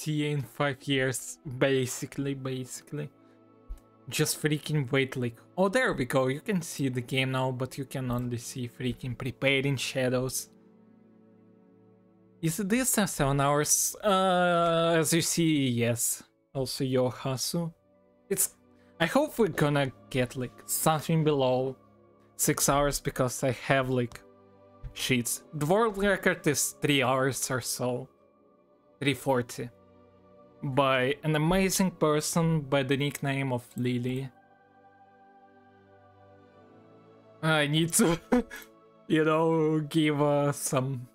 see in 5 years, basically. Just freaking wait, like, oh, there we go, you can see the game now, but you can only see freaking prepared in shadows. Is this 7 hours? As you see, yes. Also Yohasu. I hope we're gonna get like something below 6 hours, because I have like sheets. The world record is 3 hours or so. 340. By an amazing person by the nickname of Lily. I need to, you know, give some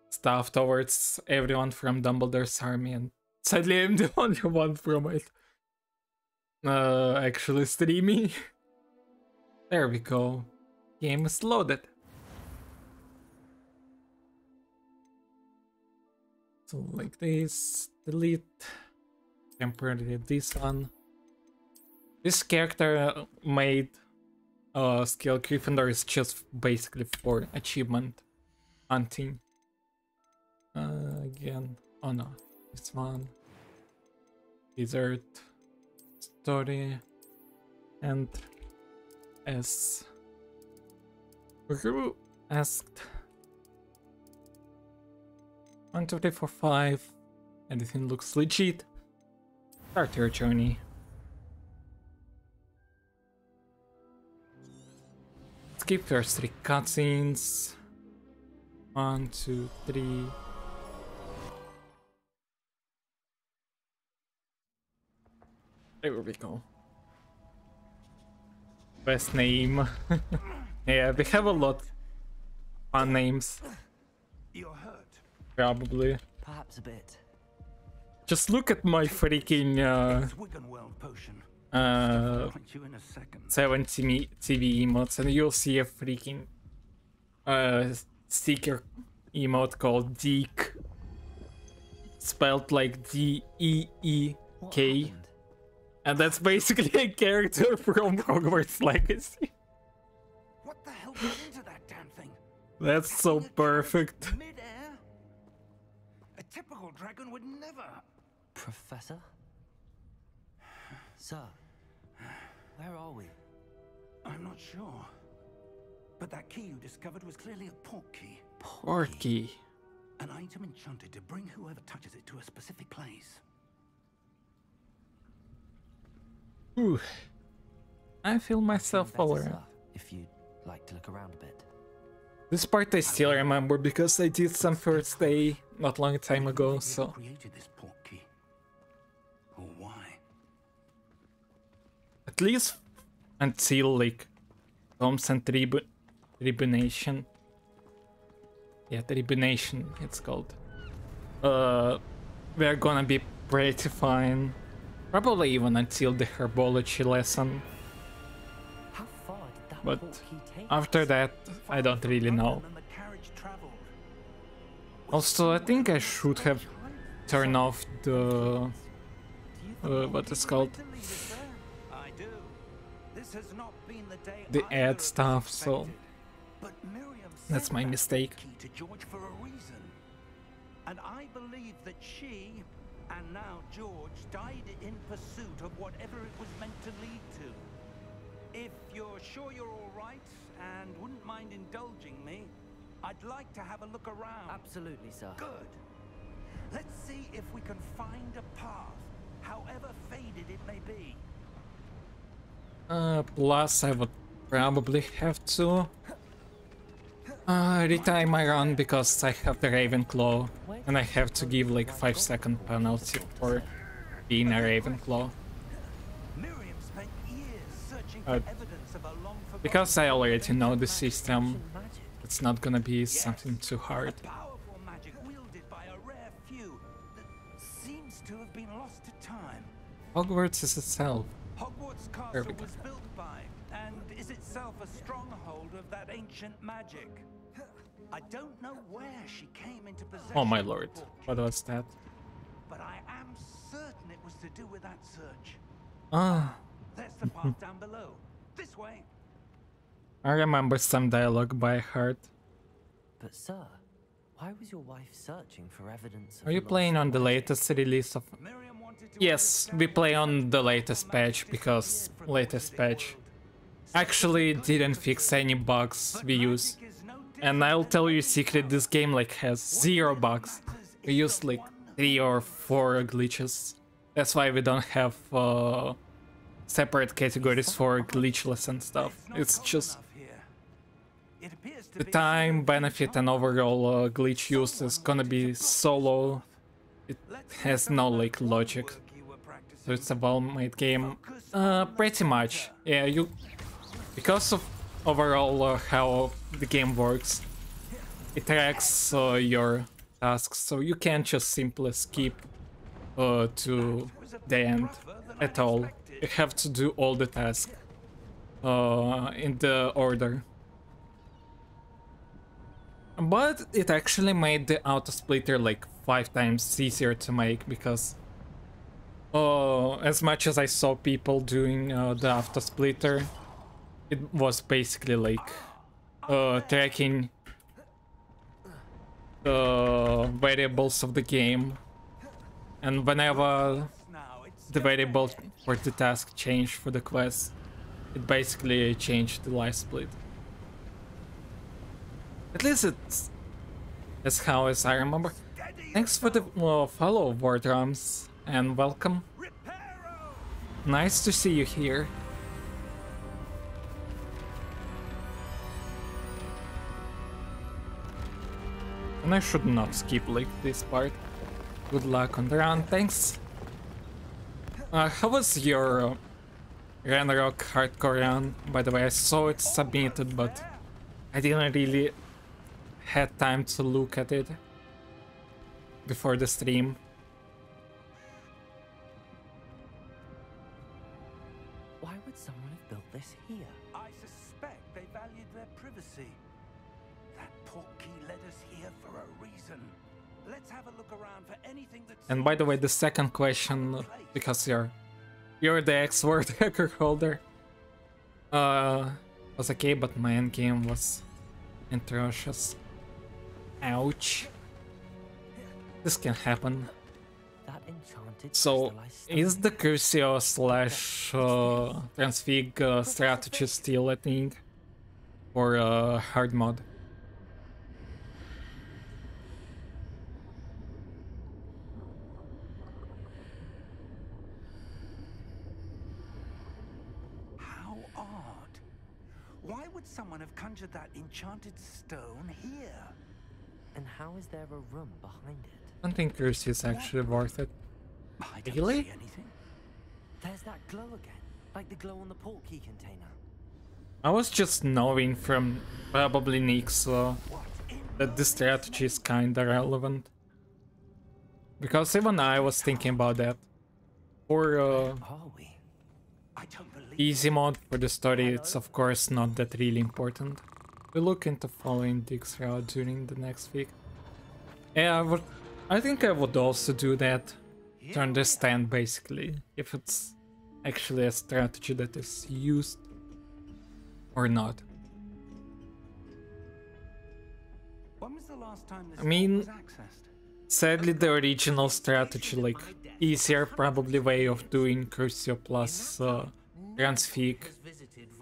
stuff towards everyone from Dumbledore's army, and sadly I'm the only one from it actually streaming. There we go. Game is loaded. So like this, delete temporarily this one. This character made skill Gryffindor is just basically for achievement hunting. Again, oh no, this one. Desert, story, and as Guru asked. 1, 2, 3, 4, 5. Everything looks legit. Start your journey. Skip first 3 cutscenes. 1, 2, 3. There we go. Best name. Yeah, they have a lot of fun names. You're hurt. Probably. Perhaps a bit. Just look at my freaking 7 TV emotes, and you'll see a freaking sticker emote called Deek, spelled like D-E-E-K, and that's basically a character from Hogwarts Legacy. What the hell went into that damn thing? That's so perfect. A typical dragon would never. Professor? Sir, where are we? I'm not sure. But that key you discovered was clearly a port key. Port key. An item enchanted to bring whoever touches it to a specific place. Ooh. I feel myself alright. If you'd like to look around a bit. This part I still remember because I did some first day not long time ago, so. Created this port key. Or why? At least until like Thompson Tribunation. Yeah, Tribunation it's called. We're gonna be pretty fine. Probably even until the herbology lesson. How far did that But port key take after us? that, I don't really know. Also, I think I should have turned off the what is called the ad stuff, so that's my mistake. And I believe that she and now George died in pursuit of whatever it was meant to lead to. If you're sure you're all right and wouldn't mind indulging me, I'd like to have a look around. Absolutely, sir. Good. Let's see if we can find a path, however faded it may be. Plus I would probably have to retime my run because I have the Ravenclaw and I have to give like 5-second penalty for being a Ravenclaw. Miriam spent years searching for evidence of a long-forgotten Because I already know the system, it's not gonna be something too hard. powerful magic wielded by a rare few that seems to have been lost to time. Hogwarts is itself. Hogwarts There Castle we go. was built by, and is itself a stronghold of that ancient magic. I don't know where she came into possession. Oh my of the lord, port key, what was that? but I am certain it was to do with that search. Ah, There's the path down below. This way. I remember some dialogue by heart. But sir, Why was your wife searching for evidence of Are you lost playing on the magic? latest release of... Miriam wanted to Yes, we play on the latest patch, because latest patch actually didn't fix any bugs we use. And I'll tell you a secret, this game like has 0 bugs. We used like 3 or 4 glitches. That's why we don't have separate categories for glitchless and stuff. It's just the time, benefit and overall glitch use is gonna be so low. It has no like logic. So it's a well-made game. Pretty much. Yeah, you... Because of overall how the game works, it tracks your tasks, so you can't just simply skip to the end at all. You have to do all the tasks in the order. But it actually made the auto splitter like 5 times easier to make, because as much as I saw people doing the auto splitter, it was basically like tracking the variables of the game, and whenever the variable for the task changed for the quest, it basically changed the life split. At least it's as how as I remember. Thanks for the follow, War Drums, and welcome. Nice to see you here. And I should not skip like this part. Good luck on the run, thanks. How was your Ranrok hardcore run? By the way, I saw it submitted, but I didn't really had time to look at it before the stream. Why would someone have built this here? I suspect they valued their privacy. That portkey led us here for a reason. Let's have a look around for anything that's... And by the way, the second question, because you're the ex-word hacker holder, was okay, but my endgame was atrocious. Ouch. This can happen. That enchanted So, crystallized stone. is the Crucio slash Transfig strategy still a thing? Or hard mod? How odd. Why would someone have conjured that enchanted stone here? And how is there a room behind it? I don't think Crucio is actually worth it. I don't Really? see anything. There's that glow again, like the glow on the portkey container. I was just knowing from probably Nick's that this strategy is kinda relevant. Because even I was thinking about that. For Are we? I don't believe easy mode for the story, it's of course not that really important. We'll look into following Dick's route during the next week. Yeah, I think I would also do that to understand basically if it's actually a strategy that is used or not. When was the last time this I mean, was accessed? sadly the original strategy, like easier probably way of doing Crucio plus Transfig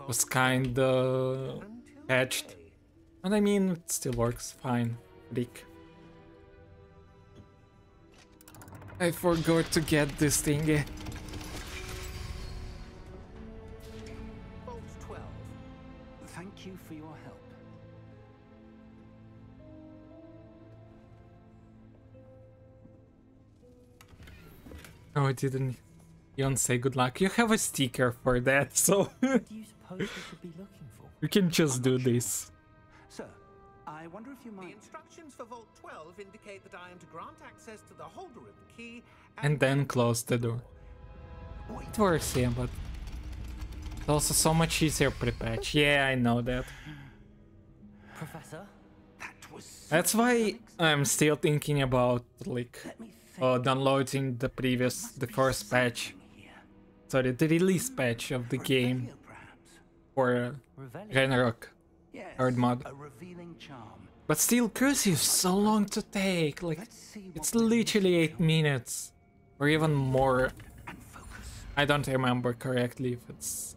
was kinda patched. And I mean, it still works fine. Dick. I forgot to get this thingy. Vault 12. Thank you for your help. Oh, I didn't even say good luck. You have a sticker for that, so What do you suppose we should be looking for? you can just do this. Sir, I wonder if you The might... instructions for Vault 12 indicate that I am to grant access to the holder of the key And then close the door. It works, yeah, but it's also so much easier pre-patch. Yeah, I know that. Professor? That was... That's why I'm still thinking about, like, Let me think. downloading the first patch. Sorry, the release patch of the game Revelio, perhaps? for Revelio? Ranrok. Yes, Hard mod. a revealing charm. But still, Crucio is so long to take. Like, it's literally 8 minutes. Or even more. I don't remember correctly if it's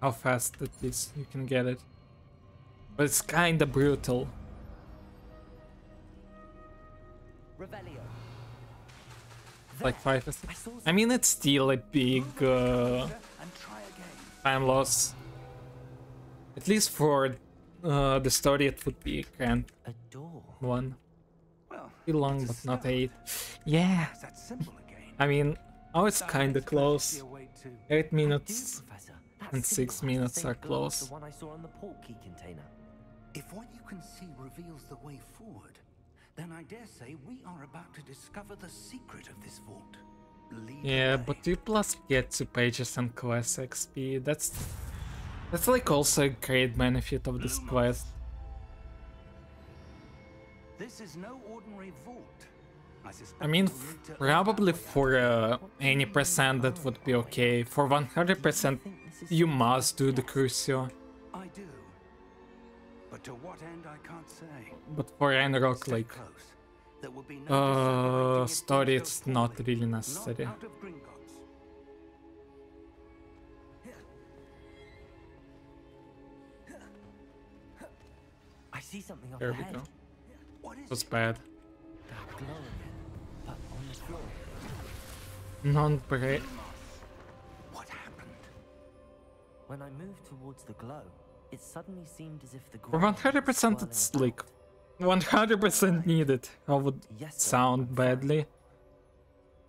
how fast it is you can get it. But it's kinda brutal. Revelio. Like 5. I mean, it's still a big time loss. At least for the story, it would be a grand A door. one. Well, Still long, but not 8. Yeah. is that simple again? I mean, oh, it's kinda close. Your way to 8 Do, minutes. Professor. That and 6 signifies minutes the same are glow as close. The one I saw on the port key container. If what you can see reveals the way forward, then I dare say we are about to discover the secret of this vault. Lead Yeah, the way. but you plus get 2 pages and quest XP. That's like also a great benefit of this quest. This is no ordinary vault. I suspect I mean, we'll need to probably for any percent that would be okay. For 100%, you must do the Crucio. I do. But to what end I can't say. But for Ranrok, Stay like, close. There will be no separating if story, things it's go not poorly. really Not necessary. out of Gringotts. I see something up There we ahead. go. What is It was it? bad. That glow again, but on the floor. Non-break. What happened? When I moved towards the glow, it suddenly seemed as if the For ground was 100%, swirling it's about. like 100% needed. I would Yes, sir. sound badly.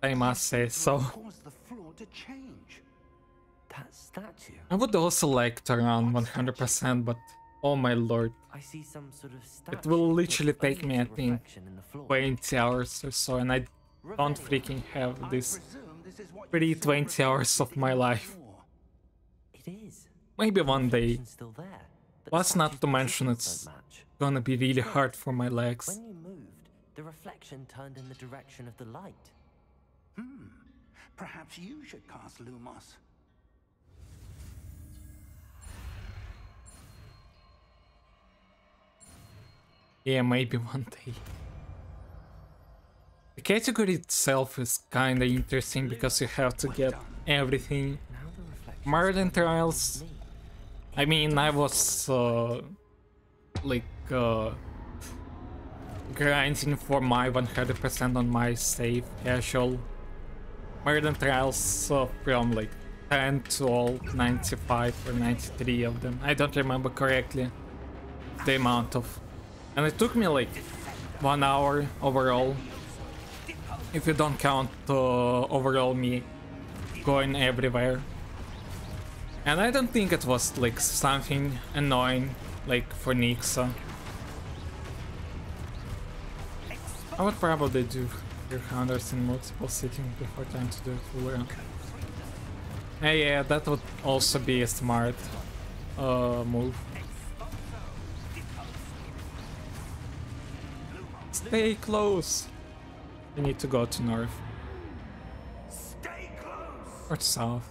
I must say so. Caused the floor to change. That statue. I would also like to run 100%, but oh my lord, I see some sort of statue. it will which literally take only me, I has a think, reflection in the floor. 20 hours or so, and I don't Revelio. freaking have this Presume this is what free you saw 20 hours of reflected my in the life. floor. It is. Maybe one day. Reflection's still there, but the Plus, not statue's to mention positions it's don't match. gonna be really hard for my legs. When you moved, the reflection turned in the direction of the light. Perhaps you should cast Lumos. Yeah, maybe one day. The category itself is kinda interesting because you have to get everything. Now the reflection. Marlin Trials, I mean, I was like grinding for my 100% on my save casual. Marlin Trials from like 10 to all 95 or 93 of them. I don't remember correctly the amount of. And it took me like 1 hour overall. If you don't count overall me going everywhere. And I don't think it was like something annoying like for Nixa. I would probably do 300s in multiple sittings before trying to do a full run. Yeah, that would also be a smart move. Stay close! You need to go to north. Stay close. Or south.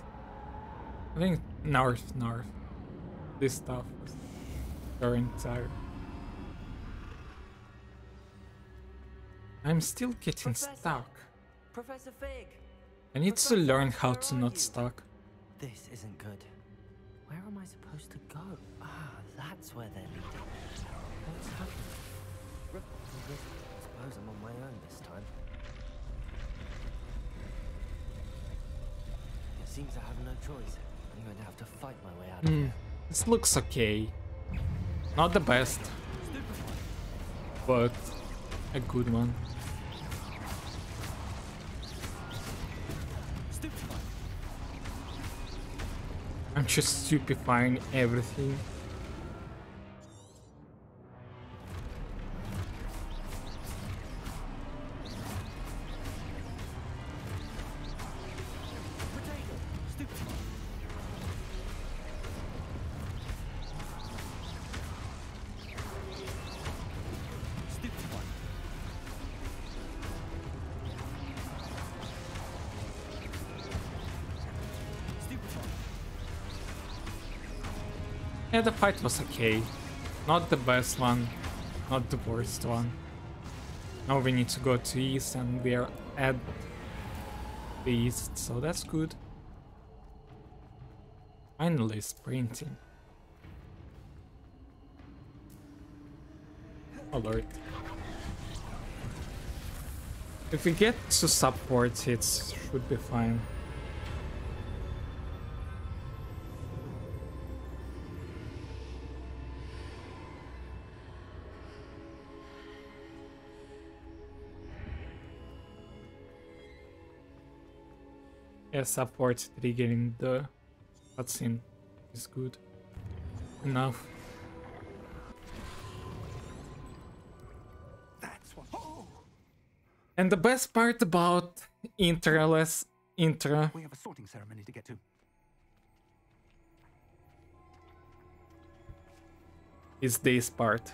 I think north. This stuff is very tired. I'm still getting Professor. stuck. Professor Fig. I need to learn how to not stuck. This isn't good. Where am I supposed to go? Ah, that's where they're leading. What's happening? I suppose I'm on my own this time. It seems I have no choice. I'm going to have to fight my way out of here. This looks okay. Not the best, but a good one. I'm just stupefying everything. Yeah, the fight was okay. Not the best one. not the worst one. Now we need to go to east and we are at the east, so that's good. Finally sprinting. Oh lord. If we get to support, it should be fine. Yeah, support triggering the cutscene is good enough. That's what. Oh! And the best part about intraless intra We have a sorting ceremony to get to. is this part.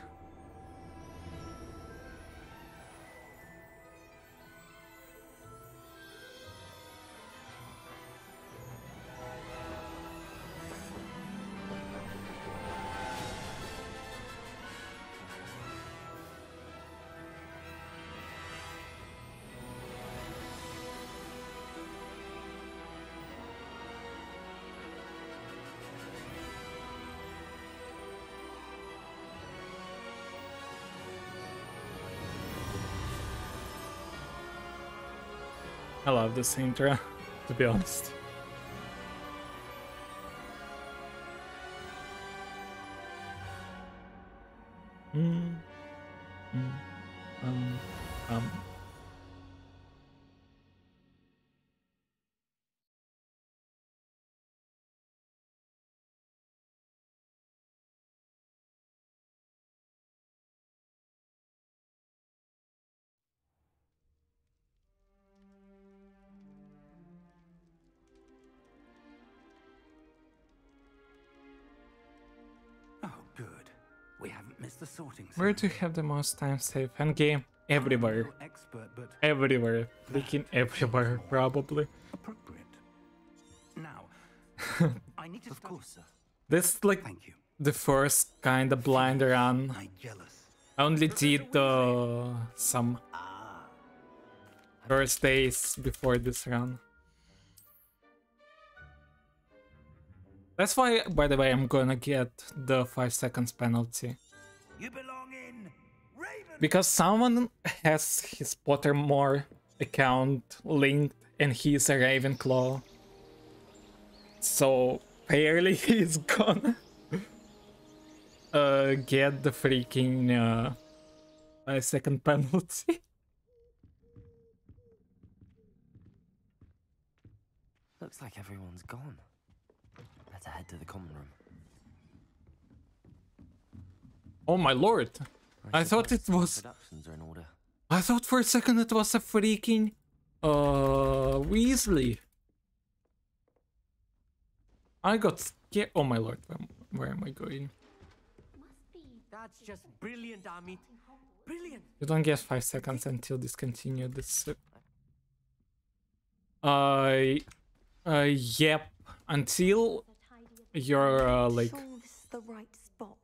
I love this intro, to be honest. Mm. Mm. Um. Oh, good. We haven't missed the sorting ceremony. Where do you have the most time save and game? Everywhere. I'm no expert, but Everywhere. Freaking everywhere, probably. appropriate. Now, I need to. Of course, sir. This is like Thank you. the first kind of blind run. I'm jealous. I only did some first days before this run. That's why, by the way, I'm gonna get the 5 seconds penalty. You belong in Raven. Because someone has his Pottermore account linked and he's a Ravenclaw. So, apparently he's gonna get the freaking 5 second penalty. Looks like everyone's gone. Better head to the common room. Oh my lord. I thought it suppose was... Productions are in order. I thought for a second it was a freaking... Weasley. I got scared. Oh my lord, where am I going? That's just brilliant, Amit. Brilliant. You don't get 5 seconds until discontinued. This. Yep. Until you're like. Sure this is the right spot.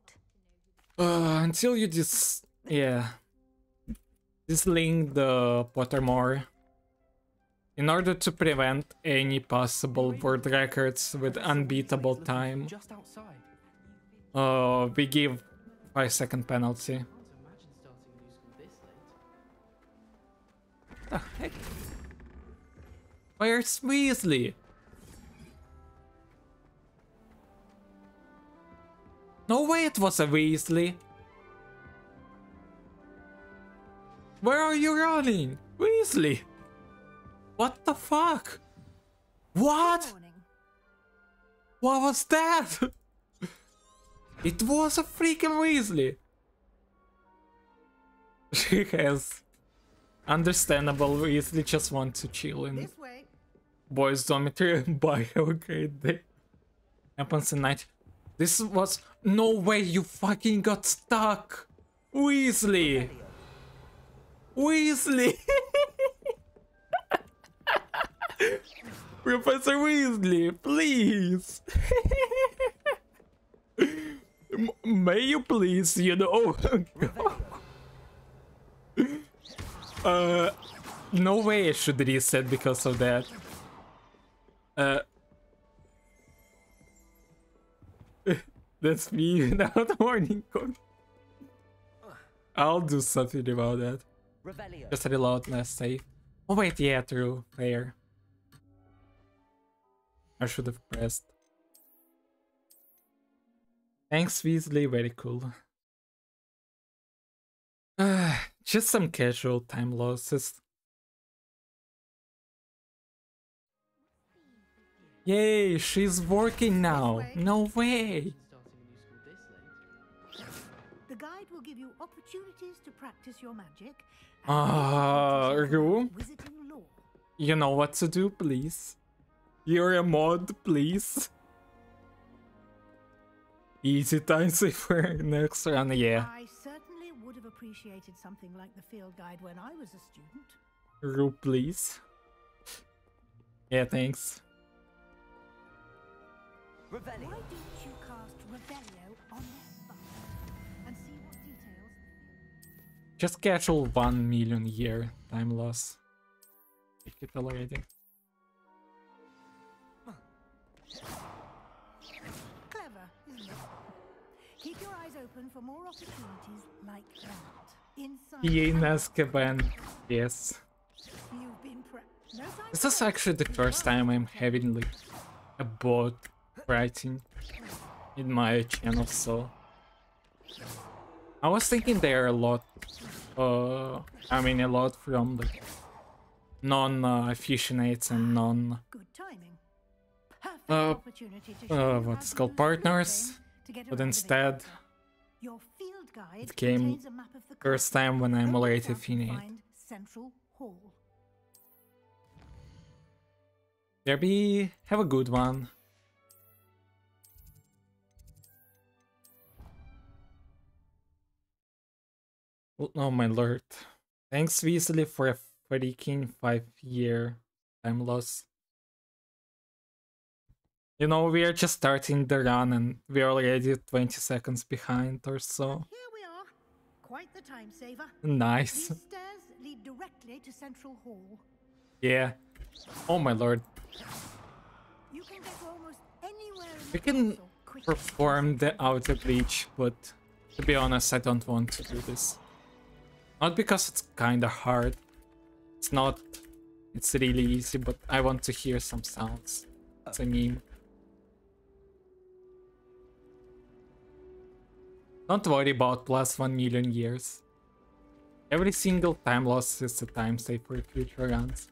Until you dislink the Pottermore. In order to prevent any possible world records with unbeatable time, Just outside. we give 5 second penalty. Can't imagine starting a new school this late. The heck? Where's Weasley? No way it was a Weasley. Where are you running? Weasley! What the fuck? What? What was that? It was a freaking Weasley. She has understandable Weasley just want to chill in This way. boys' dormitory and bye, have a great day. Happens at night. This was no way you fucking got stuck. Weasley. Weasley. Professor Weasley, please. May you please, you know. No way I should reset because of that. That's me without warning code. I'll do something about that. Revelio. Just reload, less safe. Oh wait, yeah, true. Fair. I should have pressed. Thanks, Weasley. Very cool. Just some casual time losses. Yay, she's working now. No way. The guide will give you opportunities to practice your magic. Rue? Wizarding lore. You know what to do, please. You're a mod, please. Easy time saver next round, yeah. I certainly would have appreciated something like the field guide when I was a student. Rue, please. Yeah, thanks. Why don't you cast Revelio on this spot and see what details? Just casual 1 million year time loss. Take it already. Clever, isn't it? Keep your eyes open for more opportunities like that. Inside. EA in Azkaban. Yes. You've been no time This to is waste. actually the first time I'm having like a bot writing in my channel, so I was thinking there are a lot I mean a lot from like non-aficionados and non Good timing. Perfect opportunity to show you what's how to called use partners, to get but around an instead encounter. Your field guide it came contains a map of the first castle. time when I'm Open already it up and finished. find Central Hall. Derby, have a good one. Oh my lord. Thanks Weasley for a freaking 5-year time loss. You know, we are just starting the run and we're already 20 seconds behind or so. Here we are. Quite the time saver. Nice. These stairs lead directly to Central Hall. Yeah. Oh my lord. You can get to almost anywhere in We the can castle quickly. perform the outer breach, but to be honest, I don't want to do this. Not because it's kinda hard. It's not. It's really easy, but I want to hear some sounds. It's a meme. Don't worry about plus 1 million years. Every single time loss is a time save for future runs.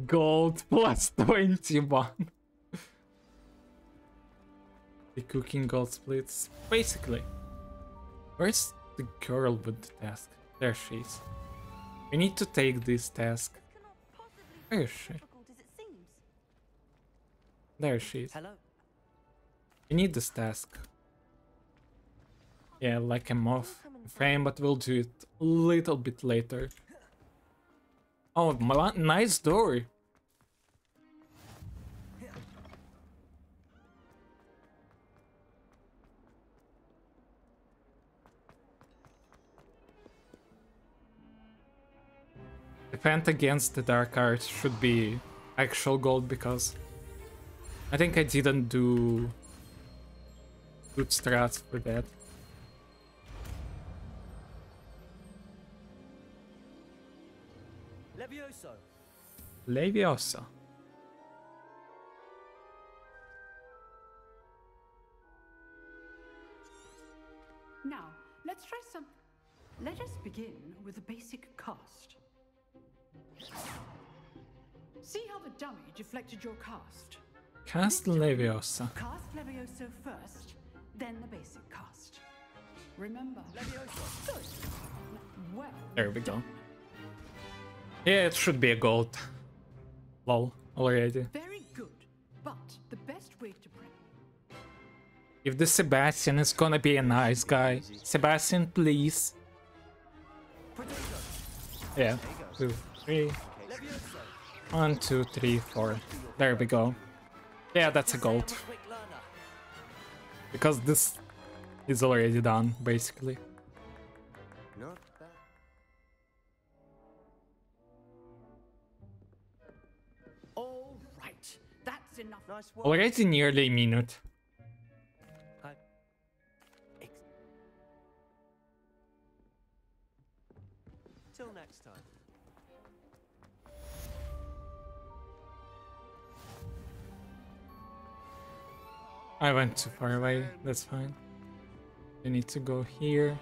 Gold plus 21. The cooking gold splits. Basically. Where's the girl with the task? There she is. We need to take this task. Where is she? There she is. Hello. We need this task. Yeah, like I'm off frame, but we'll do it a little bit later. Oh, nice door. Defend against the dark arts should be actual gold because I think I didn't do good strats for that. Levioso. Leviosa. Now, let's try some. Let us begin with a basic cast. See how the dummy deflected your cast? Cast Leviosa. Cast Levioso first, then the basic cast. Remember? Levioso. Good. Well, There we go. Yeah, it should be a gold. Lol, already. very good. But the best way to pray. If the Sebastian is gonna be a nice guy. Sebastian, please. Potato. Yeah, 2, 3. Levioso. 1, 2, 3, 4. There we go. Yeah, that's a gold. Because this is already done, basically. Not bad. All right, that's enough. Nice work. Already nearly a minute. Till next time. I went too far away, that's fine. We need to go here.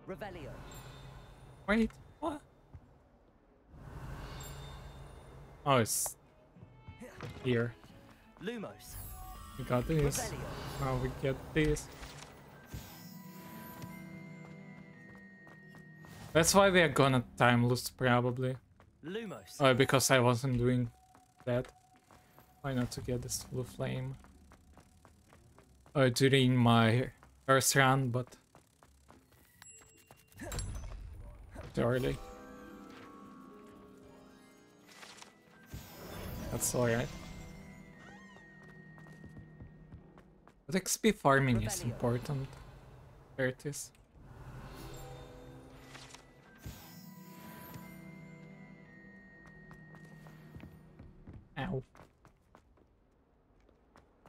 Revelio. Wait, what? Oh, it's here. Lumos. We got this. Revelio. Now we get this. That's why we are gonna time lose probably. Lumos. Oh, because I wasn't doing that. Why not to get this blue flame? During my first round, but too early. That's alright. But XP farming is important. There it is. Ow.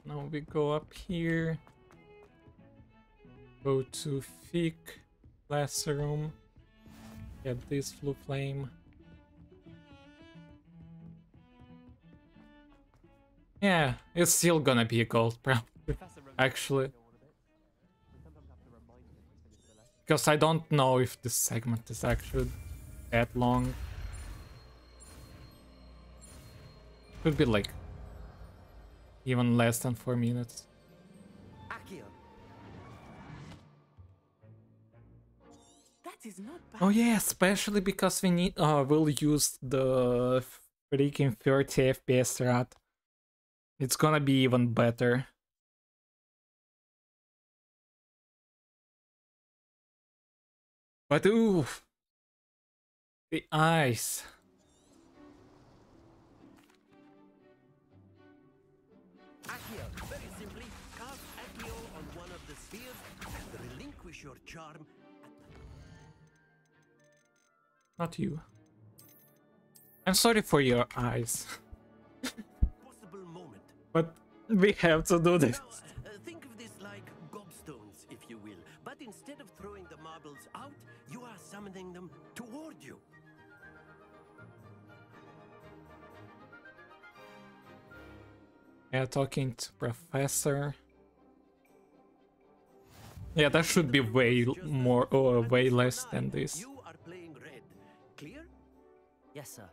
Now we go up here. Go to Thick Classroom. Get this blue flame. Yeah, it's still gonna be a gold, probably. Actually. Because I don't know if this segment is actually that long. Could be like even less than 4 minutes. That is not bad. Oh yeah, especially because we need we'll use the freaking 30 FPS strat. It's gonna be even better. But ooh, the eyes. Accio. Very simply, cast Accio on one of the spheres and relinquish your charm. Not you. I'm sorry for your eyes. Possible moment. But we have to do this. Now, think of this like gobstones, if you will. But instead of throwing the marbles out, you are summoning them toward you. Yeah, talking to Professor. Yeah, that should be way more or way less than this. You are playing red. Clear? Yes, sir.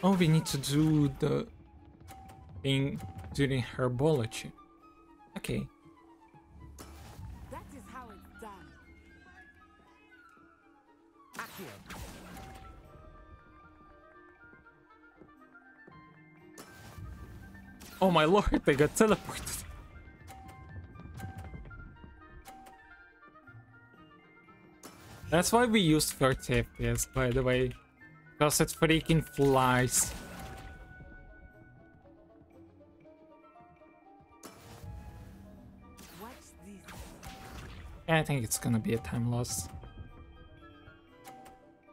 Oh, we need to do the thing during herbology. Okay. That is how it's done. Accio. Oh my lord, they got teleported. That's why we use 30 FPS, by the way. Because it freaking flies. What's this? I think it's gonna be a time loss.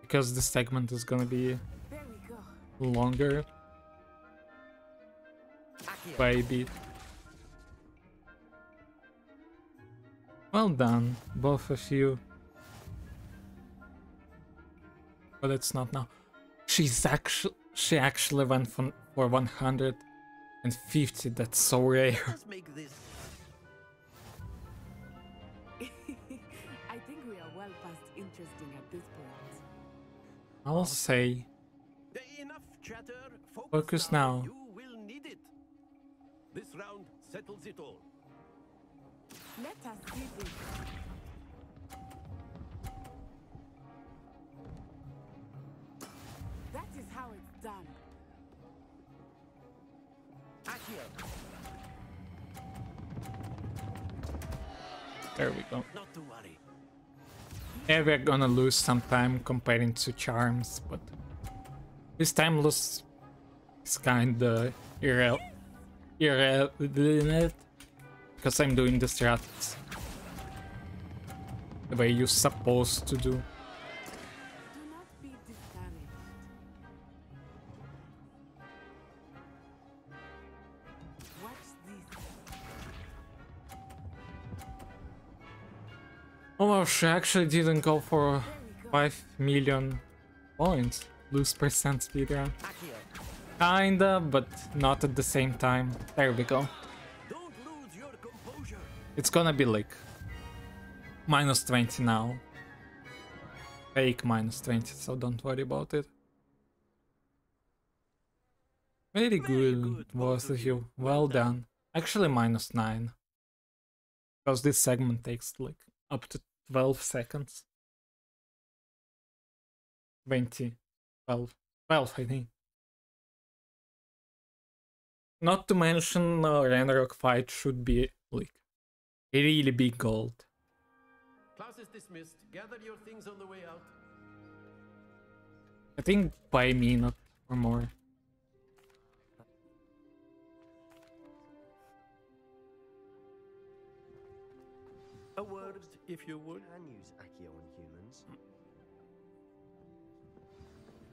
Because this segment is gonna be There we go. longer Accio. by a bit. Well done, both of you. But it's not now. She actually went for 150. That's so rare. Let's make this. I think we are well past interesting at this point. I'll say Enough chatter. Focus now. You will need it. This round settles it all. Let us see this. That is how it's done. Accio. there we go. Not to worry. Yeah, we're gonna lose some time comparing to charms, but this time loss is kinda irrelevant because I'm doing the strats the way you're supposed to do. Do not be discouraged. Watch this. Oh, she actually didn't go for 5 million points. Lose percent speedrun. Kinda, but not at the same time. There we go. Don't lose your composure. It's gonna be like minus 20 now. Fake minus 20, so don't worry about it. Very good, both of you. Well done. Actually minus 9. Because this segment takes like up to 12 seconds. 20. 12. 12, I think. Not to mention Ranrok fight should be like a really big gold. Class is dismissed. Gather your things on the way out. I think by a minute or more. A word, if you would. Can use Accio on humans.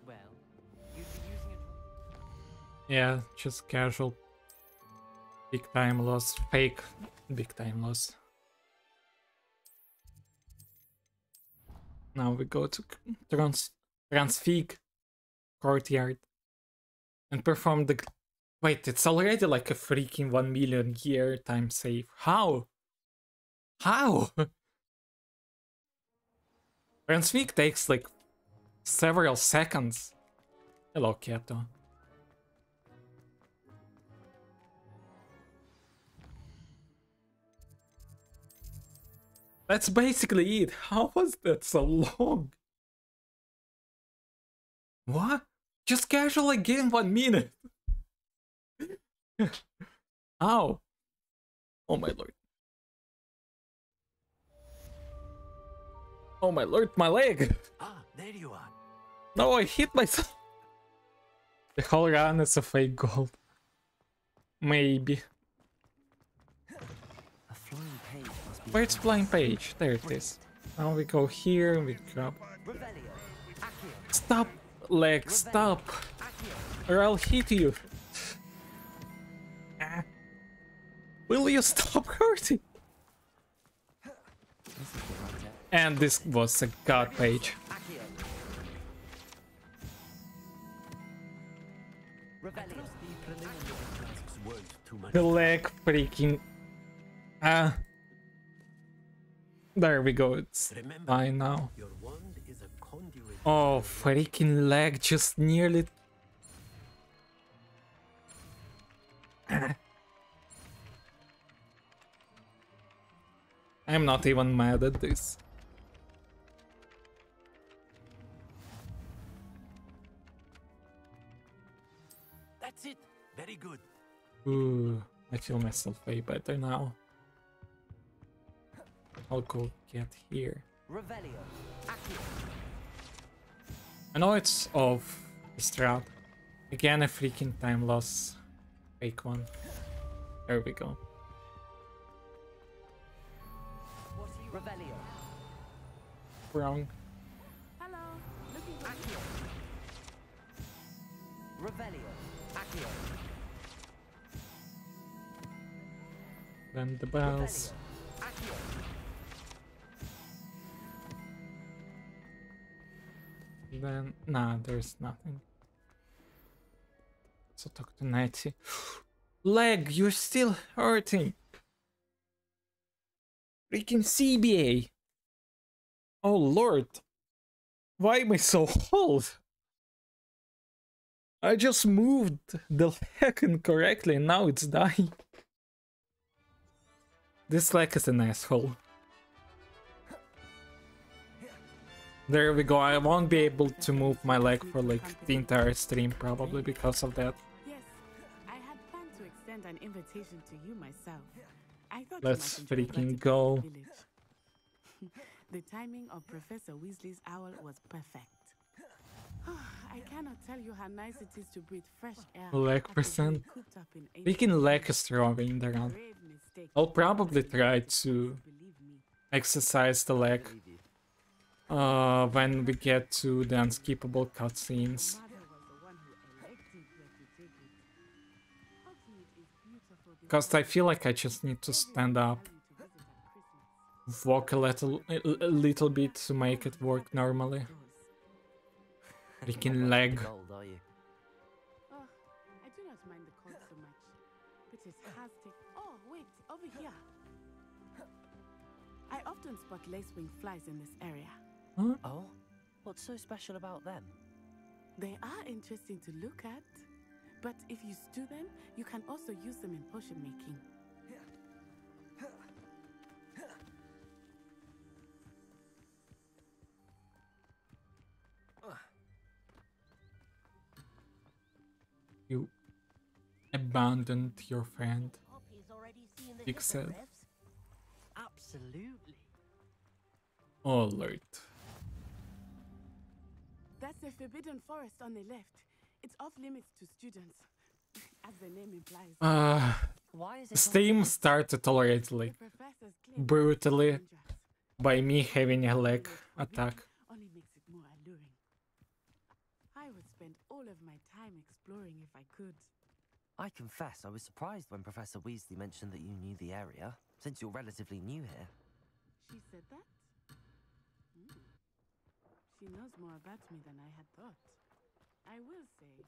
Well, you'd be using it. Yeah, just casual. Big time loss. Fake big time loss. Now we go to Transfig Courtyard and perform the... Wait, it's already like a freaking 1 million year time save. How? How? Transfig takes like several seconds. Hello, Kato. That's basically it. How was that so long? What? Just casual again 1 minute. How? Oh my lord. Oh my lord, my leg! Ah, there you are. No, I hit myself. The whole run is a fake gold. Maybe. A flying page must be. Where's flying page? There it is. Now we go here and we grab. Stop, leg, stop! Or I'll hit you. Ah. Will you stop hurting? And this was a god page. The leg freaking... Ah. There we go, it's fine now. Oh, freaking leg just nearly... I'm not even mad at this. That's it. Very good. Ooh, I feel myself way better now. I'll go get here. I know it's off the strat. Again, a freaking time loss. Fake one. There we go. Wrong. Hello. Looking for Then the bells. Then, nah, there's nothing. So talk to Natty. Leg, you're still hurting. Freaking CBA. Oh lord. Why am I so old? I just moved the leg incorrectly and now it's dying. This leg is an asshole. There we go, I won't be able to move my leg for like the entire stream probably because of that. Yes, I had planned to extend an invitation to you myself. I thought Let's you might enjoy freaking that go. village. The timing of Professor Weasley's owl was perfect. I cannot tell you how nice it is to breathe fresh air. Leg after being percent. cooped up in Making ancient leg caves. stronger in the round. Grave mistake. I'll probably try Believe to me. exercise the leg Believe you. when we get to the unskippable cutscenes. Mother was the one who elected her to take it. Hogsmeade is beautiful Because I feel like I just need to stand up, walk a little bit to make it work normally. Freaking leg. Old, are you? Oh, I do not mind the cold so much, but it has taken. Oh, wait, over here. I often spot lacewing flies in this area. Huh? Oh? What's so special about them? They are interesting to look at, but if you stew them, you can also use them in potion making. You abandoned your friend, Dick said. Absolutely. Alert. That's the Forbidden Forest on the left. It's off limits to students, as the name implies. Why is it Steam started to tolerate like The professors claim brutally it's dangerous. by me having a leg Forbidden attack. only makes it more alluring. I would spend all of my time exploring if I could. I confess I was surprised when Professor Weasley mentioned that you knew the area, since you're relatively new here. She said that? She knows more about me than I had thought. I will say,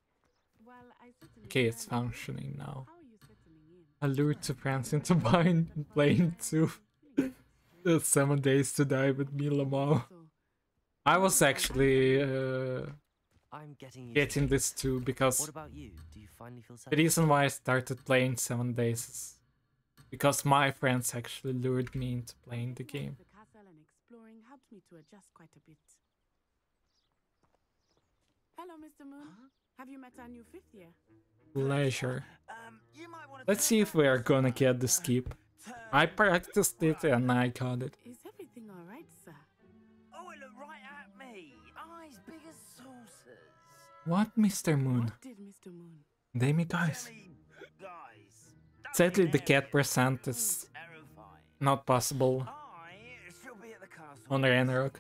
while I certainly Okay, it's learned- functioning now. How are you settling in? Allured to France into buying playing 7 days to die with me, Lamar. So, I was actually I'm getting used getting to it. this too What because about you? Do you finally feel the settled? reason why I started playing 7 days is because my friends actually lured me into playing the game. the castle and exploring helped me to adjust quite a bit. Hello, Mr. Moon. Have you met our new fifth year? Pleasure. You might want to Let's see if we are gonna get the skip. I practiced it and I got it. Is everything all right, sir? Oh, it looked right at me. Eyes big as saucers. What, Mr. Moon? What did Mr. Moon? Demi guys. Guys. Sadly, the cat percent is Terrifying. not possible I shall be at the castle. on Ranrok.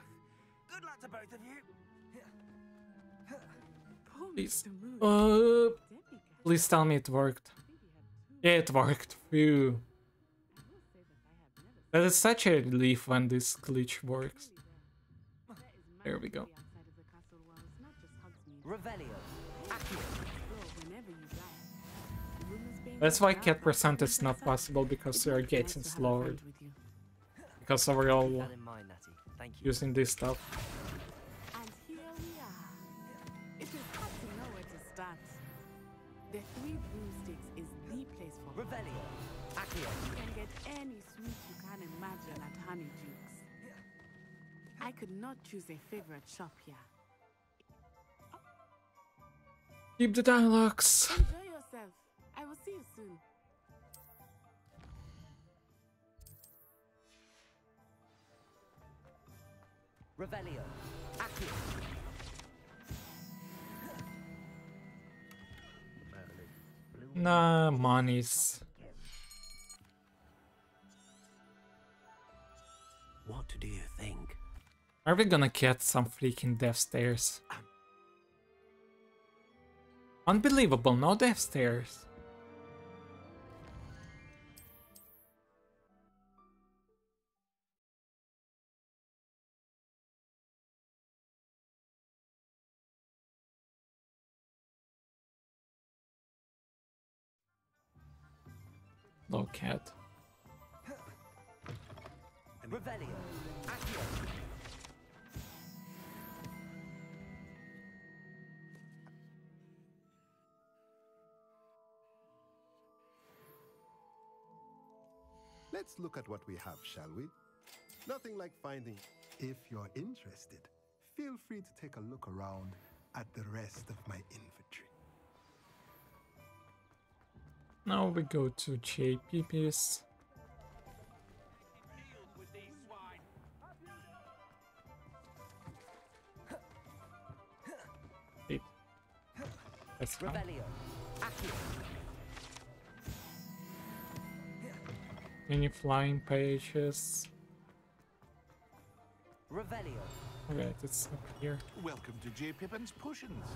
Good luck to both of you. Poor Please. Mr. Moon. Uh, Demi, please tell me it worked. I think he had two. Yeah, it worked. Phew. I will say that I have never That is such a relief when this glitch works. seen there. There is There we magic go. outside of the castle walls, not just Hogsmeade. Revelio. Explore whenever you like. Rumors being That's why passed cat about percent the is not professor. possible because It you are would be nice getting to have a slower. friend with you. Because overall Keep that in mind, Natty. Thank you. using this stuff. And here we are. It is hard to know where to start. The Three Broomsticks is the place for her. Revelio. Accio. You can get any sweet you can imagine at Honeydukes. I could not choose a favorite shop here. Keep the dialogues. Enjoy yourself. I will see you soon. Revelio. Accio. Nah, monies. What do you think? Are we gonna get some freaking death stairs? Unbelievable, no death stairs. Low cat. Revelio. Accio. Let's look at what we have, shall we? Nothing like finding. If you're interested, feel free to take a look around at the rest of my inventory. Now we go to JPP's. That's fine. Revelio. Accio. Any flying pages? Revelio. Alright, it's up here. Welcome to J. Pippin's Potions.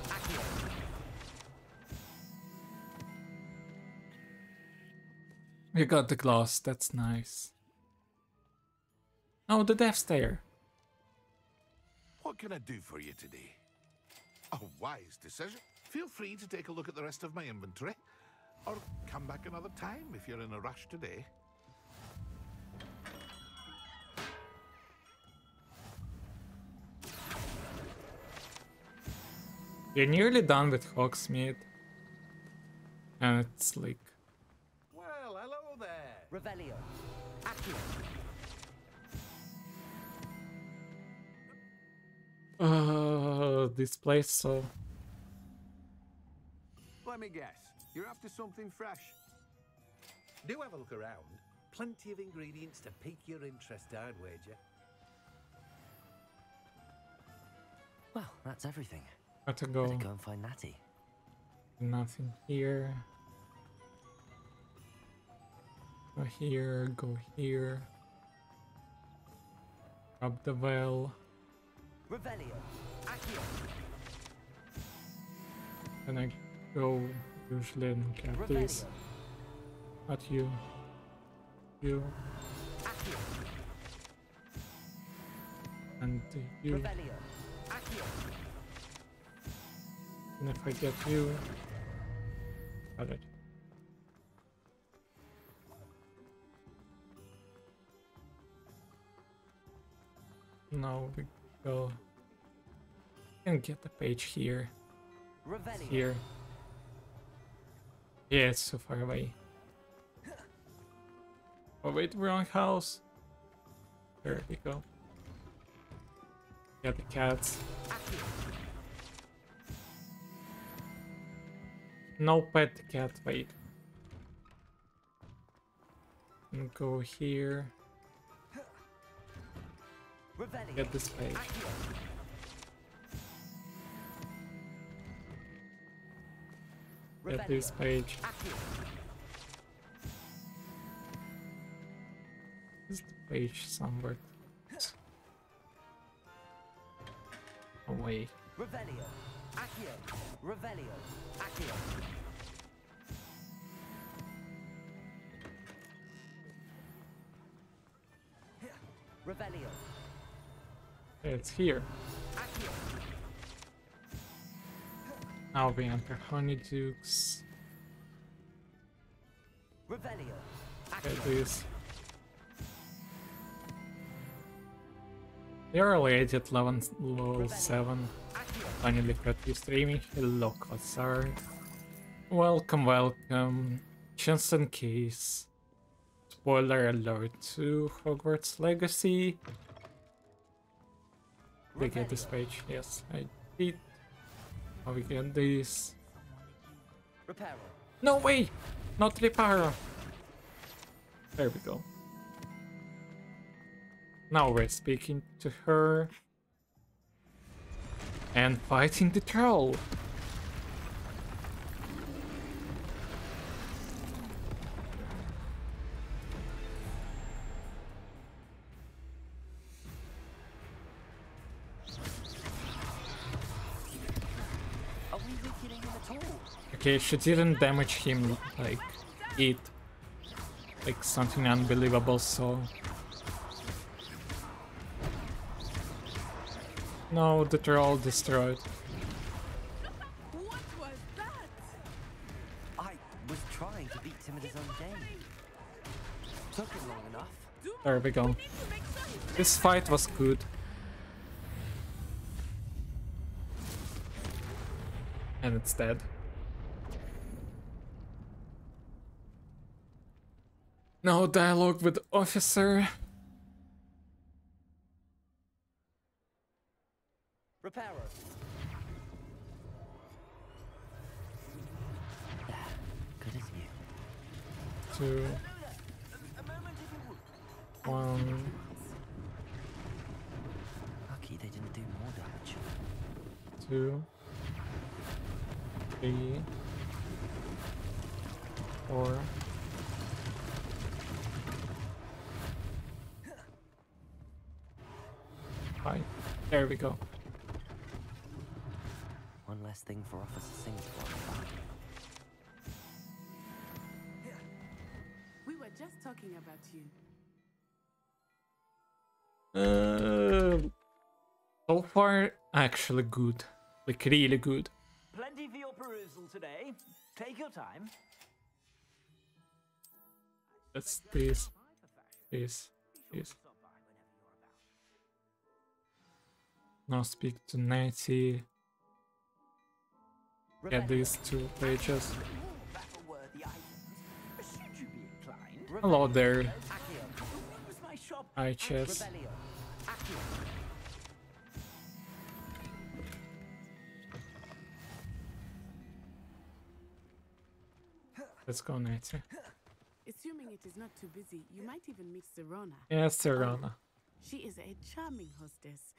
Accio. We got the glass, that's nice. Oh, the Death Stare. What can I do for you today? A wise decision. Feel free to take a look at the rest of my inventory. Or come back another time if you're in a rush today. You're nearly done with Hogsmeade. And it's like... Well, hello there. Revelio. Accio. This place, so... Let me guess. You're after something fresh. Do have a look around. Plenty of ingredients to pique your interest, I'd wager. Well, that's everything. Got to Better go. go and find Natty. Nothing here. Go here, go here. Grab the well. Revelio. Accio. Then I go usually and get this. Revelio. Not you. You. Accio. And you. Revelio. Accio. And if I get you... Got it. Now we go and get the page here. Revelio. Here. Yeah, it's so far away. Oh wait, wrong house. There we go. Get the cats. Accio. No pet cat, wait. And go here. Revelio. Get this page. Accio. Get this page. Accio. Is the page somewhere? Away. Revelio. Accio. Revelio. Accio. Revelio. It's here. Accio. Now we enter Honeydukes. Revelio. Get Accio. this. You're already at level 7. Accio. Finally got you streaming. Hello, Kotsar. Welcome, welcome. Just in case. Spoiler alert to Hogwarts Legacy. They get this page. Yes, I did. How we get this? Reparo. No way! Not Reparo! There we go. Now we're speaking to her. And fighting the troll. Are we weakening him at all? Okay, she didn't damage him like it. Like something unbelievable, so... No, the troll destroyed. What was that? I was trying to beat him at his own game. Took him long enough. There we go. This fight was good. And it's dead. No dialogue with officer. Reparo. There. Good as new. 2, 1. Lucky they didn't do more damage. 2. 3, 4. Five. There we go. One less thing for Officer Singh to worry about. We were just talking about you. So far, actually good. Like, really good. Plenty for your perusal today. Take your time. That's this. Now speak to Natty. Get these 2 pages. Hello there. Hi, Chess. Let's go, Natty. Assuming it is not too busy, you might even meet Serona. Yes, Serona. She is a charming hostess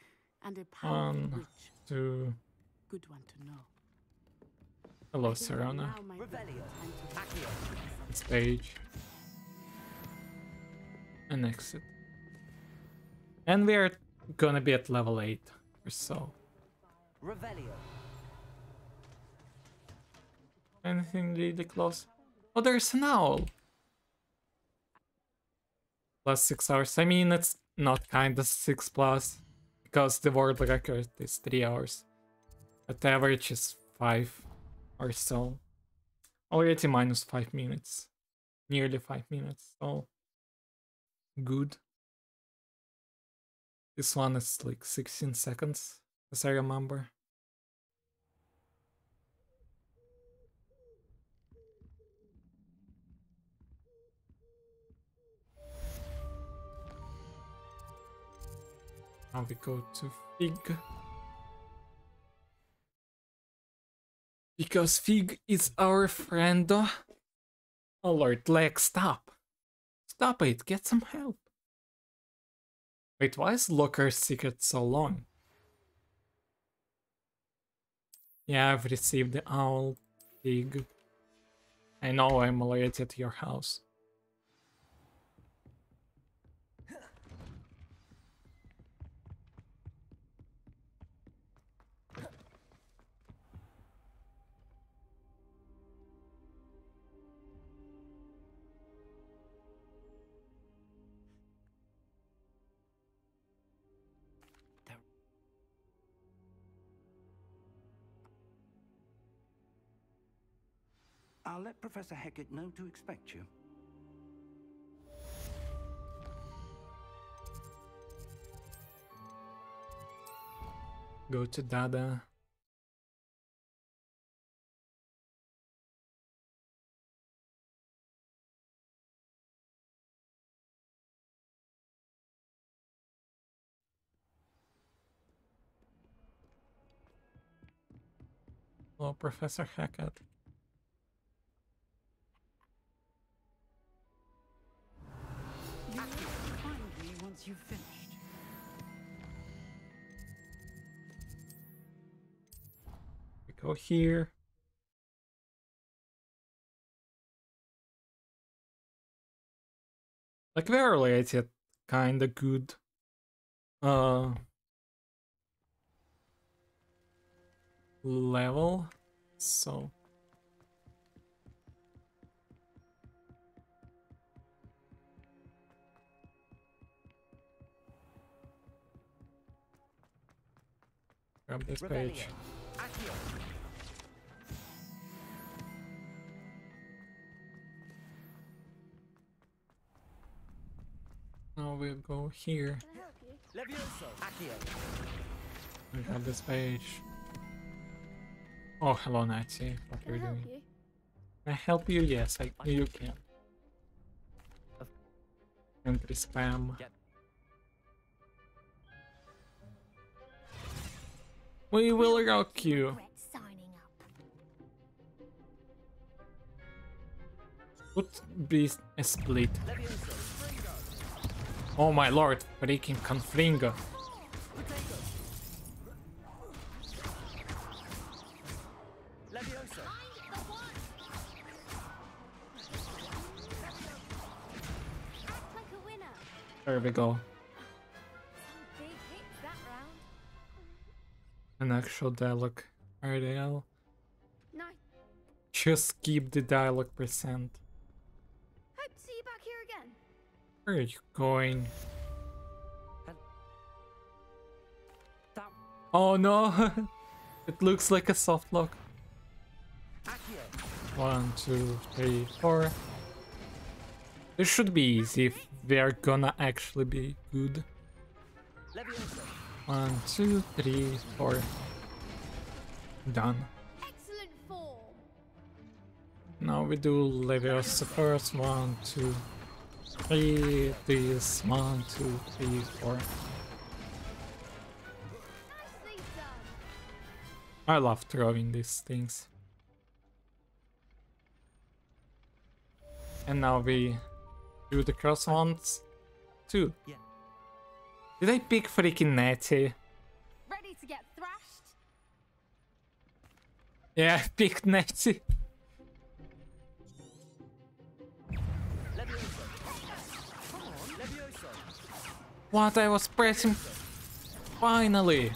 and a powerful 1, witch. 2. Good one to know. Hello, Serona. Now might be the time to This page. And exit. And we are gonna be at level 8 or so. Revelio. Anything really close? Oh, there's an owl! Plus 6 hours. I mean, it's not kinda 6 plus, because the world record is 3 hours. But the average is 5 or so. Already minus 5 minutes. Nearly 5 minutes, so good. This one is like 16 seconds, as I remember. Now we go to Fig. Because Fig is our friend. Oh Lord, Lex, stop. Stop it, get some help. Wait, why is Locker's secret so long? Yeah, I've received the owl, Fig. I know I'm already at your house. I'll let Professor Hecat know to expect you. Go to Dada. Hello, Professor Hackett. You will find me once you've finished. We go here. Like we're related, kinda good. Level, so grab this page. Now we'll go here. We have this page. Oh, hello, Nazi. What are you doing? Can I help you? Yes, you can. Entry spam. We will rock you. Would be a split. Oh my lord, freaking Confringo. There we go. Big hits that round. An actual dialogue RDL. No. Just keep the dialogue percent. Hope to see you back here again. Where are you going? Oh no! It looks like a soft lock. 1, 2, 3, 4. This should be easy if we are gonna actually be good. 1, 2, 3, 4. Done. Excellent form. Now we do Leviosa first. 1, 2, 3. This 1, 2, 3, 4. I love throwing these things. And now we do the cross ones. 2. Yeah. Did I pick freaking Nettie? Ready to get thrashed? Yeah, I picked Nettie. What I was pressing? Finally.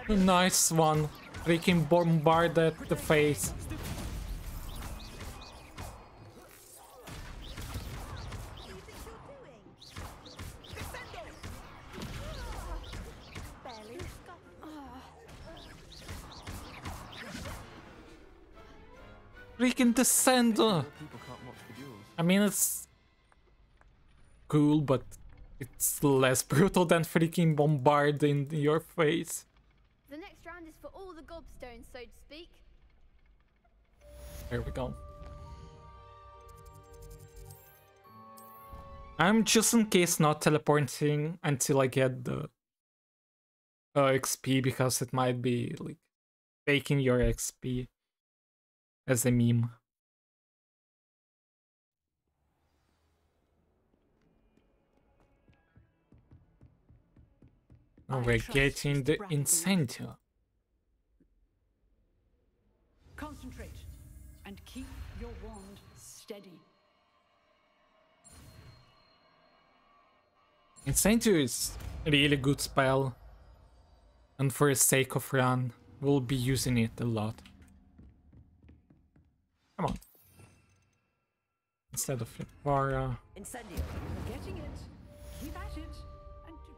Nice one. Freaking bombarded the face. Freaking descender. I mean, it's cool, but it's less brutal than freaking bombard in your face. The next round is for all the gobstones, so to speak. There we go. I'm just in case not teleporting until I get the XP, because it might be like taking your XP as a meme. Now we're getting the incentive. Concentrate and keep your wand steady. Incentive is a really good spell, and for the sake of run, we'll be using it a lot. Come on. Instead of Flipara. Incendio. Getting it. Keep at it. And do.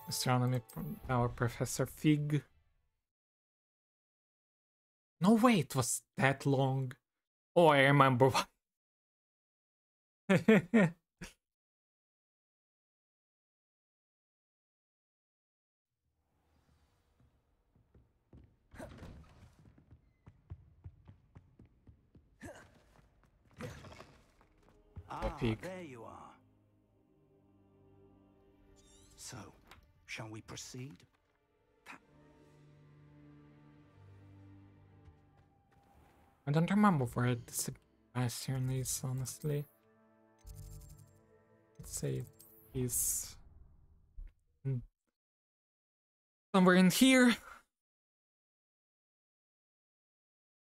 Astronomy Power Professor Fig. No way, it was that long. Oh, I remember why. Peak. There you are. So, shall we proceed? I don't remember where this bastion is, honestly. Let's say he's somewhere in here.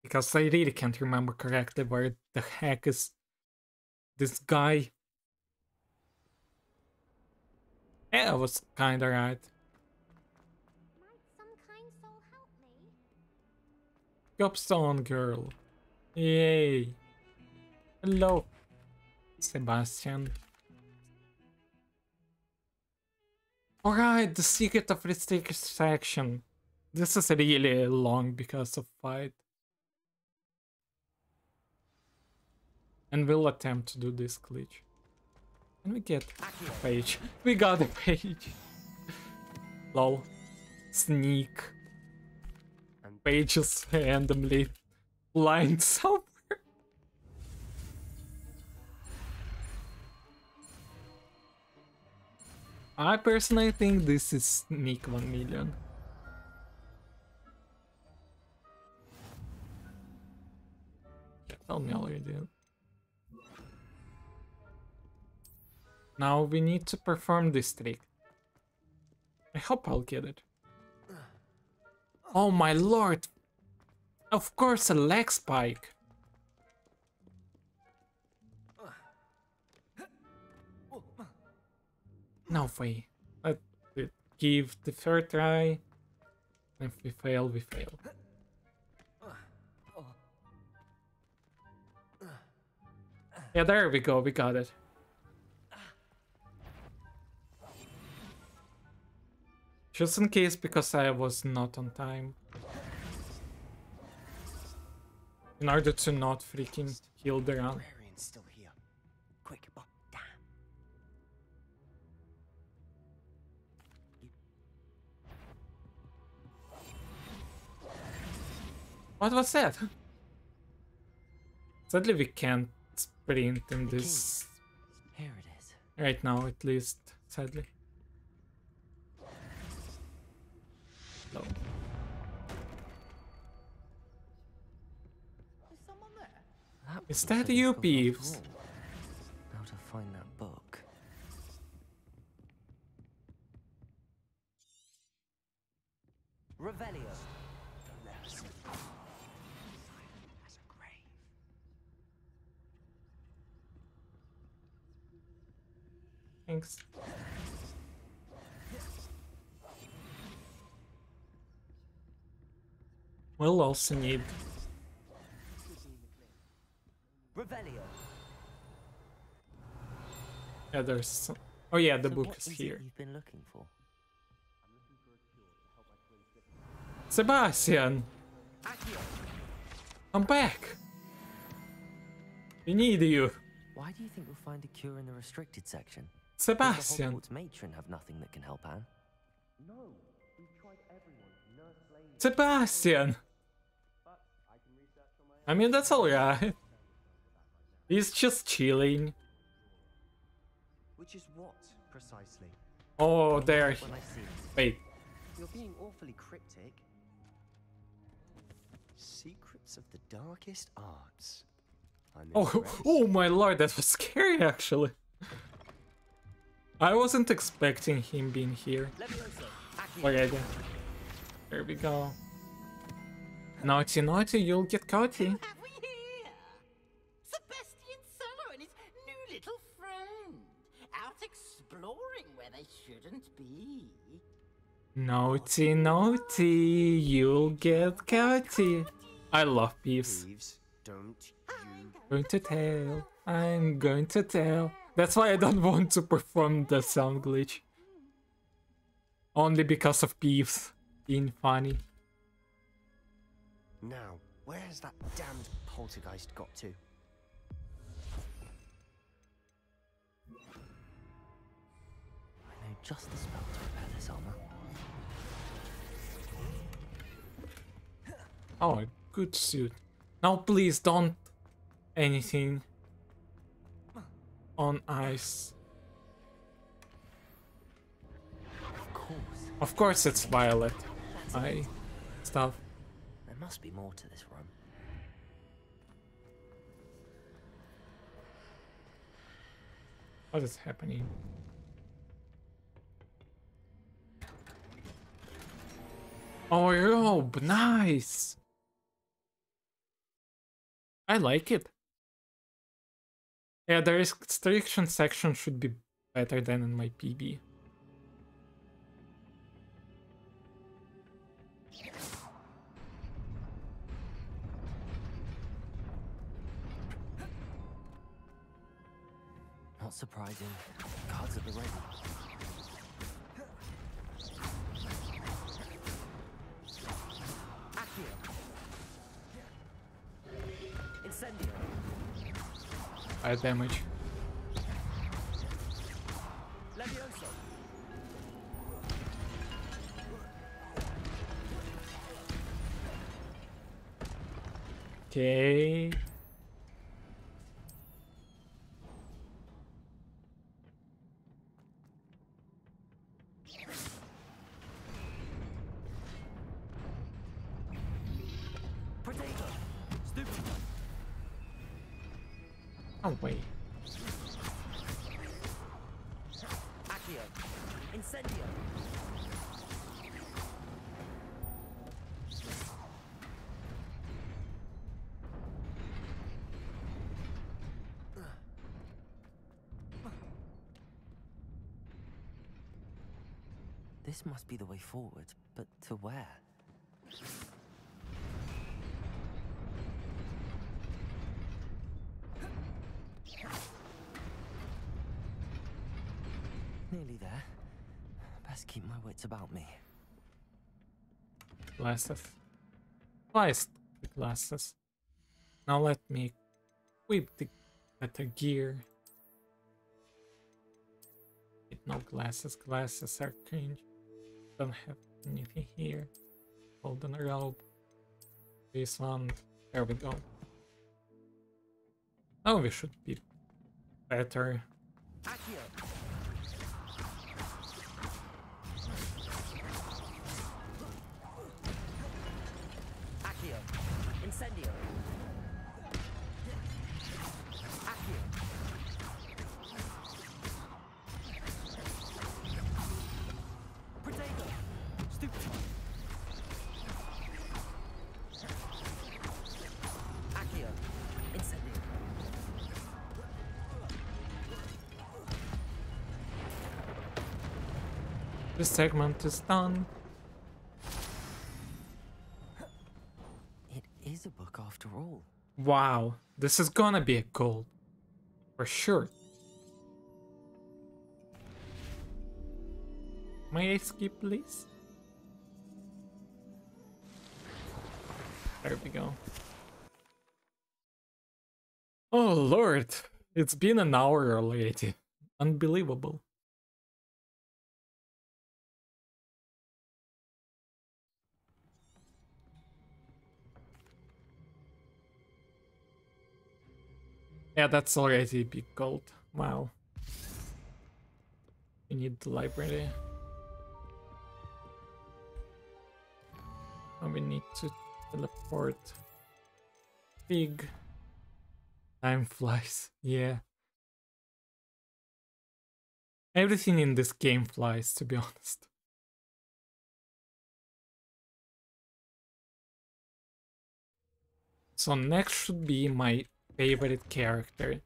Because I really can't remember correctly where the heck is this guy. Yeah, I was kinda right. Might some kind soul help me? Gobstone girl. Yay. Hello, Sebastian. Alright, the secret of Risk section. This is really long because of fight. And we'll attempt to do this glitch. Can we get a page? We got a page. Lol. Sneak. And pages randomly lying somewhere. I personally think this is Sneak 1 million. Tell me already. Now we need to perform this trick. I hope I'll get it. Oh my lord! Of course, a leg spike. No way. Let's give the third try. If we fail, we fail. Yeah, there we go. We got it. Just in case, because I was not on time. In order to not freaking heal the run. Still here. Quick, Bob. Damn. What was that? Sadly, we can't sprint in this. Here it is. Right now, at least. Sadly. No. Is someone there? Is that you, Peeves? How to find that book? Revelio. Thanks. We'll also need. Revelio. Yeah, there's some... Oh yeah, the So book what is is here. it you've been looking for? Sebastian! I'm back! We need you! Why do you think we'll find a cure in the restricted section? Sebastian! Does the Hogwarts matron have nothing that can help Anne? No, we've tried everyone. Nurse Lady. Sebastian! I mean, that's alright. He's just chilling. Which is what, precisely? Oh, there. When I see it. Wait. You're being awfully cryptic. Secrets of the darkest arts. Oh, oh my lord, that was scary actually. I wasn't expecting him being here. Already. There we go. Naughty, naughty, you'll get caught. Sebastian Solo and his new little friend, out exploring where they shouldn't be. Naughty, naughty, you'll get caught. I love Peeves. Don't you? Going to tell. I'm going to tell. That's why I don't want to perform the sound glitch. Only because of Peeves being funny. Now, where's that damned poltergeist got to? I know just the spell to repair this armor. Oh, a good suit. Now please don't anything on ice. Of course it's Violet. Stuff. There must be more to this room. What is happening? Oh, robe, nice. I like it. Yeah, the restriction section should be better than in my PB. Not surprising. Cards at the ready. Incendio. Fire damage. Levioso. Okay. Potato. Stupid. Oh wait. Accio. Incendio. This must be the way forward, but to where? Nearly there. Best keep my wits about me. Glasses. Twice the glasses. Now let me equip the better gear. With no glasses. Glasses are cringe. Don't have anything here. Golden robe. This one. There we go. Now we should be better. Incendio. Accio. Protego. Stupid. Accio. Incendio. This segment is done. Is a book after all. Wow, this is gonna be a gold. For sure. May I skip, please? There we go. Oh lord, it's been an hour already. Unbelievable. Yeah, that's already big gold. Wow. We need the library. And we need to teleport. Big. Time flies. Yeah. Everything in this game flies, to be honest. So next should be my favorite character,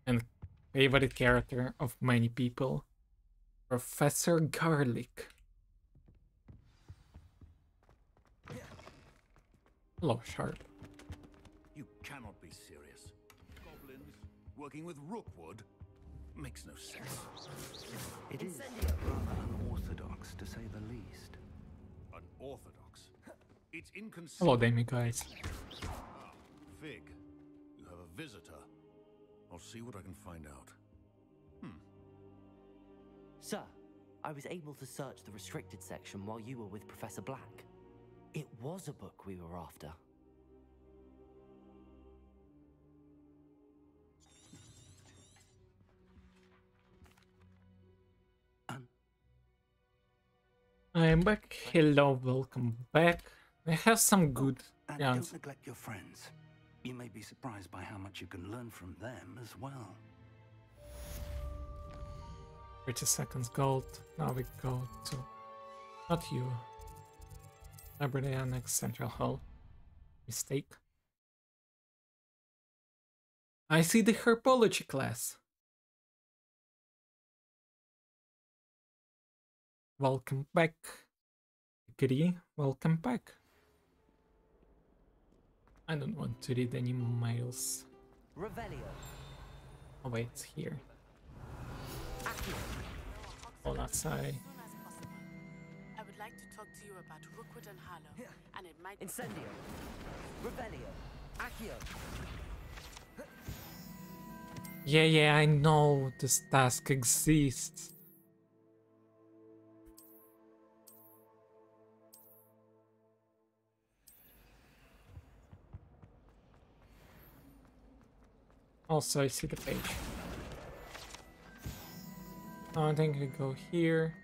and favorite character of many people, Professor Garlic. Hello, Sharp. You cannot be serious. Goblins working with Rookwood makes no sense. It is rather unorthodox, to say the least. Unorthodox? It's inconceivable. Hello, Demi guys. Ah, Fig. You have a visitor. I'll see what I can find out. Sir, I was able to search the restricted section while you were with Professor Black. It was a book we were after. I am back. Hello, welcome back. I have some good And rounds. don't neglect your friends. You may be surprised by how much you can learn from them as well. 30 seconds gold. Now we go to... Not you. Library Annex Central Hall. Mistake. I see the herbology class. Welcome back. Giri, welcome back. I don't want to read any mails. Revelio. Oh wait, it's here. Oh, that's I. I would like to talk to you about Rookwood and Harlow, and it might... Incendio. Revelio. Accio. Yeah, I know this task exists. Also, I see the page. I think I go here.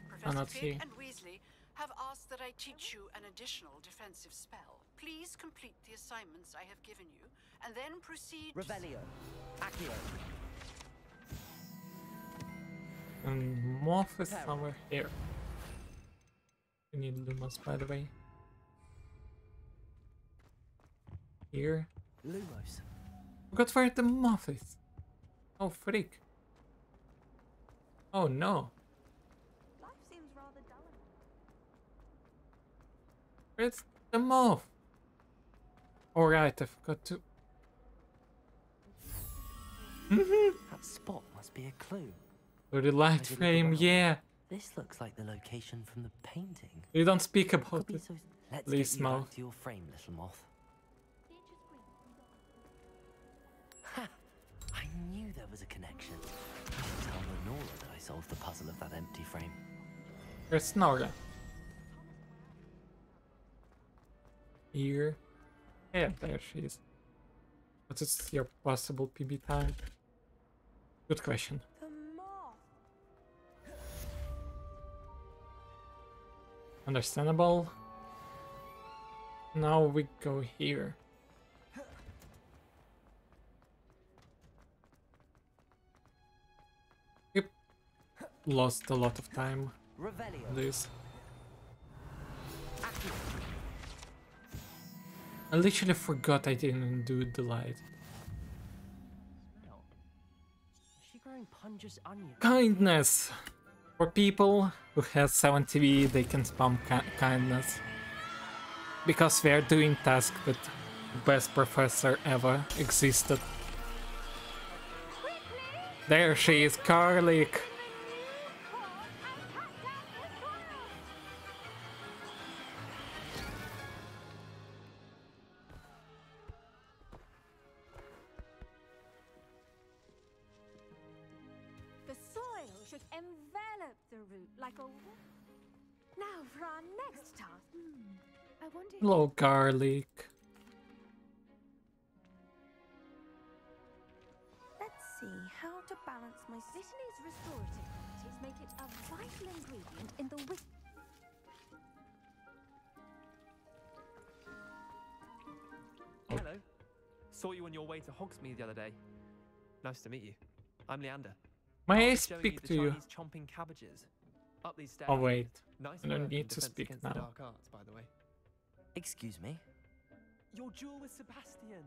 Professor Not Fig here. and Weasley have asked that I teach you an additional defensive spell. Please complete the assignments I have given you, and then proceed... Revelio. Accio. And Moth is somewhere here. We need Lumos, by the way. Here. Lumos. Forgot where the Moth is. Oh, freak. Oh no. Life seems Where's the move? Alright, I forgot to... That spot must be a clue. For the light Maybe look frame, around. yeah. This looks like the location from the painting. You don't speak about Could be it. so... Let's Please, get you Mo. back to your frame, little moth. Ha! I knew there was a connection. I should tell Lenora that I solved the puzzle of that empty frame. Where's Nora? Here. Yeah, there she is. What is your possible PB time? Good question. The moth. Understandable. Now we go here. Yep. Lost a lot of time on this. I literally forgot I didn't do the light. Is she growing pungent onions? Kindness! For people who have 7 TV, they can spam kindness. Because they are doing tasks that the best professor ever existed. There she is, Garlic! The soil should envelop the root like a... Now for our next task. I wonder... Hello, Garlic. Let's see how to balance my... Italy's restorative properties make it a vital ingredient in the wick... Hello. Saw you on your way to Hogsmeade the other day. Nice to meet you. I'm Leander. May I I'll be showing speak the to you? Chinese chomping cabbages. Up these stairs. Oh wait, Nice I don't work in need to defense speak against the now. dark arts, by the way. Excuse me? Your duel with Sebastian.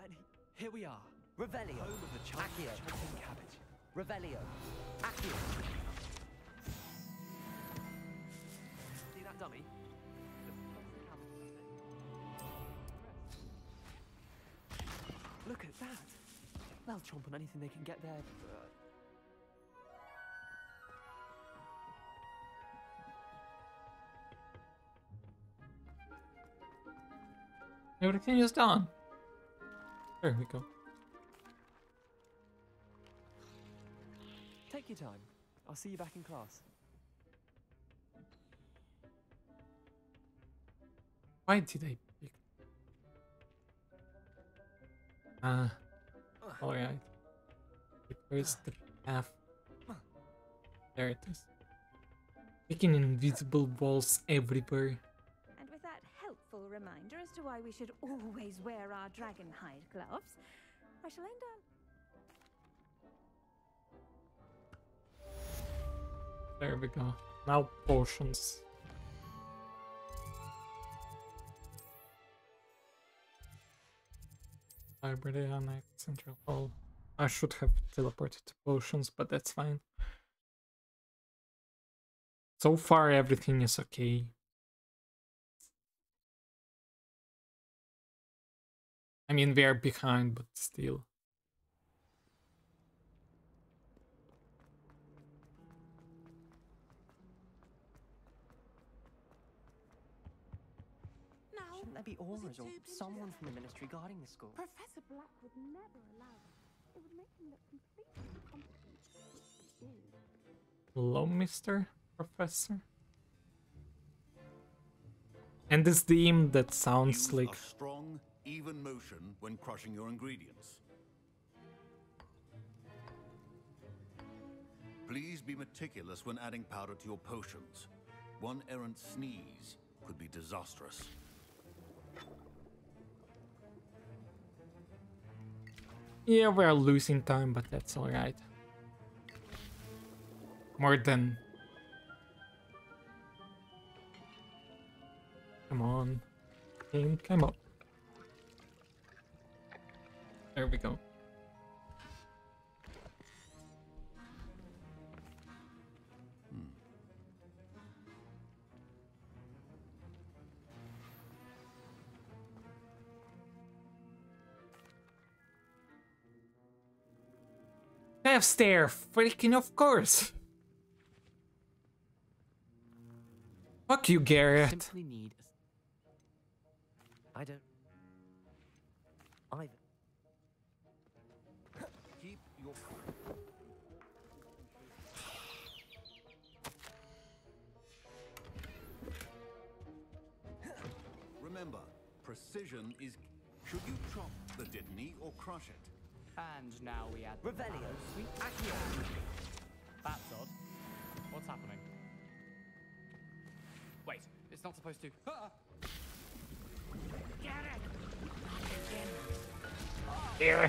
And here we are. Revelio. Home of the Accio. chomping cabbage. Revelio. Accio. See that dummy? Look at that. They'll chomp on anything they can get there. Everything is done. There we go. Take your time. I'll see you back in class. Why did I pick? Alright. Where's the path? There it is. Picking invisible walls everywhere. And with that helpful reminder as to why we should always wear our dragon hide gloves, I shall end up. There we go. Now potions. Library Annex, Central Hall. I should have teleported to potions, but that's fine. So far everything is okay. I mean, we are behind, but still. Shouldn't there be auras or someone from the ministry guarding the school? Professor Black would never allow that. It would make him look completely incompetent. Hello, Mr. Professor. And this theme that sounds Use like a strong, even motion when crushing your ingredients. Please be meticulous when adding powder to your potions. One errant sneeze could be disastrous. yeah, we're losing time, but that's alright. More than... Come on. Game, come up. There we go. left stair! Freaking of course! Fuck you, Garrett. Simply need. I don't. Either. Keep your. Remember, precision is. Should you chop the Didney or crush it? And now we add Revelio. Accio. That's odd. What's happening? Wait, it's not supposed to. Yeah.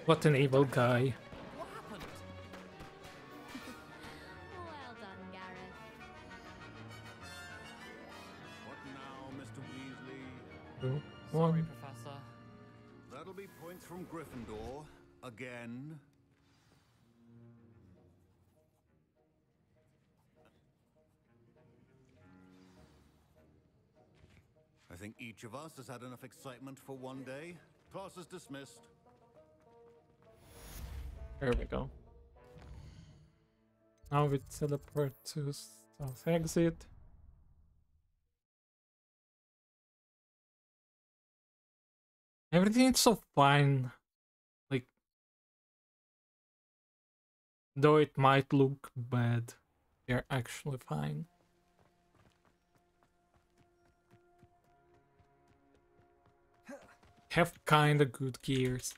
What an evil guy. What happened? Well done, Gareth. What now, Mr. Weasley? Two, Sorry, one. Professor. That'll be points from Gryffindor. Again. I think each of us has had enough excitement for one day. Class is dismissed. There we go. Now we teleport to South Exit. Everything's so fine. Like, though it might look bad, they're actually fine. Have kinda good gears.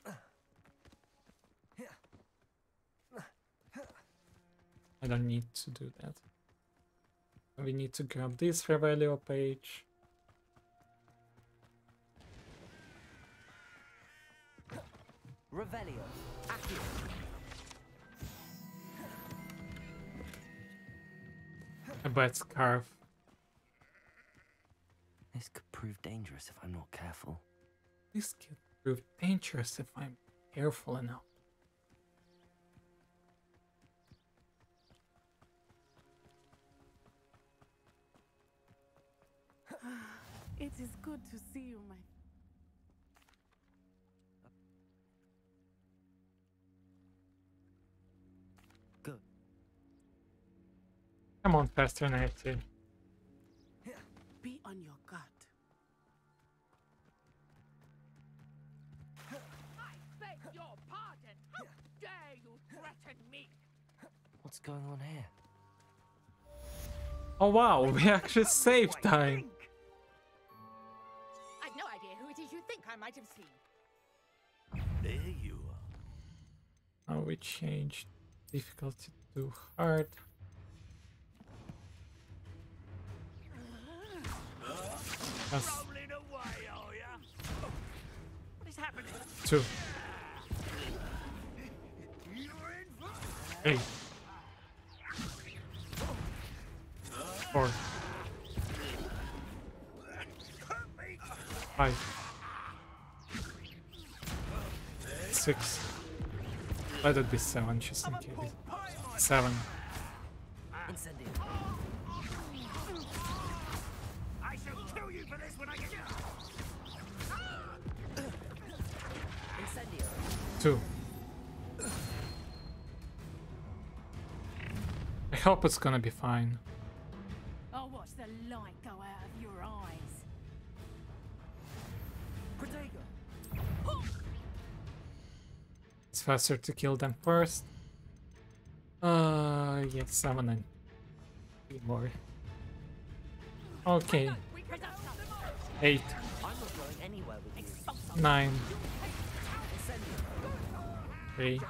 I don't need to do that. We need to grab this Revelio page. Revelio. Accio. A bad scarf. This could prove dangerous if I'm not careful. This could prove dangerous if I'm careful enough. It is good to see you, my. Good. Come on, faster, Nancy. Be on your guard. I beg your pardon. How dare you threaten me? What's going on here? Oh wow, we actually saved time. I've no idea who it is you think I might have seen. There you are. Now we changed difficulty to hard. Rolling away, are ya? What is happening? 2, 8, 4, 5, 6. Let it be 7 just in case. 7. Incendio. I shall kill you for this when I get you. Incendio. 2. I hope it's gonna be fine. I'll watch the light go out of your eyes. Protego. It's faster to kill them first. Yeah, 7 and 3 more. Okay. 8, I'm not going anywhere with you. 9, Incendio. 3,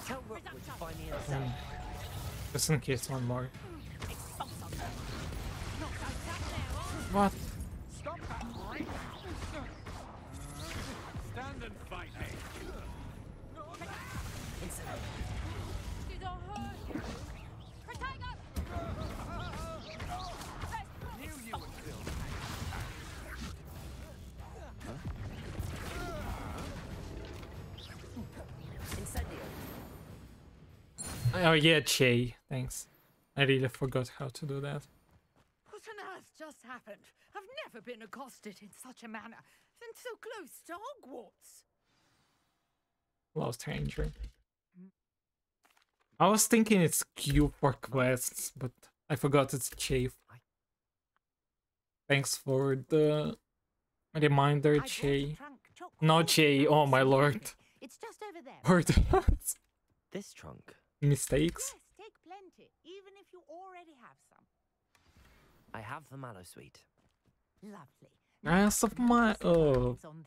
Tell Rookwood to find me in the 1. cell. Just in case one more. What? Stop that right now. Stand and fight me. Incendio. Did I hurt you? Protego! Knew you would feel Incendio. Oh yeah, Che. Thanks. I really forgot how to do that. What on earth just happened? I've never been accosted in such a manner, and so close to Hogwarts. Lost Ranger. I was thinking it's Q for quests, but I forgot it's Chafe. Thanks for the reminder, Che. No, Che, oh my lord. It's just over there. Word. This trunk? Mistakes? Yes, take plenty, even if you already have some. I have the mallow sweet. Lovely. As of my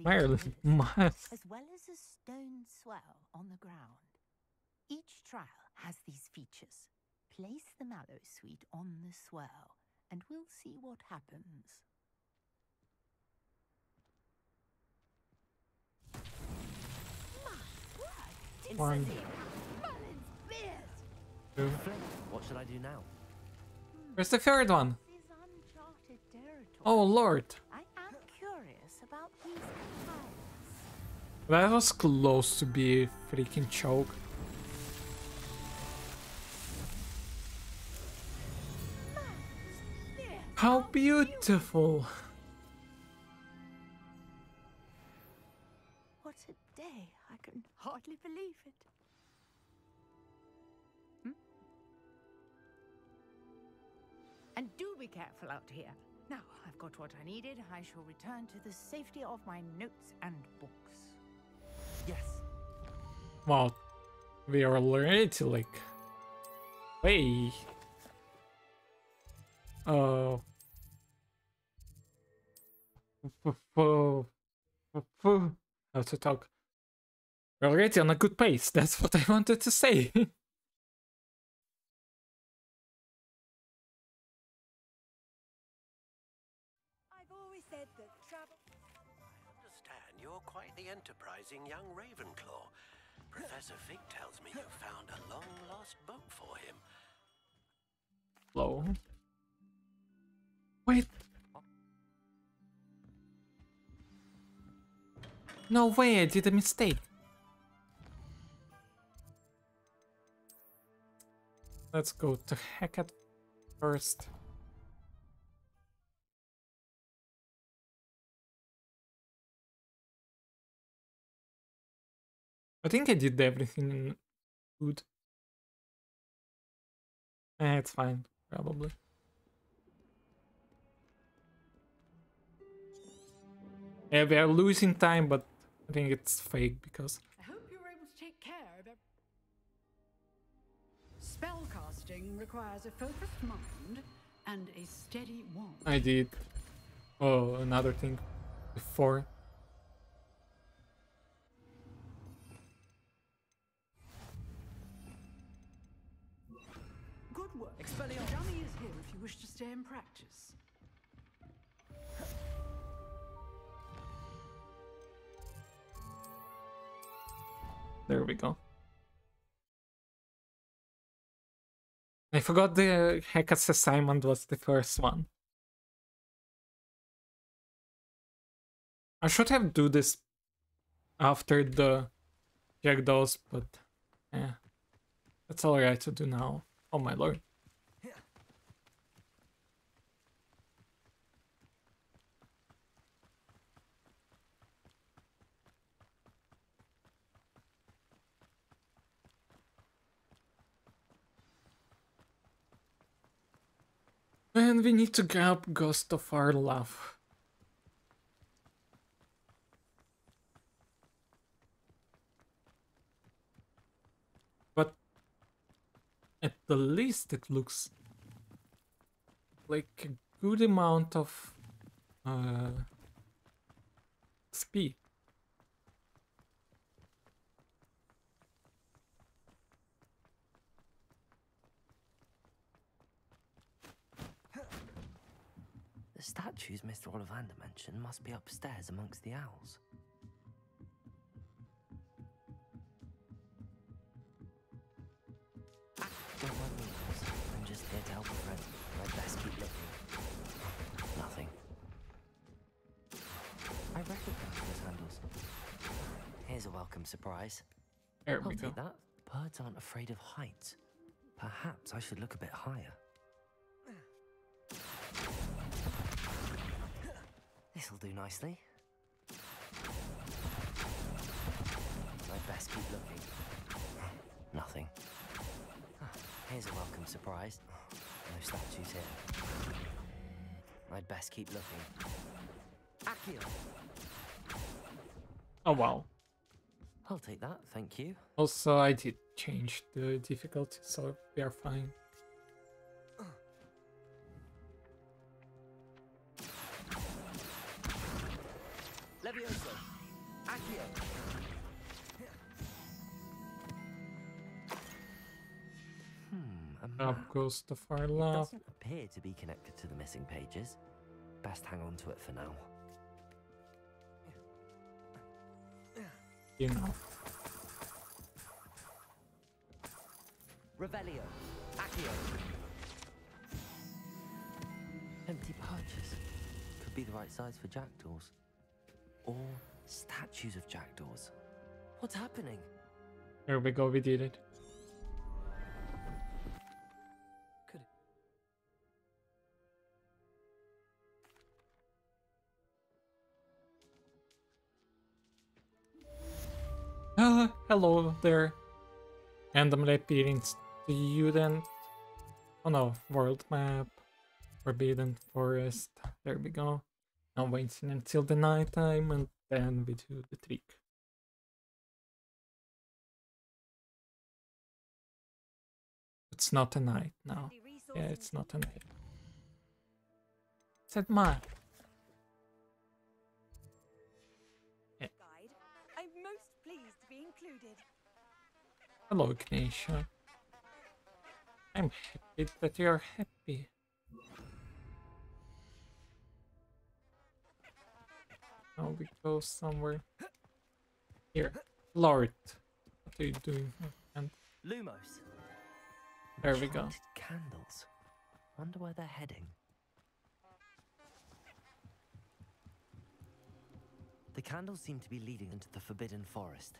Maryland, As well as a stone swell on the ground. Each trial has these features. Place the mallow sweet on the swell, and we'll see what happens. One. Two. What should I do now? Where's the third one? Oh lord. I am curious about these tiles. That was close to be a freaking choke. How beautiful. What a day. I can hardly believe it. And do be careful out here. Now, I've got what I needed. I shall return to the safety of my notes and books. Yes. Wow. We are already like way. How to talk? We're already on a good pace. That's what I wanted to say. I've always said that travel. I understand you're quite the enterprising young Ravenclaw. Professor Fig tells me you found a long-lost book for him. Hello. Wait. No way, I did a mistake. Let's go to Hecate first. I think I did everything good. It's fine, probably. Yeah, we are losing time, but I think it's fake because I hope you're able to take care of it. Spellcasting requires a focused mind and a steady wand. I did. Oh, another thing before. Good work. Expelliarmus dummy is here if you wish to stay in practice. There we go. I forgot the Hecate's assignment was the first one. I should have do this after the Jackdaws, but yeah, that's alright to do now. Oh my lord. And we need to grab Ghost of our Love. But at the least it looks like a good amount of speed. The statues Mr. Ollivander mentioned must be upstairs amongst the owls. Don't mind me, Alice. I'm just here to help a friend. I'd best keep looking. Nothing. I recognize those handles. Here's a welcome surprise. There we I'll go. take that. Birds aren't afraid of heights. Perhaps I should look a bit higher. This'll do nicely. I'd best keep looking. surprised. No statues here. I'd best keep looking. Accio! Oh wow. I'll take that, thank you. Also, I did change the difficulty, so we are fine. Levioso! Accio! A Up map. goes the far It left. doesn't appear to be connected to the missing pages. Best hang on to it for now. You know. Revelio. Accio. Empty pouches. Could be the right size for jackdaws. Or statues of jackdaws. What's happening? There we go, we did it. Hello there. Randomly appearing student. Oh no, world map. Forbidden forest. There we go. Now waiting until the night time and then we do the trick. It's not a night now. Yeah, it's not a night. Said map. Guide. I'm most pleased to be included. Hello, Ignatia. I'm happy that you're happy. Now we go somewhere. Here. Lord. What are you doing? And Lumos. there we go. Enchanted candles. Wonder where they're heading. The candles seem to be leading into the Forbidden Forest.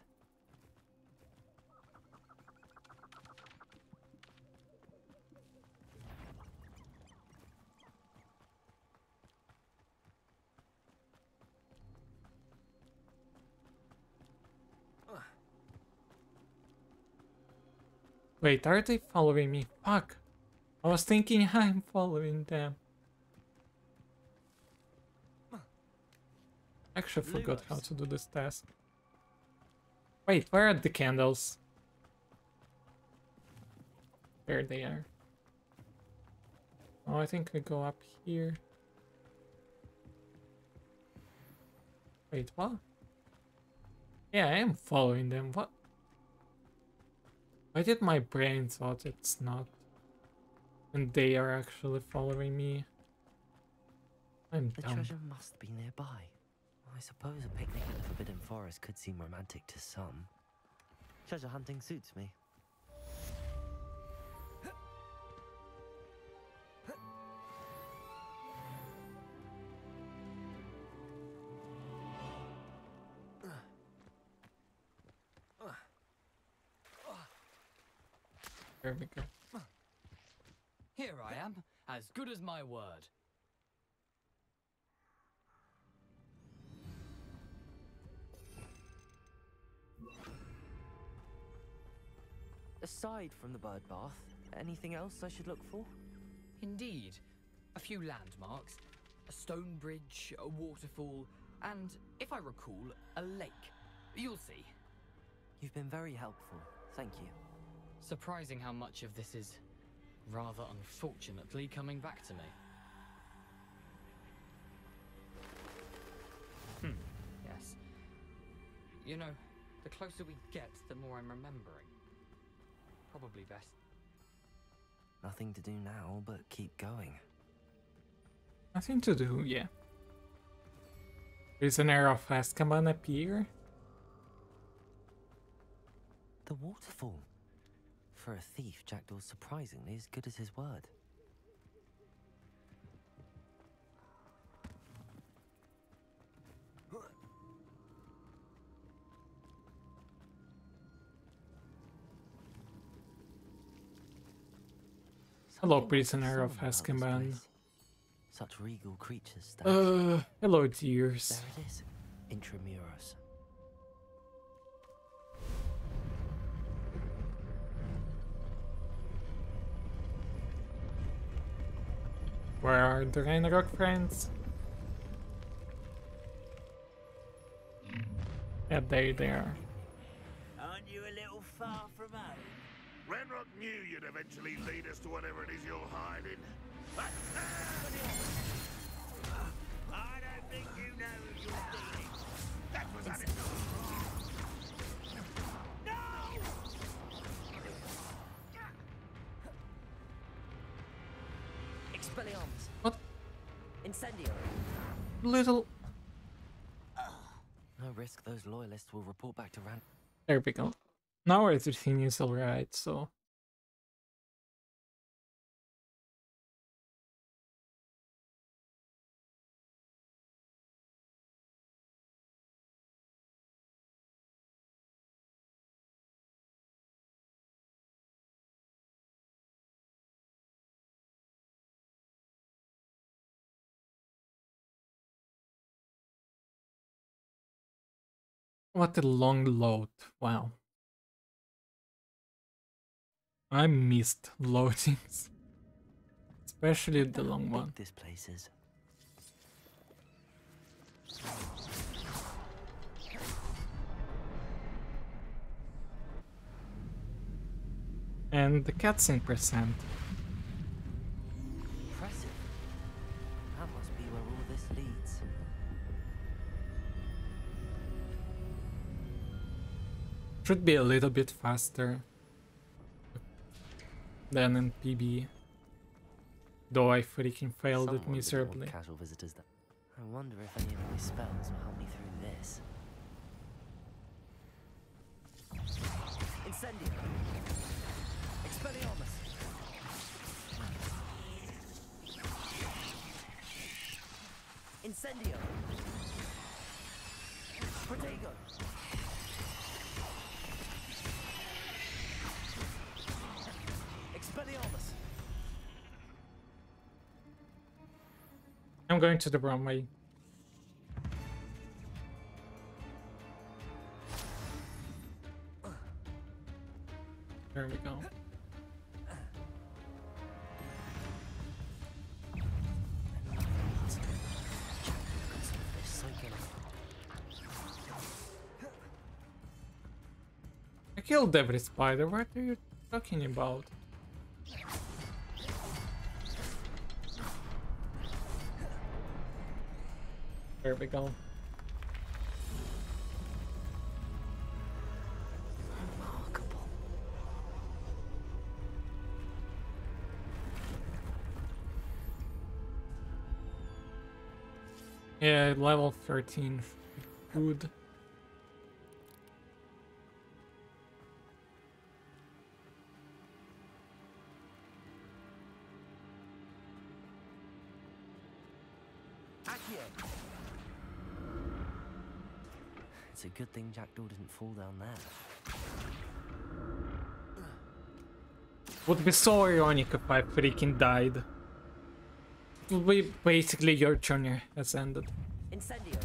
Wait, are they following me? Fuck. I was thinking I'm following them. Actually forgot how to do this task. Wait, where are the candles? There they are. Oh, I think we go up here. Wait, what? Yeah, I am following them. What? Why did my brain thought it's not? And they are actually following me. I'm The dumb. treasure must be nearby. I suppose a picnic in the Forbidden Forest could seem romantic to some. Treasure hunting suits me. There we go. Here I am, as good as my word. Aside from the bird bath, anything else I should look for? Indeed. A few landmarks, a stone bridge, a waterfall, and, if I recall, a lake. You'll see. You've been very helpful. Thank you. Surprising how much of this is, rather unfortunately, coming back to me. Yes. You know, the closer we get, the more I'm remembering. Probably best. Nothing to do now but keep going. Nothing to do, yeah. Prisoner of Azkaban appear? The waterfall. For a thief, Jackdaw's surprisingly as good as his word. Hello, prisoner of Azkaban. Such regal creatures. That hello, dears. There it is. Intramuros. Where are the Ranrok friends? Yeah, they are. Aren't you a little far from home? Ranrok knew you'd eventually lead us to whatever it is you're hiding. I don't think you know who you're dealing. That was it. Expelliarmus. What? Incendio. Little. No risk those loyalists will report back to Ran. There we go. Now everything is alright, so. What a long load. Wow. I missed loadings. Especially the long one. This place is. And the cutscene percent. Impressive. That must be where all this leads. Should be a little bit faster than in PB. Though I freaking failed it miserably. Casual visitors. I wonder if any of my spells will help me through this. Incendio. Expelliarmus. Incendio. Protego. Expelliarmus. I'm going to the wrong way. There we go. I killed every spider. What are you talking about? There we go. Remarkable. Yeah, level 13. Good. It's a good thing Jackdaw didn't fall down there. Would be so ironic if I freaking died. It would be basically your journey has ended. Incendio.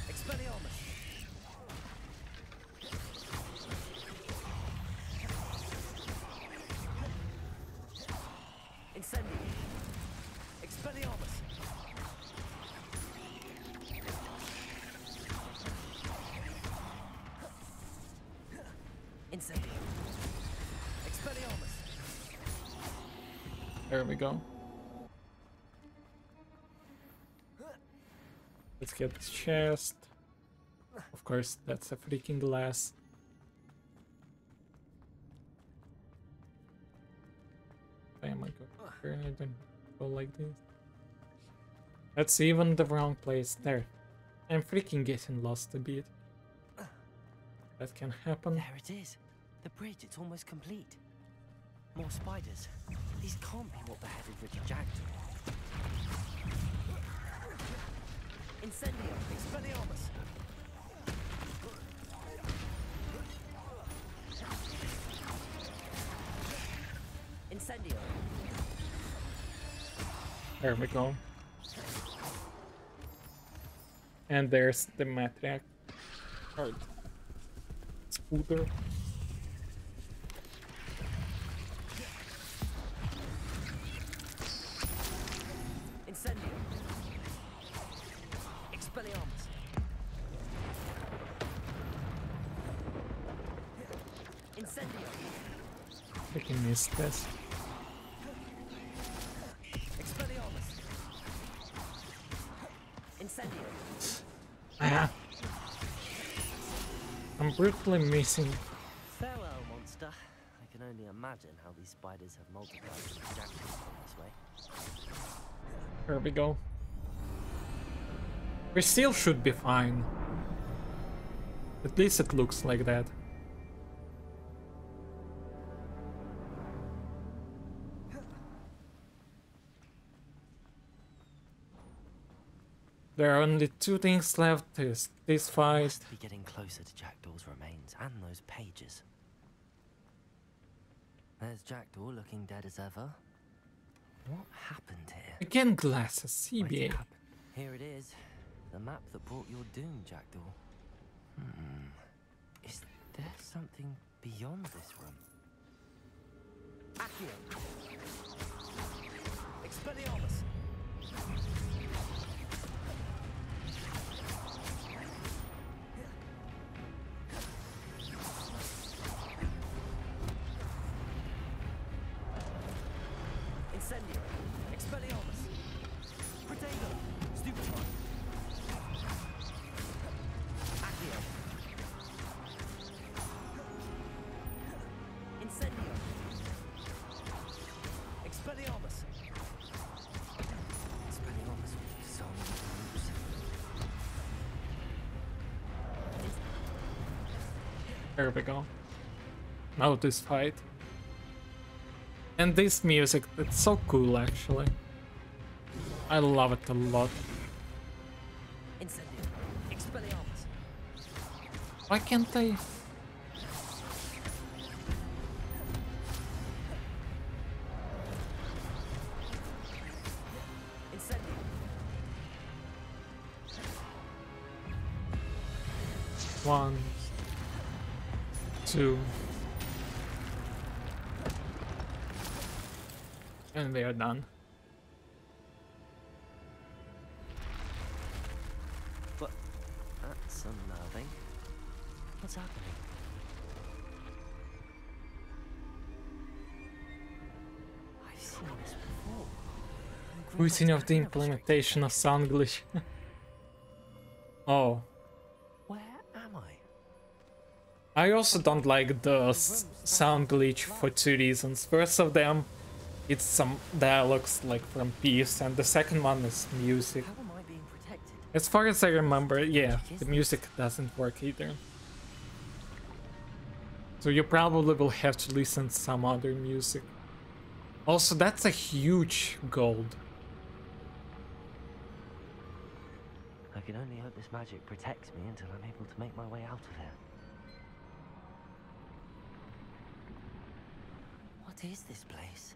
Expelliarmus. Incendio. Expelliarmus. Incendio. Expelliarmus. There we go. Let's get this chest. Of course, that's a freaking glass. Damn, I don't go like this. That's even the wrong place. There. I'm freaking getting lost a bit. That can happen. There it is. The bridge, it's almost complete. More spiders. These can't be what beheaded Richard Jackdaw. Incendio. Expelliarmus. Incendio. There we go. And there's the matriarch. Or scooter. freaking missed this. Ah. I'm brutally missing. Farewell, monster. I can only imagine how these spiders have multiplied exactly this way. There we go. We still should be fine. At least it looks like that. There are only two things left, is this fight. Must be getting closer to Jackdaw's remains and those pages. There's Jackdaw looking dead as ever. What happened here? Again glasses, CBA. Here it is. The map that brought your doom, Jackdaw. Is there something beyond this room? Accio! Expelliarmus! Incendio! Expelliarmus! Protego! Stupefy! Accio! Incendio! Expelliarmus! Expelliarmus with so many moves. There we go. Now this fight. And this music, it's so cool actually. I love it a lot. Incendio! Expelliarmus! Why can't they? Incendio! One, two, and they are done. But that's unnerving. What's happening? I've seen this before. Routine of the implementation of sound glitch. Oh. Where am I? I also don't like the sound glitch for two reasons. First of them, it's some dialogues like from Peace, and the second one is music. How am I being protected? As far as I remember, yeah, the music doesn't work either. So you probably will have to listen to some other music. Also, that's a huge gold. I can only hope this magic protects me until I'm able to make my way out of here. What is this place?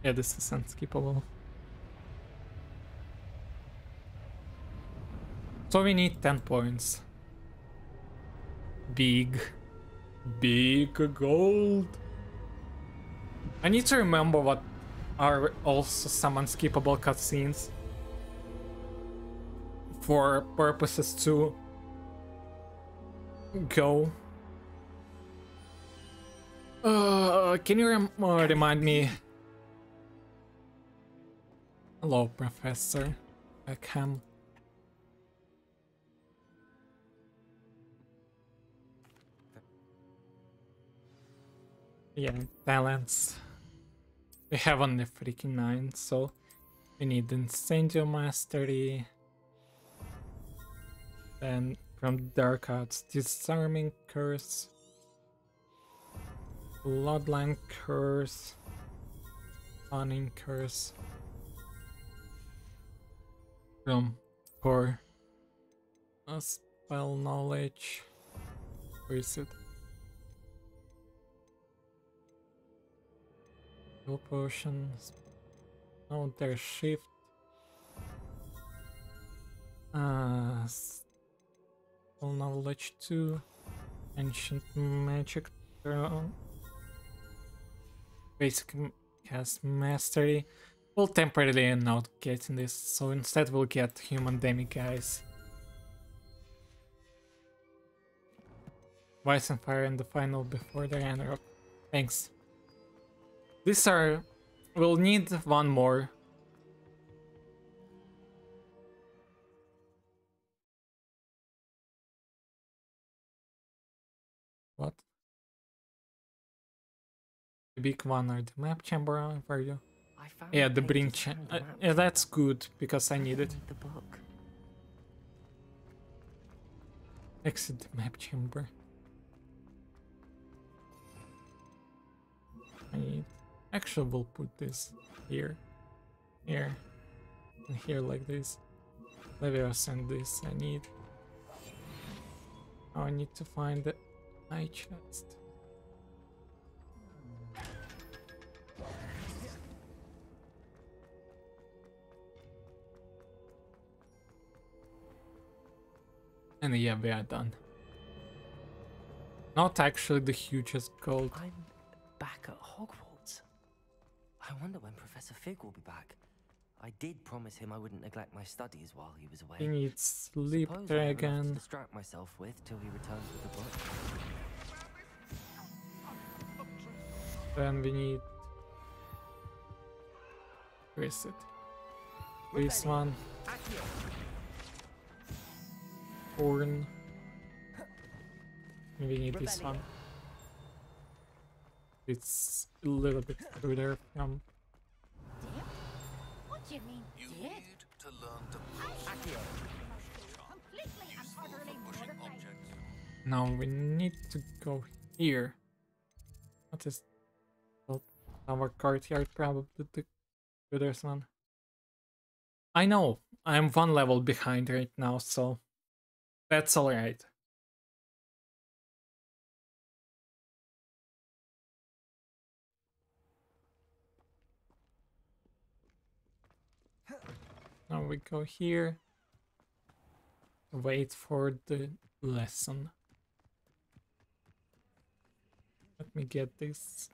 Yeah, this is unskippable. So we need 10 points. Big gold. I need to remember what are also some unskippable cutscenes for purposes to go. Can you remind me? Hello, Professor Beckham. Yeah, talents. We have only freaking 9, so we need Incendio Mastery. Then from Dark Arts, Disarming Curse, Bloodline Curse, Stunning Curse. From for Spell Knowledge. Where is it? No potions. No, there's shift. Spell Knowledge 2. Ancient Magic. Basic Cast Mastery. We'll temporarily not getting this, so instead we'll get Human Demiguise. Vice and Fire in the final before the Ranrok. Thanks. These are... We'll need one more. What? The big one or the map chamber for you? Yeah, the Brink chamber. Yeah, that's good because I need it. The book. Exit the map chamber. I need... Actually, we'll put this here, here, and here like this. Leviosa and this I need. Now I need to find the eye chest. And yeah, we are done. Not actually the hugest gold. I'm back at Hogwarts. I wonder when Professor Fig will be back. I did promise him I wouldn't neglect my studies while he was away. He needs sleep Suppose I have enough dragon. to distract myself with till he returns with the book. Then we need... Where is it? This one. Horn. We need this one. It's a little bit further from... What do you mean, You did? need to learn to Completely and utterly mortified. Now we need to go here. What is... Well, our courtyard, probably the goodest one. I know, I'm one level behind right now, so... That's alright. Now we go here. Wait for the lesson. Let me get this.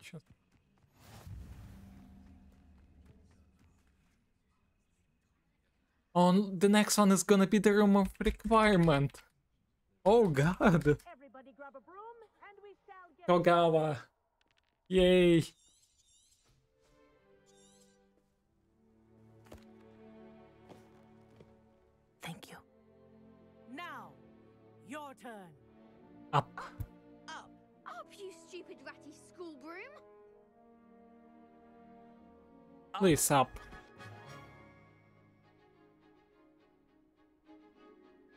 Oh, the next one is gonna be the Room of Requirement. Oh god. Everybody grab a broom and we shall get Kogawa. Yay. Thank you. Now, your turn. Up. Up, you stupid ratty school broom! Please up.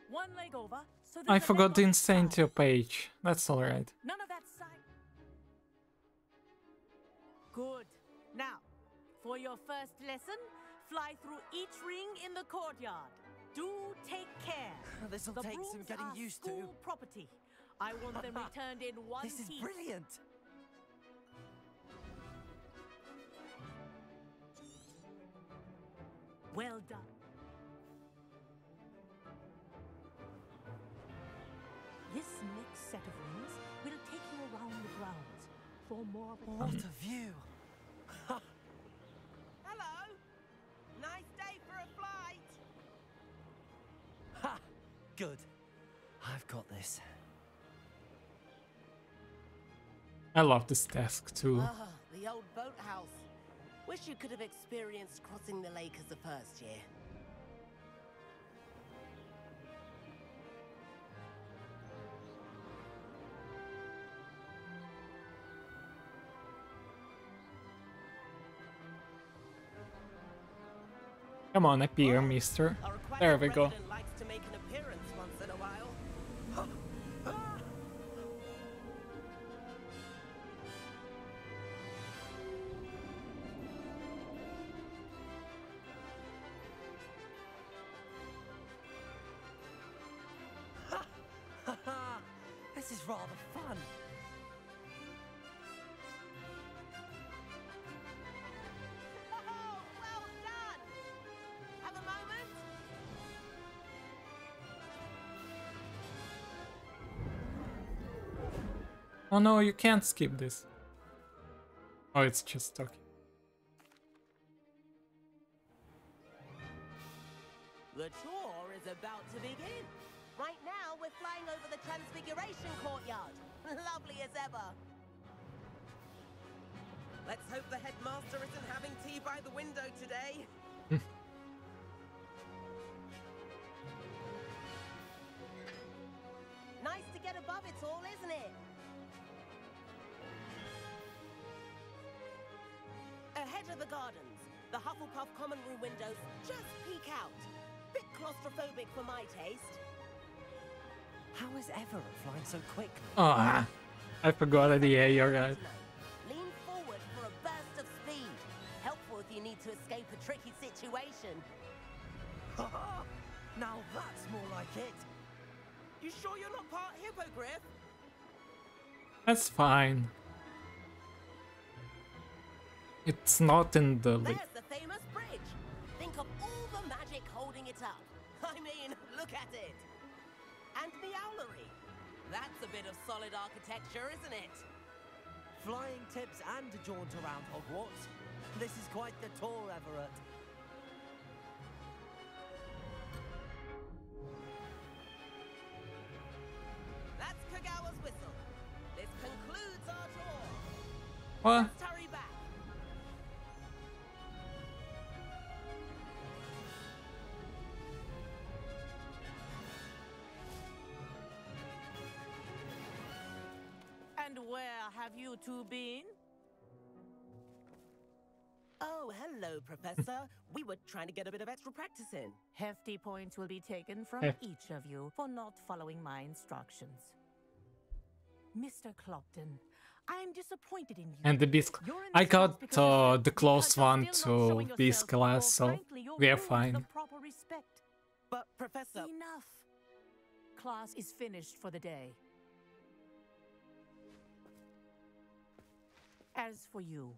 One leg over. So I there's a forgot leg the on each Insanity side. page. That's alright. None of that side. Good. Now, for your first lesson, fly through each ring in the courtyard. Do take care. This'll The take some brooms getting are used to. school property. I want them returned in one This is piece. brilliant. Well done. This next set of rings will take you around the grounds for more of a... What a view. Hello. Nice day for a flight. Ha! Good. I've got this. I love this desk too. Ah, the old boathouse. Wish you could have experienced crossing the lake as the first year. Come on, appear, mister. There we go. President likes to make an appearance once in a while. This is rather fun. Oh, well done. Have a moment. Oh no, you can't skip this. Oh, it's just talking. The tour is about to begin. Right now, we're flying over the Transfiguration Courtyard. Lovely as ever. Let's hope the headmaster isn't having tea by the window today. Nice to get above it all, isn't it? Ahead of the gardens, the Hufflepuff common room windows just peek out. Bit claustrophobic for my taste. How is Everett flying so quickly? Ah, I forgot it. Yeah, you're right. Lean forward for a burst of speed. Helpful if you need to escape a tricky situation. Now that's more like it. You sure you're not part hippogriff? That's fine. It's not in the league. There's the famous bridge. Think of all the magic holding it up. I mean, look at it. And the owlery. That's a bit of solid architecture, isn't it? Flying tips and a jaunt around Hogwarts. This is quite the tour, Everett. That's Kagawa's whistle. This concludes our tour. What? Let's hurry back. And where have you two been? Oh, hello, Professor. We were trying to get a bit of extra practice in. Hefty points will be taken from each of you for not following my instructions. Mr. Clopton, I'm disappointed in you. And the Beast. I got the close one to Beast class, so we are fine. But, Professor... Enough. Class is finished for the day. As for you,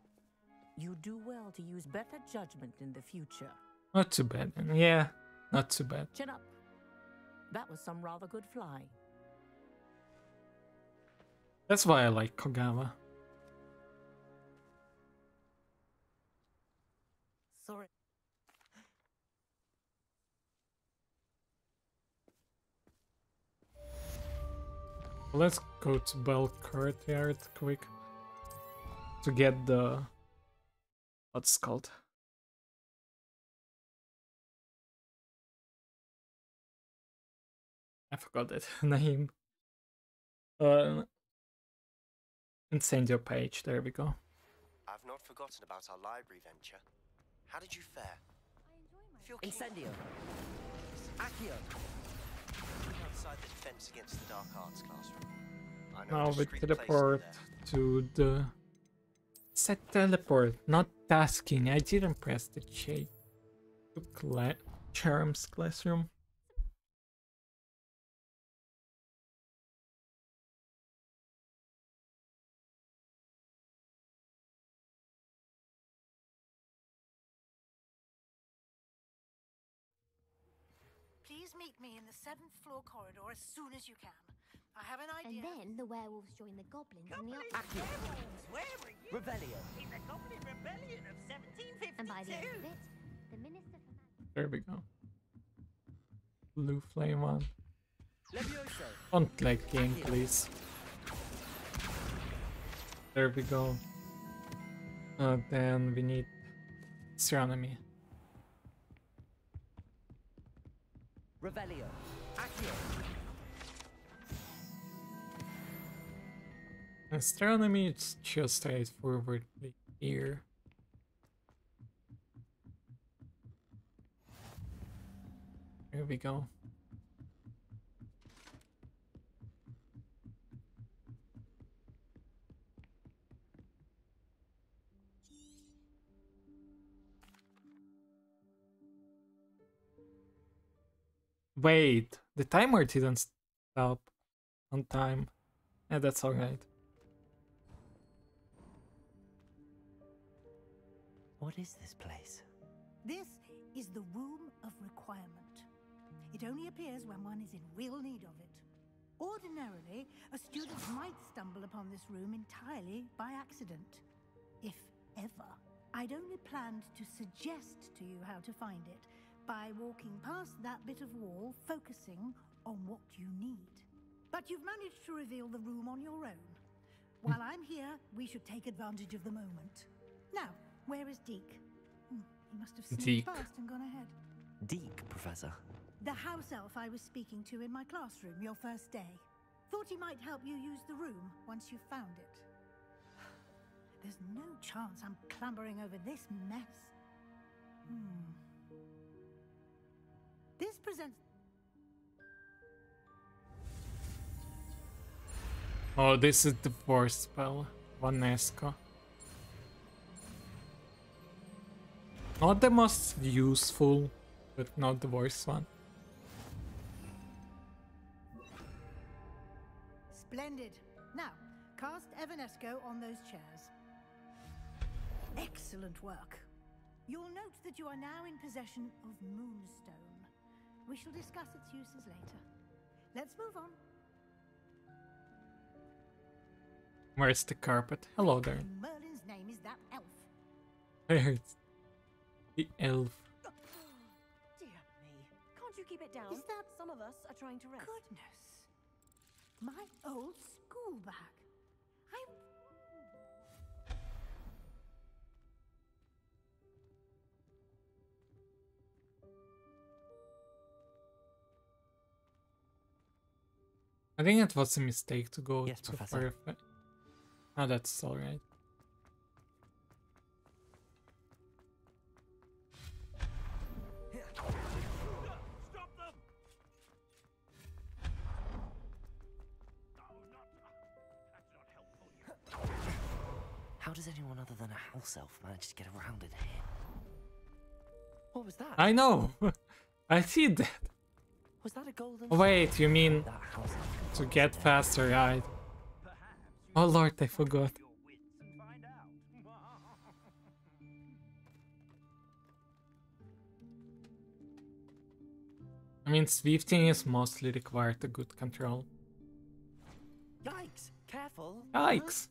you do well to use better judgment in the future. Not too bad. Yeah, not too bad. Chin up. That was some rather good flying. That's why I like Kogawa. Sorry. Let's go to Bell Courtyard quick to get the what's it called. I forgot that name. Incendio page. There we go. I've not forgotten about our library venture. How did you fare? Incendio. Accio. Outside the defense against the dark arts classroom. I know Now a we discreet place teleport to the. Set teleport, not tasking. I didn't press the J. To Charms classroom. Please meet me in the 7th floor corridor as soon as you can. I have an idea. And then the werewolves join the goblins in the Accio. Where were you? Revelio. In the Goblin Rebellion of 1752. And by the end of it, the Minister for Magic... There we go. Blue flame one. Levioso. Don't lag game, please. There we go. Then we need astronomy. Revelio. Accio. Astronomy, it's just straightforwardly here. Here we go. Wait, the timer didn't stop on time. Yeah, that's alright. What is this place? This is the Room of Requirement. It only appears when one is in real need of it. Ordinarily, a student might stumble upon this room entirely by accident. If ever. I'd only planned to suggest to you how to find it, by walking past that bit of wall, focusing on what you need. But you've managed to reveal the room on your own. While I'm here, we should take advantage of the moment. Now, where is Deke? He must have sneaked past and gone ahead. Deke, Professor. The house elf I was speaking to in my classroom your first day. Thought he might help you use the room once you found it. There's no chance I'm clambering over this mess. This presents... Oh, this is the worst spell. Vanesco. Not the most useful, but not the worst one. Splendid. Now, cast Evanesco on those chairs. Excellent work. You'll note that you are now in possession of Moonstone. We shall discuss its uses later. Let's move on. Where's the carpet? Hello there. Merlin's name is that elf. I heard the elf. Dear me. Can't you keep it down? Is that some of us are trying to rest? Goodness. My old school bag. I think it was a mistake to go Yes, to Professor. Firefly. Oh, that's alright. Stop them! How does anyone other than a house elf manage to get around in here? What was that? I know! I see that! Was that a golden... Wait, you mean That house elf to get faster, right? Oh lord, I forgot. I mean, swifting is mostly required to good control. Yikes! Careful! Yikes!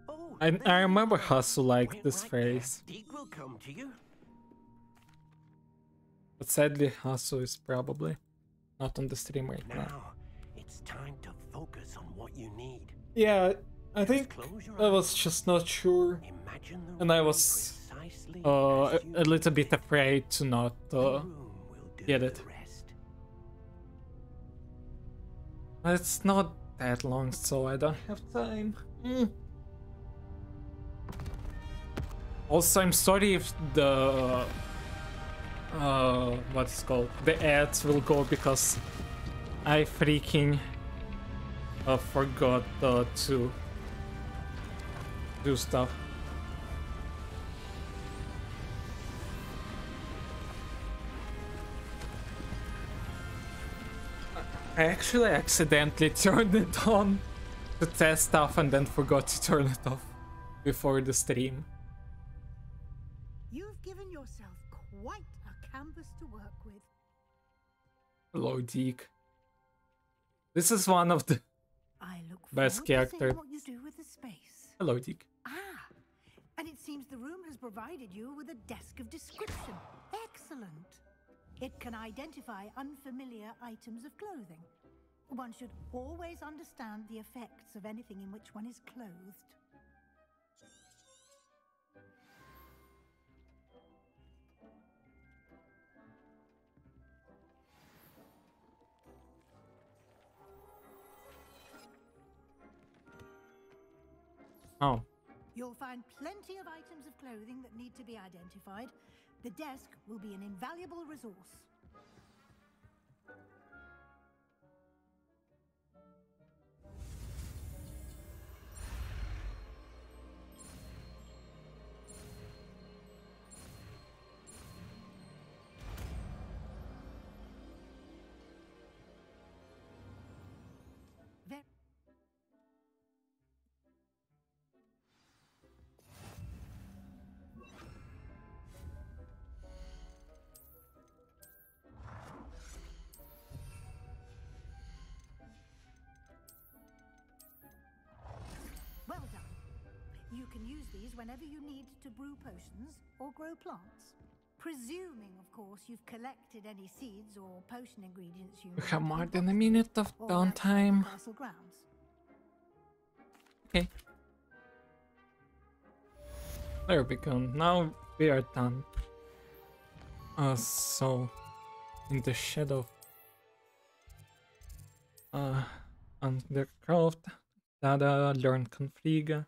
Oh, I remember Hasu liked this phrase. Deke will come to you. But sadly, Hasu is probably not on the stream right now. Now, it's time to focus on what you need. Yeah, I think I was just not sure. And I was a little bit afraid to not get it. But it's not that long, so I don't have time. Also, I'm sorry if the what's it called? The ads will go because I freaking forgot to do stuff. I actually accidentally turned it on to test stuff and then forgot to turn it off before the stream. You've given yourself quite a canvas to work with. Hello, Deke. This is one of the best characters. What you do with the space. Hello, Deke. And it seems the room has provided you with a desk of description. Excellent. It can identify unfamiliar items of clothing. One should always understand the effects of anything in which one is clothed. Oh. You'll find plenty of items of clothing that need to be identified. The desk will be an invaluable resource. Well done. You can use these whenever you need to brew potions or grow plants. Presuming, of course, you've collected any seeds or potion ingredients you We need have for more the than a book minute of or outside the downtime. castle grounds. Okay. There we go. Now we are done. So in the shadow. Undercroft. Dada, learn config.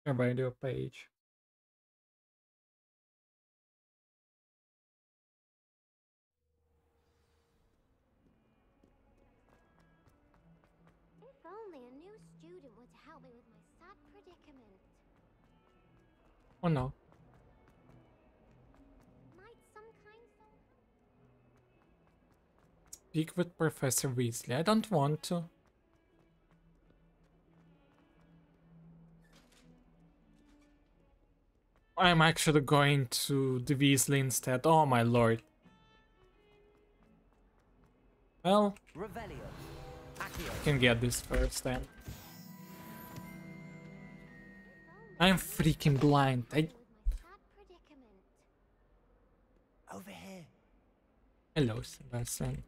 Radio page. If only a new student were to help me with my sad predicament. Oh no. Might some kind soul Speak with Professor Weasley. I don't want to. I'm actually going to the Weasley instead. Oh my lord. Well, I can get this first then. I'm freaking blind. Over here. Hello, Sebastian.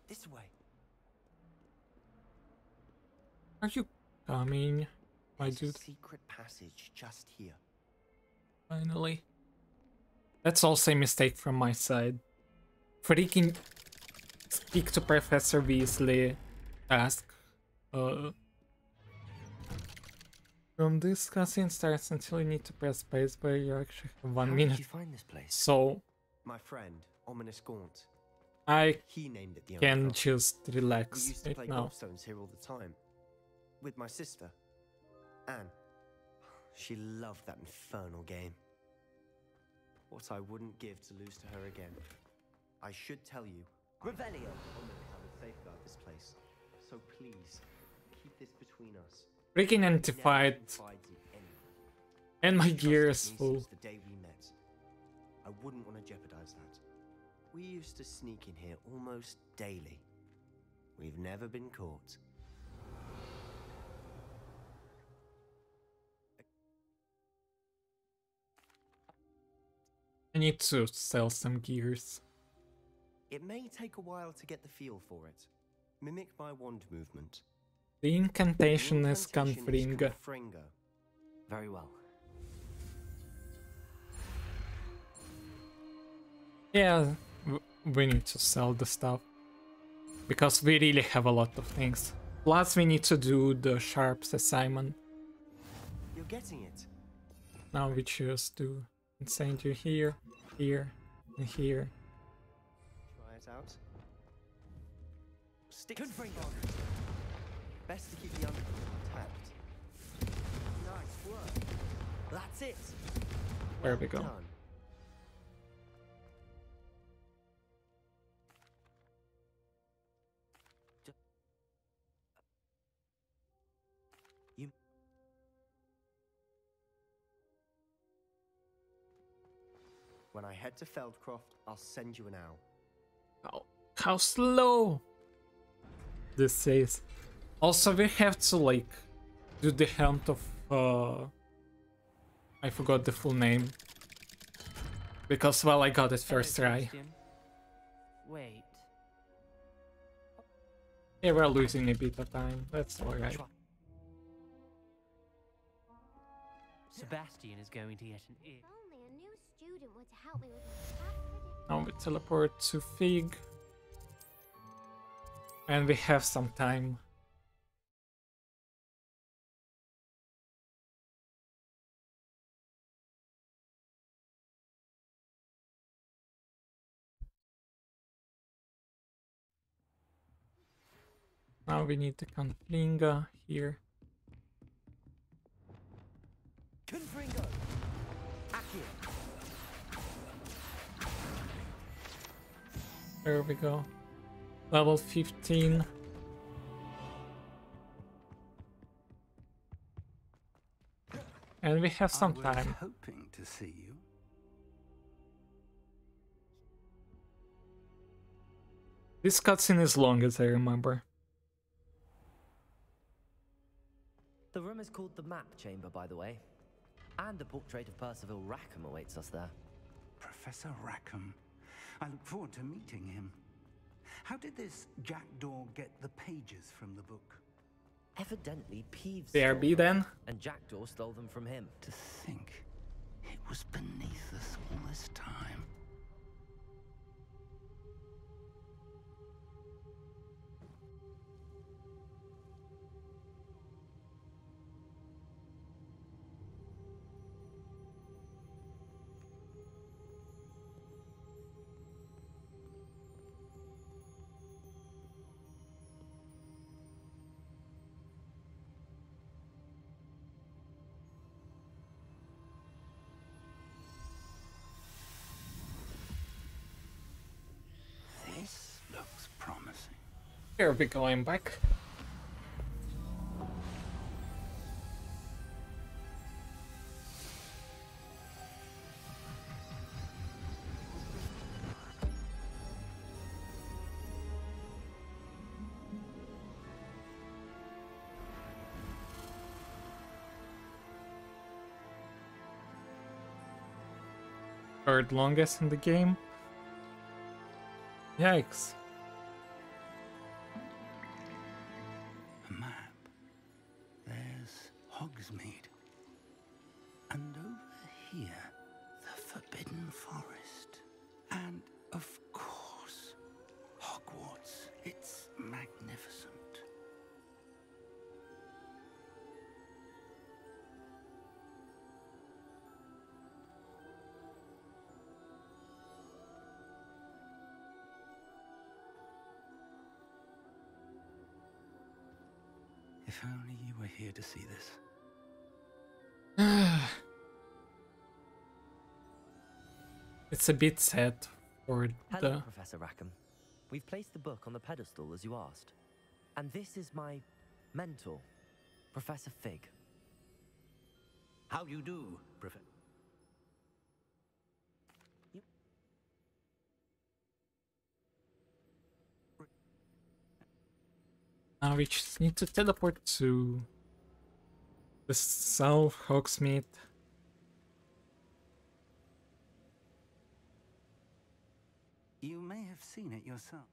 This way. Are you coming, my There's dude? a secret passage just here. Finally. That's also a mistake from my side. Freaking speak to Professor Weasley task. From this cutscene starts until you need to press space, but you actually have 1 How minute. did you find this place? So My friend, Ominous Gaunt. I He named it the can Undercroft. just We relax used to right play now. gobstones here all the time. With my sister, Anne. She loved that infernal game. What I wouldn't give to lose to her again. I should tell you, Revelio. I'll know how to safeguard this place. So please, keep this between us. Freaking Never antified. confides in anyone. And my Trusted gear me is full. since the day we met. I wouldn't want to jeopardize that. We used to sneak in here almost daily. We've never been caught. I need to sell some gears. It may take a while to get the feel for it. Mimic my wand movement. The incantation is Incantation Confringa. Confringo. Very well. Yeah, we need to sell the stuff. Because we really have a lot of things. Plus we need to do the Sharps assignment. You're getting it. Now we choose to send you here, here, and here. Try it out. Stick Confringo. Best to keep the undercroft intact. Nice work. That's it. There we go. Done. When I head to Feldcroft, I'll send you an owl. Oh, how slow this is. Also, we have to like do the Helm of I forgot the full name. Because well, I got it first try. Wait. Yeah, we're losing a bit of time. That's alright. Sebastian is going to get an ear. If only a new student were to help me with my sad predicament. Now we teleport to Fig. And we have some time. Now we need the Confringa here. Confringo. There we go. Level 15. And we have some I was time. hoping to see you. This cutscene is long as I remember. The room room is called the Map Chamber, by the way. And a portrait of Percival Rackham awaits us there. Professor Rackham. I look forward to meeting him. How did this jackdaw get the pages from the book? Evidently, Peeves BRB stole them, then? and Jackdaw stole them from him. To think it was beneath us all this time. This looks promising. Here we go, I'm back. Third longest in the game. Yikes. A map. There's Hogsmeade. And over here, the Forbidden Forest. And, of course, Hogwarts. It's magnificent. If only you were here to see this. It's a bit sad for Hello, the... Professor Rackham. We've placed the book on the pedestal as you asked. And this is my mentor, Professor Fig. How you do, Professor? Now we just need to teleport to the South Hogsmeade. You may have seen it yourself.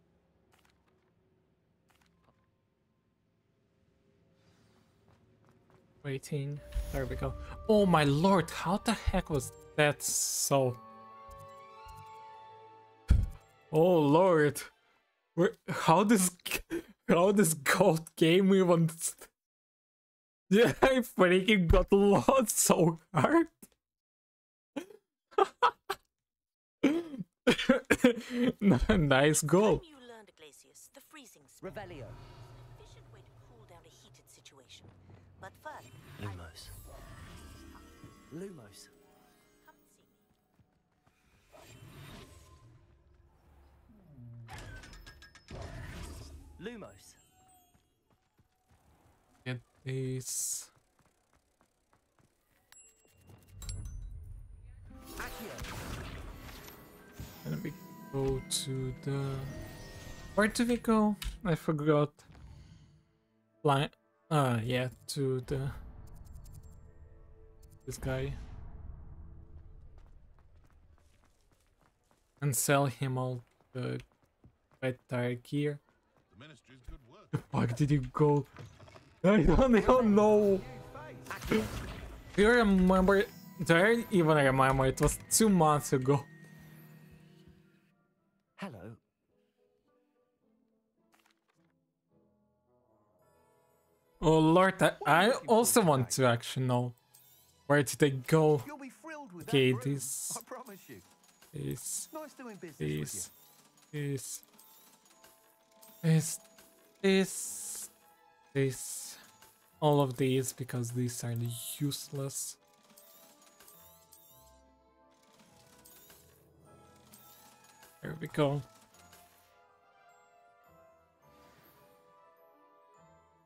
Waiting. There we go. Oh my lord, how the heck was that so? Oh lord. How this gold game even... Yeah, I freaking got lost so hard. Nice goal. You learned, Iglesias, the freezing spell. Revelio. An efficient way to cool down a heated situation. But first, Lumos. Lumos. Lumos. Get this. And we go to the... Where do we go? I forgot. Fly... yeah, to the... This guy. And sell him all the red tire gear. The fuck did you go? I don't even know. Do you remember? Do I even remember? It was 2 months ago. Hello. Oh lord, I also want to actually know. Where did they go? You'll be thrilled with Okay, that room, this... I promise you. This... Nice doing business with This... All of these, because these are useless. There we go.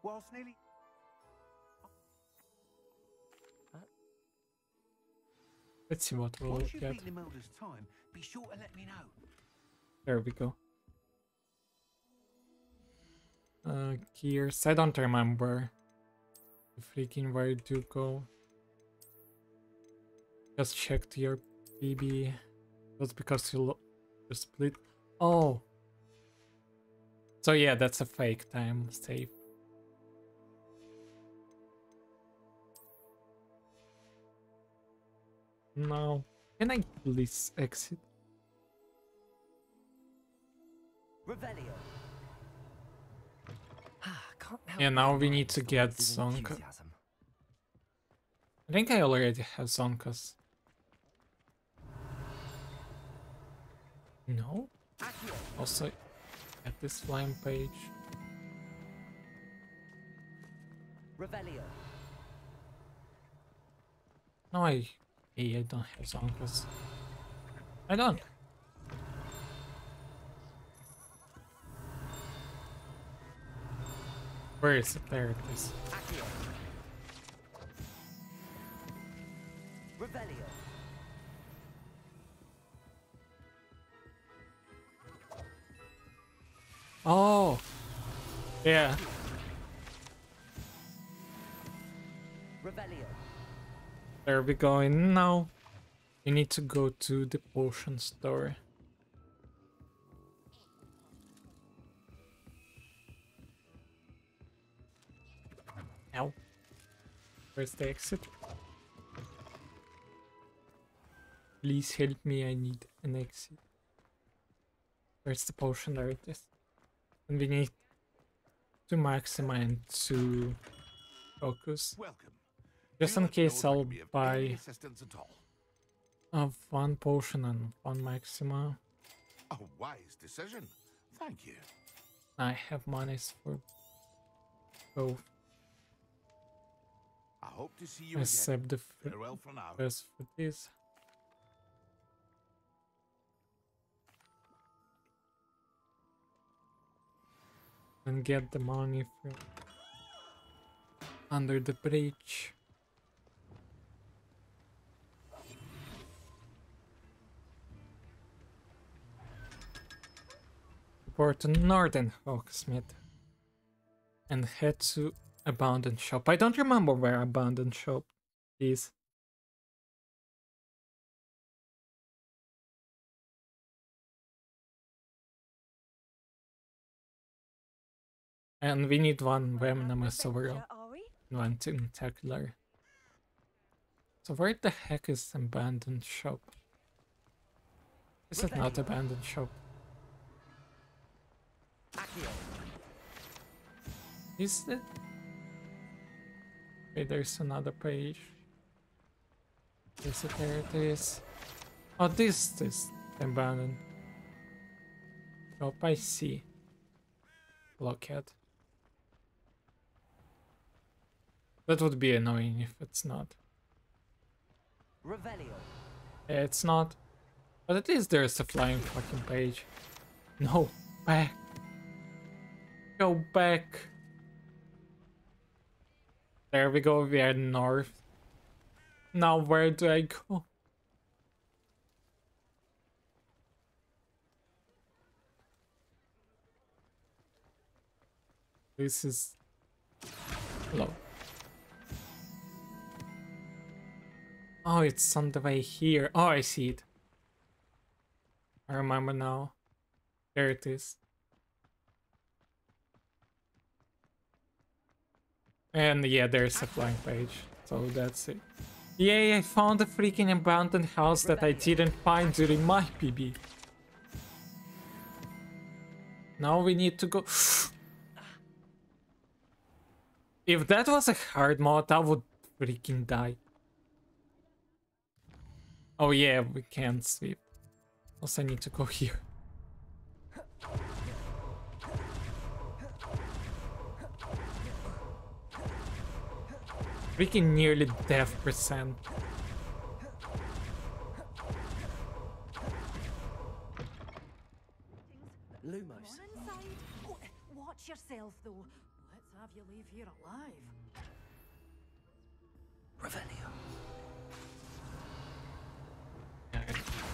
Whilst nearly... Let's see what we'll Once you get. beat Limelda's time, be sure to let me know. There we go. Gears. I don't remember Freaking where do you go? Just checked your PB. That's because you split. Oh. So yeah, that's a fake time save. No. Can I please exit? Revelio. Yeah, now we need to get Zonka. I think I already have Zonkas. No? Also, at this flying page. Revelio. No, I don't have Zonkas. I don't. Where is it? There it is. Revelio. Oh, yeah. Revelio. There we go. And now you need to go to the potion store. Ow. Where's the exit? Please help me, I need an exit. Where's the potion? There it is. And we need to maximize and to focus. Welcome. Just in case I'll buy assistance at all. one potion and one maxima. A wise decision. Thank you. I have monies for both. I hope to see you except again. the Farewell for now. first for this. And get the money from under the bridge. Report to Northern Hogsmeade and head to abandoned shop. I don't remember where abandoned shop is. And we need one Venomous overall. One Tentacular. So where the heck is abandoned shop? Is it not abandoned shop? Is it? Okay, there's another page. Is it? There it is. Oh, this is abandoned shop. I see. Look at. That would be annoying if it's not. Revelio. Yeah, it's not. But at least there's a flying fucking page. No, back. Go back. There we go, we are north. Now where do I go? This is low. Oh, it's on the way here. Oh, I see it. I remember now. There it is. And yeah, there's a flying page. So that's it. Yay, I found a freaking abandoned house that I didn't find during my PB. Now we need to go. If that was a hard mod, I would freaking die. Oh yeah, we can't sweep. Also, I need to go here. Freaking nearly death %. Lumos. Oh, watch yourself, though. Let's have you leave here alive. Revelio.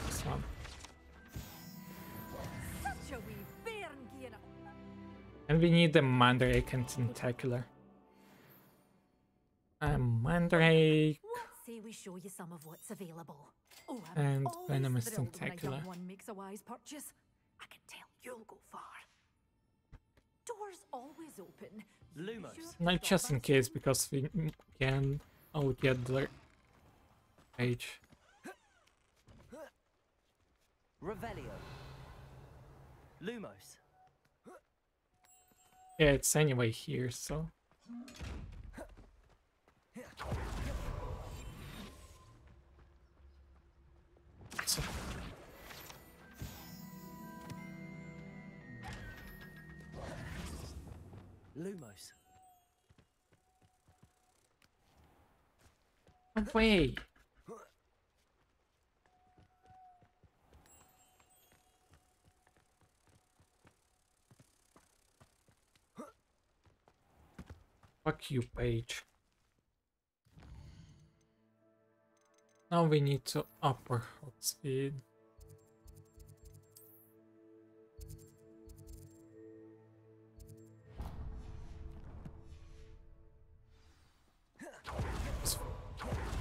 This one. Such a wee bairn gear. And we need the Mandrake and Tentacular. Mandrake. Let's say we show you some of what's available. Oh, And always Venomous thrilled when a Tentacular. young one makes a wise purchase. I can tell you'll go far. Doors always open. Lumos. Not just in case, because we can. I'll get the page. Revelio. Lumos. Yeah, it's anyway here, so. So. Lumos. Away. Fuck you, page. Now we need to upper hot speed.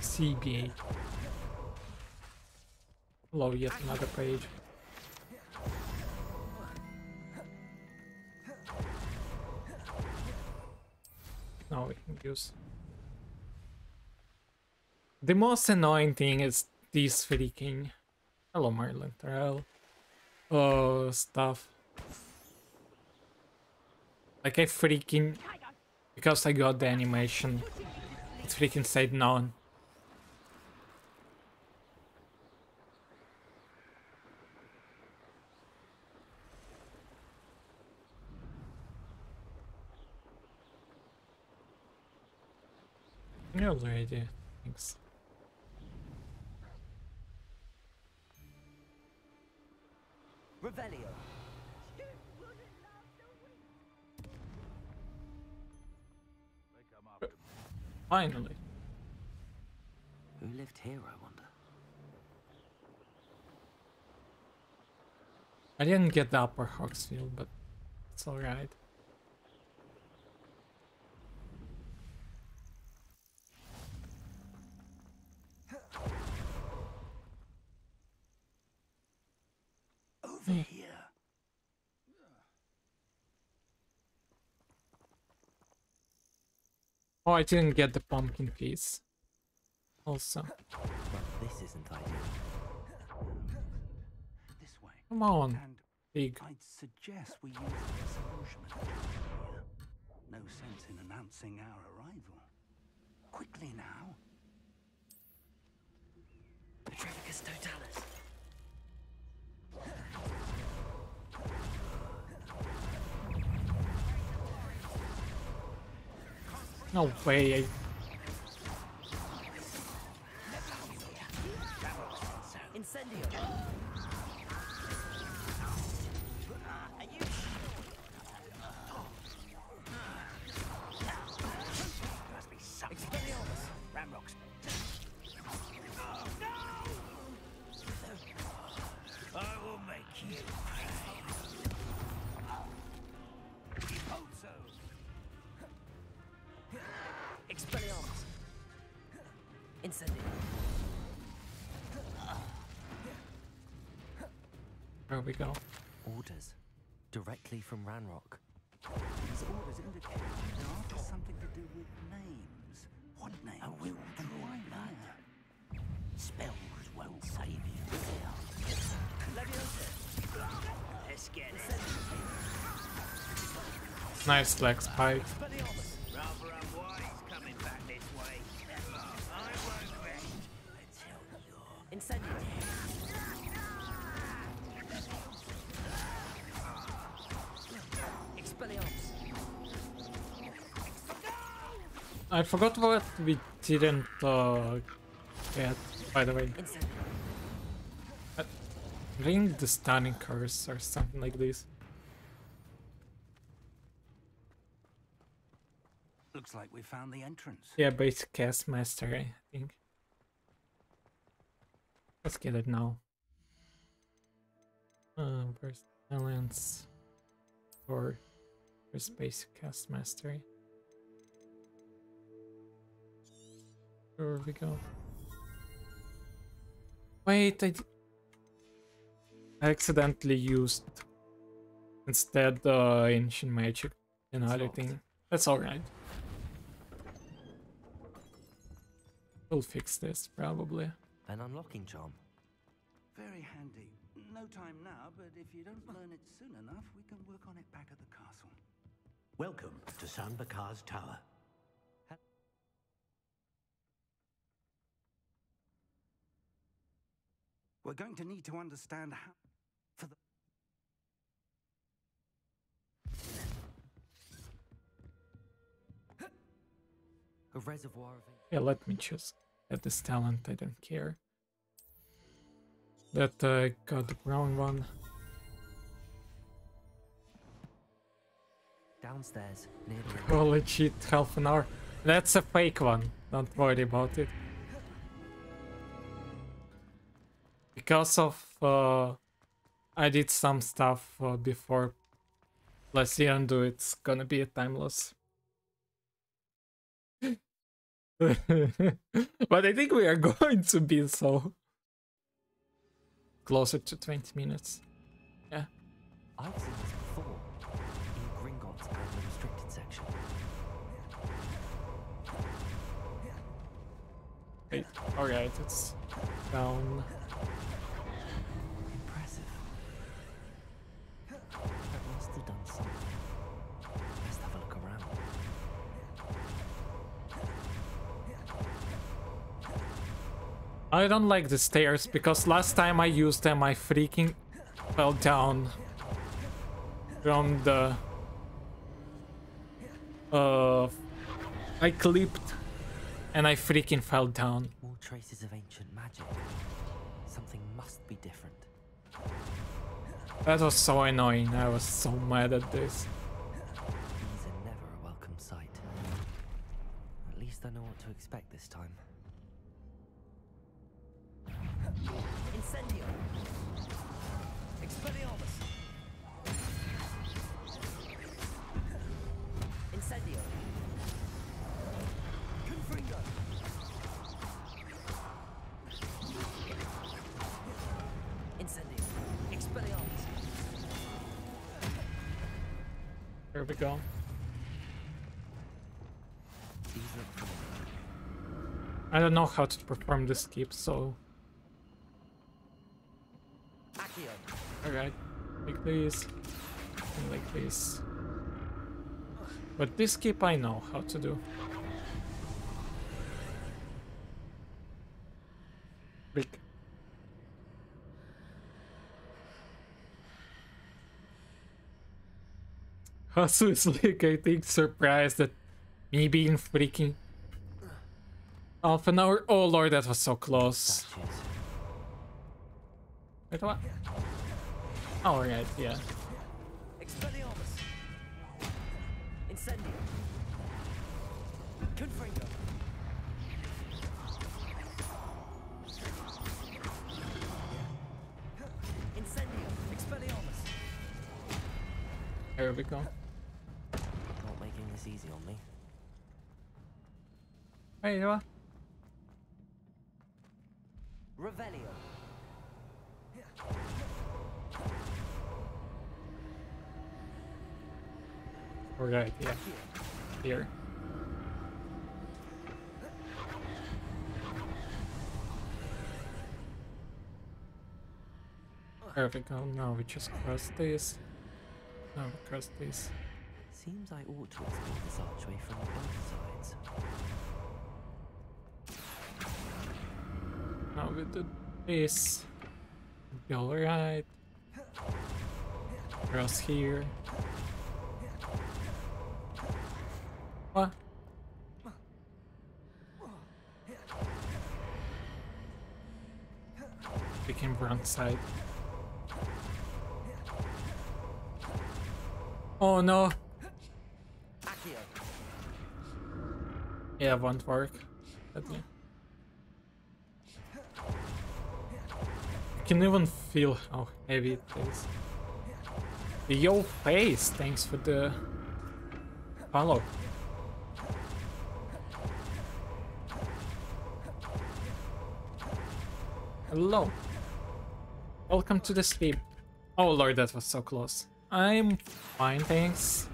CBA. Hello, yet another page. Now we can use. The most annoying thing is these freaking. Hello, Marlon Terrell. Oh, stuff. Like I freaking. Because I got the animation, it freaking said none. You already. Thanks. Revelio. Finally. Who lived here, I wonder? I didn't get the upper Hawksfield, but it's alright. Over here. Oh, I didn't get the pumpkin piece. Also. Well, this isn't ideal. This way. Come on, And pig. I'd suggest we use the disillusionment here. No sense in announcing our arrival. Quickly now. Petrificus totalis. No way. Incendio. Expelliarmus. Ranrok's. I will make you. Hope so. Expelliarmus. Incendio. There we go. Orders. Directly from Ranrok. These orders indicate they're after something to do with names. What names? I will And why blood. there? Spells won't save you. Let's get Nice leg spike. Rather unwise coming back this way. I won't rest until you're Incendio. Expelliarmus. I forgot what we didn't get, by the way. Ring the stunning curse or something like this. Looks like we found the entrance. Yeah, basic cast mastery, I think. Let's get it now. Where's balance? Or where's basic cast mastery? There we go. Wait, I accidentally used instead ancient magic and other thing. That's alright. We'll fix this probably. An unlocking charm. Very handy. No time now, but if you don't learn it soon enough, we can work on it back at the castle. Welcome to San Bakar's Tower. We're going to need to understand how... For the... A reservoir of... Yeah, let me just get this talent, I don't care. That got the wrong one. Downstairs, near the... Holy shit, half an hour. That's a fake one, don't worry about it. Because of I did some stuff before plus the undo, it's gonna be a time loss. But I think we are going to be so closer to 20 minutes. Yeah. I've seen this before in Gringotts and the restricted section. Wait, alright, it's down. Impressive. That must have done something. Let's have a look around. I don't like the stairs because last time I used them I freaking fell down from the I clipped and I freaking fell down. More traces of ancient magic. Something must be different. That was so annoying. I was so mad at this. These are never a welcome sight. At least I know what to expect this time. Incendio. Expelliarmus. Incendio. Confringo. Incendio. Expelliarmus. There we go. I don't know how to perform this skip, so... Alright, like this, and like this. But this skip I know how to do. Brick. Hasu is like, I think, surprised at me being freaking half an hour. Oh lord, that was so close. Wait, what? Oh, right, yeah. Expelliarmus. Incendio. Confringo. Incendio. Expelliarmus. There we go. Not making this easy on me. Hey, what? Revelio. Alright, yeah. Here. There we go. Now we just cross this. Now we cross this. Seems I ought to explore this archway from both sides. Now we do this. Be alright. Cross here. What? We can run side. Oh no. Yeah, won't work. You can even feel how heavy it is. Yo face, thanks for the follow. Hello. Welcome to the sleep. Oh lord, that was so close. I'm fine, thanks.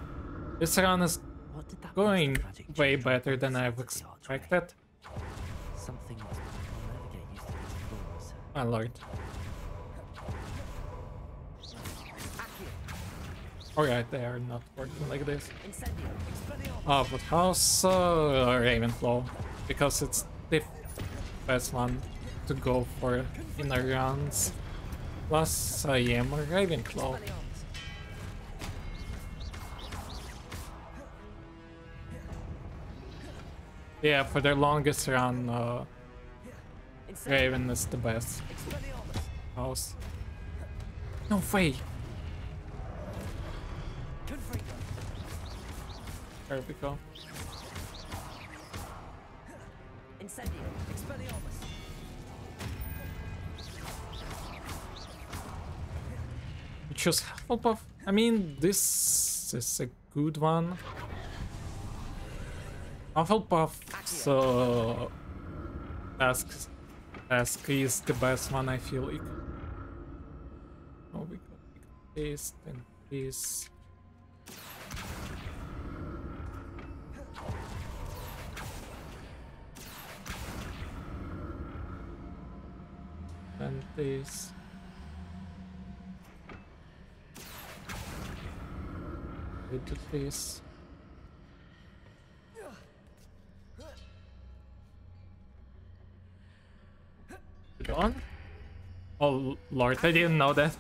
This run is going way better than I've expected. Something I'll never get used to these floors. My lord. Alright, they are not working like this. Oh, but how's Ravenclaw? Because it's the best one to go for in the runs. Plus, I am a Ravenclaw. Yeah, for the longest run, Raven is the best house. No way! There we go. You choose Hufflepuff? I mean, this is a good one. Hufflepuff, so task is the best one, I feel like. Oh, we got this, then this. And this. We do this. On? Oh lord, I didn't know that.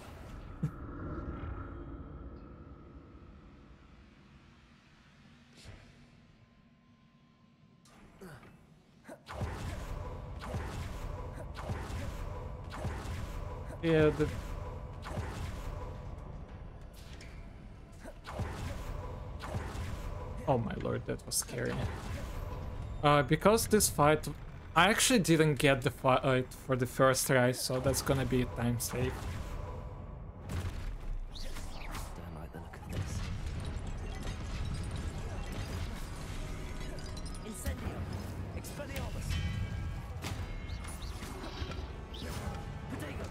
Yeah, the... Oh my lord, that was scary. Because this fight... I actually didn't get the fight for the first try, so that's gonna be a time save. Don't like the look of this. Incendio! Expelliarmus! Protego!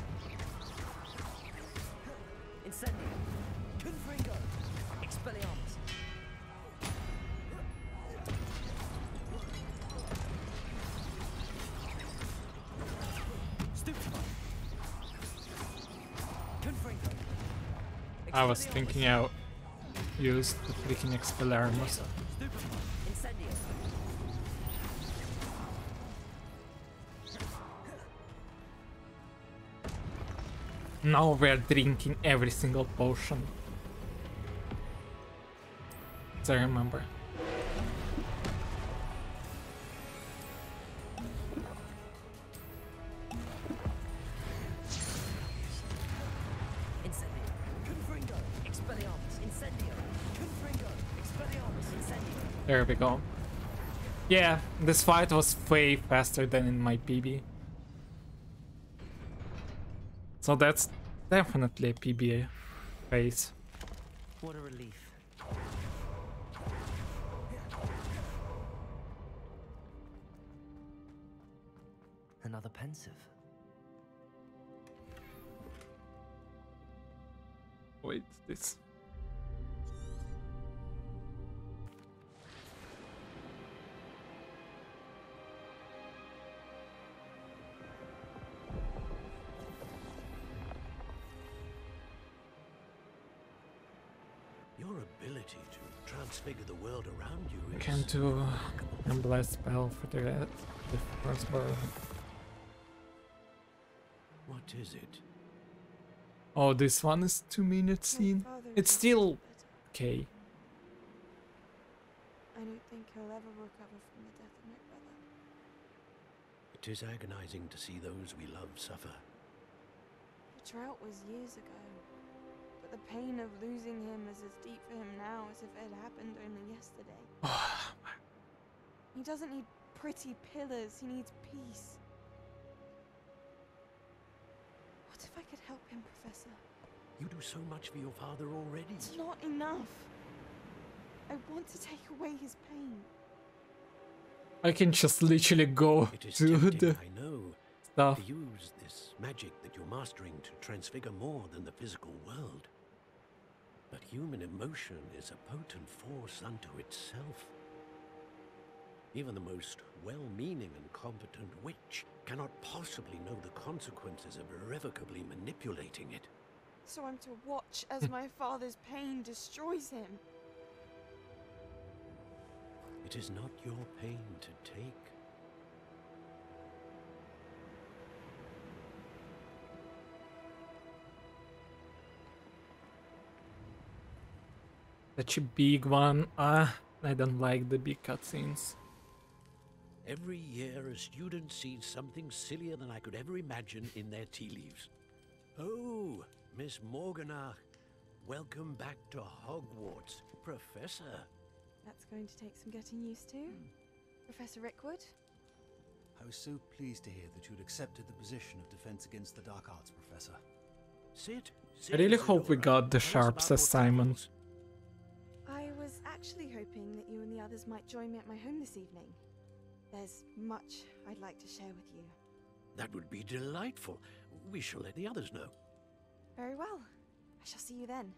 Incendio! Confringo! Expelliarmus! I was thinking I used the freaking Expelliarmus. Now we're drinking every single potion. As I remember. There we go. Yeah, this fight was way faster than in my PB. So that's definitely a PBA phase. What a relief. Another pensive. Wait, this... Your ability to transfigure the world around you is... Can do a blast spell for the first bar. What is it? Oh, this one is 2-minute scene. It's still okay. I don't think he'll ever recover from the death of my brother. It is agonizing to see those we love suffer. The drought was years ago, but the pain of losing him is as deep for him now as if it had happened only yesterday. He doesn't need pretty pillars, he needs peace. What if I could help him, Professor? You do so much for your father already. It's not enough. I want to take away his pain. I can just literally go to the I know, stuff. Use this magic that you're mastering to transfigure more than the physical world. But human emotion is a potent force unto itself. Even the most well-meaning and competent witch cannot possibly know the consequences of irrevocably manipulating it. So I'm to watch as my father's pain destroys him. It is not your pain to take. Such a big one. I don't like the big cutscenes. Every year a student sees something sillier than I could ever imagine in their tea leaves. Oh, Miss Morganach, welcome back to Hogwarts, Professor. That's going to take some getting used to. Professor Rickwood? I was so pleased to hear that you'd accepted the position of Defense Against the Dark Arts, Professor. Sit. I really hope we got the Sharps assignment. I was actually hoping that you and the others might join me at my home this evening. There's much I'd like to share with you. That would be delightful. We shall let the others know. Very well. I shall see you then.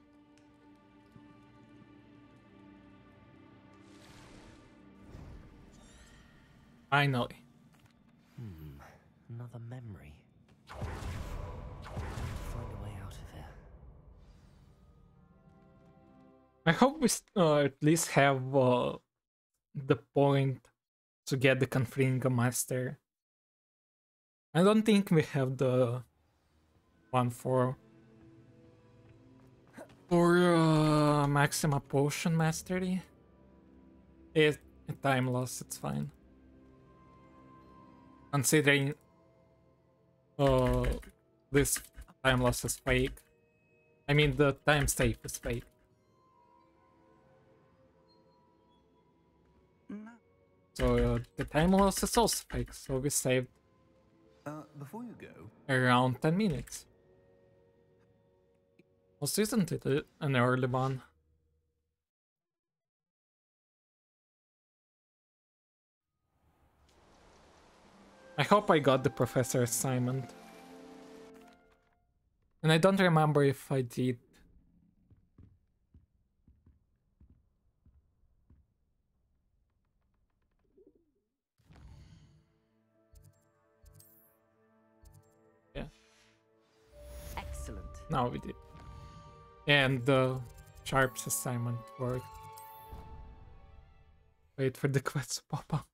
Finally. Another memory. I need to find a way out of here. I hope we at least have the point to get the Confringo Master. I don't think we have the one for Maxima Potion Mastery. It's a time loss, it's fine. Considering this time loss is fake. I mean the time save is fake. So the time loss is also fake, so we saved Before you go, around 10 minutes. Also, isn't it an early one? I hope I got the professor assignment. And I don't remember if I did. Yeah. Excellent. No, we did. And the Sharps assignment worked. Wait for the quest to pop up.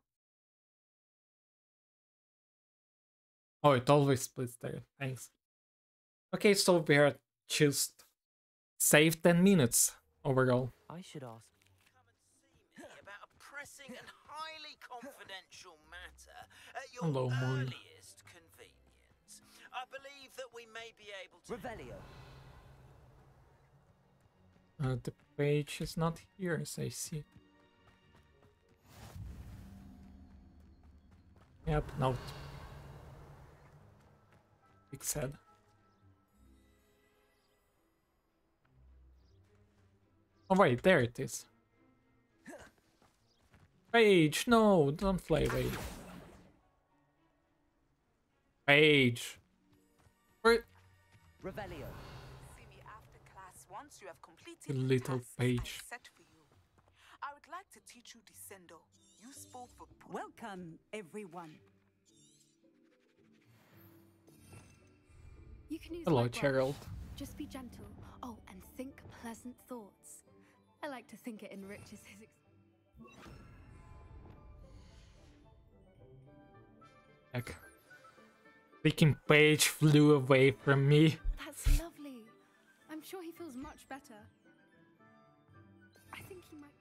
Oh, it always splits there. Thanks. Okay, so we are just saved 10 minutes overall. I should ask. About a pressing and highly confidential matter at your Hello, Moon. earliest convenience. I believe that we may be able to... Revelio. The page is not here, as I see. Yep, note. Big sad. Oh wait, there it is. Page, no, don't fly away. Page. Where? Revelio. See me after class once you have completed The the little tasks page. I set for you. I would like to teach you Descendo, useful for... Welcome, everyone. You can use Hello, my brush. Gerald. Just be gentle. Oh, and think pleasant thoughts. I like to think it enriches his Heck. Freaking page flew away from me. That's lovely. I'm sure he feels much better. I think he might...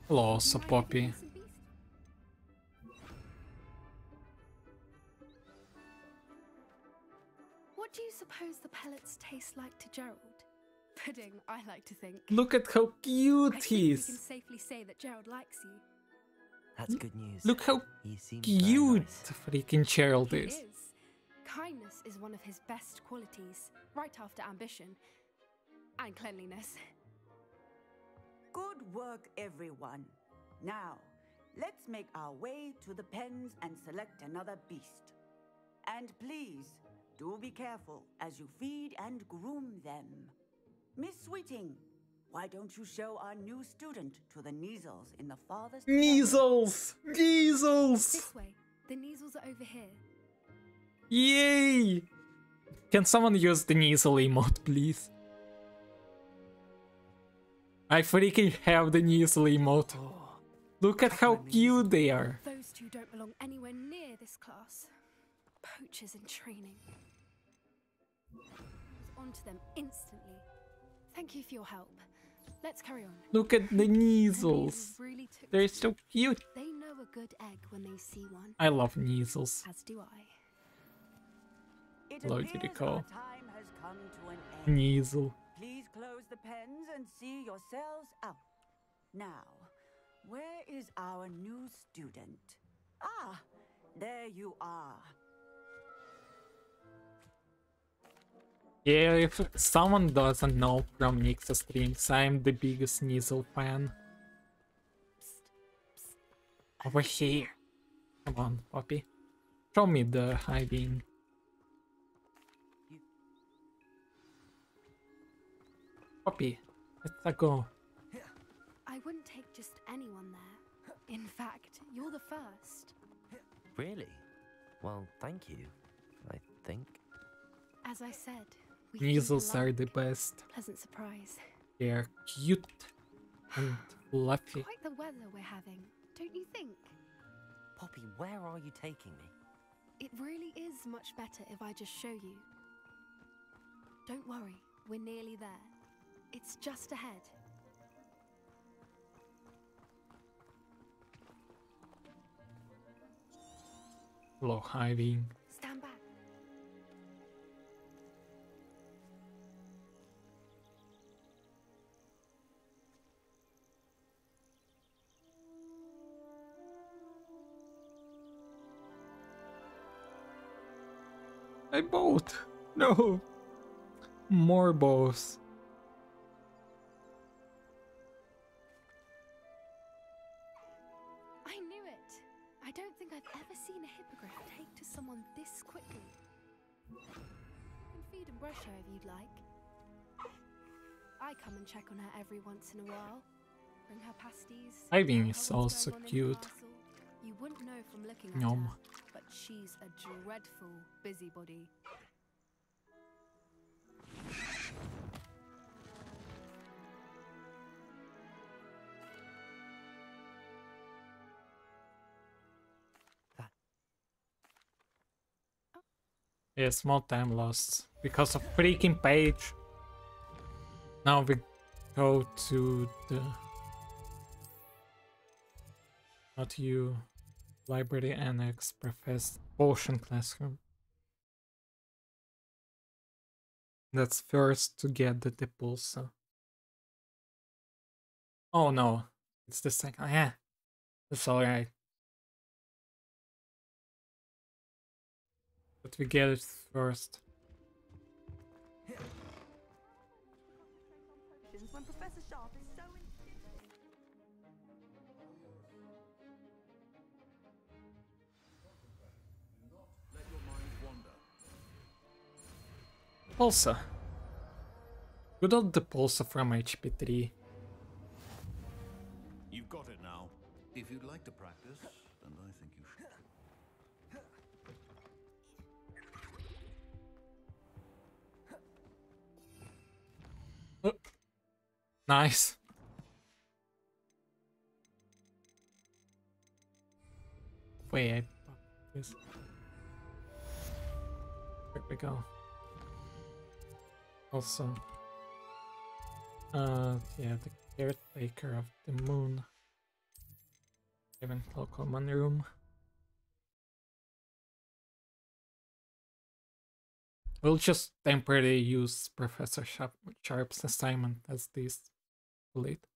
Hello, so Poppy. What do you suppose the pellets taste like to Gerald? Pudding, I like to think. Look at how cute I think he we is. can safely say that Gerald likes you. That's good news. Look how He seems very cute nice. freaking Gerald He is. is. Kindness is one of his best qualities, right after ambition and cleanliness. Good work, everyone. Now, let's make our way to the pens and select another beast. And please, do be careful as you feed and groom them. Miss Sweeting, why don't you show our new student to the Neasels in the farthest... Neasels! Neasels! This way. The Neasels are over here. Yay! Can someone use the Neasel emote, please? I freaking have the Neasel emote. Look at how cute they are. Those two don't belong anywhere near this class. Poachers in training. Onto them instantly. Thank you for your help. Let's carry on. Look at the Neasels. Really They're so cute. They know a good egg when they see one. I love Neasels. As do I. Hello, Yuriko. Time has come to an end. Neasel. Please close the pens and see yourselves out. Now, where is our new student? Ah, there you are. Yeah, if someone doesn't know from Nix's streams, I'm the biggest Neasel fan. Over here. Come on, Poppy. Show me the hiding. Poppy, let's go. I wouldn't take just anyone there. In fact, you're the first. Really? Well, thank you, I think. As I said, we Neasels are the best. Pleasant surprise. They're cute and fluffy. Quite the weather we're having, don't you think? Poppy, where are you taking me? It really is much better if I just show you. Don't worry, we're nearly there. It's just ahead. Hello, hiding. Stand back. A boat! No! More bows. I knew it! I don't think I've ever seen a hippogriff take to someone this quickly. You can feed and brush her if you'd like. I come and check on her every once in a while. Bring her pasties. Hiding is also cute. You wouldn't know from looking at Nom. her, but she's a dreadful busybody. Yeah, small time lost because of freaking page. Now we go to the not you library annex professor potion classroom. That's first to get the depulsa. Oh no, it's the second. Yeah, that's alright. But we get it first. When Professor Sharp is so Let your mind wander. Pulsa. Good old Depulsa from HP3. You've got it now. If you'd like to practice, then I think you should. Nice. Wait, I this. There we go. Also, yeah, the caretaker of the moon. Even local man room. We'll just temporarily use Professor Sharp's assignment as this late.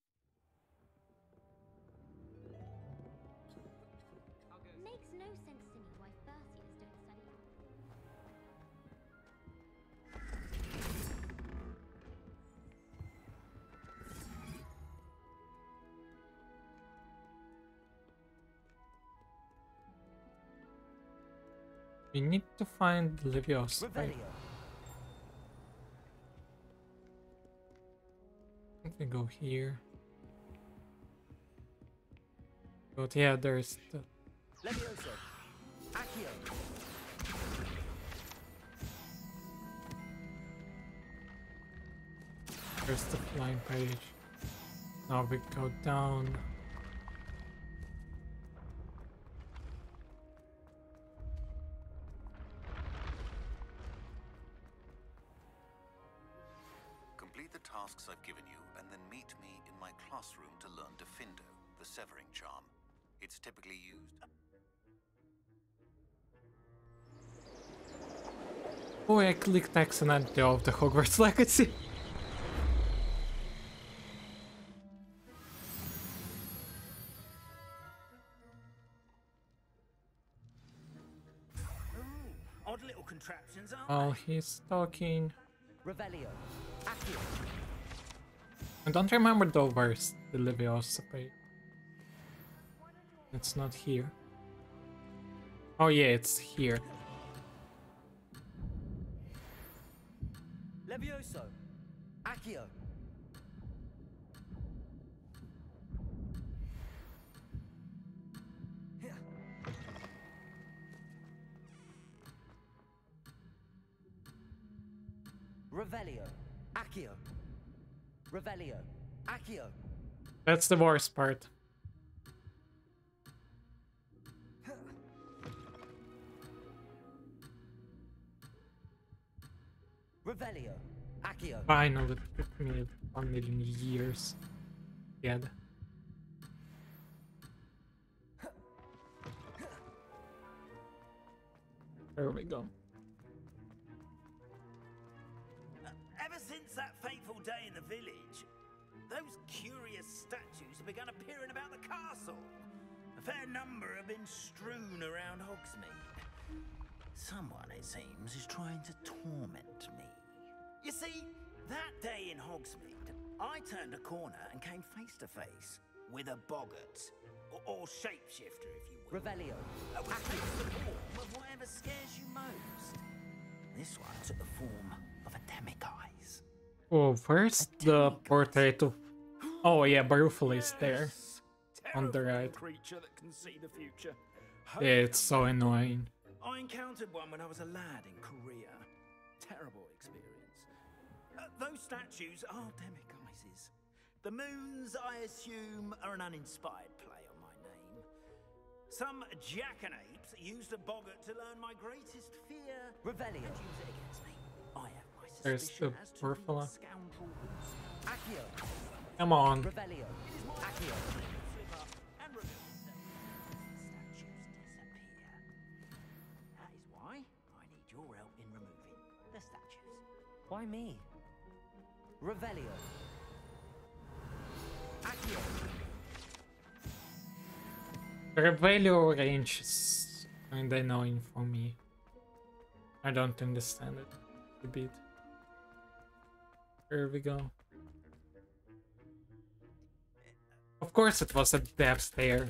Makes no sense to me why first years don't study. We need to find Leviosa. Right? I think we go here. But yeah, there's the... Leviosa. Accio. There's the flying page. Now we go down. Complete the tasks I've given you, and then meet me in my classroom to learn Defindo, the severing charm. It's typically used... Oh, I clicked accidentally off the Hogwarts Legacy. Odd little contraptions, aren't While he's talking. Revelio. Accio. I don't remember though where's the Leviosa page. It's not here. Oh yeah, it's here. Levioso. Accio. Revelio. Accio. Revelio. Accio. That's the worst part. Revelio. Accio. Finally, it took me 1 million years. Yeah. There we go. Ever since that fateful day in the village, those curious statues have begun appearing about the castle. A fair number have been strewn around Hogsmeade. Someone, it seems, is trying to torment me. You see, that day in Hogsmeade, I turned a corner and came face to face with a boggart, or shapeshifter, if you will. Revelio. Which takes the form of whatever scares you most. This one took the form of a demiguise. Oh, where's the portrait of... Oh yeah, Barufal is there. On the right. Creature that can see the future. Yeah, it's so annoying. I encountered one when I was a lad in Korea. Terrible experience. Those statues are demiguises. The moons, I assume, are an uninspired play on my name. Some jackanapes used a boggart to learn my greatest fear. Revelio. And use it against me. I have my suspicion as to the scoundrel who... Accio. Come on. Revelio. Accio. Slip up and reveal themselves. Statues disappear. That is why I need your help in removing the statues. Why me? Revelio. Accio. Revelio range is kinda annoying for me. I don't understand it a bit. Here we go. Of course it was a depth there.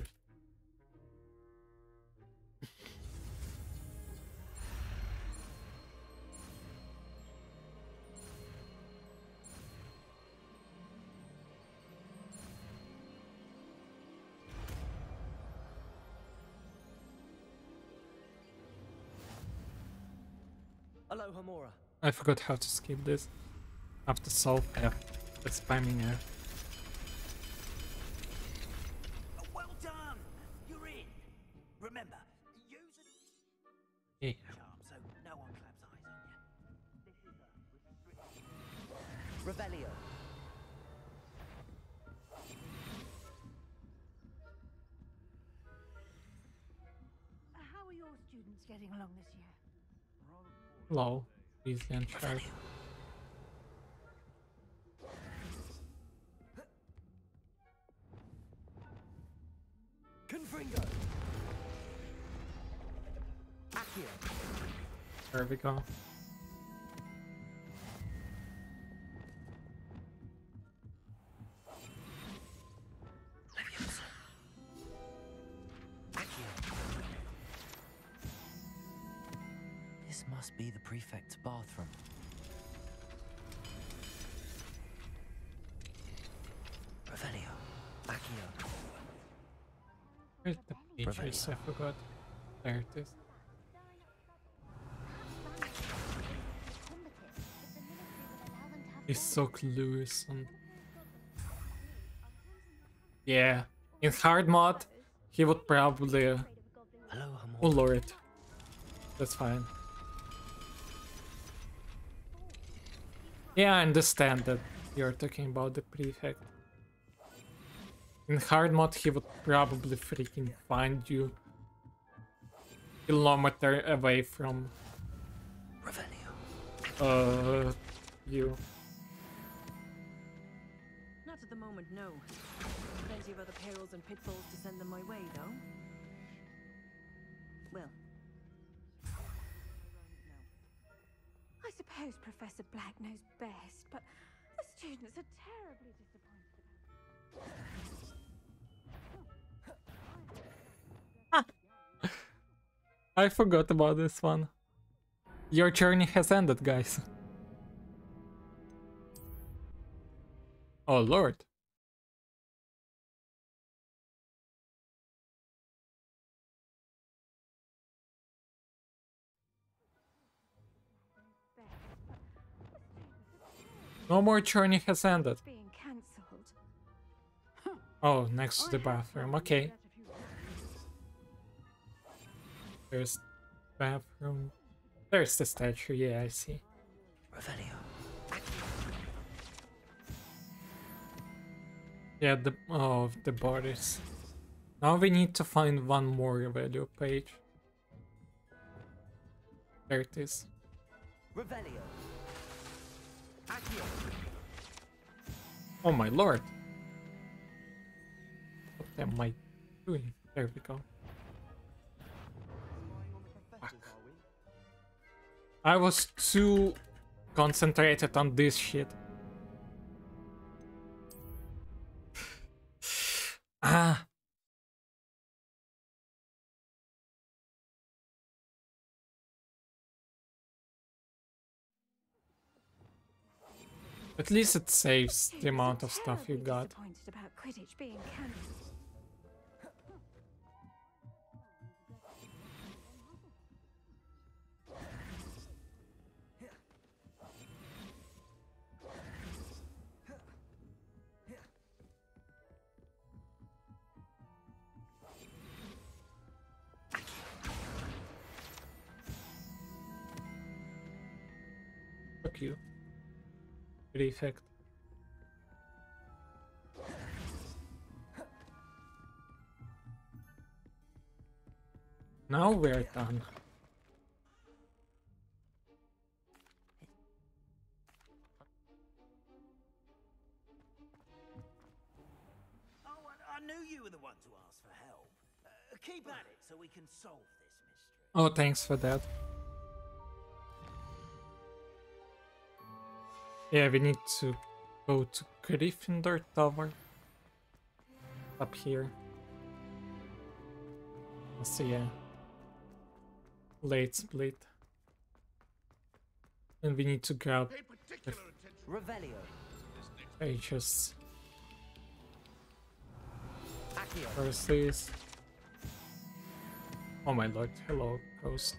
Aloha Mora. I forgot how to skip this. After solve F, the spamming F. Well done! You're in. Remember, use Yeah. charm so no one claps eyes on you. This is a restriction. Revelio. How are your students getting along this year? Low. Easy and sharp. Confringo. Accio. There we go. This must be the prefect's bathroom. Revelio. Accio. Where's the pages? I forgot. There it is. He's so clueless on... Yeah, in hard mod, he would probably... Oh lord. That's fine. Yeah, I understand that you're talking about the prefect. In hard mode, he would probably freaking find you kilometer away from you. Not at the moment, no. Plenty of other perils and pitfalls to send them my way, though. Well, I suppose Professor Black knows best, but the students are terribly disappointed about it. I forgot about this one. Your journey has ended, guys. Oh lord. No more journey has ended. Being cancelled. Oh, next to the bathroom. Okay. There's bathroom. There's the statue. Yeah, I see. Revelio. Yeah, the bodies. Now we need to find one more value page. There it is. Revelio. Accio. Oh my lord. What am I doing? There we go. Fuck. I was too concentrated on this shit. Ah. At least it saves the amount of stuff you got. Disappointed about Quidditch being cancelled. Fuck you. Prefect. Now we're done. Oh, I knew you were the one to ask for help. Keep at it so we can solve this mystery. Oh, thanks for that. Yeah, we need to go to Gryffindor Tower. Up here. So yeah. Late split. And we need to grab the Revelio. pages. Accio. First is... Oh my lord, hello, Ghost.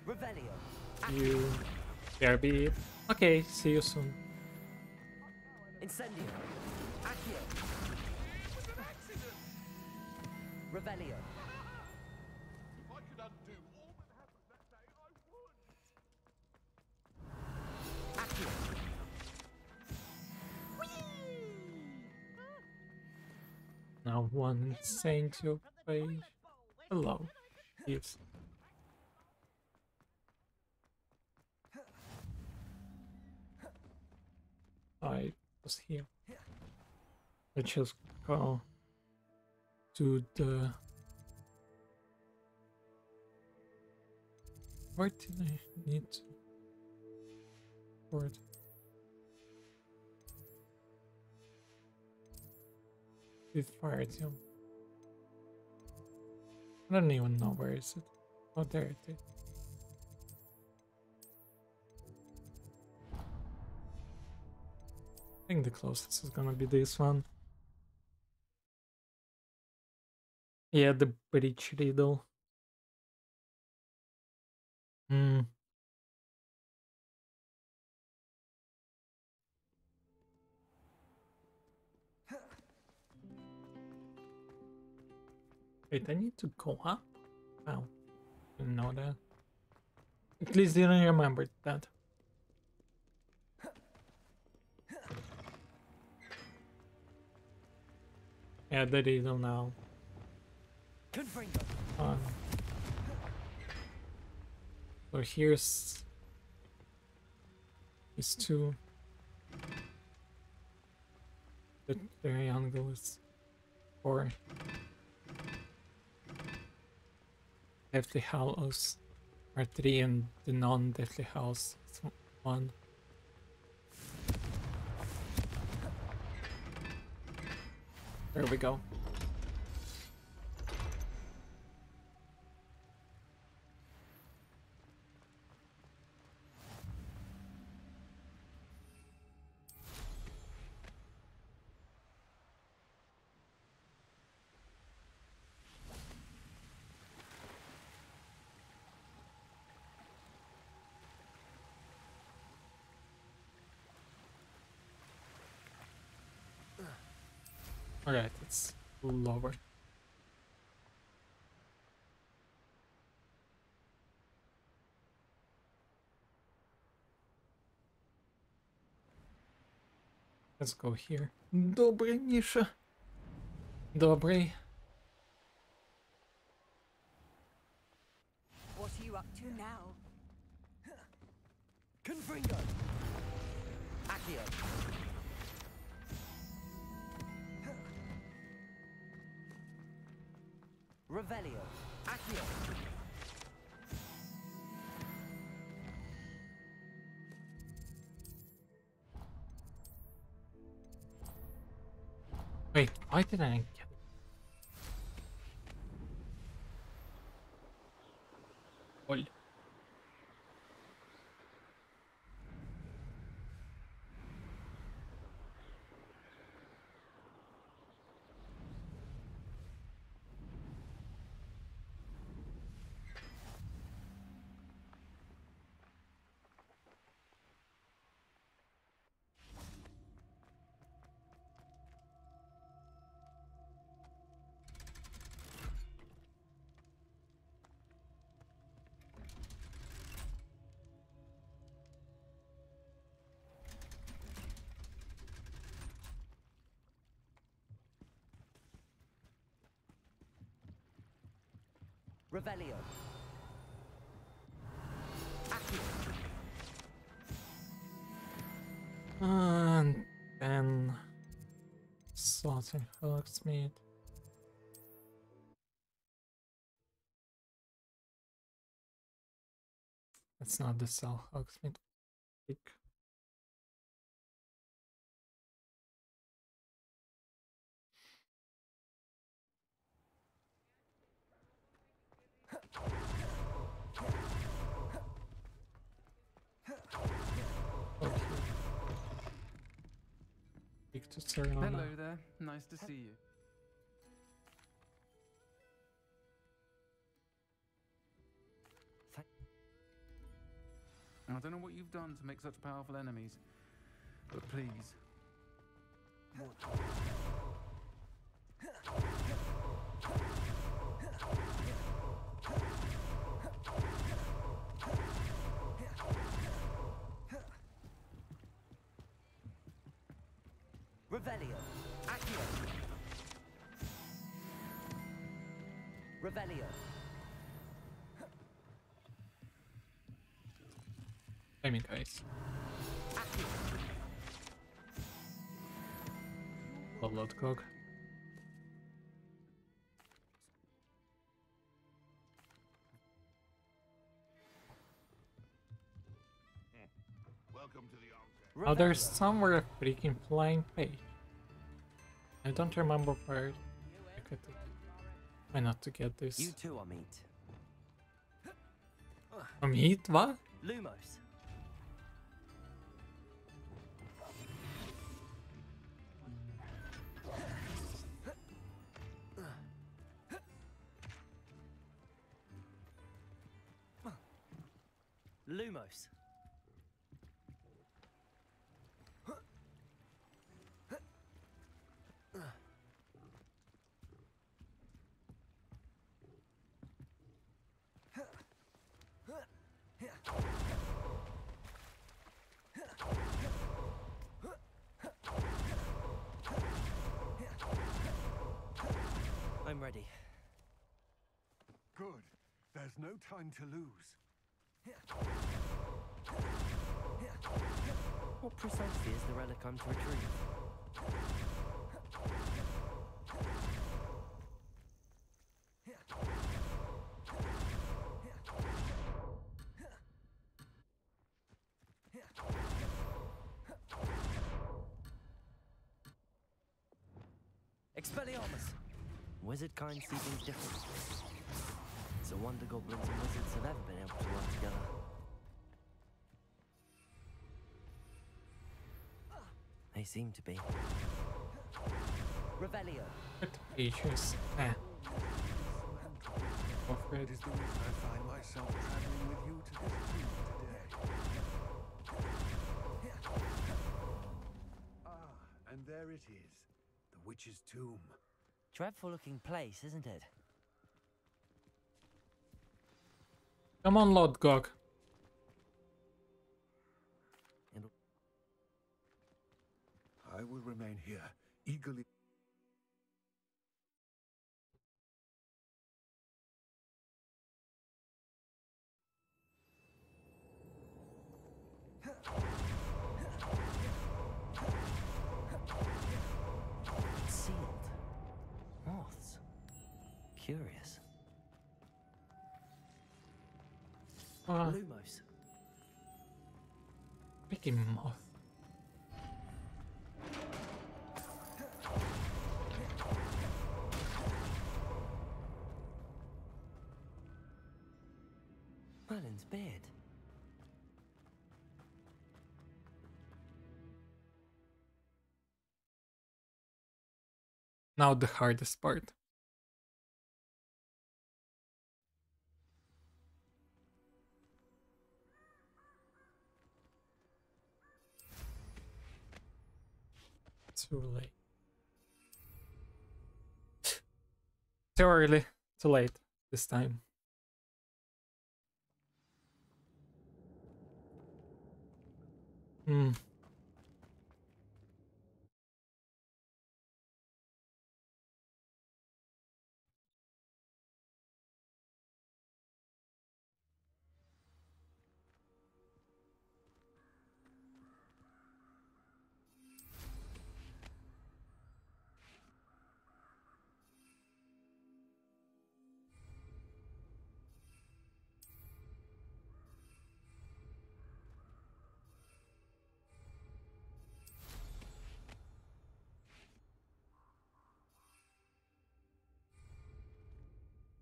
Revelio. You... There be it. Okay, see you soon. Incendio. Accio. Revelio. If I could undo all that happened that day, I would. Accio. Now one insane to page. Hello. Yes. I was here. Let's just go to the... Where did I need to... Word. With fire team. I don't even know where is it. Oh, there it is. think the closest is gonna be this one. Yeah, the bridge riddle. Hmm. Wait, I need to go up? Wow, didn't know that. At least didn't remember that. Yeah, the riddle now. So here's these two. The triangle is 4. Deathly Hallows are 3 and the non-Deathly House is 1. There we go. Alright, it's lower. Let's go here. Добрый, Миша. Добрый. What are you up to now? Confringo! Accio! Revelio! Accio! Wait, why did I get it? Ol. Revelio! And then Slaughter Hogsmeade. That's not the Cell Hogsmeade. Hello there, nice to see you. I don't know what you've done to make such powerful enemies, but please. Revelio! Accio! Revelio! Timing, guys. Load cog. Welcome to the Oh, there's somewhere a freaking flying page. I don't remember where I could. Why not to get this? You two are meat. A meat? What? Lumos. Lumos. I'm ready. Good. There's no time to lose. What precisely is the relic I'm to retrieve? Expelliarmus! Wizard kind see things different. It's a wonder goblins and wizards have ever been able to work together. They seem to be. Revelio. Pages. It is the reason I find myself traveling with you to this tomb today. Ah, and there it is. The witch's tomb. Dreadful looking place, isn't it? Come on, Lord Gog. I will remain here, eagerly. It's sealed. Moths. Curious. Lumos. Mickey Moth. Merlin's beard. Now the hardest part. Too late. Too early. Too late this time. Hmm.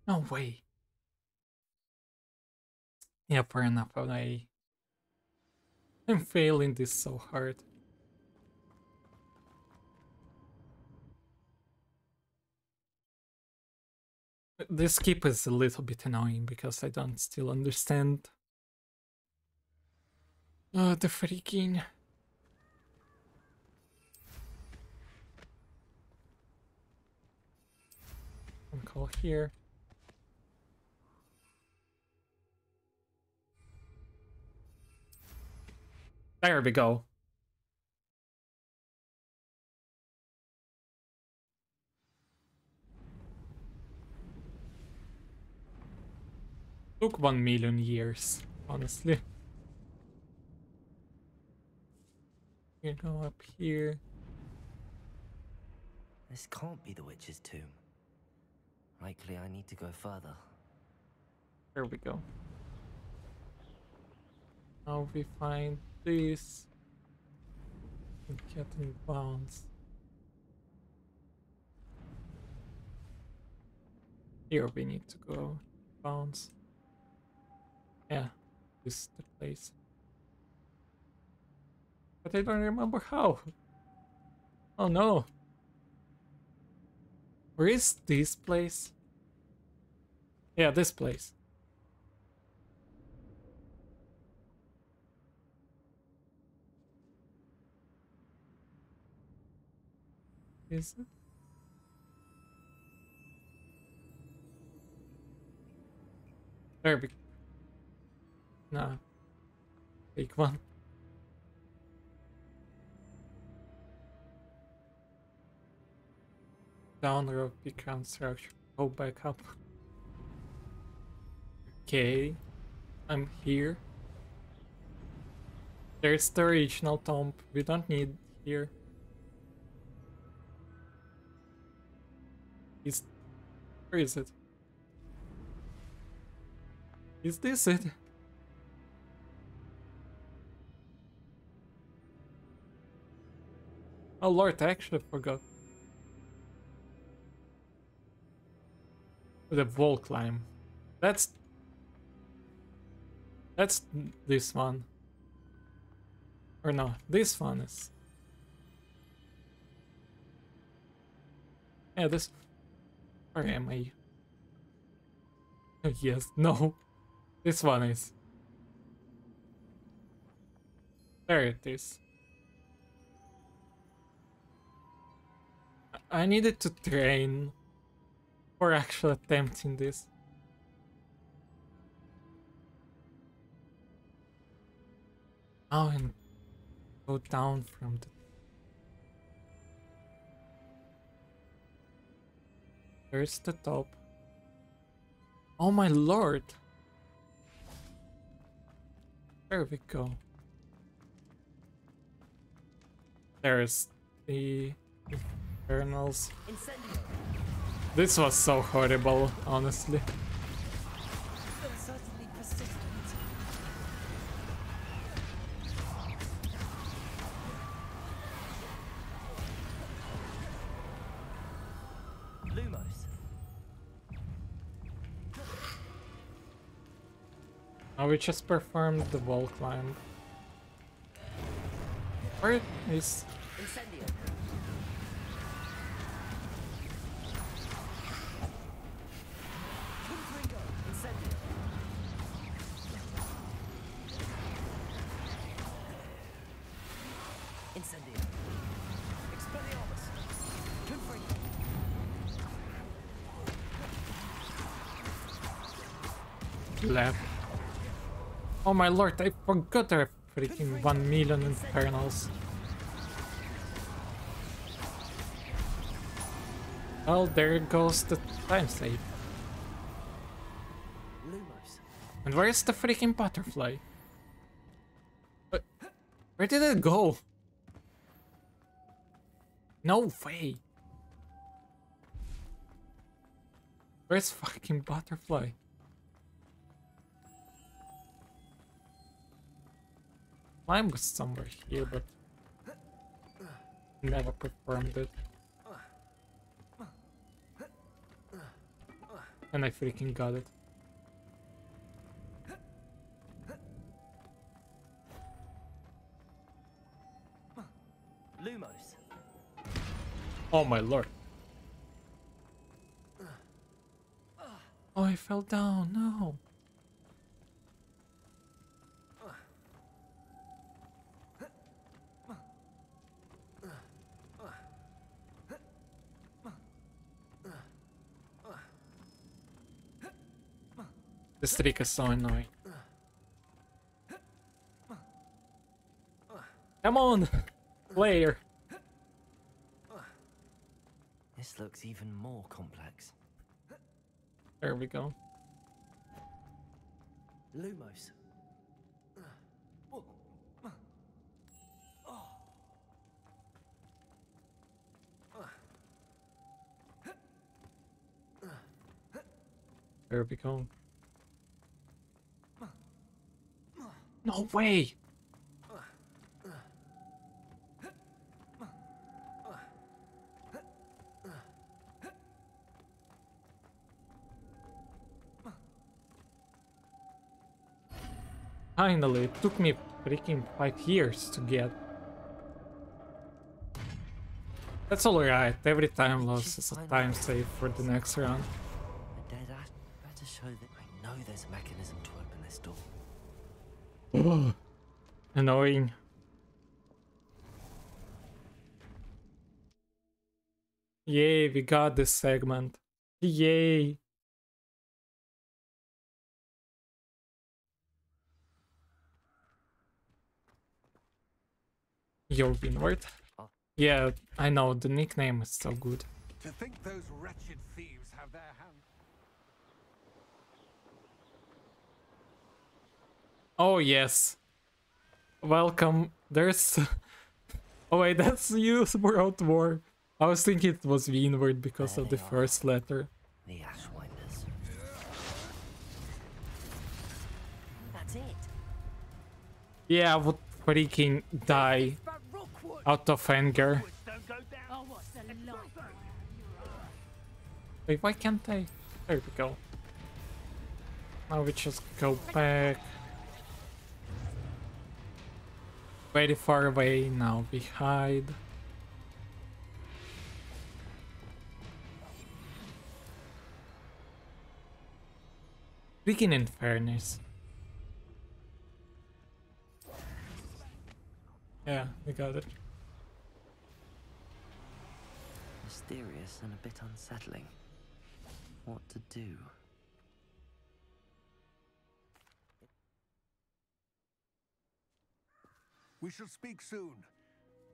No way. Yeah, fair enough. I'm failing this so hard. This skip is a little bit annoying because I don't still understand the freaking call here. There we go. Took 1 million years, honestly. You go up here. This can't be the witch's tomb. Likely I need to go further. There we go. Now we find this. And get in bounds. Here we need to go bounds. Yeah, this is the place. But I don't remember how. Oh no. Where is this place? Yeah, this place. Is it? There we... Nah. Take one. Down row, reconstruction. Go back up. Okay. I'm here. There's the original tomb. We don't need here. Where is it? Is this it? Oh lord, I actually forgot. The wall climb. That's this one. Or no, this one is. Yeah, this. Where am I? Yes, no. This one is. There it is. I needed to train for actually attempting this. Oh, and go down from the... There's the top. Oh my lord! There we go. There's the Infernals. This was so horrible, honestly. Oh, we just performed the wall climb. Where is... Left. Oh my lord, I forgot there are freaking 1 million Infernals. Well, there goes the time save. And where's the freaking butterfly? Where did it go? No way. Where's fucking butterfly? Climb was somewhere here, but never performed it. And I freaking got it. Lumos. Oh my lord. Oh, I fell down. No. This trick is so annoying. Come on, player. This looks even more complex. There we go. Lumos. There we go. No way! Finally, it took me freaking 5 years to get. That's alright, every time loss is a time save for the next round. A dead ash. Better show that I know there's a mechanism to open this door. Annoying. Yay, we got this segment. Yay. You're Winward? Yeah, I know, the nickname is so good. To think those wretched thieves have their hand. Oh yes. Welcome. There's oh wait, that's you wrote war. I was thinking it was Winward because of the first letter. The Ashwinders. That's it. Yeah, I would freaking die out of anger. Oh, what's the light? Wait, why can't I? There we go. Now we just go back. Very far away, now we hide. Speaking in fairness. Yeah, we got it. Mysterious and a bit unsettling. What to do? We shall speak soon.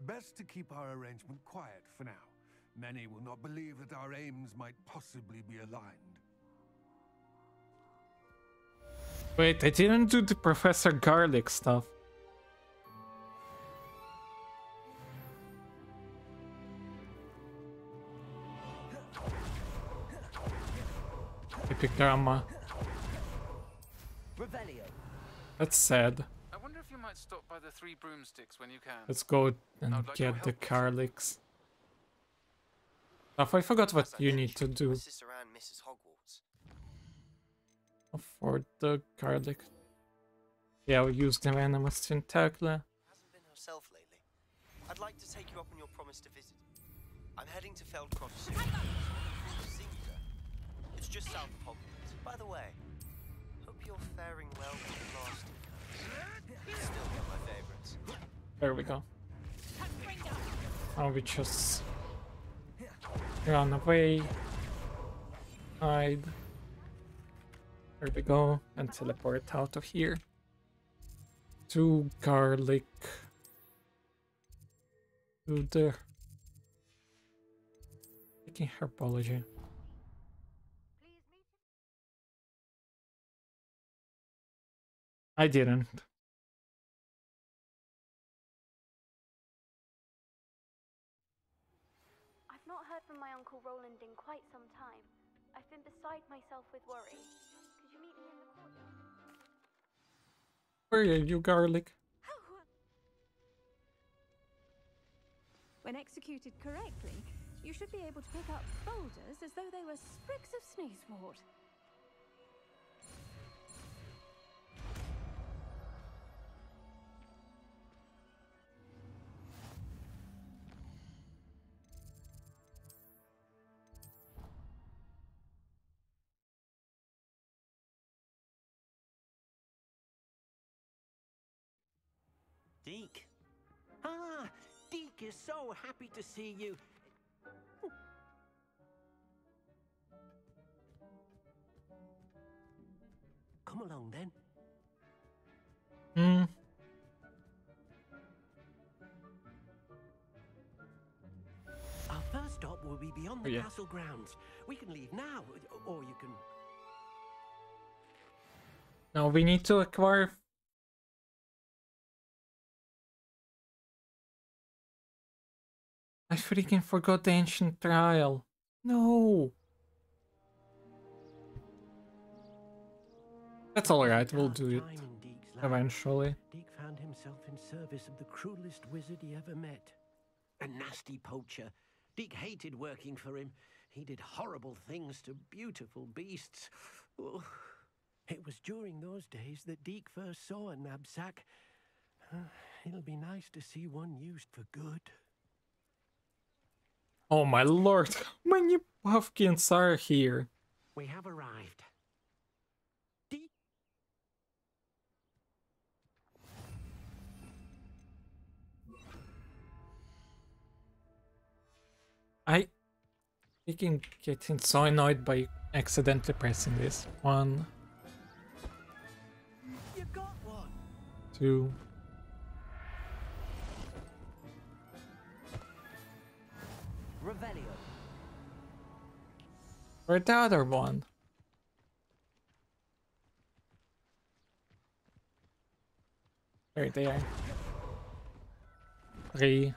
Best to keep our arrangement quiet for now. Many will not believe that our aims might possibly be aligned. Wait, I didn't do the Professor Garlic stuff. Epic drama. That's sad. I wonder if you might stop by the Three Broomsticks when you can. Let's go and get the garlics. Stuff, I forgot what you need to do. My sister Anne misses Hogwarts. For the garlic. Yeah, we use the venomous tentacle. Hasn't been herself lately. I'd like to take you up on your promise to visit. I'm heading to Feldcroft soon. It's just south of Hogwarts. By the way, hope you're faring well with the last. Still one of my favorites. There we go. Now we just run away, hide. There we go, and teleport out of here. To garlic. To the freaking herbology. I didn't. I've not heard from my Uncle Roland in quite some time. I've been beside myself with worry. Could you meet me in the courtyard? Where are you, garlic? When executed correctly, you should be able to pick up boulders as though they were sprigs of sneezewort. Deke. Ah, Deke is so happy to see you. Come along then. Our first stop will be beyond the castle grounds. We can leave now, or you can... Now we need to acquire... I freaking forgot the ancient trial. No. That's alright, we'll do it eventually. Deke found himself in service of the cruelest wizard he ever met. A nasty poacher. Deke hated working for him. He did horrible things to beautiful beasts. Oh, it was during those days that Deke first saw a knapsack. It'll be nice to see one used for good. Oh my lord, how many pumpkins are here? We have arrived. Freaking getting so annoyed by accidentally pressing this. 1, You got one. 2. Revelio. Where's the other one? There they are. 3.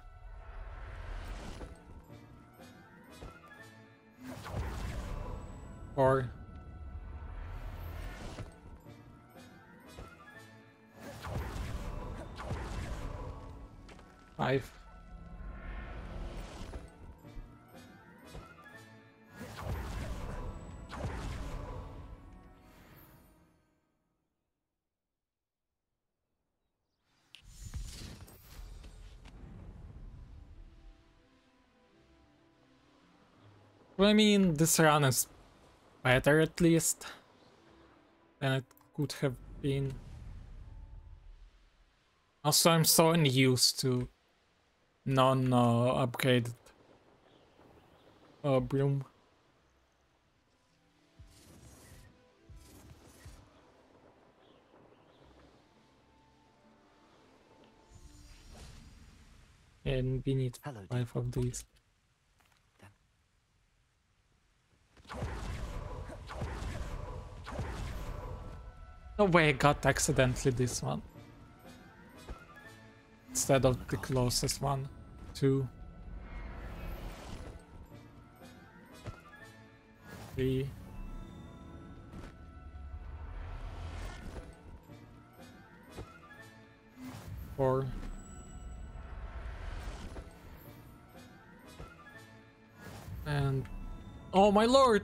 4. 5. Well, I mean, this run is better at least than it could have been. Also, I'm so unused to non-upgraded broom. And we need 5 of these. No way I got accidentally this one. Instead of the closest one. 2. 3. 4. 'And oh my lord!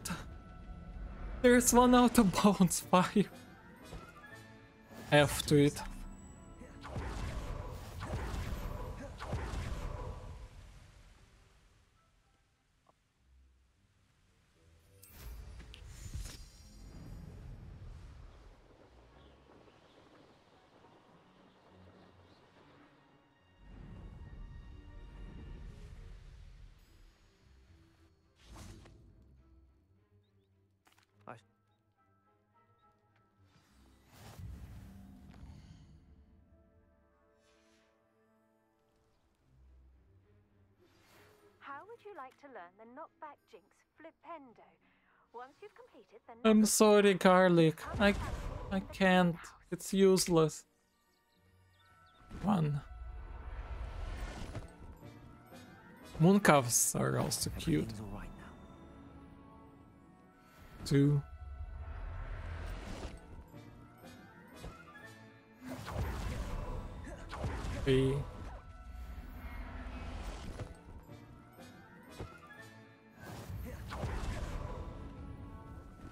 There's one out of bounds. 5. F to it. How would you like to learn the knockback jinx flipendo? Once you've completed the I'm sorry, Garlic. I can't. It's useless. 1. Mooncalves are also cute. 2. 3.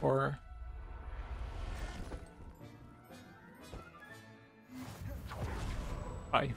4. 5.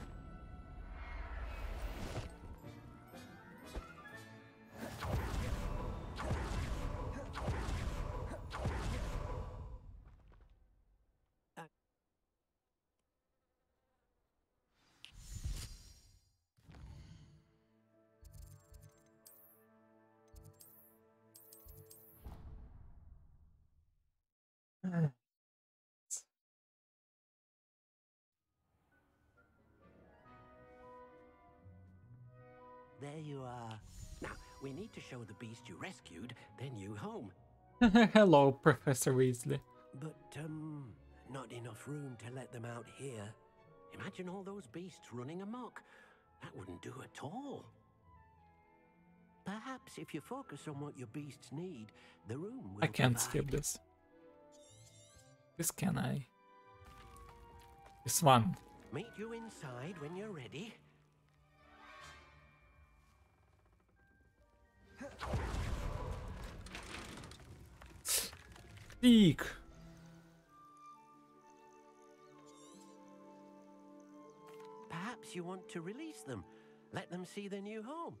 There you are. Now, we need to show the beast you rescued their new home. Hello, Professor Weasley. But, not enough room to let them out here. Imagine all those beasts running amok. That wouldn't do at all. Perhaps if you focus on what your beasts need, the room will I can't provide. skip this. This can I? This one. Meet you inside when you're ready. Eek. Perhaps you want to release them. Let them see their new home.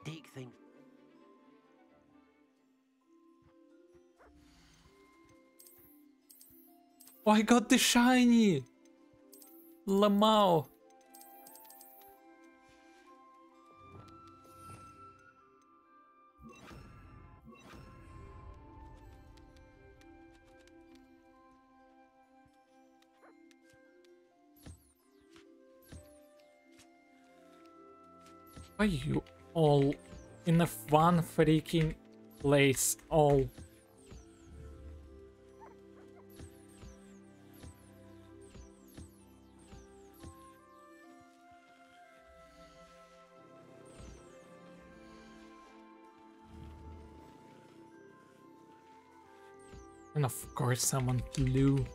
Dig things. Oh, I got the shiny! Lamau! Why you all in a one freaking place all? And of course someone flew.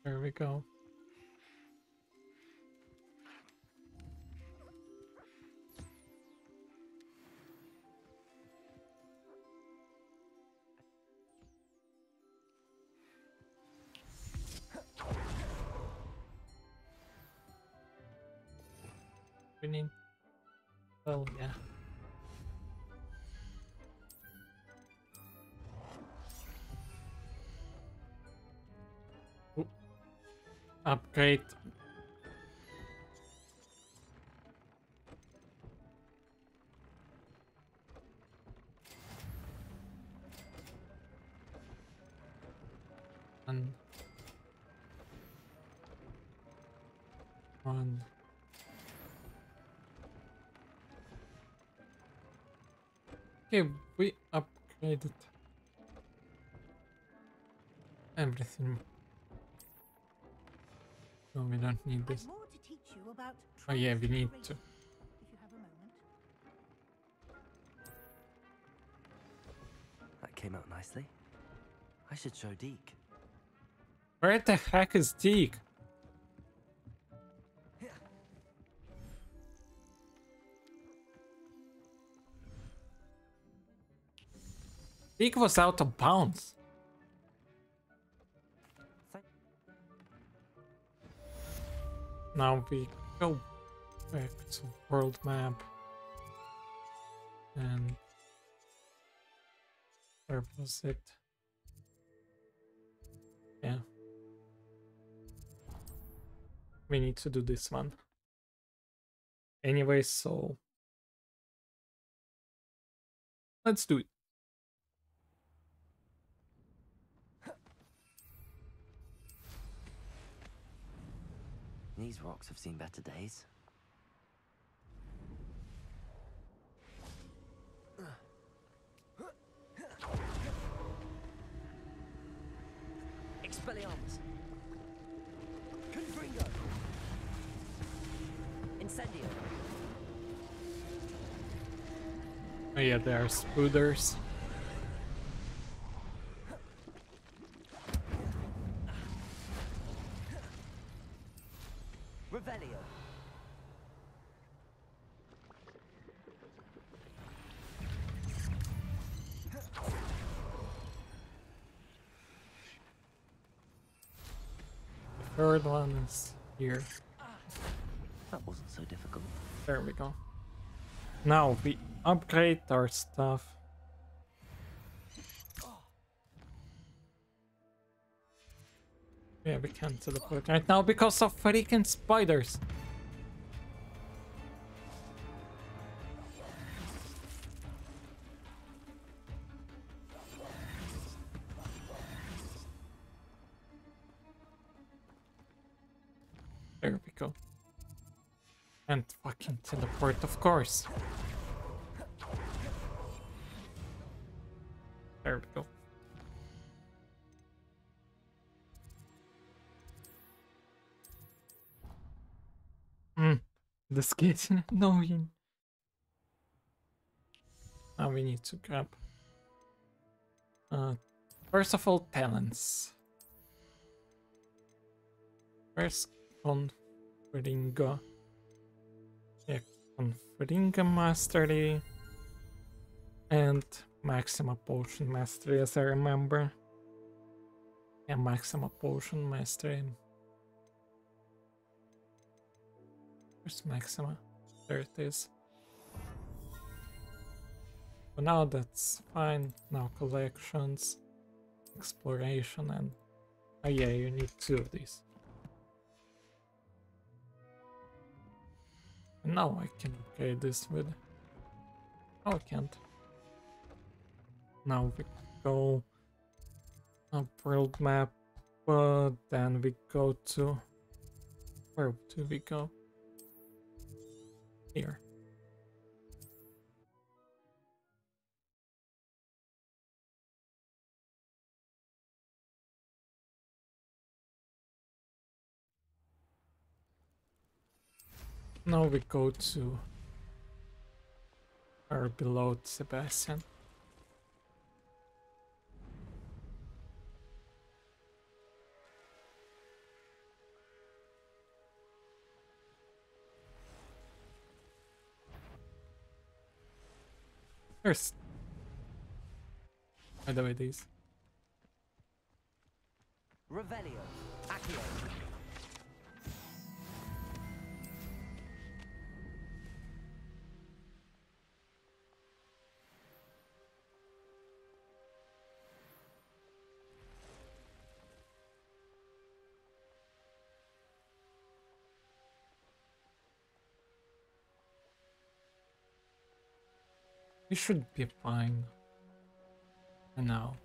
There we go. Winning. Well, yeah. Ooh. Upgrade. And one. Okay, we upgraded everything. No, we don't need this. More to teach you about Oh yeah, we need to. if you have a moment. That came out nicely. I should show Deke. Where the heck is Deke? Deke was out of bounds. Now we go back to world map. And where was it? Yeah. We need to do this one. Anyway, so let's do it. These rocks have seen better days. Expelliarmus. Confringo. Incendio. Oh yeah, there are spooders. Revelio. The third one is here. That wasn't so difficult. There we go. Now we upgrade our stuff. Yeah, we can't teleport right now because of freaking spiders. There we go. And fucking teleport, of course. There we go. This getting annoying. Now we need to grab. First of all, talents. First, Confringa. Yeah, Confringa Mastery. And Maxima Potion Mastery, as I remember. Yeah, Maxima Potion Mastery. Where's Maxima? There it is. For now, that's fine. Now collections, exploration, and oh yeah, you need 2 of these. And now I can upgrade this with. Oh, I can't. Now we go up world map, but then we go to. Where do we go? Here. Now we go to or below Sebastian. First, by the way, these. Revelio, Accio. We should be fine. For now.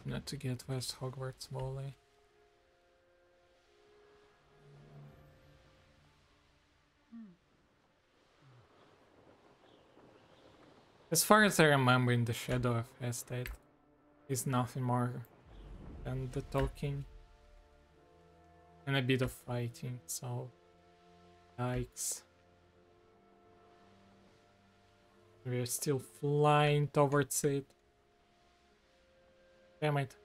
Not to get West Hogwarts volley. As far as I remember, in the Shadow of Estate is nothing more than the talking and a bit of fighting, so yikes. We're still flying towards it. Damn it.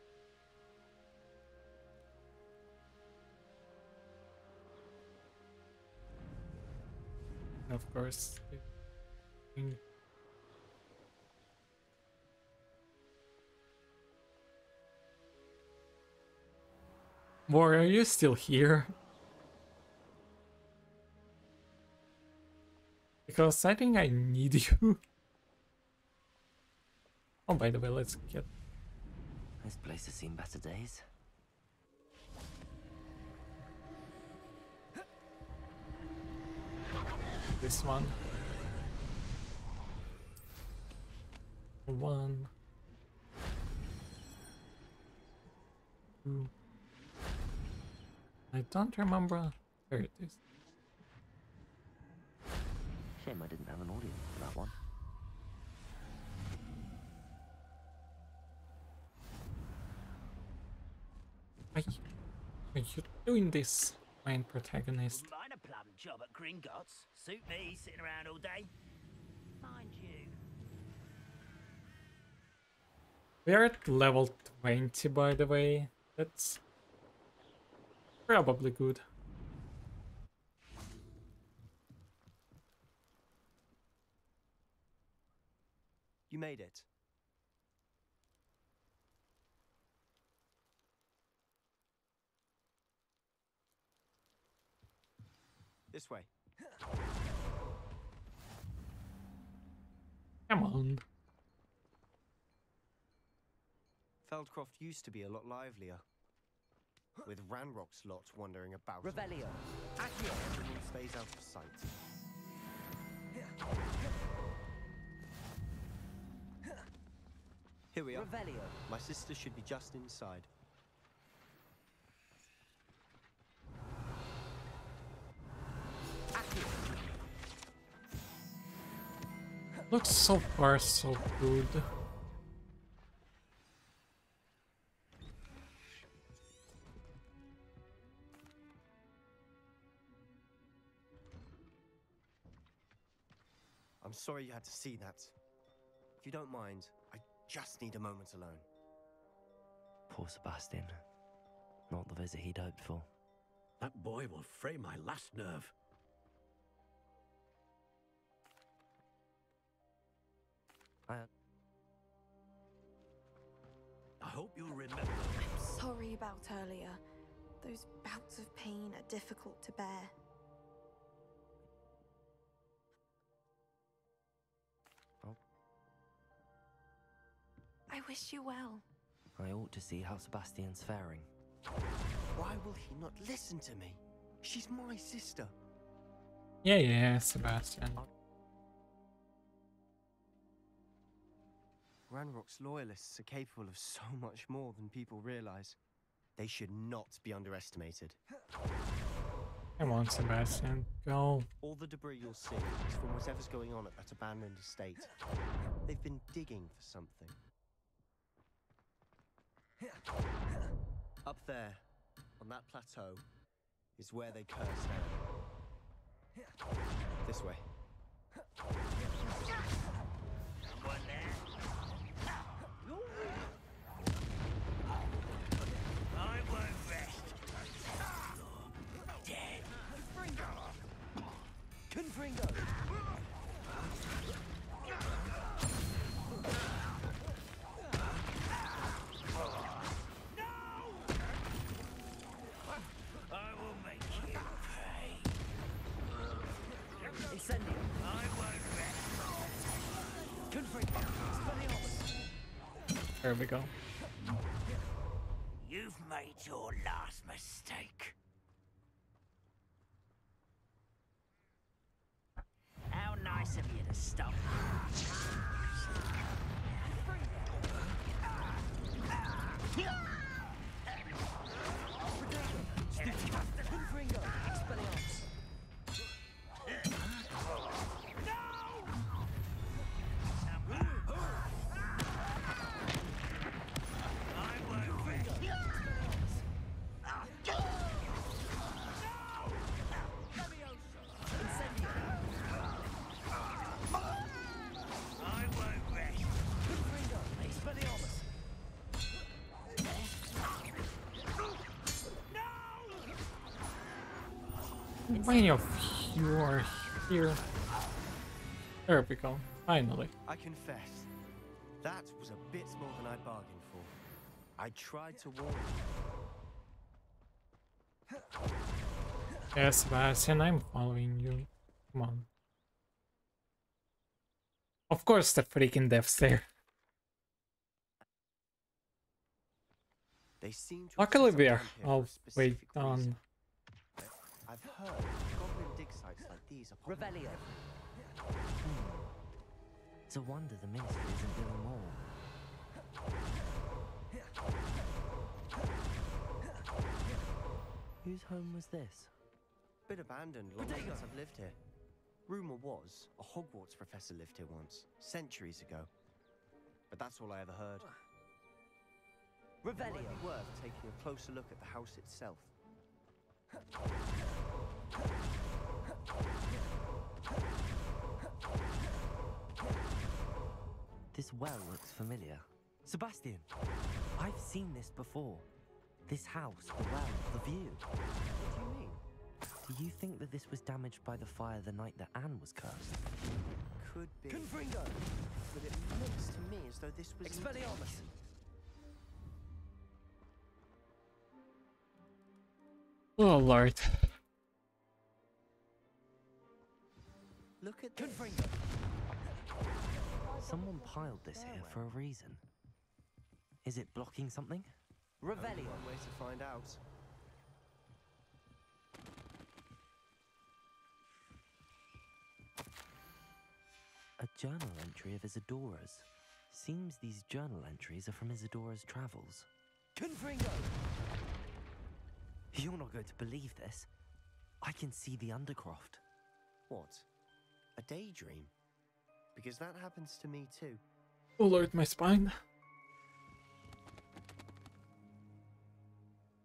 And of course, War, are you still here? Because I think I need you. Oh, by the way, let's get... This place has seen better days. This one. 1, 2. I don't remember. There it is. Shame I didn't have an audience for that one. Why are you doing this, main protagonist? Wouldn't mind a plum job at Gringotts. Suit me, sitting around all day. Mind you. We're at level 20, by the way. That's probably good. You made it. This way. Come on. Feldcroft used to be a lot livelier. With Ranrock's lot wandering about. Revelio, Accio. Everyone stays out of sight. Here we are. Revelio. My sister should be just inside. Looks so far so good. I'm sorry you had to see that. If you don't mind, I just need a moment alone. Poor Sebastian. Not the visit he'd hoped for. That boy will fray my last nerve. I hope you'll remember. I'm sorry about earlier. Those bouts of pain are difficult to bear. I wish you well. I ought to see how Sebastian's faring. Why will he not listen to me? She's my sister. Yeah, Sebastian. Ranrock's loyalists are capable of so much more than people realize. They should not be underestimated. Come on, Sebastian, go. All the debris you'll see is from whatever's going on at that abandoned estate. They've been digging for something. Up there, on that plateau, is where they cursed Anne. This way. Someone there? I won't rest. You're dead. Confringo! I will make you pay. Incendio. I won't rest. Confringo. There we go. You've made your last mistake. How nice of you to stop. Confringo. Expelliarmus. Many of you are here. There we go. Finally. I confess, that was a bit more than I'd bargained for. I tried to warn you. Yeah, Sebastian, I'm following you. Come on. Of course the freaking dev's there. They seem to Luckily we are halfway done. I've heard goblin dig sites like these are popular. Revelio. It's a wonder the ministry isn't doing more. Whose home was this? Bit abandoned long since I've lived here. Rumor was a Hogwarts professor lived here once, centuries ago. But that's all I ever heard. Revelio. It might be worth taking a closer look at the house itself. This well looks familiar. Sebastian, I've seen this before. This house, the well, the view. What do you mean? Do you think that this was damaged by the fire the night that Anne was cursed? Could be. Confringo. But it looks to me as though this was Expelliarmus. Oh lord. Look at this. Confringo. Someone piled this here for a reason. Is it blocking something? Revelio. One way to find out. A journal entry of Isadora's. Seems these journal entries are from Isadora's travels. Confringo. You're not going to believe this. I can see the Undercroft. What? A daydream? because that happens to me too. Oh lord, my spine.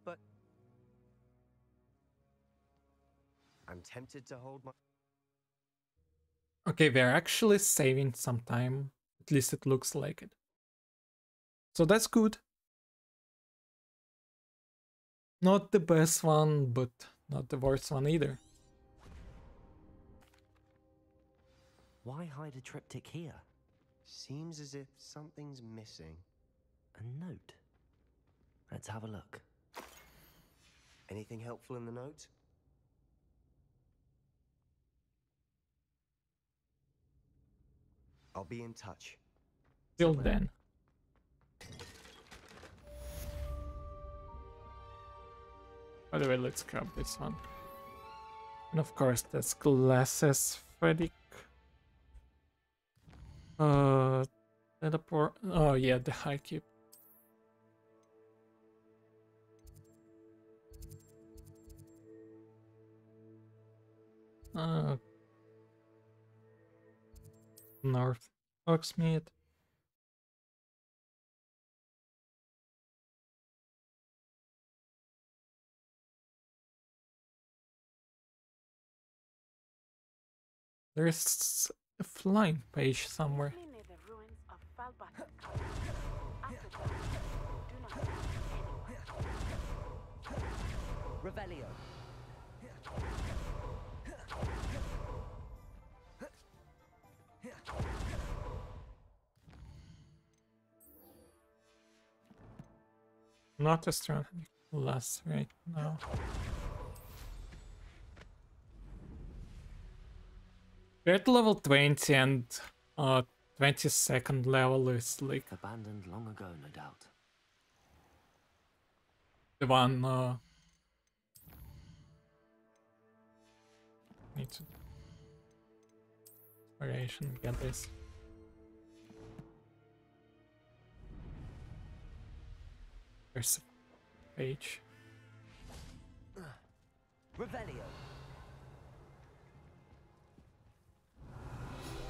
But I'm tempted to hold my... Okay, we're actually saving some time. At least it looks like it. So that's good. Not the best one, but not the worst one either. Why hide a triptych here? Seems as if something's missing. A note. Let's have a look. Anything helpful in the note? I'll be in touch. Till then. By the way, let's grab this one. And of course, that's glasses, Freddick. Teleport. Oh yeah, the high keep. North Hogsmeade. There's a flying page somewhere. Revelio. Not a strong class right now. We're at level 20 and 22nd level is like abandoned long ago, no doubt. The one need to variation, get this. There's a page. Revelio.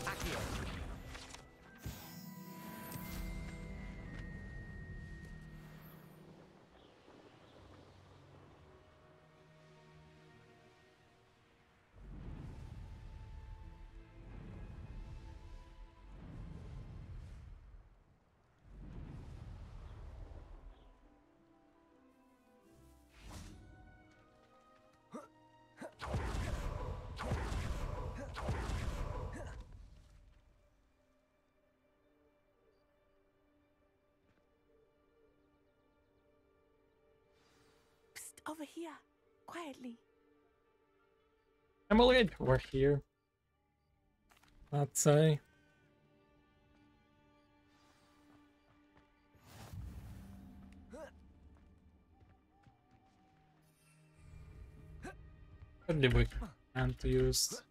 Accio. Over here, quietly. Emily, we're here. I'd say. Probably we can't use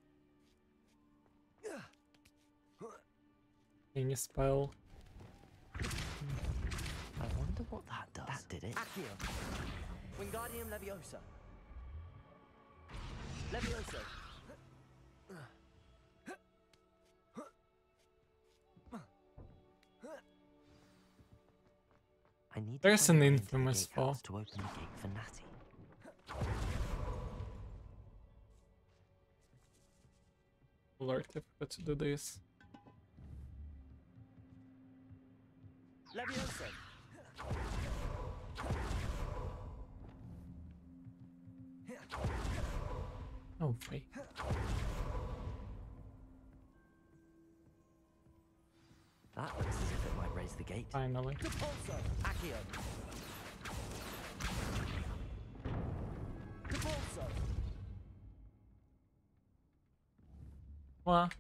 any spell. I wonder what that does. That did it. Accio. Wingardium Leviosa. Leviosa. I need There's an infamous fall. To open the gate for Natty. Lord, I forgot to do this. Leviosa. Oh, wait. That looks as if it might raise the gate. Finally. Depulso. Accio. Depulso. What?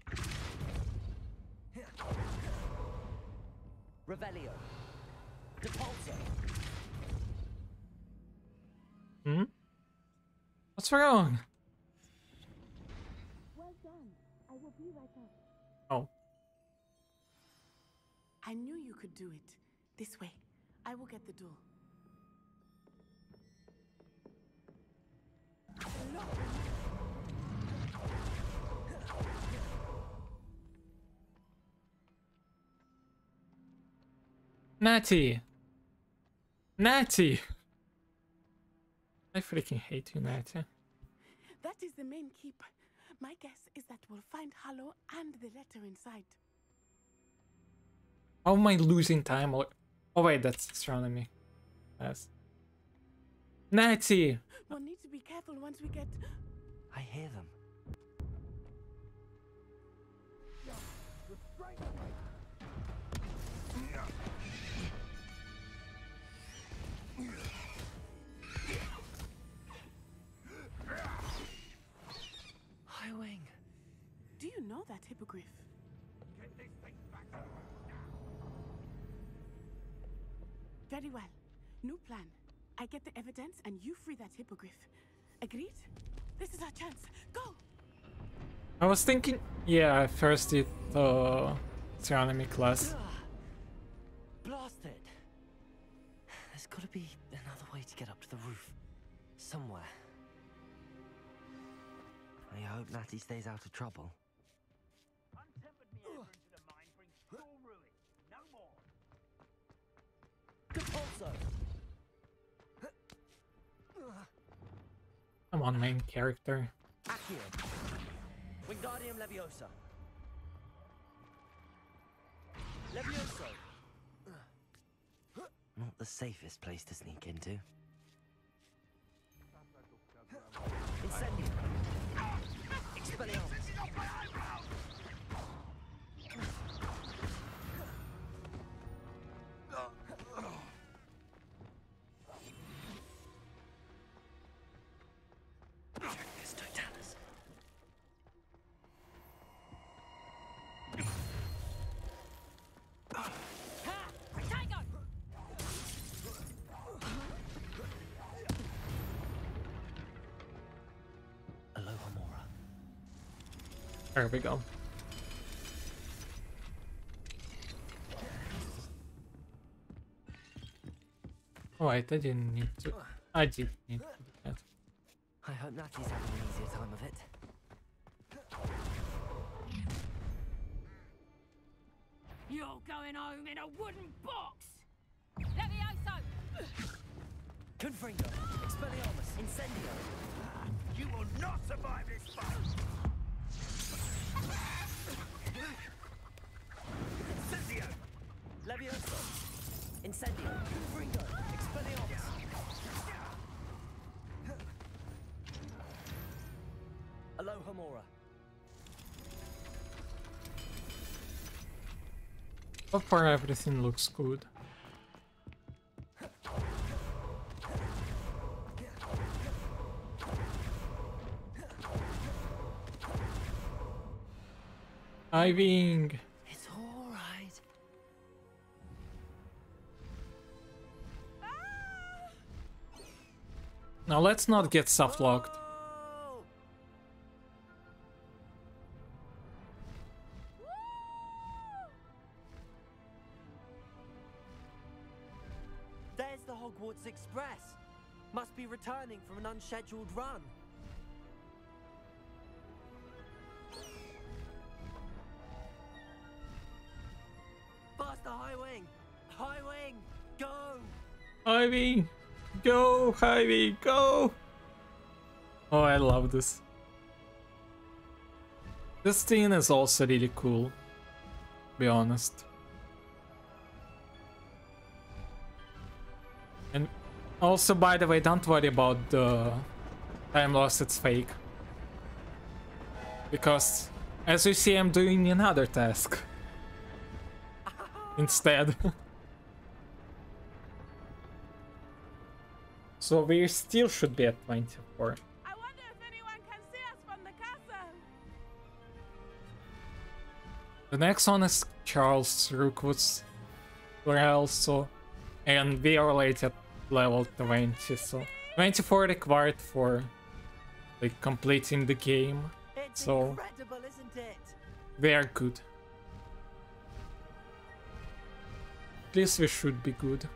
Revelio. Depulso. Hmm? What's wrong? Well done. I will be right up. Oh. I knew you could do it. This way. I will get the door. Natty! Natty! I freaking hate you, Natty. That is the main keep. My guess is that we'll find Hallow and the letter inside. How am I losing time? Oh wait, that's astronomy. Yes. Natty! We'll need to be careful once we get... I hear them. Highwing. Do you know that hippogriff? Very well. New plan. I get the evidence and you free that hippogriff. Agreed? This is our chance. Go! I was thinking, yeah, I first did astronomy class. Blast it! There's gotta be another way to get up to the roof. Somewhere. I hope Natty stays out of trouble. Come on, main character. Accio. Wingardium Leviosa. Levioso. Not the safest place to sneak into. Incendio. Expelliarmus. There we go. Oh wait, I didn't need to. I did need to do that. I hope Natty's having an easier time of it. You're going home in a wooden box! Levioso! Confringo. Expelliarmus. Incendio. You will not survive this fight! Incendio. Levioso. Incendio. Confringo. Expelliarmus. Alohomora. So far everything looks good. Diving. It's all right. Now let's not get soft locked. There's the Hogwarts Express. Must be returning from an unscheduled run. Faster, High Wing! High Wing, go! Ivy, go, Ivy, go! Oh, I love this. This scene is also really cool, to be honest. And also, by the way, don't worry about the time lost, it's fake. Because, as you see, I'm doing another task instead. So we still should be at 24. I wonder if anyone can see us from the castle. The next one is Charles Rookwood's also, and we are already at level 20, so 24 required for like completing the game. It's so incredible, isn't it? we are good. At least we should be good.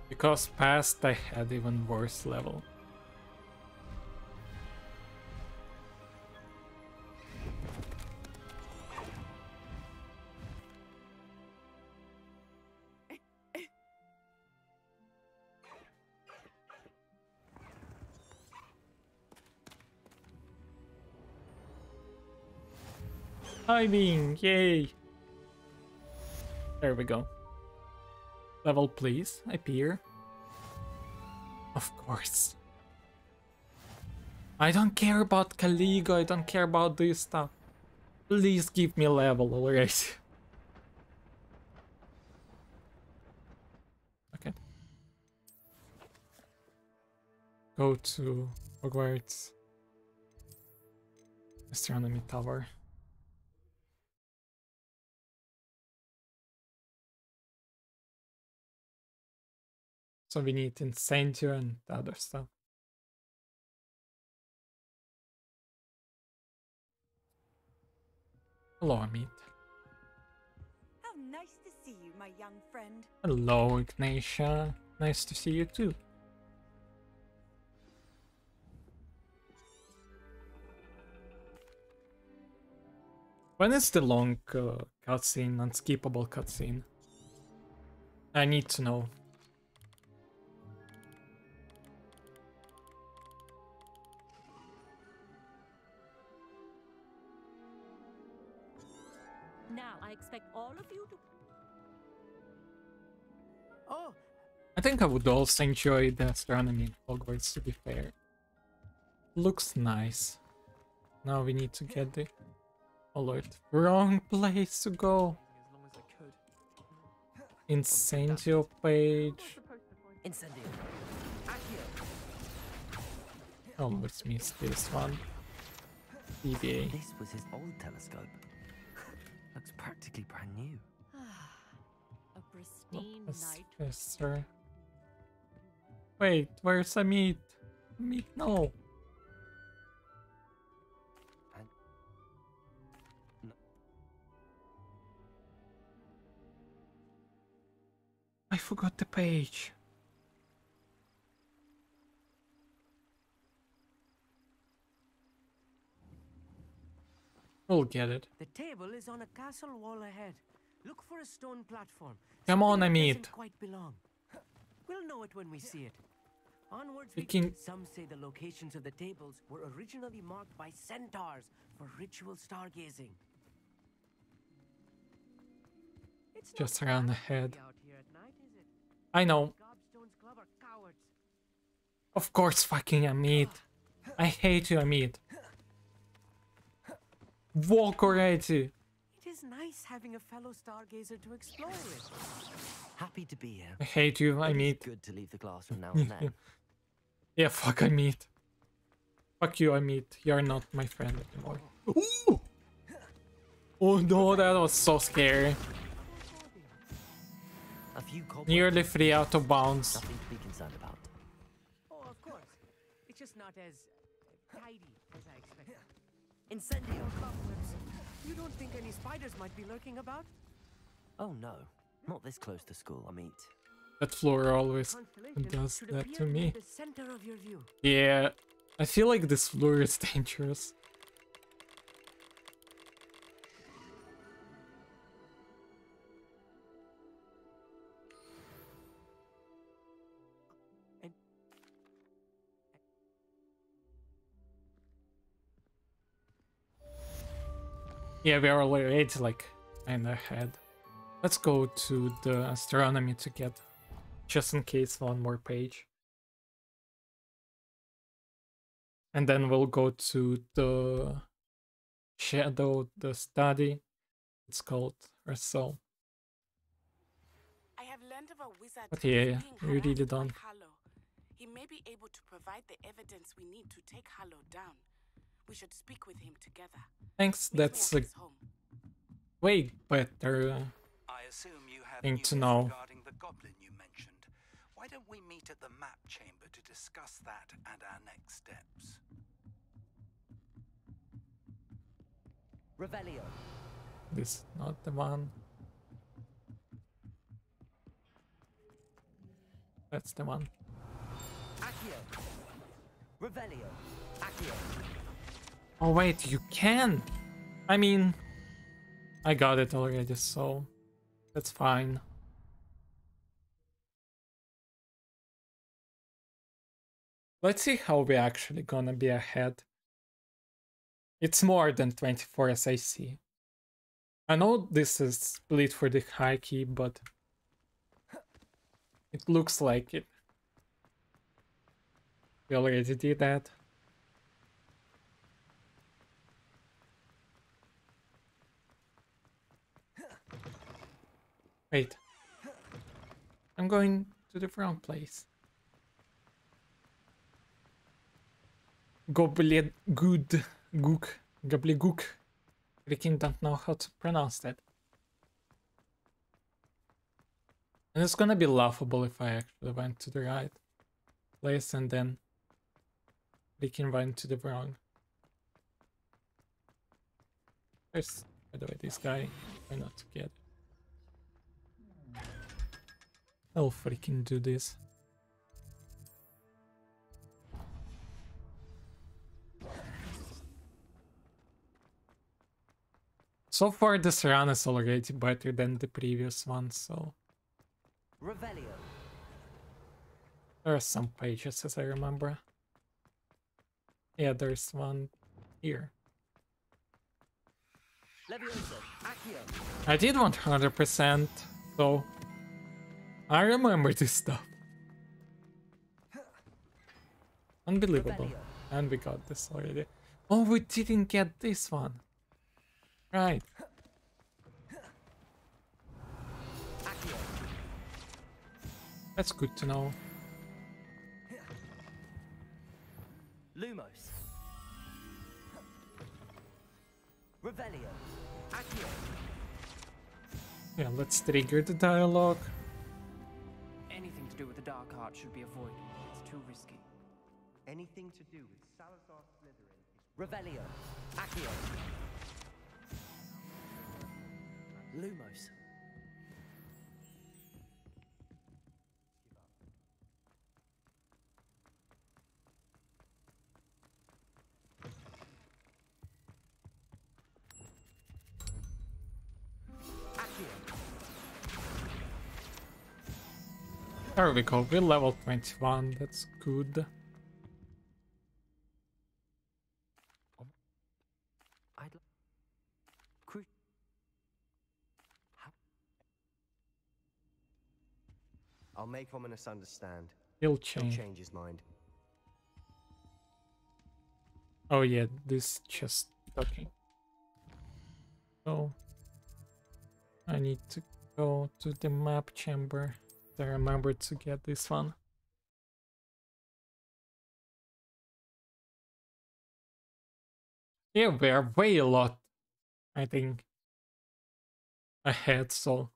Because past I had even worse level. Hiding, yay! There we go. Level, please. Appear. Of course. I don't care about Caligo, I don't care about this stuff. Please give me a level already. Okay. Go to Hogwarts. Astronomy Tower. So we need Incendio and the other stuff. Hello, Amit. How nice to see you, my young friend. Hello, Ignatia. Nice to see you too. When is the long cutscene, unskippable cutscene? I need to know. Now, I expect all of you to... Oh! I think I would also enjoy the astronomy in Hogwarts, to be fair. Looks nice. Now we need to get the alert. Wrong place to go. Incendio page. Incendio. Almost missed this one. DBA. This was his old telescope. Looks practically brand new. A pristine night. Yes, sir. Wait, where's Amit? Amit, no. I forgot the page. We'll get it. The table is on a castle wall ahead. Look for a stone platform. Come on, Something that Amit. doesn't quite belong. We'll know it when we see it. Onwards, We can- Some say the locations of the tables were originally marked by centaurs for ritual stargazing. It's not Just around the bad to head. be out here at night, is it? I know. Gobstone's club are cowards. Of course, fucking Amit. I hate you, Amit. Walk already. It is nice having a fellow stargazer to explore with. Happy to be here. I hate you, It is Amit. good to leave the classroom now and then. Yeah, fuck Amit. Fuck you, Amit. You're not my friend anymore. Ooh! Oh no, that was so scary. A few cobwebs. Nearly 3 out of bounds. Nothing to be concerned about. Oh, of course. It's just not as tidy as I expected. Incendio cobwebs. You don't think any spiders might be lurking about? Oh no, not this close to school. I mean, That floor always does should that appear to near me. the center of your view. Yeah, I feel like this floor is dangerous. Yeah, we are already like kinda ahead. Let's go to the astronomy to get, just in case, one more page. And then we'll go to the shadow, the study. It's called Russell. I have learned of a wizard But yeah, being we really harassed by don't. Harlow. He may be able to provide the evidence we need to take Harlow down. We should speak with him together. Thanks, Meet me that's at a his home. way better I assume you have thing to news know. regarding the goblin you mentioned. Why don't we meet at the map chamber to discuss that and our next steps? Revelio. This is not the one. That's the one. Accio. Revelio. Accio. Oh wait, you can! I mean, I got it already, so that's fine. Let's see how we actually gonna be ahead. It's more than 24 as I see. I know this is split for the high key, but it looks like it. We already did that. Wait. I'm going to the wrong place. Gobbledygook. Gobbledygook. Freaking don't know how to pronounce that. And it's gonna be laughable if I actually went to the right place and then freaking went to the wrong. There's, by the way, this guy. Why not get? I'll freaking do this. So far, this run is already better than the previous one, so... Revelio. There are some pages, as I remember. Yeah, there's one here. Leviosa. Accio. I did 100%, so... I remember this stuff. Unbelievable. And we got this already. Oh, we didn't get this one. Right. That's good to know. Lumos. Revelio. Accio. Yeah, let's trigger the dialogue. Anything to do with the dark art should be avoided. It's too risky. Anything to do with Salazar Slytherin is... Revelio. Accio. Lumos. There we go, we're level 21, that's good. I'll make Ominous understand. He'll change his mind. Oh yeah, this just talking. So I need to go to the map chamber. I remember to get this one. Yeah, we are way a lot, I think, ahead, so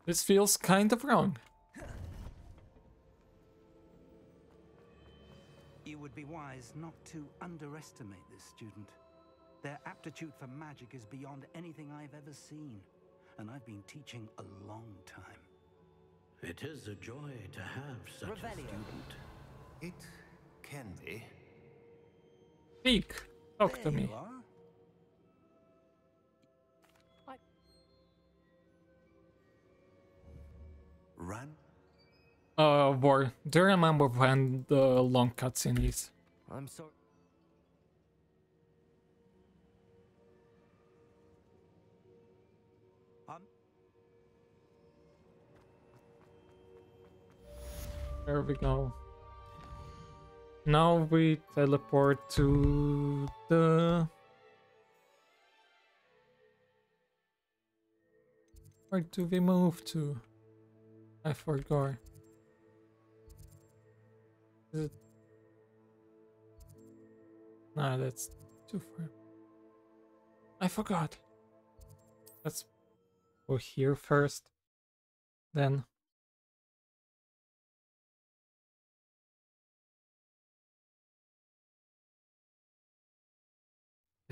this feels kind of wrong. You would be wise not to underestimate this student. Their aptitude for magic is beyond anything I've ever seen, and I've been teaching a long time. It is a joy to have such a student. It can be. Speak. Talk to me. Run? War. Do you remember when the long cutscene is? I'm sorry. There we go. Now we teleport to the... Where do we move to? I forgot. Is it... Nah, that's too far. I forgot. Let's go here first. Then...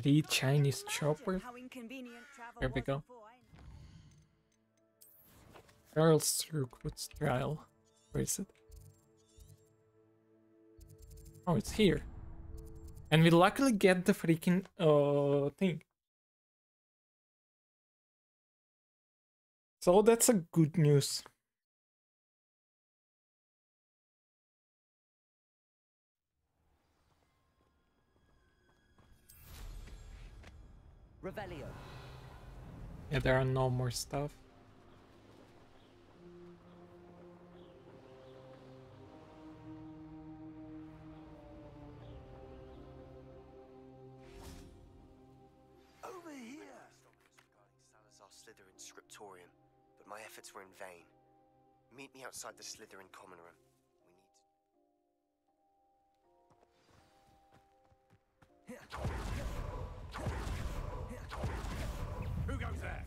Three Chinese choppers. There we go. Charles Rookwood's trial. Where is it? Oh, it's here. And we luckily get the freaking thing. So that's a good news. Revelio. Yeah, there are no more stuff. Over here! Regarding Salazar Slytherin's scriptorium, but my efforts were in vain. Meet me outside the Slytherin common room. Who goes there?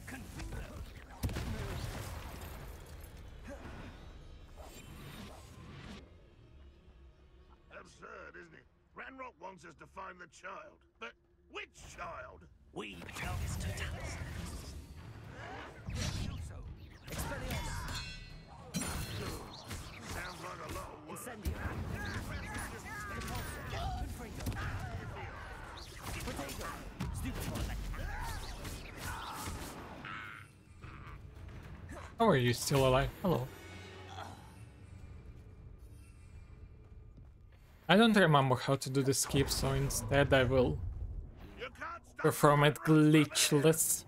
Absurd, isn't it? Ranrok wants us to find the child. But which child? We belongs to Talus. Sounds like a lot of work. Incendio. Potato. Stupid. How are you still alive? Hello. I don't remember how to do the skip, so instead I will perform it glitchless.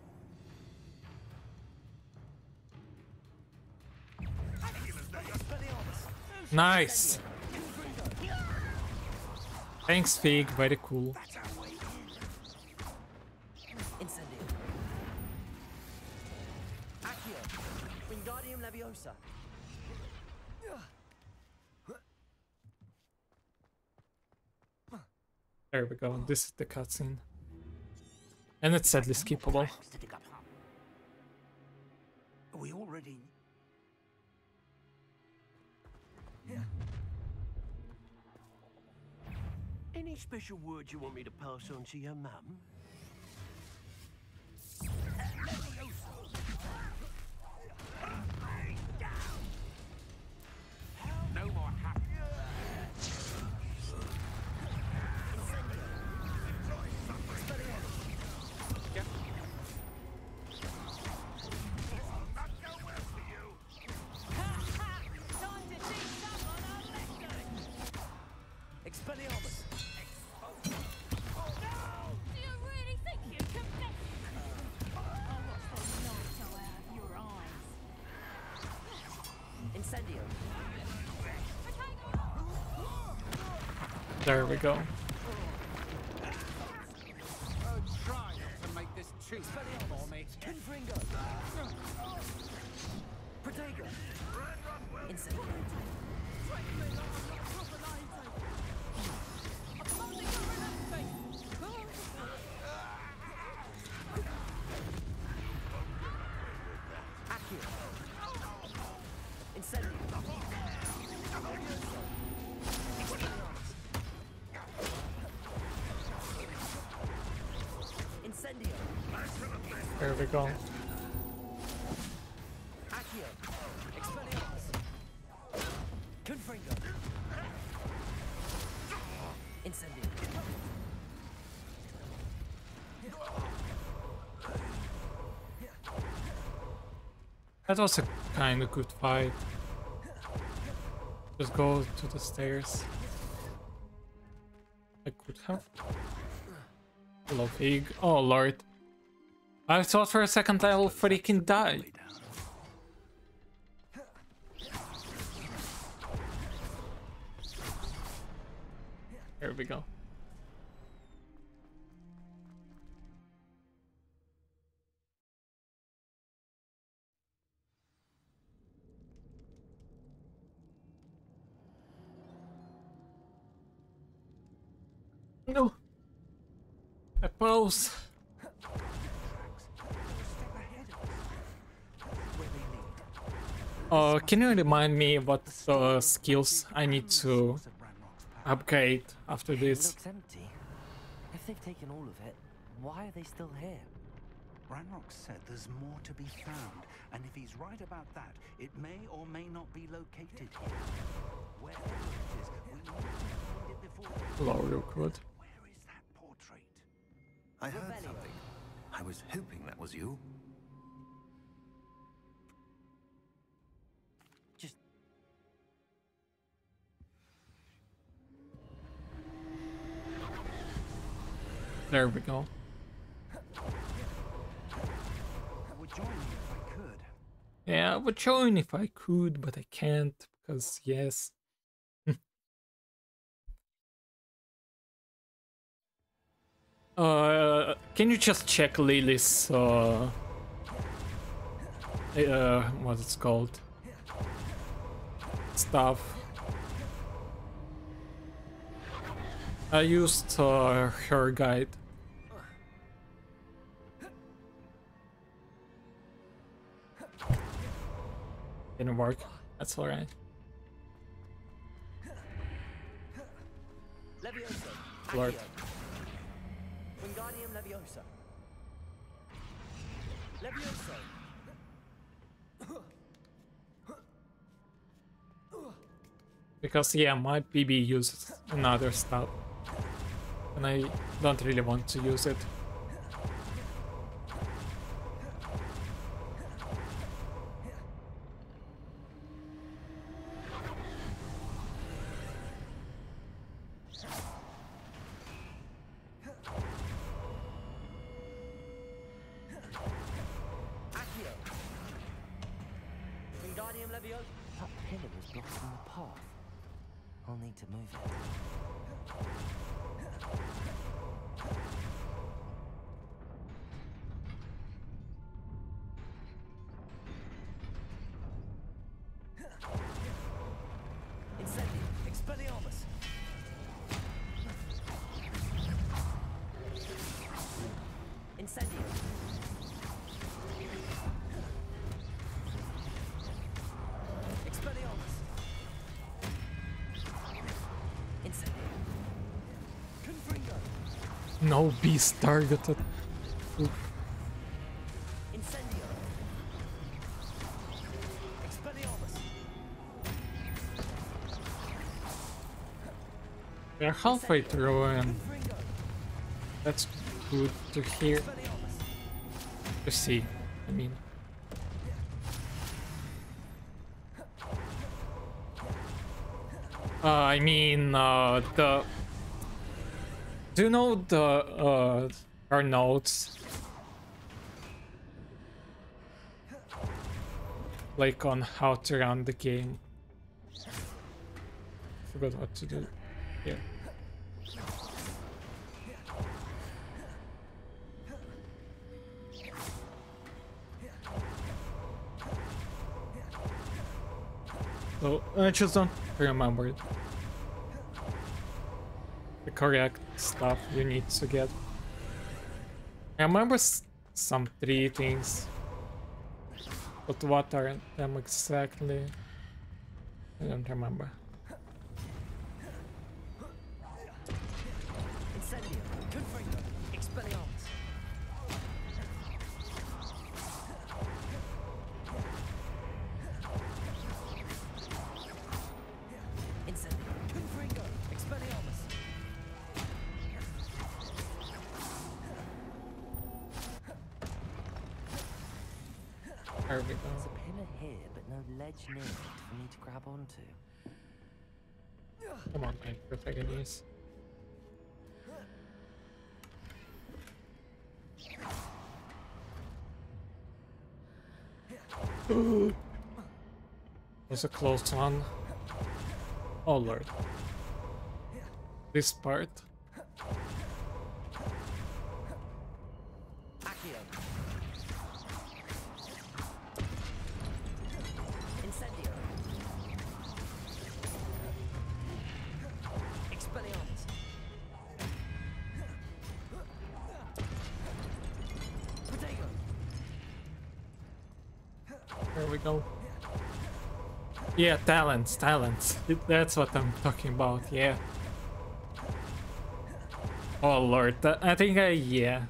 Nice! Thanks, Fig, very cool. Incendio. Accio. Wingardium Leviosa. There we go, this is the cutscene. And it's sadly skippable. We already... Any special words you want me to pass on to your mum? No more happy. Expelliarmus. Do you really think you can beat? I'll watch the light out of your eyes. Incendio. There we go. Try to make this cheap for me. Confringo. Protego. Incendio. Accio. Incendio. Incendio. There we go. Accio. Expelliarmus. Confringo. Incendio. That was a kind of good fight. Just go to the stairs. I could have. Hello, Fig. Oh, Lord. I thought for a second I'll freaking die. There we go. No. Apples. Can you remind me what skills I need to upgrade after this? It looks empty. If they've taken all of it, why are they still here? Ranrok said there's more to be found, and if he's right about that, it may or may not be located here. Wherever it is, we need to find it before they... Hello, Rookwood. Where is that portrait? I heard something. I was hoping that was you. There we go. Yeah, I would join if I could, but I can't because yes. Can you just check Lily's what it's called? Stuff. I used her guide. Didn't work. That's alright. Lord. Wingardium Leviosa. Leviosa. Because yeah, my PB uses another stuff. And I don't really want to use it. Wingardium Leviosa. That pillar was blocking the path. I'll need to move it. Incendium, Expelliarmus. Incendium. Expelliarmus. Incendium. Confringo. No beast targeted. Oof. Incendio. Expelliarmus. We're halfway through and that's good to hear. To see, I mean. The... Do you know the, our notes? Like on how to run the game. Forgot what to do. Yeah. So I just don't remember the correct stuff you need to get. I remember some 3 things, but what are them exactly? I don't remember. Incendio. Confringo. Expelliarmus. Incendio. Confringo. Expelliarmus. There we go. There's a pillar here, but no ledge near it for me to grab onto. Come on, my protagonist. Was a close one. Oh lord. This part. Accio. Incendio. Expelliarmus. Protego. There we go. Yeah, talents. That's what I'm talking about, yeah. Oh lord, I think yeah.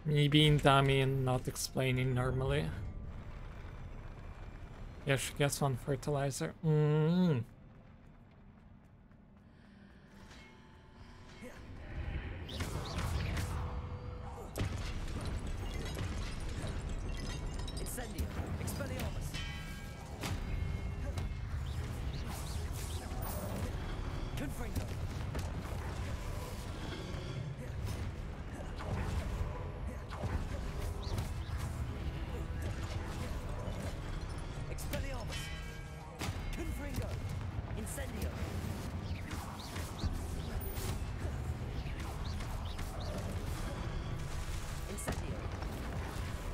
Me being dummy and not explaining normally. Yeah, she gets 1 fertilizer. Incendio. Expelliarmus. Confringo.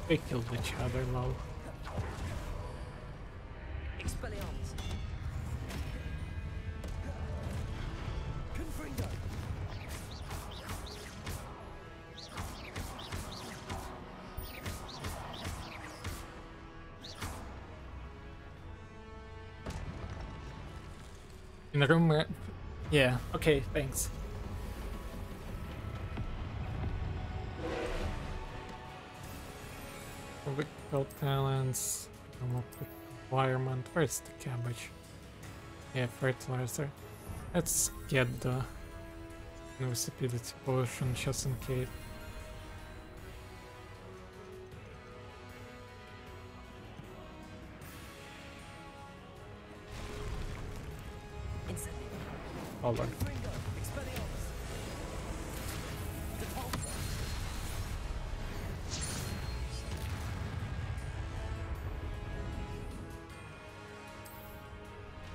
They killed each other, lol. Expelliarmus. Confringo. In the room where... Yeah, okay, thanks. Political talents, requirement. Where's the cabbage? Yeah, fertilizer. Let's get the invisibility potion just in case. Hold on.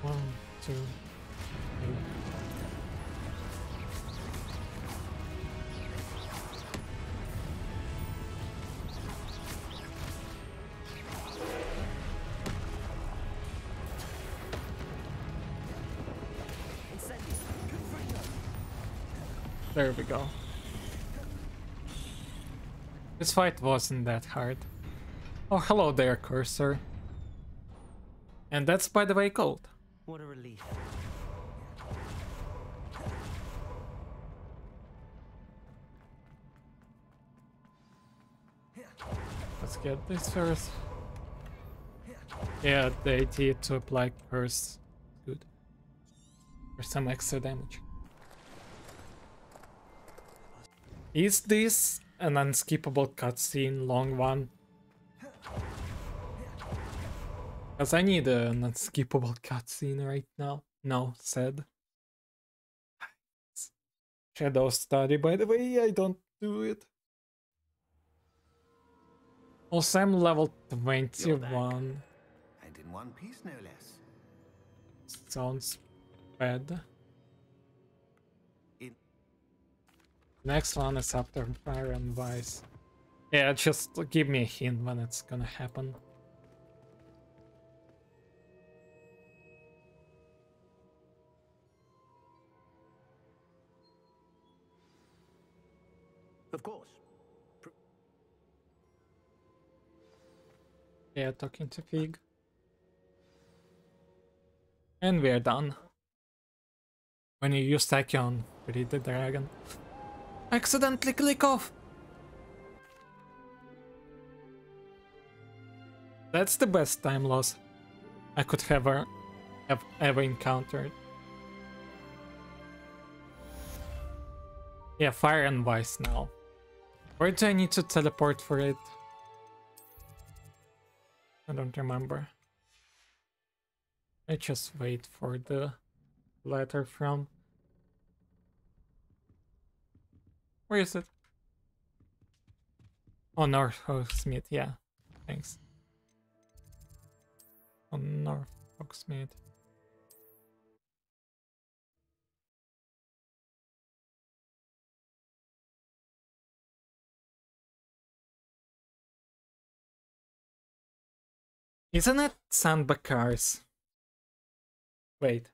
One, two, three. There we go. This fight wasn't that hard. Oh, hello there, cursor. And that's, by the way, gold. What a relief. Let's get this first. Yeah, the idea to apply curse. Good. For some extra damage. Is this an unskippable cutscene, long one? Because I need an unskippable cutscene right now. No, said. Shadow study, by the way, I don't do it. Also, I'm level 21. And in one piece, no less. Sounds bad. Next one is after Fire and Vice. Yeah, just give me a hint when it's gonna happen. Of course. Yeah, talking to Fig. And we're done. When you use Tachyon, read the dragon. Accidentally click off! That's the best time loss I could have ever encountered. Yeah, Fire and Vice now. Where do I need to teleport for it? I don't remember. I just wait for the letter from... Where is it? Oh, North Hogsmeade, yeah. Thanks. Oh, North Hogsmeade. Isn't it Sandbakars? Wait.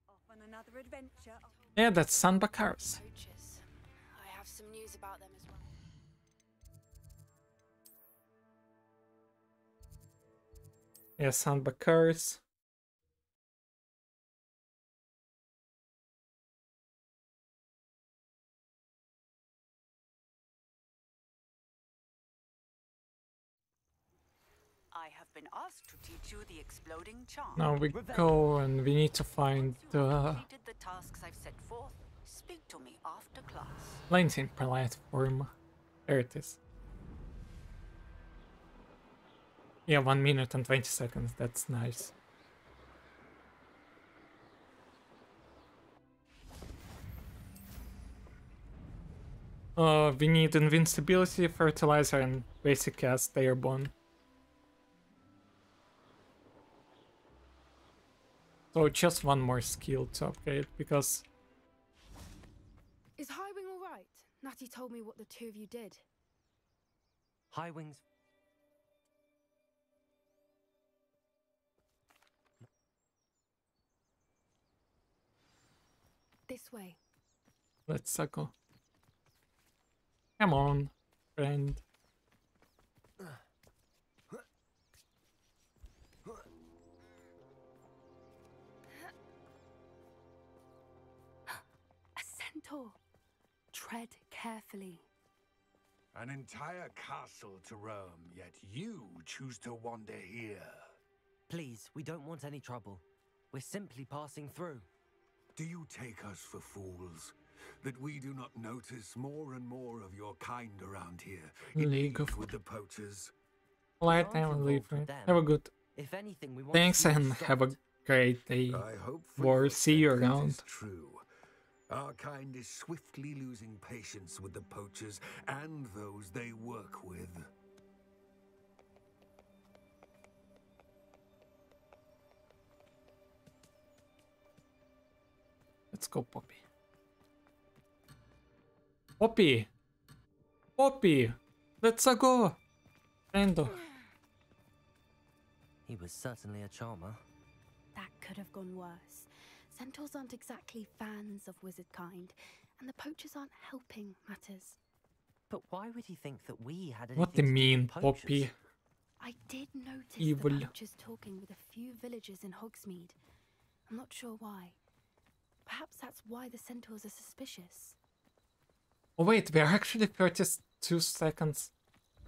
Off on another adventure. Yeah, that's Sandbakars. Poachers. I have some news about them as well. Yeah, Sandbakars. I have been asked to teach you the exploding charm. Now we go and we need to find the Completed the tasks I've set forth. Speak to me after class. Lansing platform. There it is. Yeah, 1 minute and 20 seconds. That's nice. We need invincibility, fertilizer, and basic cast airborne. So just one more skill to upgrade, because... Is Highwing alright? Natty told me what the two of you did. High wings. This way. Let's go. Come on, friend. A centaur. Tread carefully. An entire castle to roam, yet you choose to wander here. Please, we don't want any trouble. We're simply passing through. Do you take us for fools? That we do not notice more and more of your kind around here? League of with the poachers. Light and leave, friend. Have a good. If anything, we want Thanks and have a great day. I hope Or see you around. is true. Our kind is swiftly losing patience with the poachers and those they work with. Let's go, Poppy. Poppy! Poppy! Let's go! Rando. He was certainly a charmer. That could have gone worse. Centaurs aren't exactly fans of wizard kind, and the poachers aren't helping matters. But why would he think that we had anything What do you to do mean, with poachers? Poppy? I did notice Evil. the poachers talking with a few villagers in Hogsmeade. I'm not sure why. Perhaps that's why the centaurs are suspicious. Oh wait, we're actually 32 seconds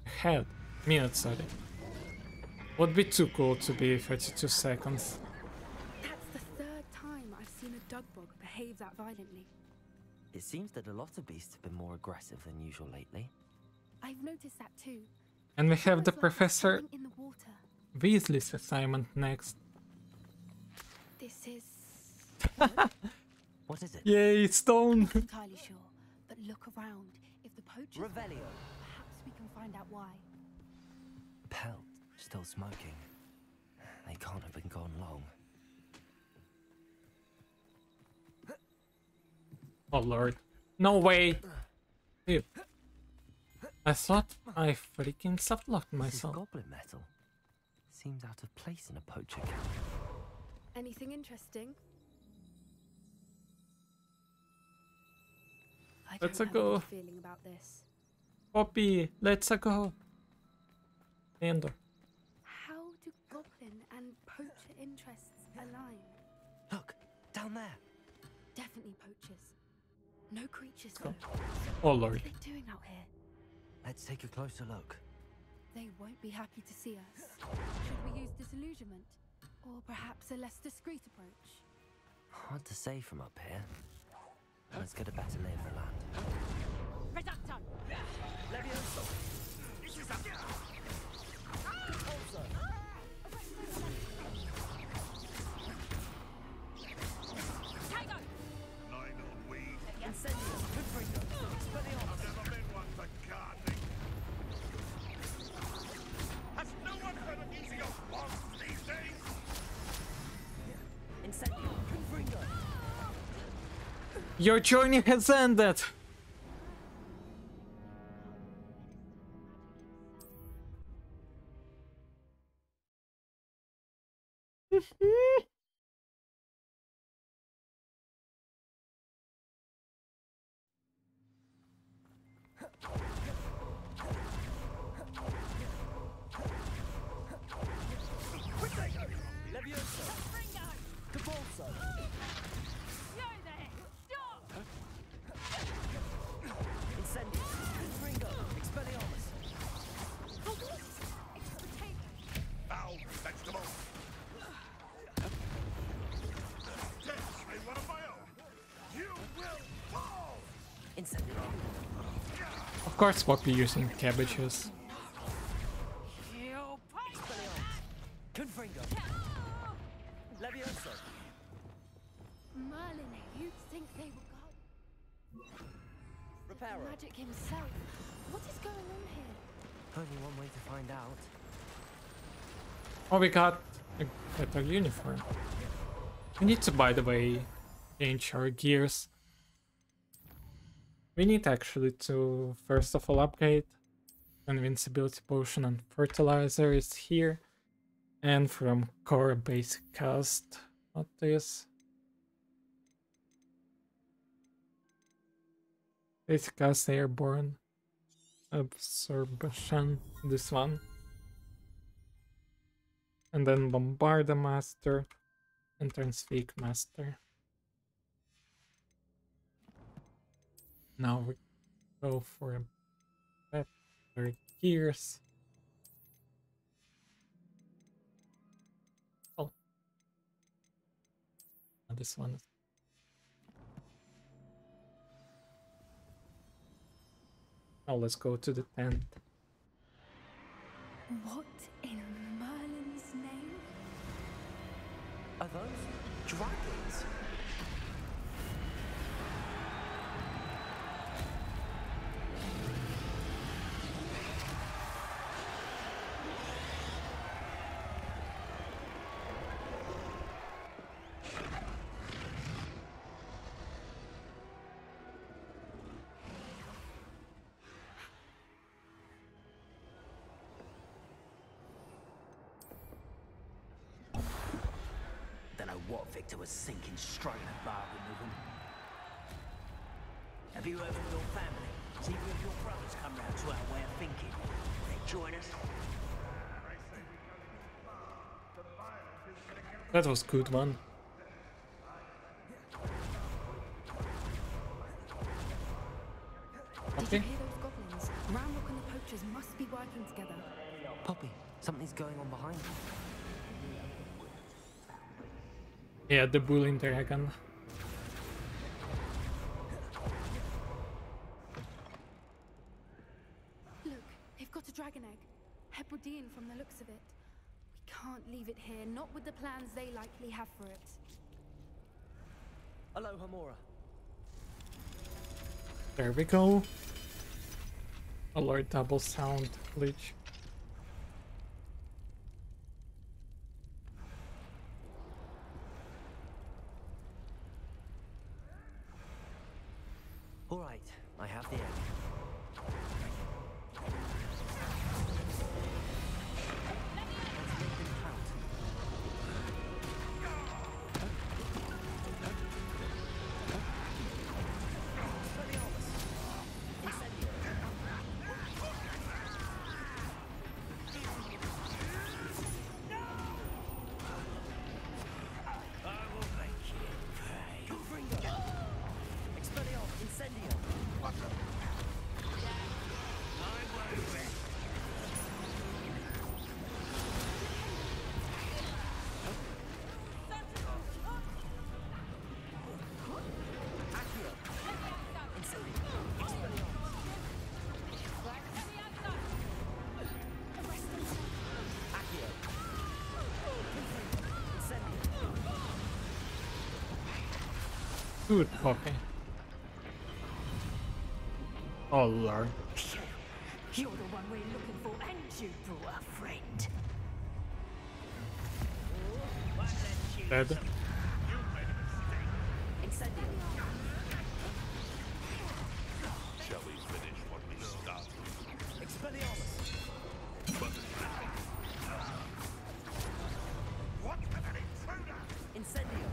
ahead. Minutes, sorry. Would be too cool to be 32 seconds. That's the third time I've seen a dugbog behave that violently. It seems that a lot of beasts have been more aggressive than usual lately. I've noticed that too. And we have the Almost like Professor something in the water. Weasley's assignment next. This is... What is it? Yay, stone! I'm not entirely sure, but look around. If the poachers... Revelio. Perhaps we can find out why. Pelt, still smoking. They can't have been gone long. Oh lord. No way! Dude. I thought I freaking softlocked This is myself. goblin metal. Seems out of place in a poacher camp. Anything interesting? I Let's don't have go. a good feeling about this. Poppy, let's go. Andor. How do goblin and poacher interests align? Look, down there. Definitely poachers. No creatures Go. though. Oh What lord. are they doing out here? Let's take a closer look. They won't be happy to see us. Should we use disillusionment? Or perhaps a less discreet approach? Hard to say from up here. Let's get a better lay of the land. Reducto! Levioso! Tango! Nine on weed. Incendio! I've never been one for gardening. Has no one heard of using a bomb these days? Incendio! Confringo! Your journey has ended! Levioso! Confringo! Capulso! Yo there! Stop! Incendio! Confringo! Expelliarmus! Foul vegetable. Yes, I one of my own. You will fall. Incendio! Of course, Poppy using cabbages. Confringo! Levioso! Merlin, you'd think they were Reparo! magic himself. What is going on here? Only one way to find out. Oh, we got a better uniform. We need to, by the way, change our gears. We need actually to, first of all, upgrade Invincibility potion and fertilizer is here. And from core basic cast, what is? Basic cast airborne. Absorption, this one. And then Bombarda Master and Transfig Master. Now we go for a better gears. Oh. And this one is. Now let's go to the tent. What in Merlin's name? Are those dragons? What Victor was sinking straight in a bargain with him. Have you heard from your family? See if your brothers come round to our way of thinking. Will they join us? That was good one. Did you hear those goblins? Ranrok and the poachers must be working together. Poppy, something's going on behind you. Yeah, the bullying dragon. Look, they've got a dragon egg. Hebridean from the looks of it. We can't leave it here, not with the plans they likely have for it. Hello, Hamora. There we go. Alert double sound glitch. All right, I have the egg. Good Poppy. Oh lord. You're the one we're looking for, and you brought a friend. Dead. Shall we finish what we started? Expelliarmus! What an intruder! Incendio!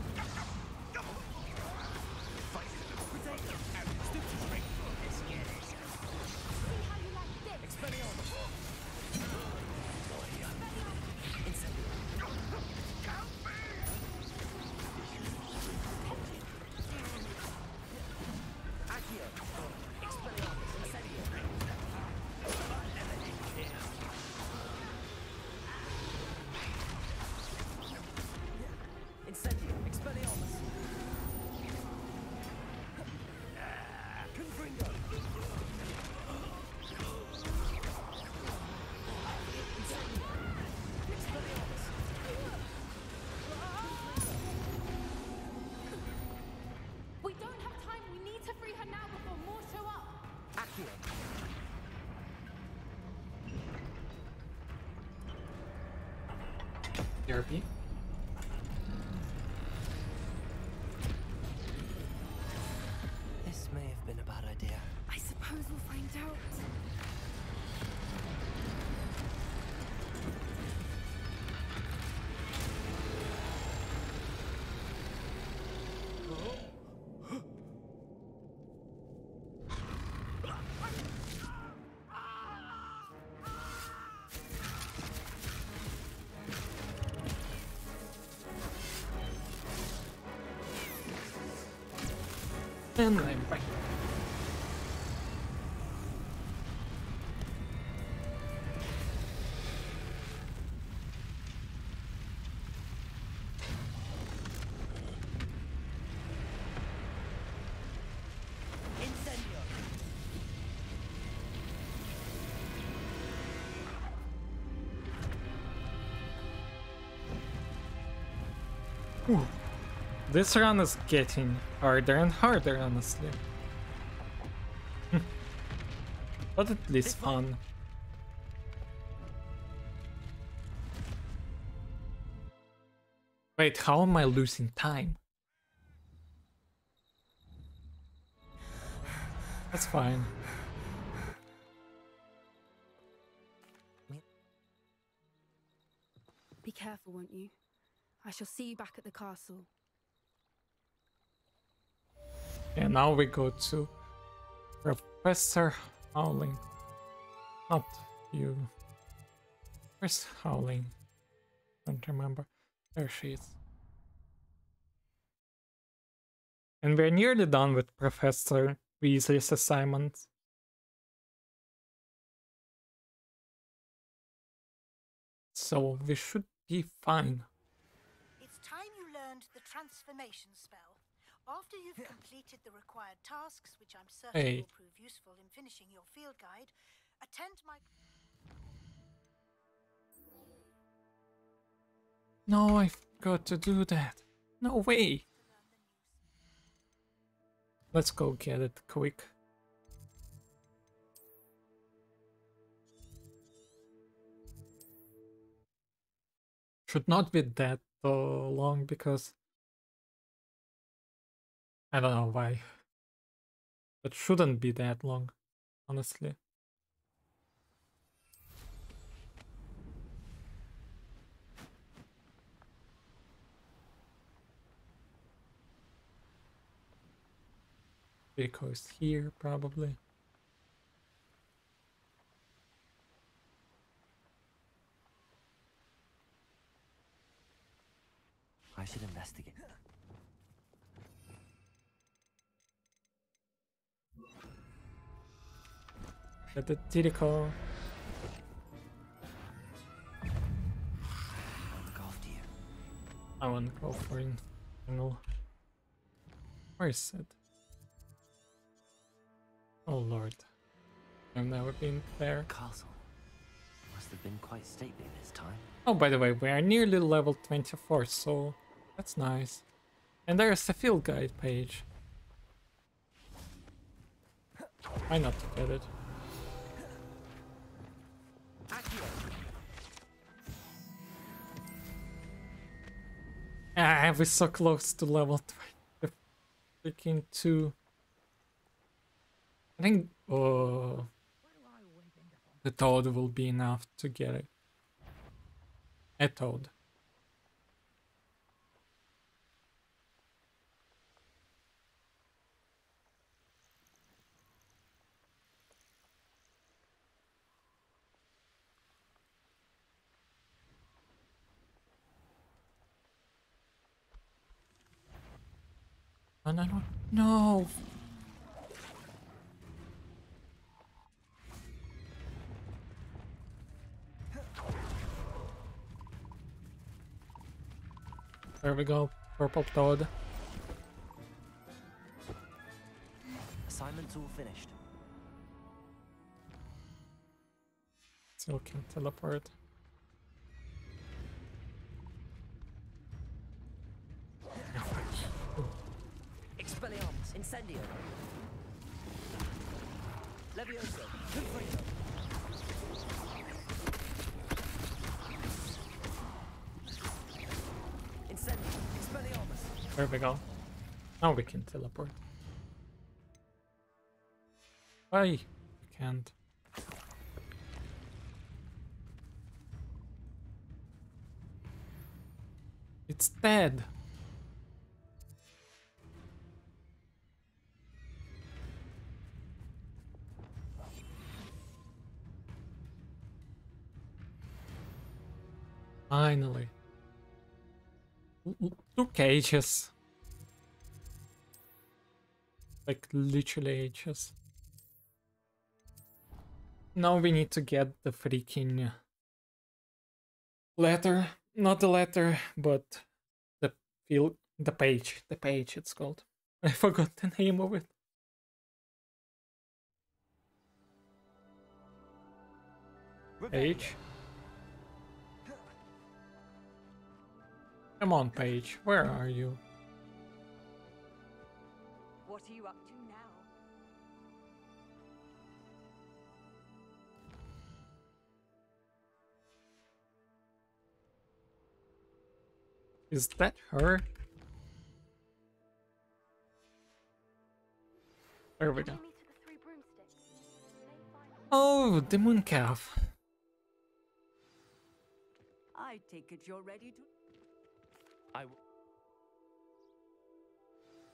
Therapy. This may have been a bad idea. I suppose we'll find out. And I'm back. Ooh. This run is getting harder and harder, honestly. But at least fun. Wait, how am I losing time? That's fine. Be careful, won't you? I shall see you back at the castle. And now we go to Professor Howling. Not you. Where's Howling? Don't remember. There she is. And we're nearly done with Professor Weasley's assignments. So we should be fine. It's time you learned the transformation spell. After you've completed the required tasks, which I'm certain will prove useful in finishing your field guide, attend my... No, I've got to do that. No way. Let's go get it quick. Should not be that long because I don't know why. It shouldn't be that long, honestly. Because here, probably. I should investigate. Get the Tirico. I'll look after you. I want to go for Infernal. Where is it? Oh lord. I've never been there. Castle. Must have been quite stately this time. Oh, by the way, we are nearly level 24, so that's nice. And there's a field guide page. Why not to get it? Ah, we're so close to level 20. Freaking 2. I think the toad will be enough to get it. A toad. No, no, no, no! There we go, purple toad. Assignment's all finished. Still can teleport. Expelliarmus, Incendio. Levioso, Confringo. Incendio, Expelliarmus. There we go. Now we can teleport. Why? We can't. It's dead. Finally. 2 cages. Like literally ages. Now we need to get the freaking letter. Not the letter, but the the page. The page it's called. I forgot the name of it. Page. Come on, Page. Where are you? What are you up to now? Is that her? There we go. Oh, the mooncalf. I take it you're ready to...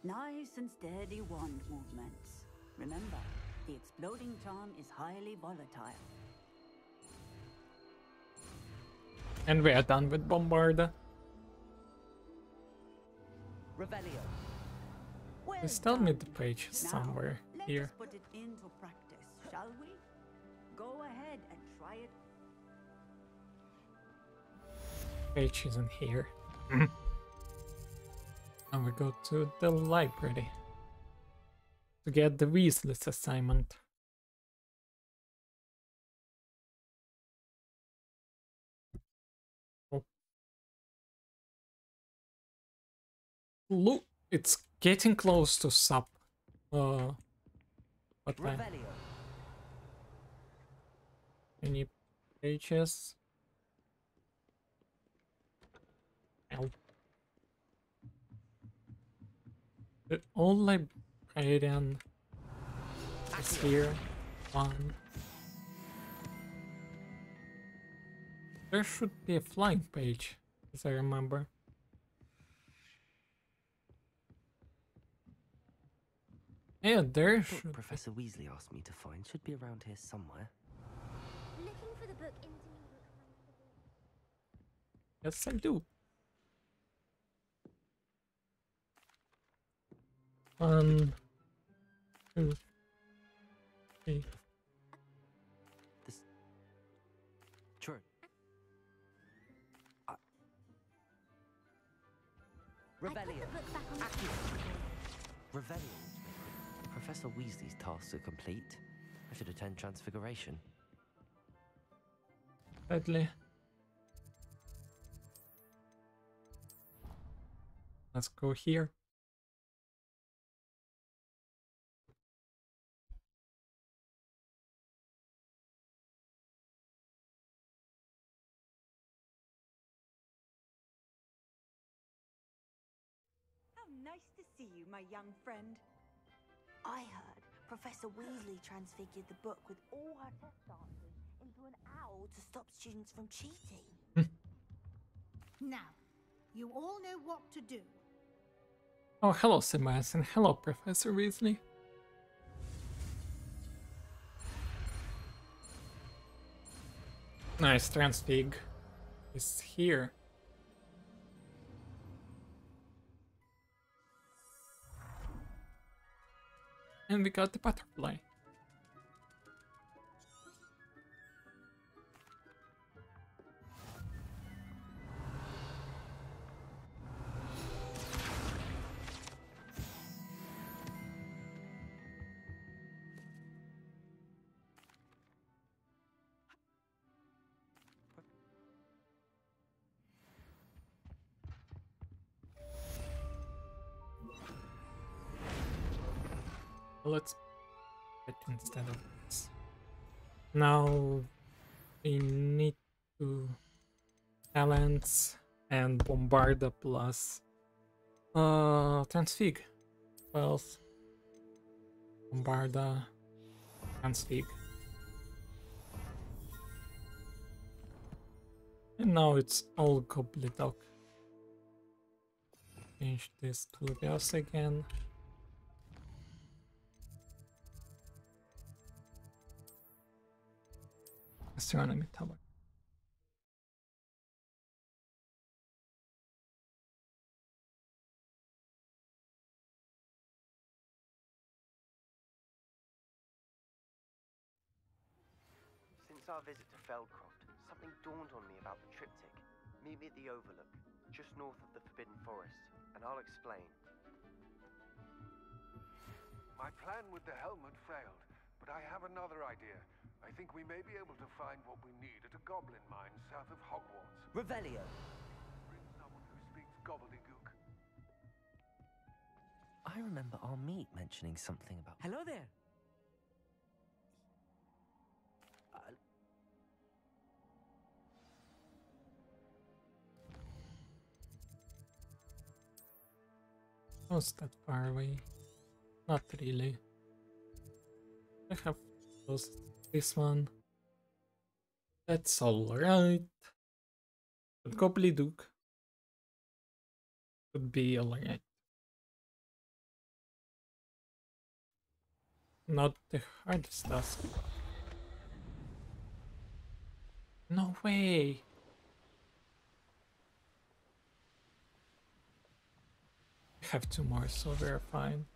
Nice and steady wand movements. Remember, the exploding charm is highly volatile. And we are done with Bombarda. Revelio. Well Just tell me done. the page is Now, somewhere let here. us put it into practice, shall we? Go ahead and try it. Page isn't here. Now we go to the library to get the Weasley's assignment. Oh. Look, it's getting close to sup. What time? Any pages? Help. The old librarian is here. One. There should be a flying page, as I remember. Yeah, there should. Professor Weasley asked me to find should be around here somewhere. Looking for the book into Yes, I do. 1, 2, 3. This. True. Revelio. Revelio. Professor Weasley's tasks are complete. I should attend Transfiguration. Sadly. Let's go here. How nice to see you, my young friend. I heard Professor Weasley transfigured the book with all her test answers into an owl to stop students from cheating. Now, you all know what to do. Oh, hello, Sebastian. Hello, Professor Weasley. Nice, Transfig is here. And we got the butterfly. Let's get instead of this. Now we need to talents and Bombarda plus Transfig. Wealth, Bombarda, Transfig. And now it's all Gobbledygook. Change this to Lugos again. Astronomy Tower. Since our visit to Feldcroft, something dawned on me about the triptych. Meet me at the Overlook, just north of the Forbidden Forest, and I'll explain. My plan with the helmet failed, but I have another idea. I think we may be able to find what we need at a goblin mine south of Hogwarts. Revelio. Bring someone who speaks gobbledygook. I remember our meet mentioning something about... Hello there. Was that far away? Not really. I have closed this one. That's alright. But gobbledygook would be alright. Not the hardest task. No way! I have 2 more, so we're fine.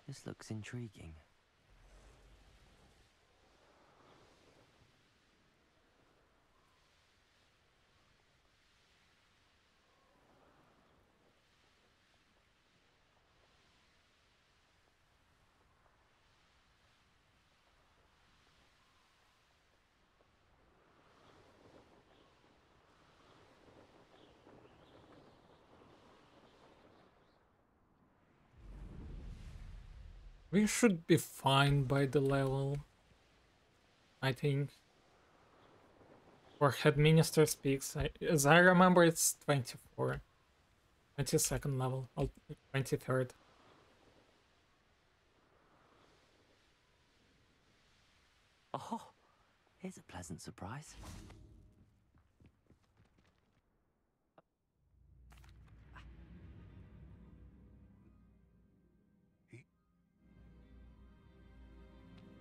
This looks intriguing. We should be fine by the level, I think. For Headmaster Speaks, as I remember, it's 24. 22nd level, or 23rd. Oh, here's a pleasant surprise.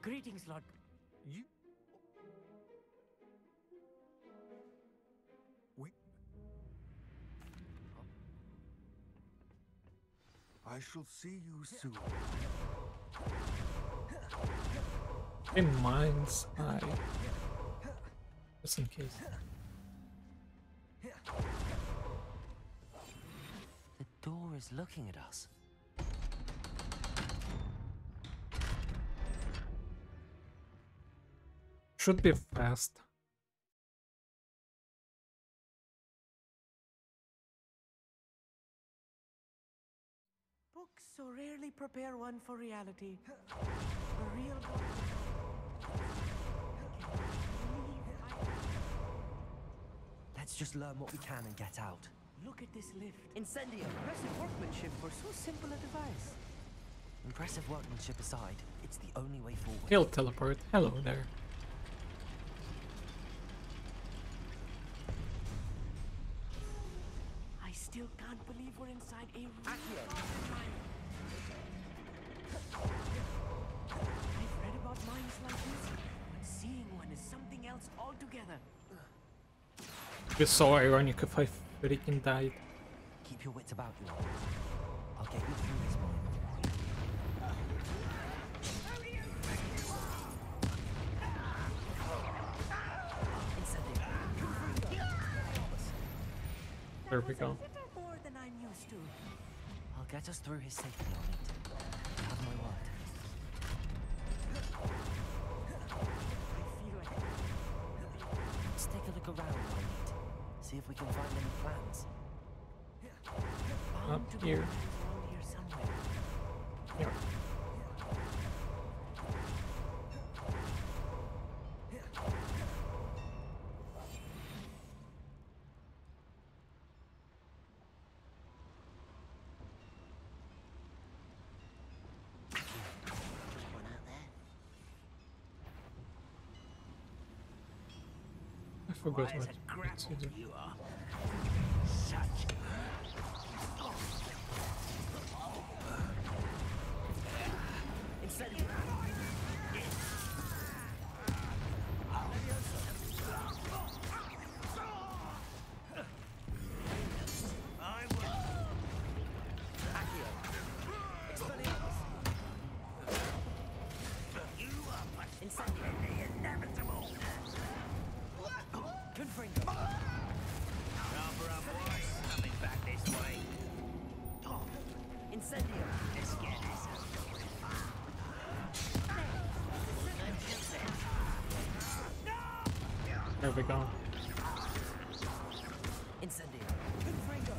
Greetings, Lord. You... We... I shall see you soon. In mind's eye. Just in case. The door is looking at us. Should be fast. Books so rarely prepare one for reality. A real book. Let's just learn what we can and get out. Look at this lift. Incendio. Impressive workmanship for so simple a device. Impressive workmanship aside, it's the only way forward. He'll teleport. Hello there. I still can't believe we're inside a I've read about mines like this, but seeing one is something else altogether. It'd be so ironic if I freaking died. Keep your wits about you. I'll get you through this mine. There we go. More than I'm used to. I'll get us through his safety on it. You have my word. Let's take a look around, Mate. See if we can find any plans. Up here. Here. I forgot what to do. You are. There we go. Incendio. Confringo.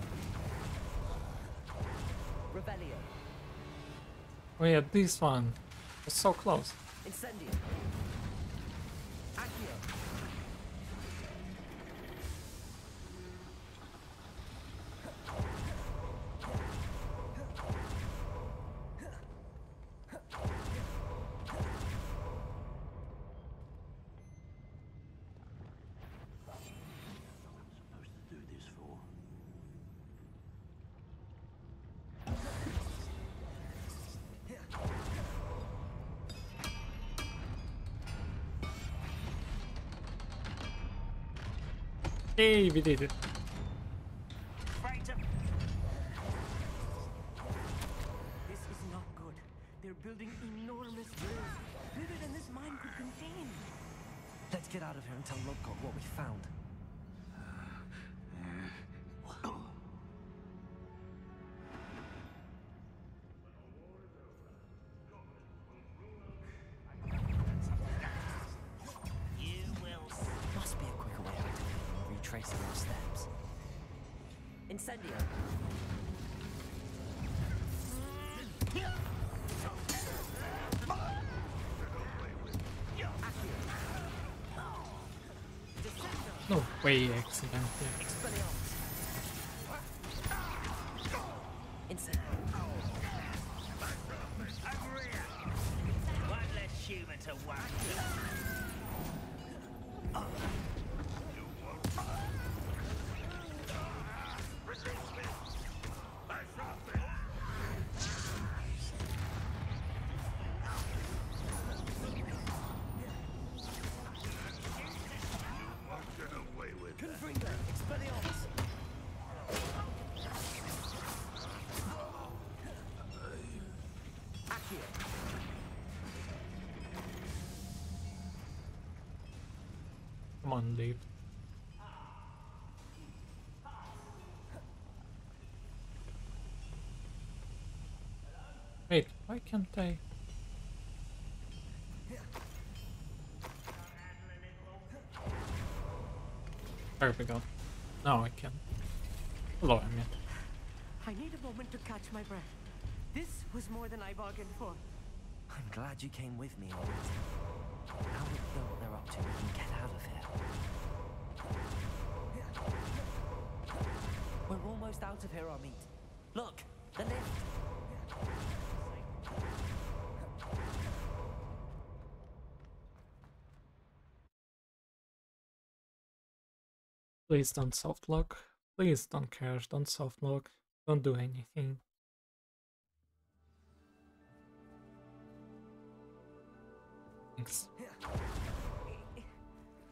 Rebellion. Oh yeah, this one was so close. Incendio. Accio. Hey, we did it. This is not good. They're building enormous drills, bigger than this mine could contain. Let's get out of here and tell Lodgok what we found. You will. Must be a quicker way out of here than retracing our steps. Incendio. No way, accidentally. One less human to worry. Come on, leave. Wait, why can't I? There we go. Now I can. Hello, Emmett. I need a moment to catch my breath. This was more than I bargained for. I'm glad you came with me, Old. Now we know what they're up to, we can get out of here. We're almost out of here, Amit. Look, the lift. Please don't soft lock. Please don't crash, don't soft lock. Don't do anything. Thanks.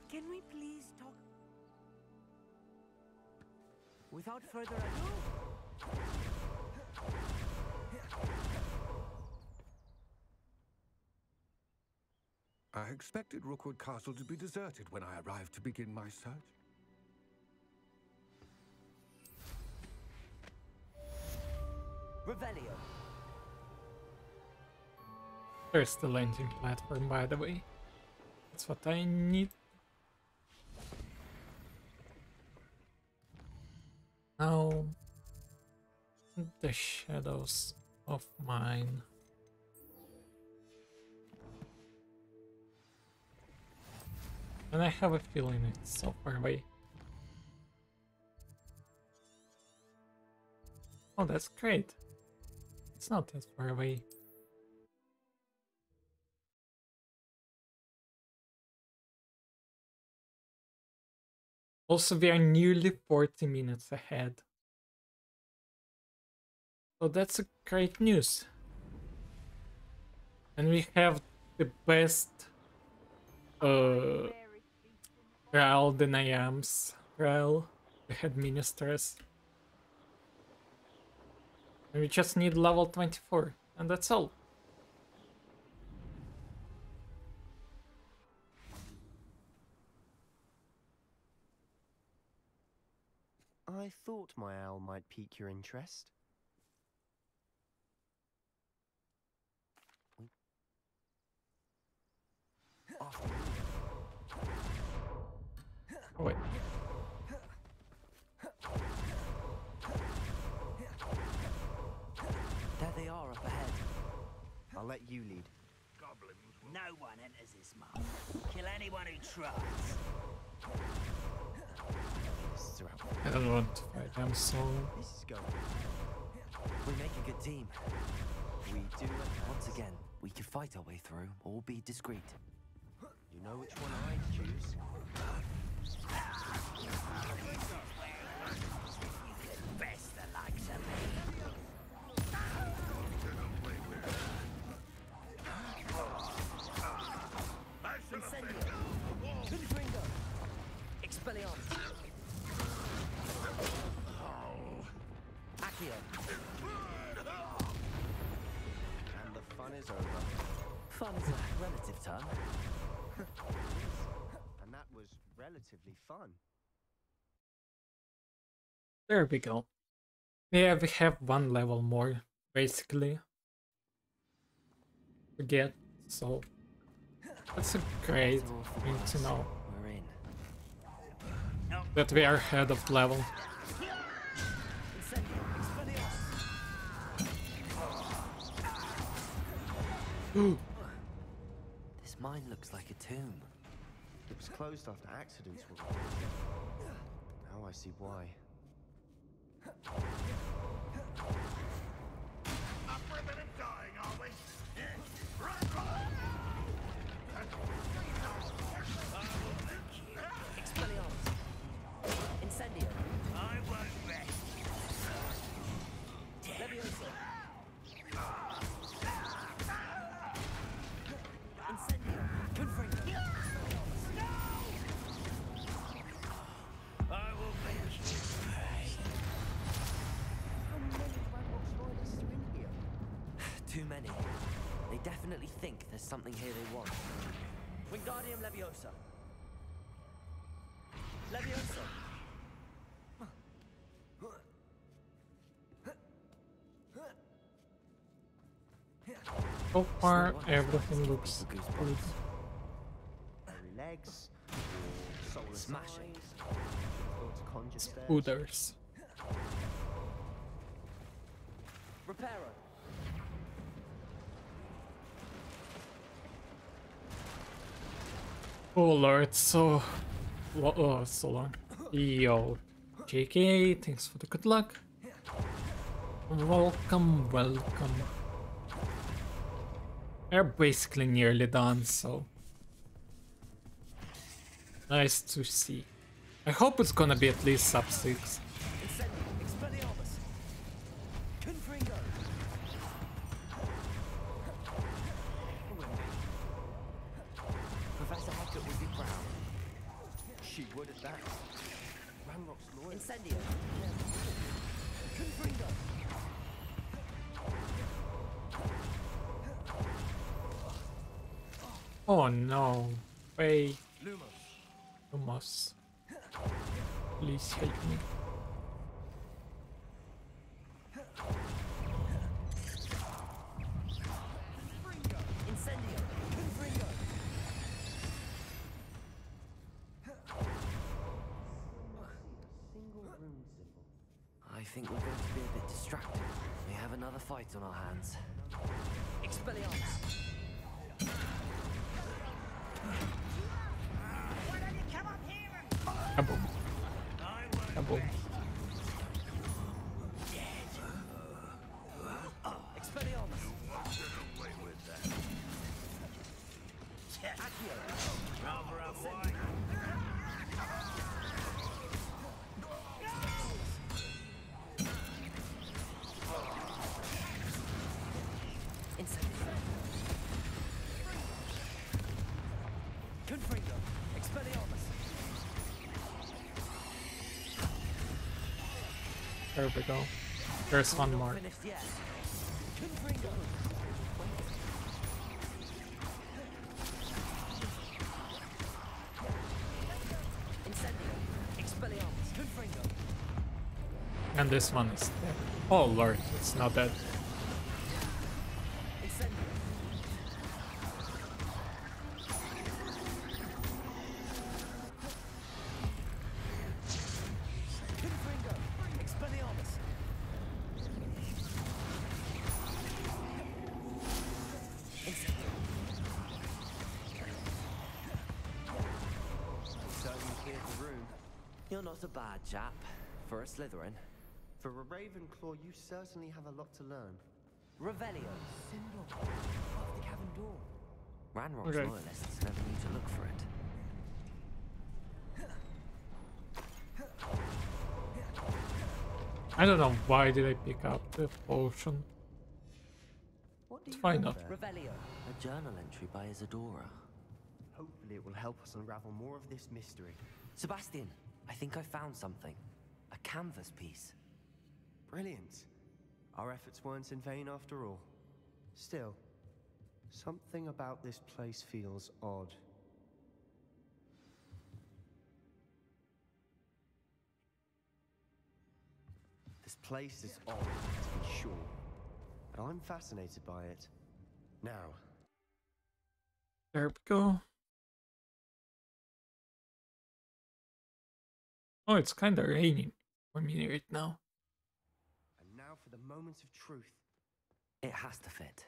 Can we please talk? Without further ado. I expected Rookwood Castle to be deserted when I arrived to begin my search. Revelio. There's the landing platform, by the way. That's what I need. Now, the shadows of mine. And I have a feeling it's so far away. Oh, that's great. It's not that far away. Also, we are nearly 40 minutes ahead. So that's a great news. And we have the best Ral the Nayams, Ral, the headministers. And we just need level 24, and that's all. I thought my owl might pique your interest. Oh, wait. There they are up ahead. I'll let you lead. No one enters this mark. Kill anyone who tries. I don't want to fight them, so... This is going. We make a good team. We do it. Once again, we could fight our way through or be discreet. You know which one I'd choose? Best the likes of me. Incendio. Confringo. Expelliarmus. Accio. And the fun is over. Fun is a relative term. And that was relatively fun. There we go. Yeah, we have one level more, basically. To get, so... That's a great thing to know. We're in. That we are ahead of level. This mine looks like a tomb. It was closed after accidents were Now I see why. Up for a bit of dying, are we? Expelliarmus. Incendio. I won't rest. Leviosa. Incendio. Confringo. I will make you pay. How many Ranrok's loyalists are in here? Too many. They definitely think there's something here they want. Wingardium Leviosa. Leviosa. So far, everything looks good. Hairy legs, soulless Smashing. eyes, thought to conjure stairs. Spooders. Reparo. Oh lord, so... Oh, so long. Yo, JK, thanks for the good luck. Welcome, welcome. We're basically nearly done, so... Nice to see. I hope it's gonna be at least sub 6. Expelliarmus. Confringo. Professor Hackett would be proud. She would at that. Ranrok's loyal. Incendio. Confringo. Oh no. Wait. Lumos. Lumos. Please help me. Incendio. Confringo. I think we're going to be a bit distracted. We have another fight on our hands. Expelliarmus. Kaboom. Kaboom. Expelliarmus. Accio. Rather unwise. Incendio. Confringo. Expelliarmus. There we go. There's one more. Finished yet. Confringo. Incendio. Expelliarmus. Confringo. And this one is dead. Oh lord, it's not dead. Incendio. You're not a bad chap for a Slytherin. For a Ravenclaw, you certainly have a lot to learn. Revelio. Symbol of the cavern door. Ranrock's Okay. loyalists never need to look for it. I don't know why did I pick up the potion. It's fine enough. Revelio. A journal entry by Isadora. Hopefully it will help us unravel more of this mystery. Sebastian, I think I found something. A canvas piece. Brilliant. Our efforts weren't in vain after all. Still, something about this place feels odd. This place is odd, to be sure. But I'm fascinated by it. Now. There we go. Oh, it's kind of raining for me right now. And now for the moment of truth. It has to fit.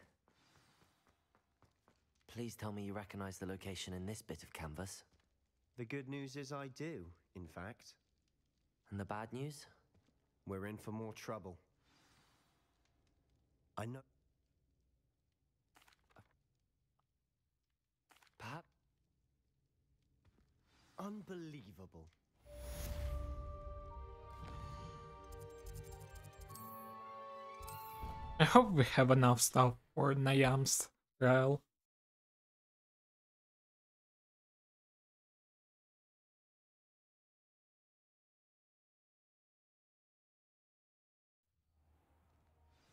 Please tell me you recognize the location in this bit of canvas. The good news is I do, in fact. And the bad news? We're in for more trouble. I know. Perhaps. Unbelievable. I hope we have enough stuff for Nayam's trial.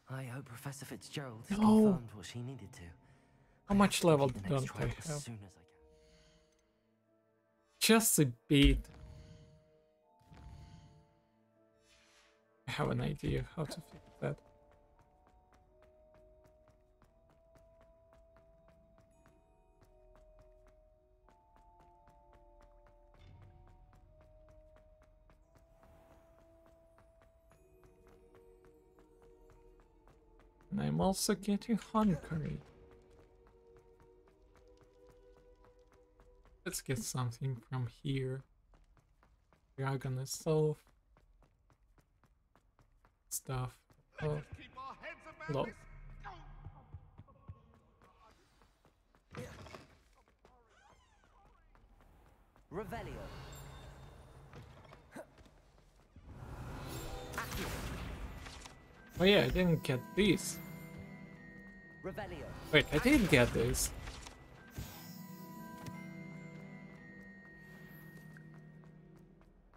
I hope Professor Fitzgerald No. confirmed what she needed to. How much level Complete the don't next I trial have? as soon as I can. Just a bit. I have an idea how to fix that. And I'm also getting hungry. Let's get something from here. Dragon itself. Stuff. Oh. Low. Revelio. Oh yeah, I didn't get these. Revelio. Wait, I did get this.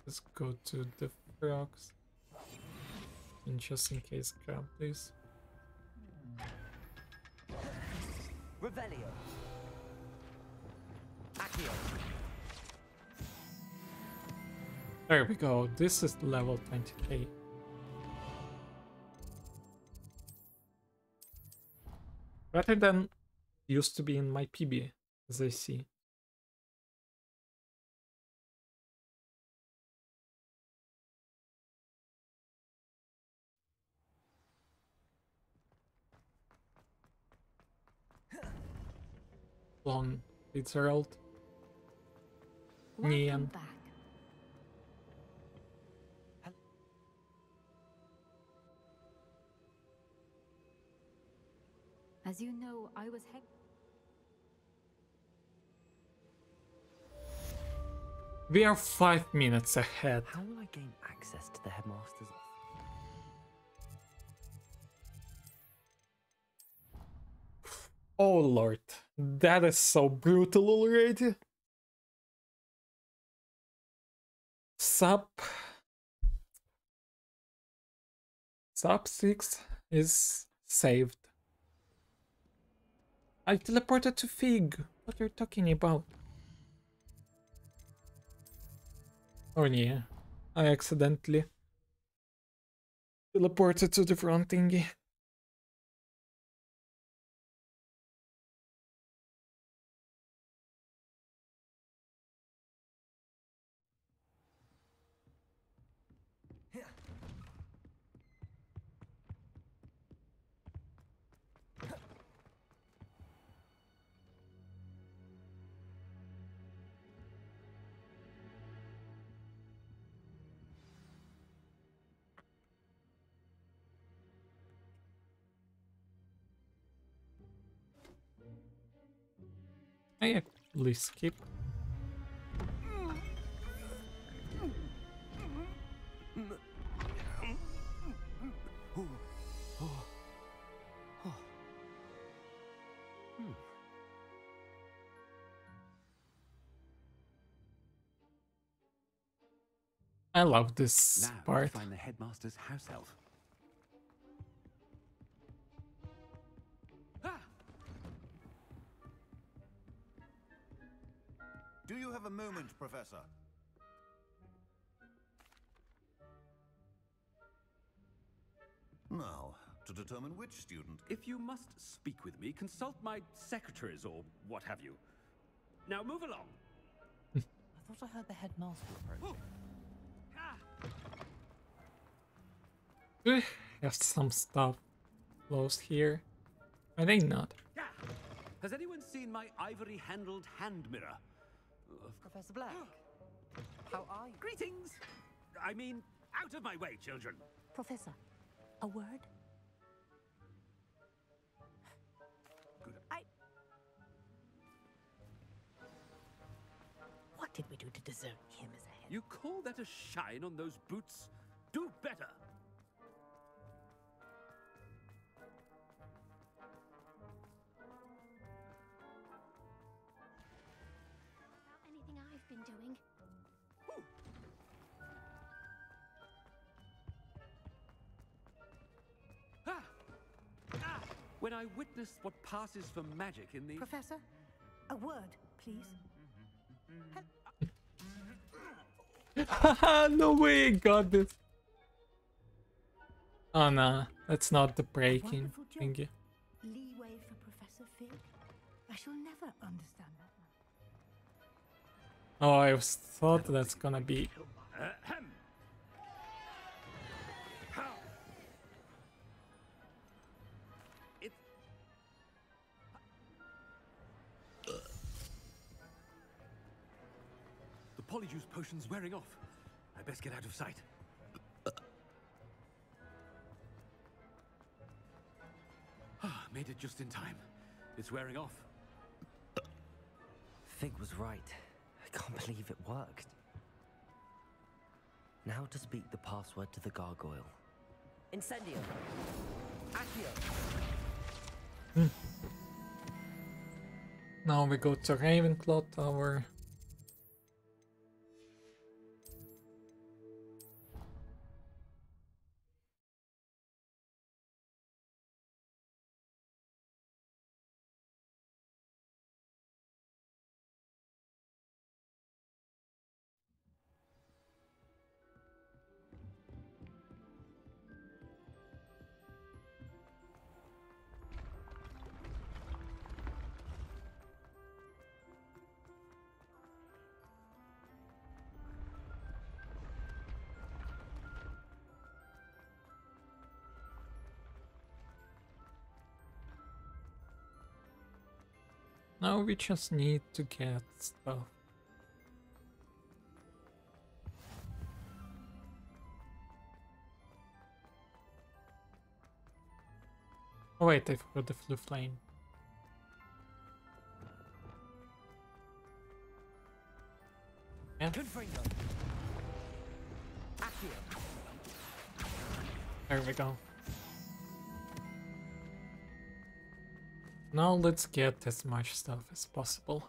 Let's go to the frogs. And just in case, grab this. Revelio. Accio. There we go. This is level 20k. Better than used to be in my PB, as I see. Long Fitzgerald. Nian. back. As you know, I was We are 5 minutes ahead. How will I gain access to the headmaster's office? Oh lord, that is so brutal already. Sub 6 is saved. I teleported to Fig. What are you talking about? Oh yeah, I accidentally teleported to the front thingy. I actually skip. I love this Now part. to find the headmaster's house elf. Do you have a moment, Professor? Now, to determine which student... If you must speak with me, consult my secretaries or what have you. Now move along. I thought I heard the headmaster approaching. Have some stuff close here. I think not. Has anyone seen my ivory-handled hand mirror? Professor Black, how are you? Greetings! I mean, out of my way, children. Professor, a word? What did we do to deserve him as a head? You call that a shine on those boots? Do better! About anything I've been doing. When I witness what passes for magic in the... Professor, a word, please. Haha, no way I got this. Oh nah, that's not the breaking thingy. Leeway for Professor Fig? I shall never understand that man. Oh, I thought that's gonna be... The Polyjuice potion's wearing off. I best get out of sight. Made it just in time. It's wearing off. Fig was right. I can't believe it worked. Now to speak the password to the gargoyle. Incendio. Accio. Now we go to Ravenclaw Tower. Now we just need to get stuff. Oh wait, I forgot the flu flame. Yeah. There we go. Now let's get as much stuff as possible.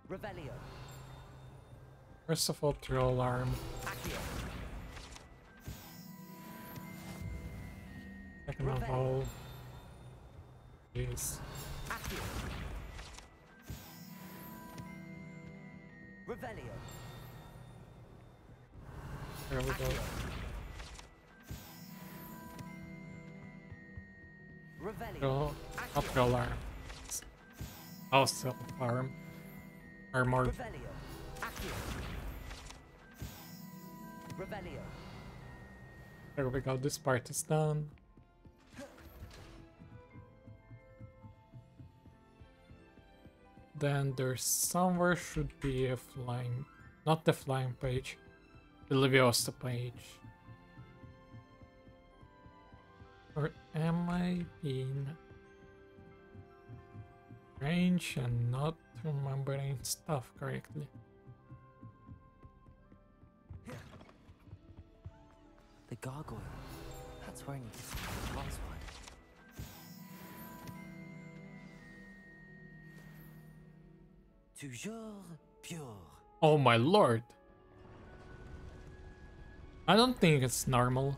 Revelio. First of all, troll arm. Second of all, is Revelio. there we go. Troll, not troll arm. Oh, self arm. Armor. Revelio. Accio. Revelio. There we go. This part is done. Then there's somewhere should be a flying, not the flying page, the Leviosa page. Or am I being... Range and not remembering stuff correctly. The gargoyle. That's where I need to see the password. Toujours pure. Oh my lord. I don't think it's normal.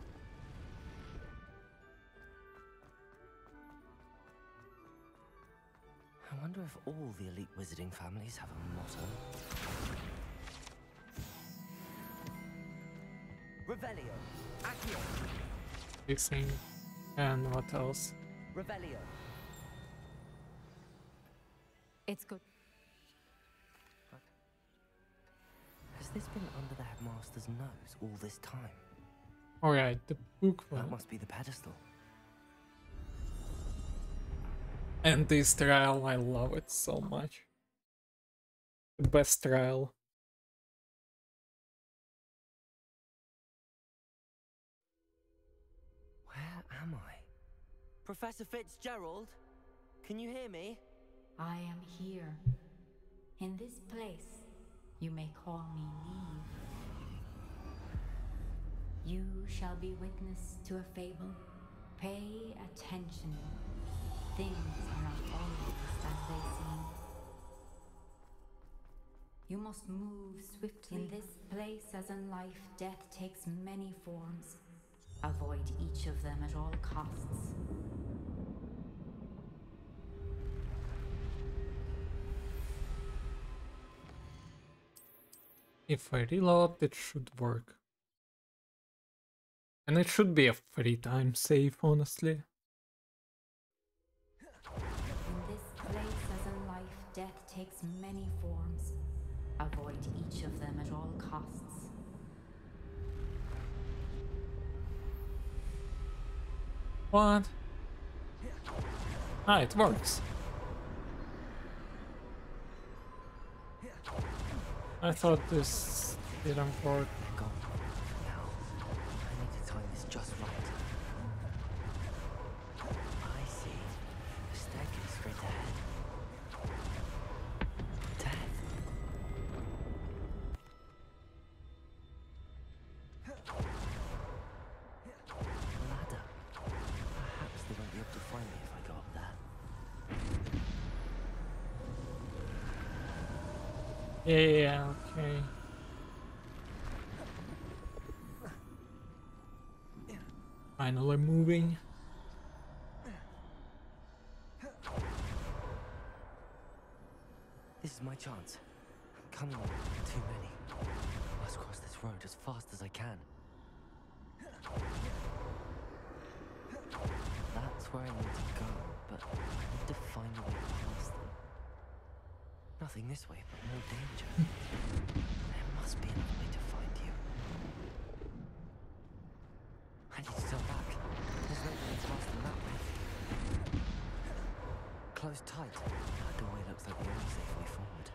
I wonder if all the elite wizarding families have a motto. Revelio. Accio. Fixing. And what else? Revelio. It's good. Has this been under the headmaster's nose all this time? Alright, the book one. That must be the pedestal. And this trial, I love it so much. The best trial. Where am I? Professor Fitzgerald, can you hear me? I am here. In this place, you may call me Neve. You shall be witness to a fable. Pay attention. Things are not always as they seem. You must move swiftly. In this place, as in life, death takes many forms. Avoid each of them at all costs. If I reload, it should work. And it should be a free time save, honestly. In this place, as in life, death takes many forms. Avoid each of them at all costs. What? Ah, it works. I thought this didn't work. Now, I need to time this just right. I see. The staircase straight ahead. Death. Ladder. Perhaps they won't be able to find me if I go up there. Yeah, okay. Finally moving. This is my chance. I'm coming on too many. I must cross this road as fast as I can. That's where I need to go, but I need to find a way past them. Nothing this way, but more danger. There must be another way to find you. I need to turn back. There's no way past them that way. Close tight. That doorway looks like the only safe way forward.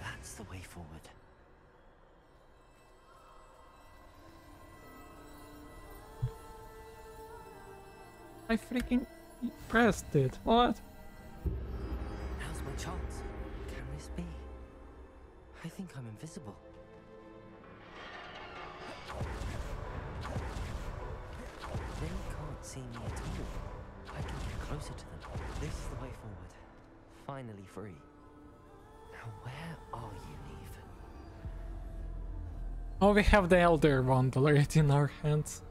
That's the way forward. I freaking pressed it. What? Now's my chance. Can this be? I think I'm invisible. They can't see me at all. I can get closer to them. This is the way forward. Finally free. Now where are you, Neve? Oh, we have the Elder Wand already in our hands.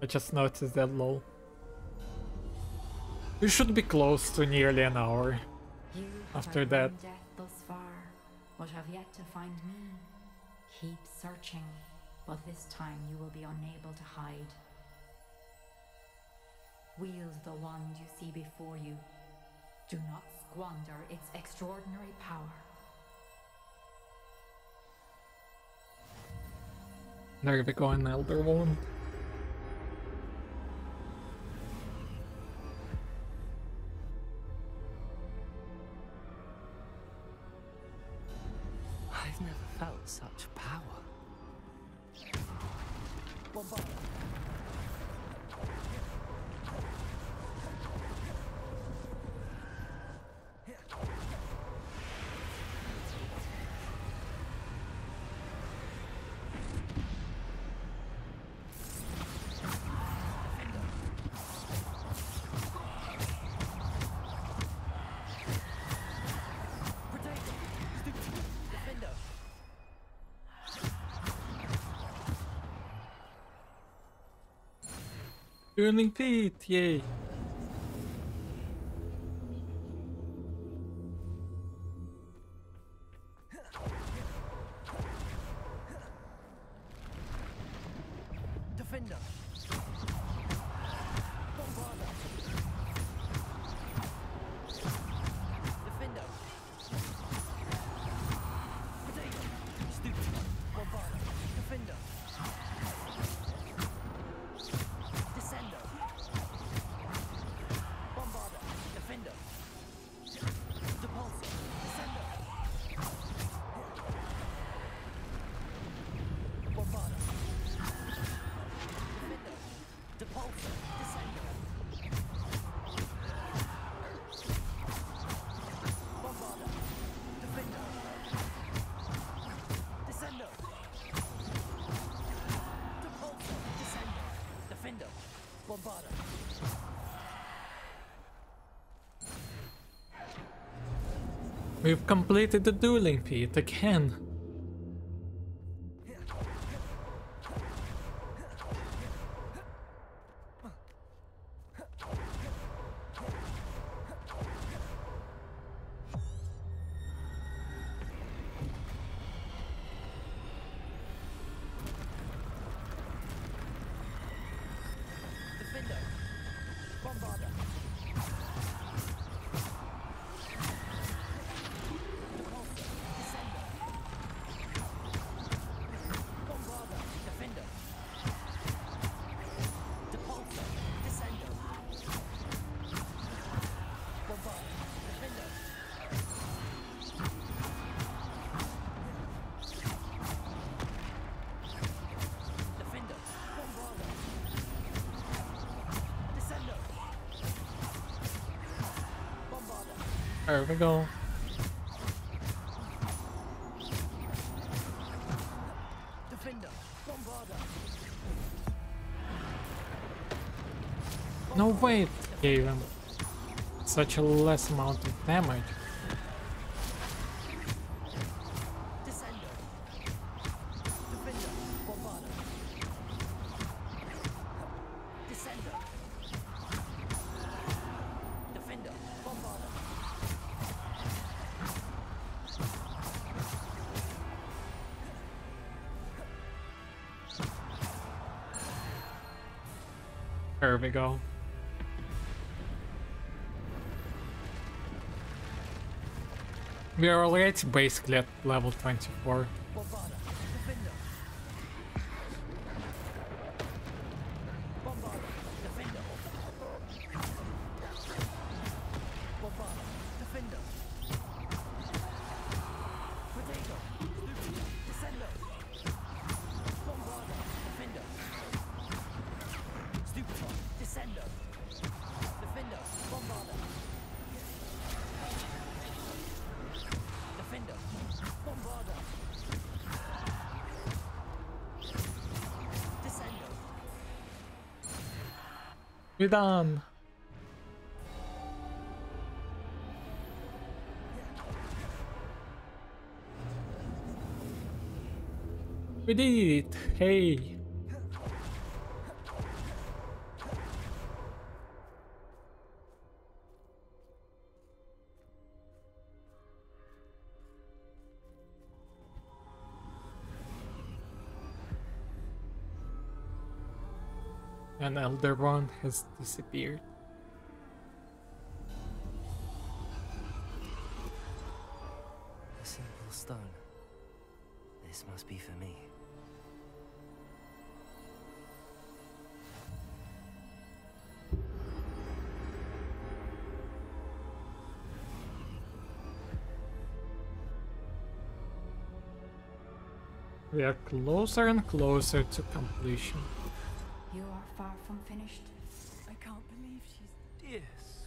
I just noticed that, lol. We should be close to nearly an hour after that. You have death thus far, but have yet to find me. Keep searching, but this time you will be unable to hide. Wield the wand you see before you. Do not squander its extraordinary power. There we go, an Elder Wand. I've never felt such power. Turning feet, yay! Defender. Bombarder. Defender. Potato. Stupid. Bombarder. Defender. Descender. Bombarder. Defender. Depulsor. Descender. Bombarder. Defender. Depulsor. Descender. Bombarder. Defender. Descender. Depulsor. Descender. Defender. Bombarder. We've completed the dueling feat again. Defender. Bombarder. Depulsor. Descender. Bombarder. Defender. Depulsor. Descender. Bombarder. Defender. Defender. Bombarder. Descender. Bombarder. There we go. Defender. Bombarder. No way it gave him such a less amount of damage. Descender. Defender. Bombarder. Descender. Defender. Bombarder. There we go. We are already basically at level 24. Bombarder. Defender. Bombarder. Defender. Bombarder. Defender. Potato. Descender. Bombarder. Defender. Stupefy. Descender. Defender. Bombarder. Defender. Bombarder. Descender. We're done. We did it. Hey. An elder one has disappeared. A simple stone. This must be for me. We are closer and closer to completion. You are far from finished. I can't believe she's... Dear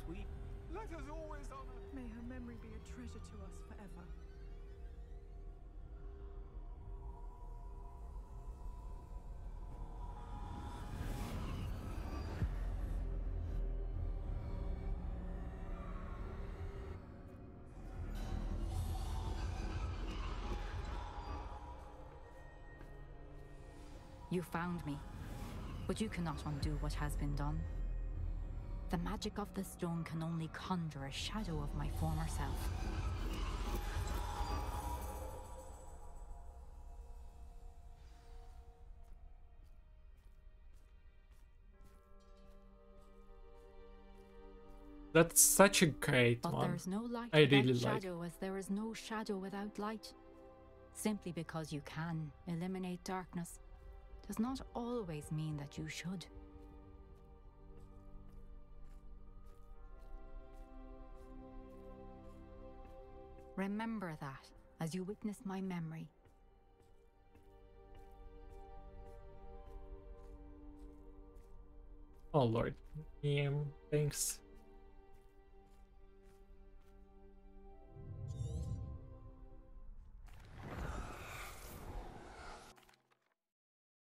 sweet. Let us always honor. May her memory be a treasure to us forever. You found me, but you cannot undo what has been done. The magic of the stone can only conjure a shadow of my former self. That's such a great But one. there's no light I without really like. shadow, as there is no shadow without light. Simply because you can eliminate darkness does not always mean that you should. Remember that as you witness my memory. Oh Lord, thanks.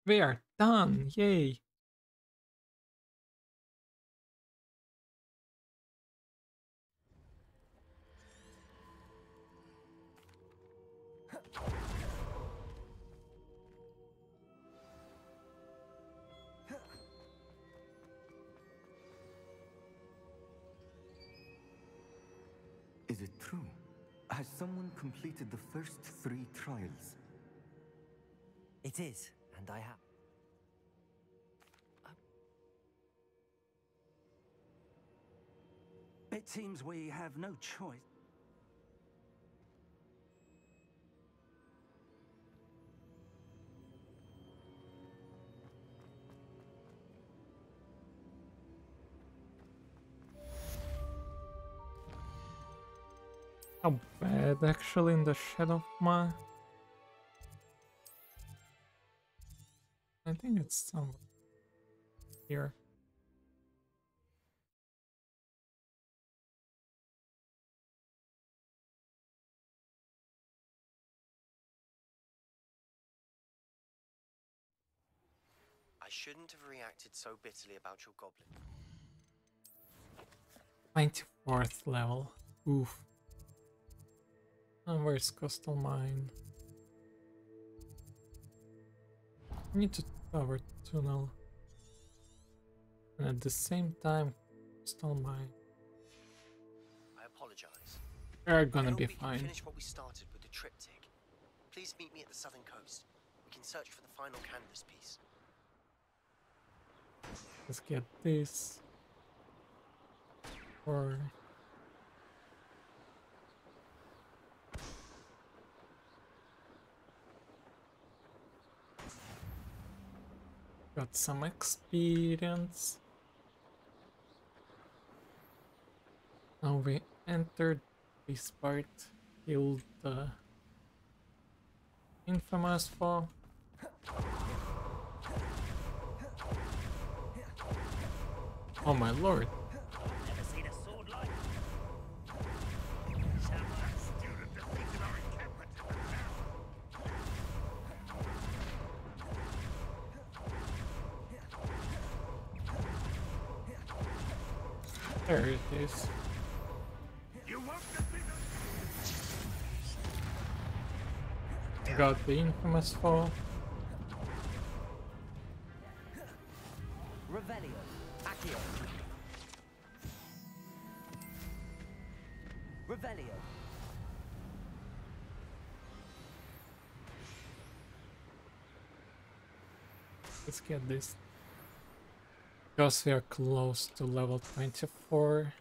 We are done, yay! Is it true? Has someone completed the first 3 trials? It is, and I have. It seems we have no choice. How bad actually in the shadow of my... I think it's somewhere here. I shouldn't have reacted so bitterly about your goblin. 94th level. Oof. And where's Coastal Mine? I need to cover tunnel. And at the same time, Coastal Mine. I apologize. We're gonna I hope be we fine. Can finish what we started with the triptych. Please meet me at the southern coast. We can search for the final canvas piece. Let's get this. Or... got some experience. Now we entered this part, killed the infamous foe. Oh my lord. I've never seen a sword like Student defeated our encampment in the tower. There it is. You won't defeat us. Got the infamous foe. Revelio. Accio. Revelio. Let's get this. Because we are close to level 24.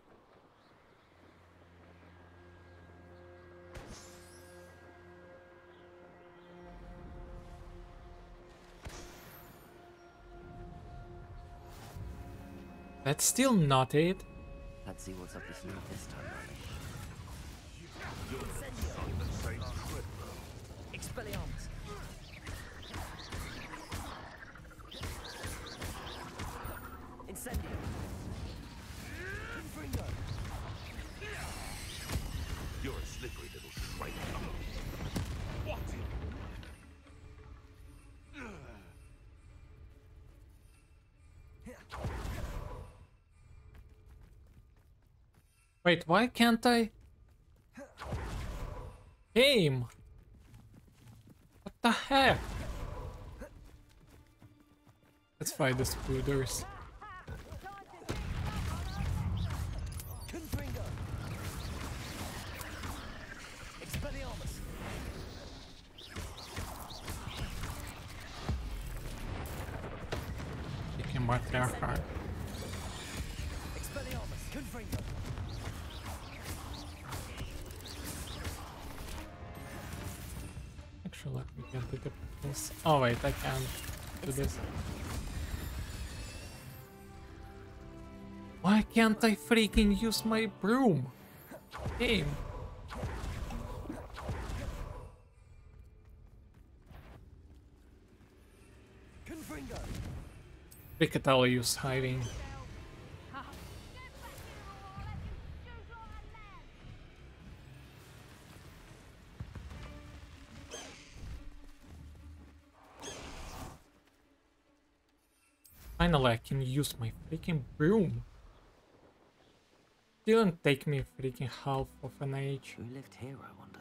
That's still not it. Let's see what's up your sleeve this time, Expelliarmus. Wait, why can't I? Aim! What the heck? Let's fight the spooders. You can mark their heart. Actually, let me get the this. Oh wait, I can't do this. Why can't I freaking use my broom? Game. Look I'll use hiding. Finally, I can use my freaking broom. Didn't take me freaking half of an age. Who lived here, I wonder?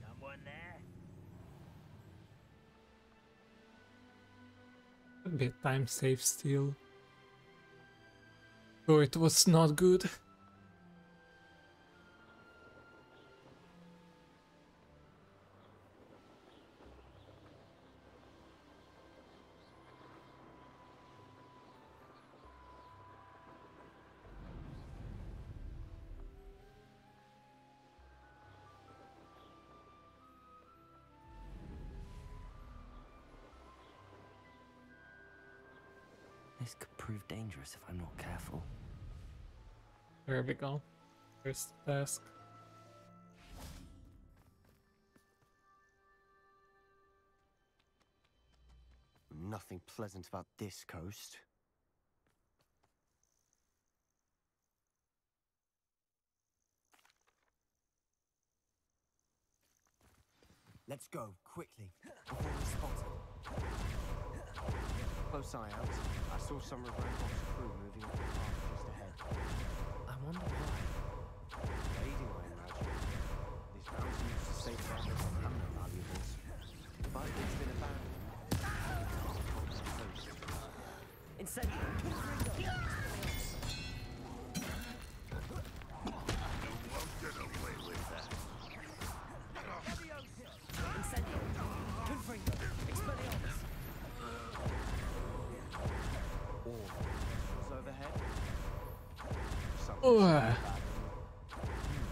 Someone there? Could be a time save still. Oh, it was not good. This could prove dangerous if I'm not careful. There we go. First task. Nothing pleasant about this coast. Let's go, quickly, before we're spotted. Close eye out. I saw some of Ranrok's crew moving up the path just ahead. I wonder why. Raiding, I imagine. These mountains used to safeguard their stamina valuables. But it's been abandoned. Incendio!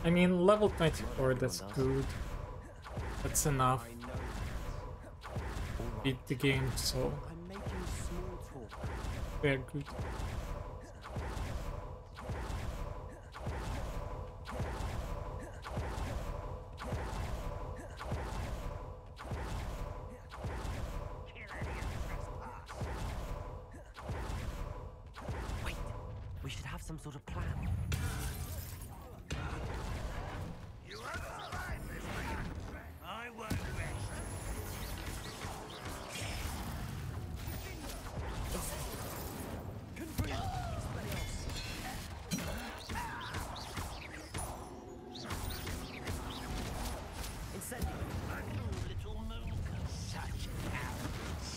I mean, level 24, that's good. That's enough. Beat the game, so very good. Wait, we should have some sort of plan. I won't rest. Little moon, such cowards.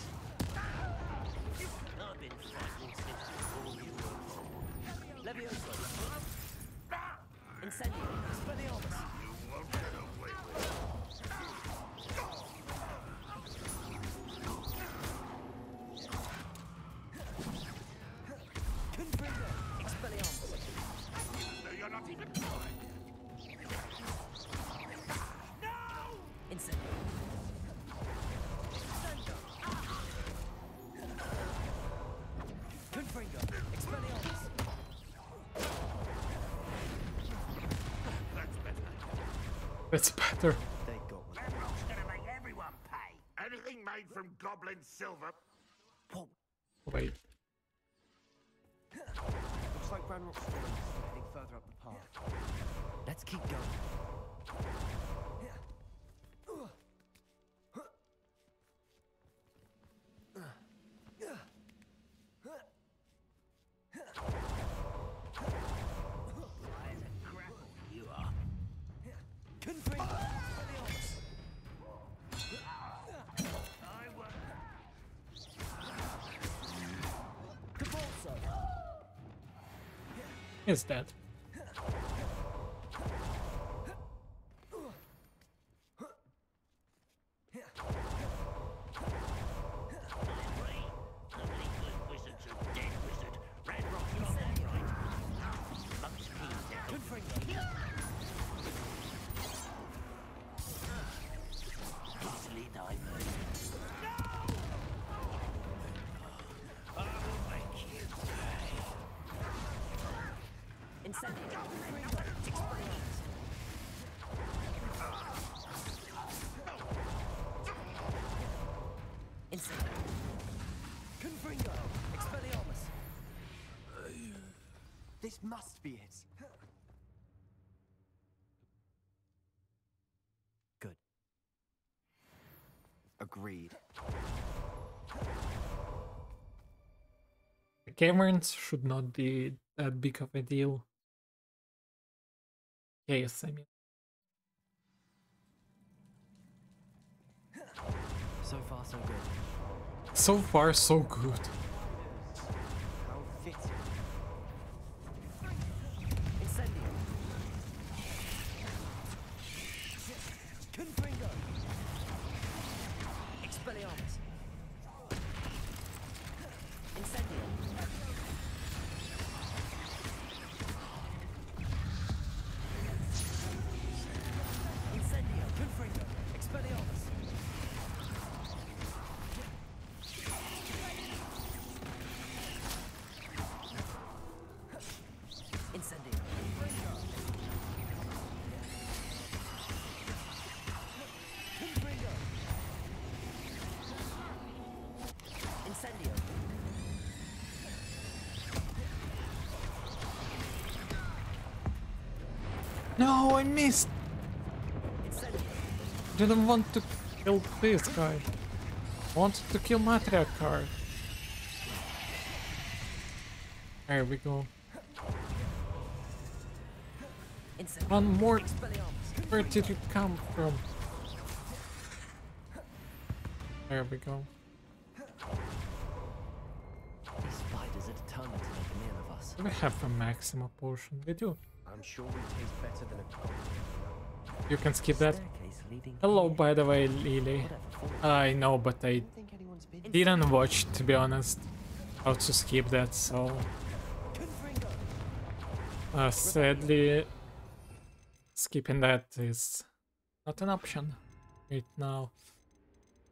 I've been fighting since before you were born. Levioso! Incendio! Expelliarmus! You won't get away with it. Confringo! Expelliarmus! No, you're not even trying. Incendio! Confringo! Expelliarmus! That's better. They got one. Ranrok's gonna make everyone pay. Anything made from goblin silver. Wait. What's Looks like Ranrok's heading further up the path. Let's keep going. Is that? This must be it. Good. Agreed. The caverns should not be that big of a deal. Yes, I mean. So far, so good. So far, so good. How fitting. Incendio. Confringo. Expelliarmus. Incendio. Incendio. Confringo. Expelliarmus. Incendio. Confringo. Incendio. No, I missed. Didn't want to kill this guy. Wanted to kill Matriarch card. There we go. One more. Where did you come from? There we go. These spiders are determined to make a meal of us. Do we have a Maxima potion? We do. I'm sure we taste better than a goblin. You can skip that. Hello, by the way, Lily. I know, but I didn't watch, to be honest, how to skip that, so... sadly, skipping that is not an option right now.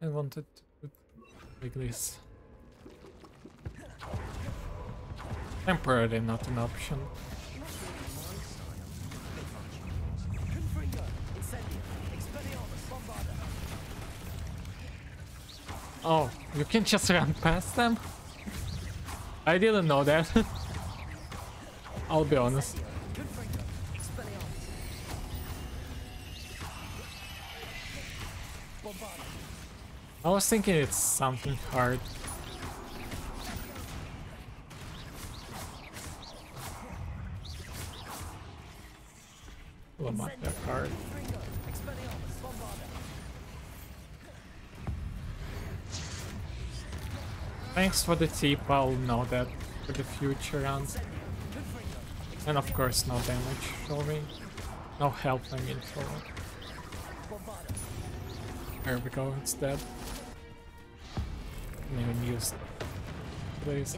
I wanted to put like this. Temporarily not an option. Oh, you can just run past them? I didn't know that. I'll be honest. I was thinking it's something hard. Lamata card. Thanks for the tip, I'll know that for the future rounds. And of course no damage showing. No help, I mean, showing. There we go, it's dead. Didn't even use this.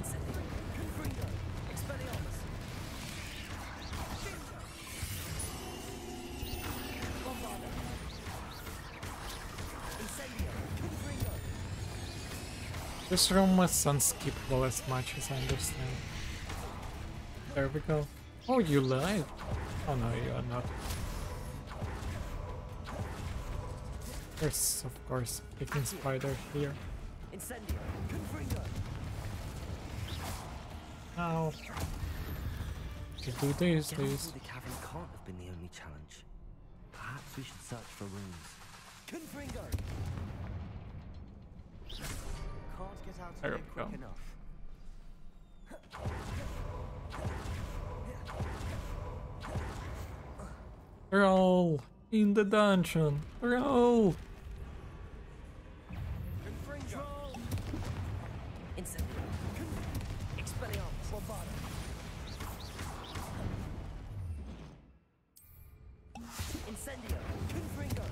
This room was unskippable as much as I understand. There we go. Oh, you lied. Oh no, you are not. There's, of course, picking spider here. Ow. to do this, Getting this. through the cavern can't have been the only challenge. Perhaps we should search for rooms. Confringo! Can't get out of There here we quick go. enough. Roll in the dungeon. Roll. Confringo! Incendio. Expelliarmus. Bombarda. Incendio. Confringo.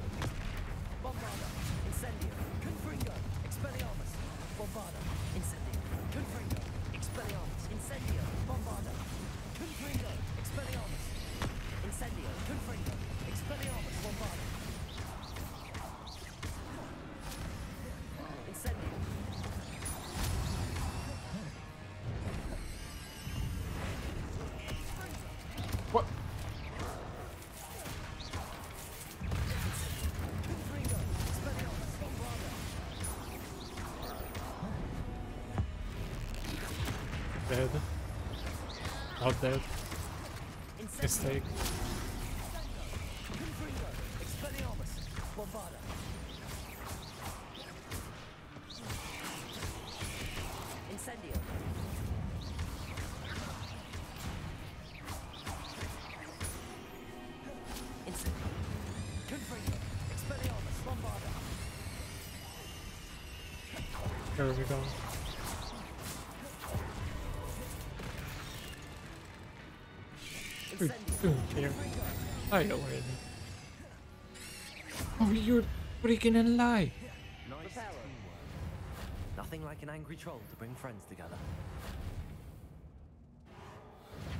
Bombarda. Incendio. Confringo. Expelliarmus. Bombarda. Incendio. Confringo. Expelliarmus. Incendio. Bombarda. Confringo. Expelliarmus. Incendio. Confringo. Expelliarmus. Bombarda. Incendio. What? Dead. Not dead. Mistake. Confringo. Expelliarmus. Bombarda. Incendio. Incendio. Confringo. Expelliarmus. Bombarda. There we go. Here. I already. Oh, you're freaking alive. Nice teamwork. Nothing like an angry troll to bring friends together.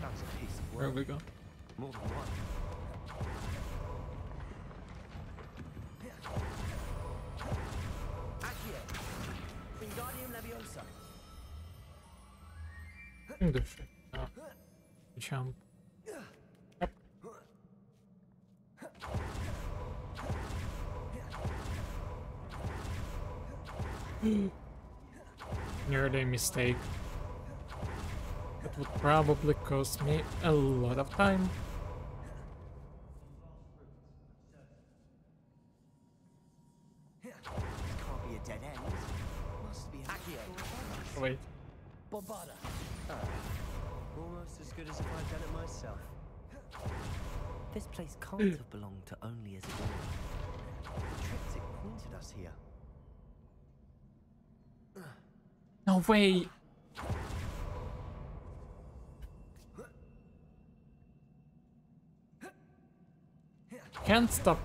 That's a piece of There work. we go. More than one. Accio. Wingardium Leviosa. In the shit. No. Jump. Yep. Nearly mistake. That would probably cost me a lot of time. Can't be a dead end. Must be Accio. Wait. Bombarda. almost as good as if I'd done it myself. This place can't have belonged to only Isadora. The triptych pointed us here. No way. Can't stop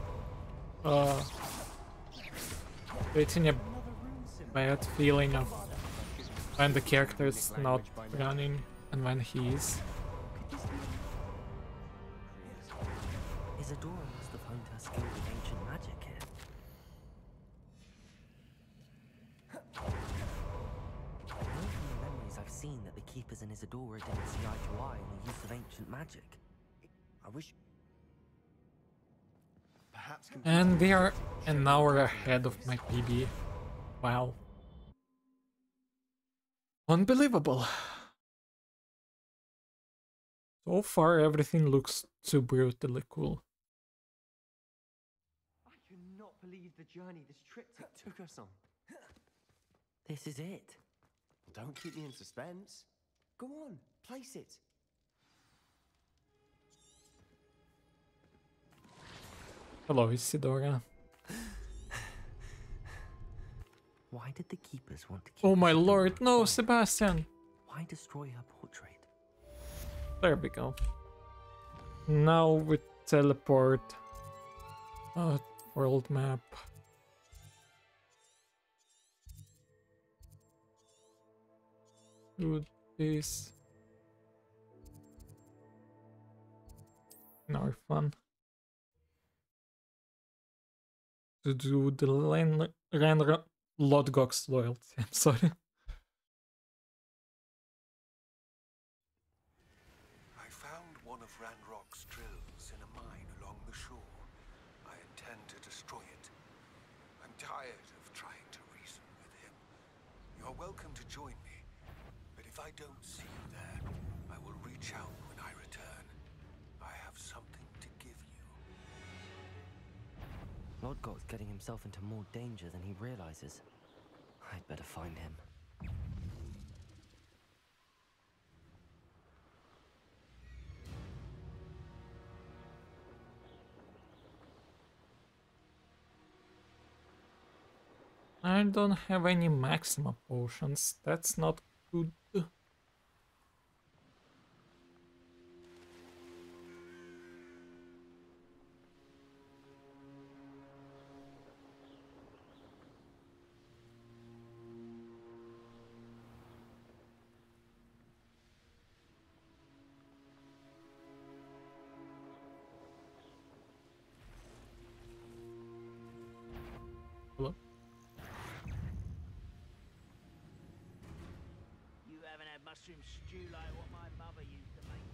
getting a bad feeling of when the character is not running and when he is. Isadora must have honed her skill with ancient magic here. I know from the memories I've seen that the keepers in Isadora didn't see eye to eye on the use of ancient magic. I wish. Perhaps. And they are an hour ahead of my PB. Wow. Unbelievable. So far everything looks too brutally cool. I cannot believe the journey this triptych took us on. This is it. Don't keep me in suspense. Go on, place it. Hello, Isidora. Why did the keepers want to keep Oh my Isadora lord, no, quiet? Sebastian! Why destroy her portrait? There we go. Now we teleport. World map. Do this. Now we're fun. To do the Ranrok Lodgok's loyalty. I'm sorry. I found one of Ranrock's drills in a mine along the shore. I intend to destroy it. I'm tired of trying to reason with him. You're welcome to join me, but if I don't see you there, I will reach out when I return. Lodgok's getting himself into more danger than he realizes. I'd better find him. I don't have any maxima potions. That's not good. Hello? You haven't had mushroom stew like what my mother used to make.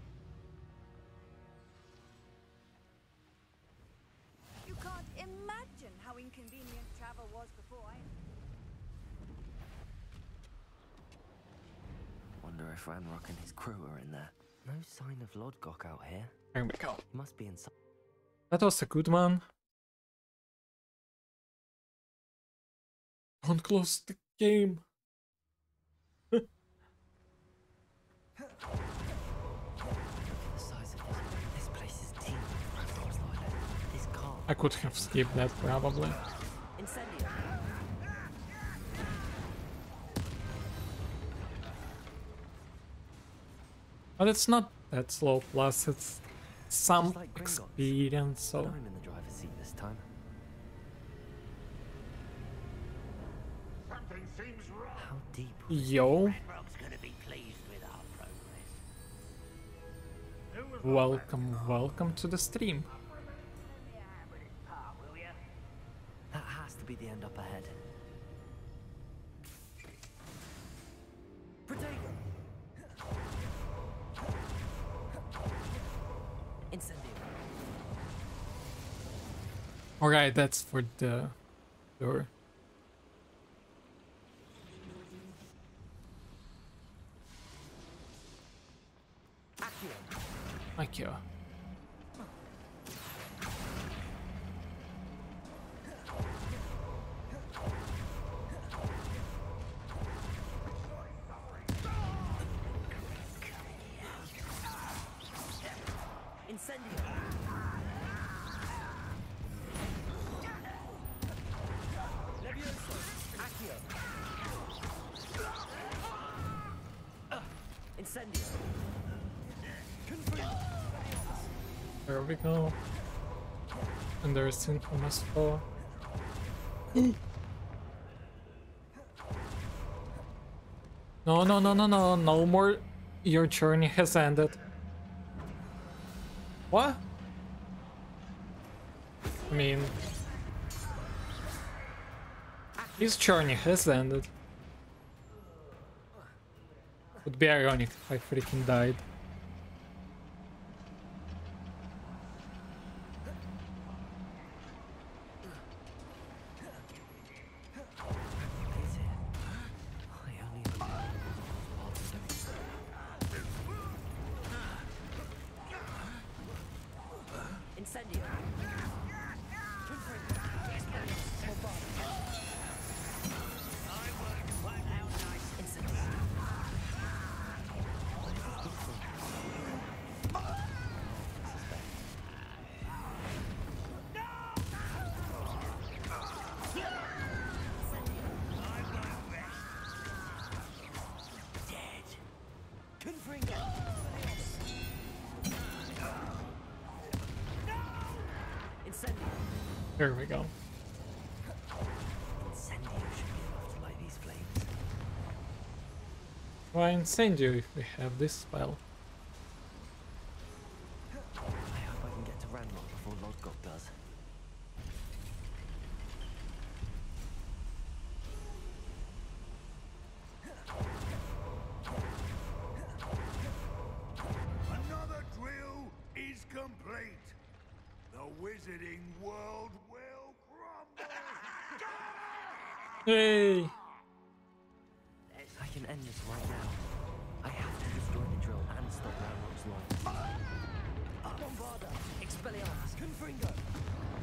You can't imagine how inconvenient travel was before I... Wonder if Ranrok and his crew are in there. No sign of Lodgok out here. There we go. He must be inside. That was a good one. Don't close the game. The size of this place is teeming with Ranrok's loyalists. This car. I could have skipped that probably. Incendio. But it's not that slow, plus it's some like experience, so... I'm in the driver's seat this time. Something seems wrong. How deep? Yo. Ranrok's gonna be pleased with our progress. Welcome, welcome to the stream. That has to be the end up ahead. Protego. Incendio. Alright, that's for the door. Akio. Incendio. Levioso. Accio. Incendio. There we go. And there's infamous 4. No, no, no, no, no, no more. Your journey has ended. What? I mean, his journey has ended. Would be ironic if I freaking died. Incendio. There we go. Incendio should be enough to light these flames. Why Incendio if we have this spell? I hope I can get to Ranrok before Lodgok does. Another drill is complete. The wizarding world will crumble. Hey! I can end this right now. I have to destroy the drill and stop Ranrok's launch. Bombarda. Expelliarmus. Confringo.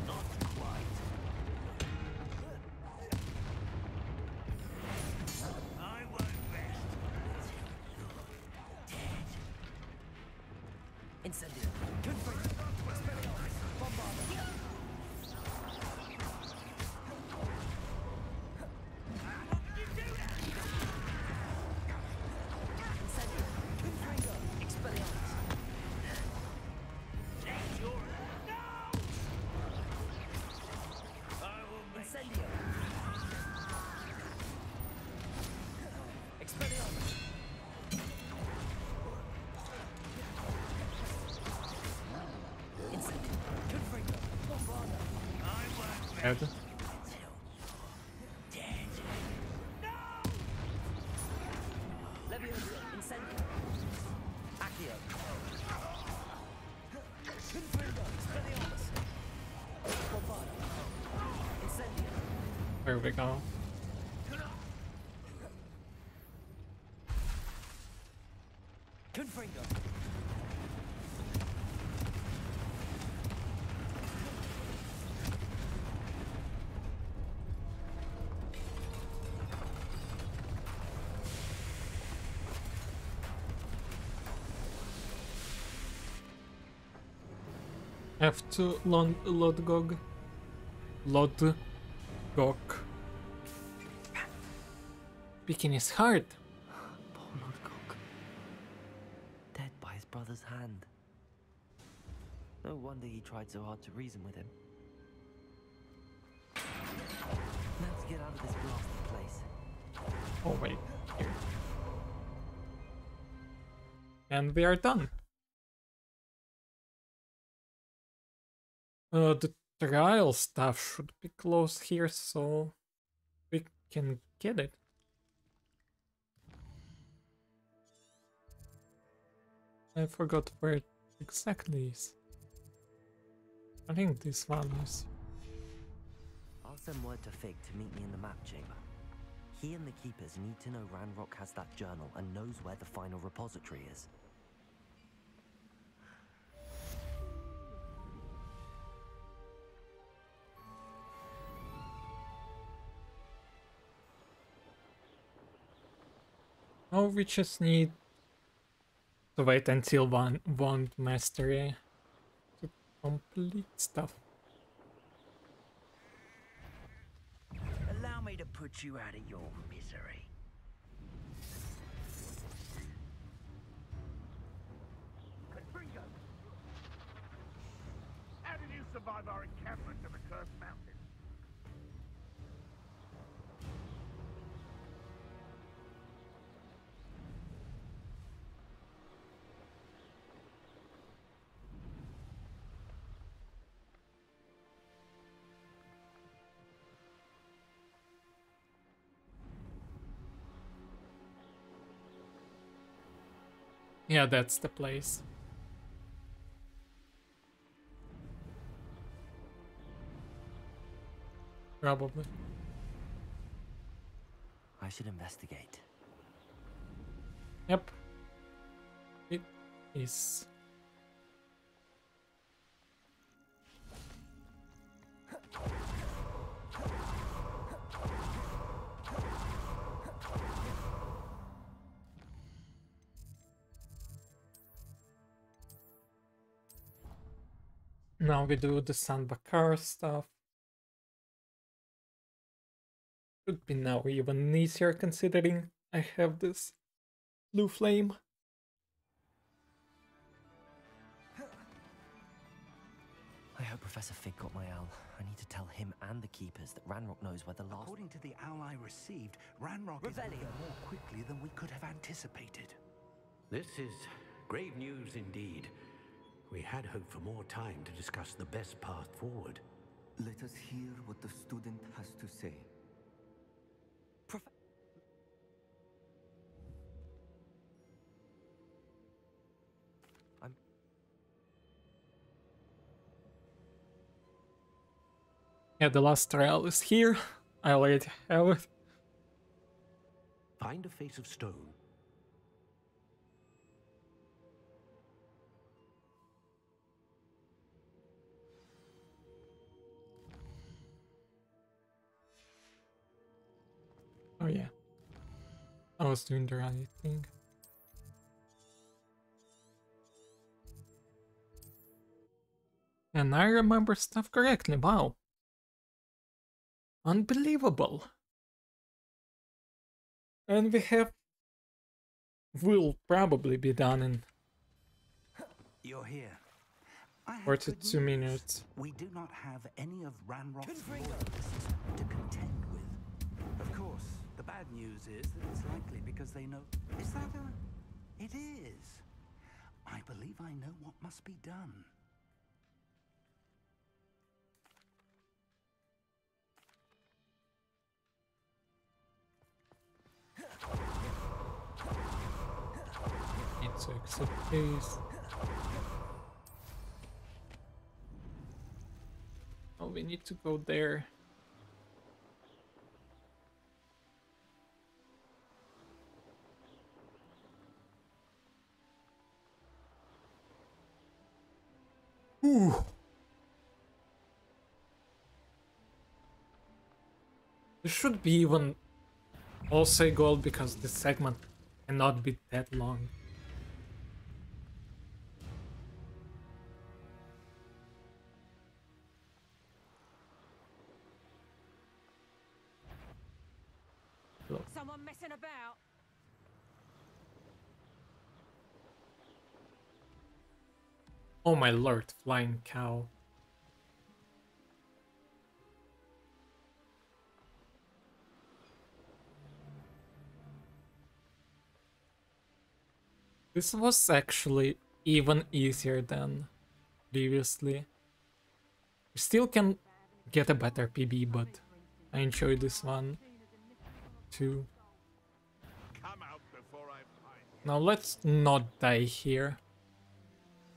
Not quite. Incendio. Confringo. Expelliarmus. Bombarda. Incendio. Confringo. Expelliarmus. Incendio. Expelliarmus. Incendio. Confringo. Bombarda. Dead. Leviosa. Incendio. Accio. Confringo. Expelliarmus. Bombarda. Incendio. There we go. Confringo. F2 Lodgog. Lodgok. Picking his heart. Poor Lodgok. Dead by his brother's hand. No wonder he tried so hard to reason with him. Now to get out of this blasted place. Oh wait, here. And we are done. The trial stuff should be close here, so we can get it. I forgot where it exactly is. I think this one is. I'll send word to Fig to meet me in the map chamber. He and the Keepers need to know Ranrok has that journal and knows where the final repository is. Oh, we just need to wait until one mastery to complete stuff. Allow me to put you out of your misery. Confringo! How did you survive our encampment in the Cursed Mountain? Yeah, that's the place. Probably. I should investigate. Yep. It is. Now we do the Sandbakar stuff. Could be now even easier considering I have this blue flame. I hope Professor Fig got my owl. I need to tell him and the Keepers that Ranrok knows where the last... According to the owl I received, Ranrok is moving more quickly than we could have anticipated. This is grave news indeed. We had hoped for more time to discuss the best path forward. Let us hear what the student has to say. Yeah, the last trial is here. I already have it. Find a face of stone. Oh yeah. I was doing the right thing. And I remember stuff correctly, wow. Unbelievable. And we'll probably be done in You're here. I have 42 good news. minutes. We do not have any of Ranrock's loyalists to contend with. Of course, the bad news is that it's likely because they know... Is that a... It is. I believe I know what must be done. Need to accept this. Oh, we need to go there. Ooh. This should be even also a goal because this segment cannot be that long. Someone messing about. Oh my lord, flying cow. This was actually even easier than previously. We still can get a better PB, but I enjoyed this one too. Now let's not die here.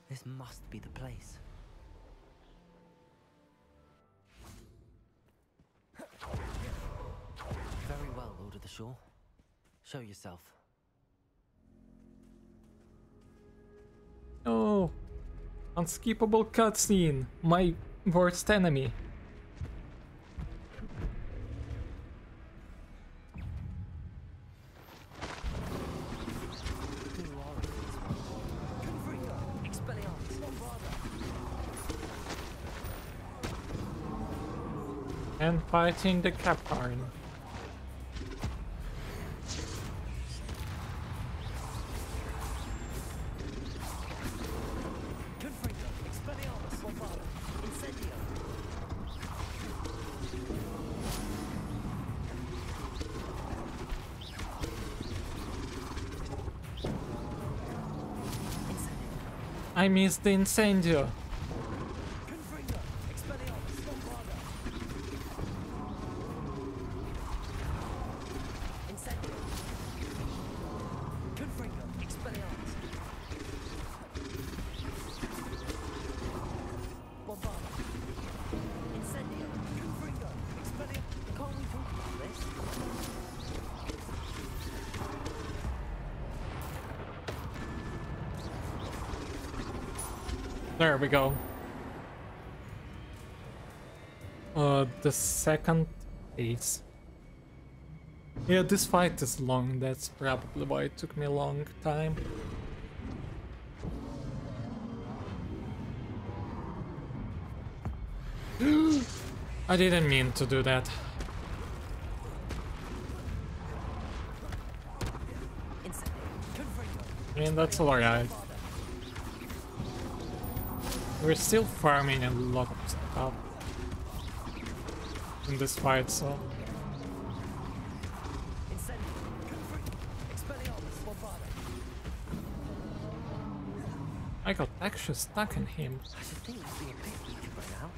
This must be the place. Very well, Lord of the Shore. Show yourself. Oh, unskippable cutscene. My worst enemy. And fighting the Captarn. I missed the incendio. There we go. The second phase. Yeah, this fight is long, that's probably why it took me a long time. I didn't mean to do that. I mean, that's alright. We're still farming a lot of stuff in this fight, so... I got actually stuck in him. I should think we'd be a bit weaker by now.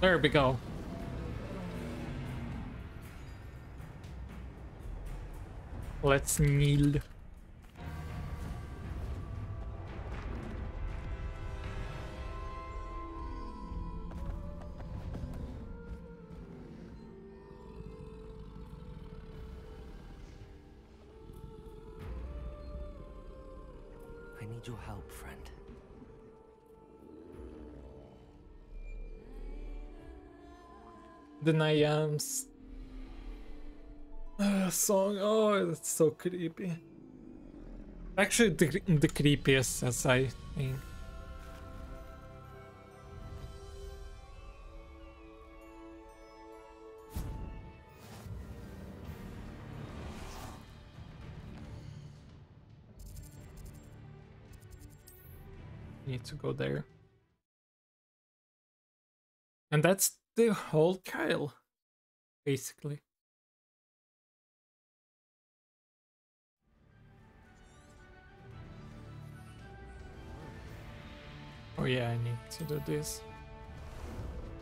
There we go. Let's kneel. need your help, friend. The Niam's song. Oh, that's so creepy. Actually, the creepiest, as I think. Need to go there. And that's the whole Kyle, basically. Oh yeah, I need to do this.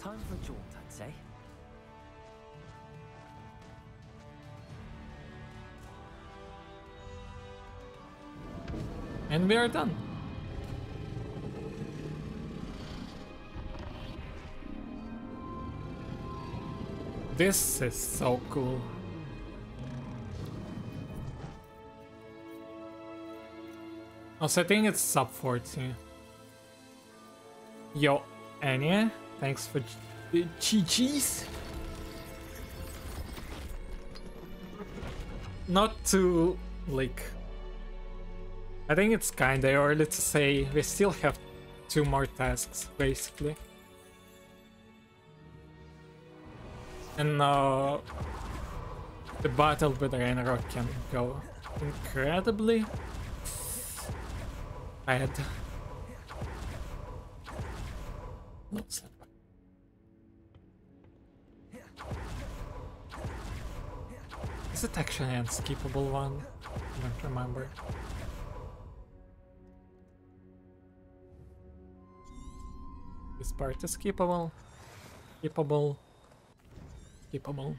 Time for a jaunt, I'd say. And we are done. This is so cool. Also, I think it's sub 40. Yo, Anya, thanks for GG's. Not to, like... I think it's kinda early to say. We still have 2 more tasks, basically. And the battle with Ranrok can go incredibly bad. Is it actually an unskippable one? I don't remember. This part is skippable. Skippable. Skippable.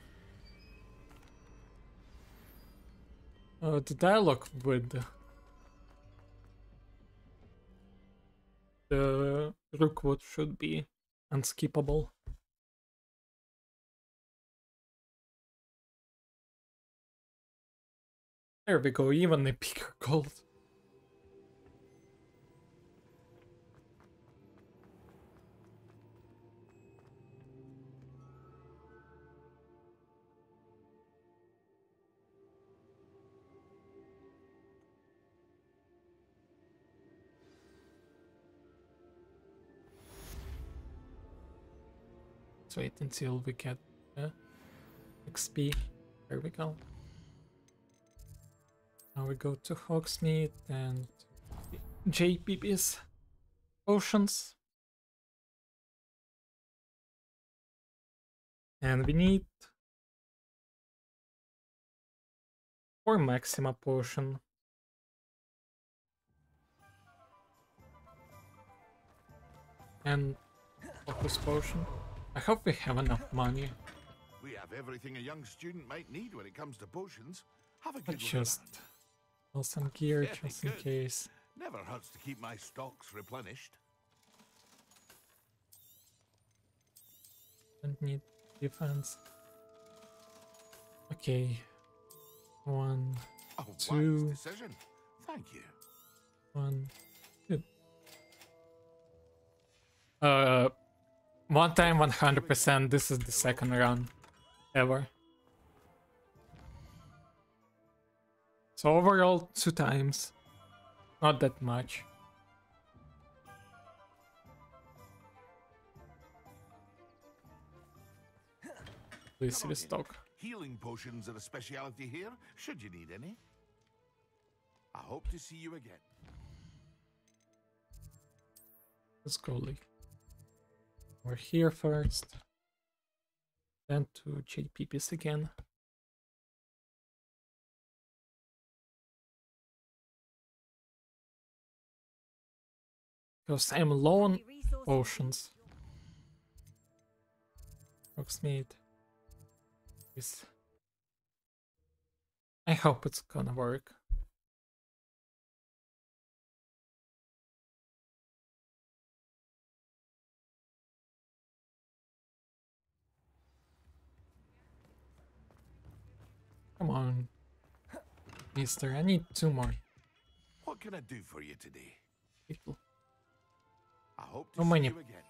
The dialogue with the Rookwood should be unskippable. There we go, even a bigger gold. Let's wait until we get XP. There we go. Now we go to Hogsmeade and JPB's potions. And we need 4 Maxima potion. And focus potion. I hope we have enough money. We have everything a young student might need when it comes to potions. Have a good But just some gear just in case. Never hurts to keep my stocks replenished. Don't need defense. Okay. 1, 2. Wise decision. Thank you. 1, 2. One time 100%. This is the second run ever. So overall 2 times. Not that much. Please restock. Healing potions are a specialty here, should you need any. I hope to see you again. Let's go, Lee. We're here first. Then to JPPs again. Because I'm low on potions. Hogsmeade. I hope it's gonna work. Come on, mister, I need 2 more. What can I do for you today? people. I hope to How see many? you again.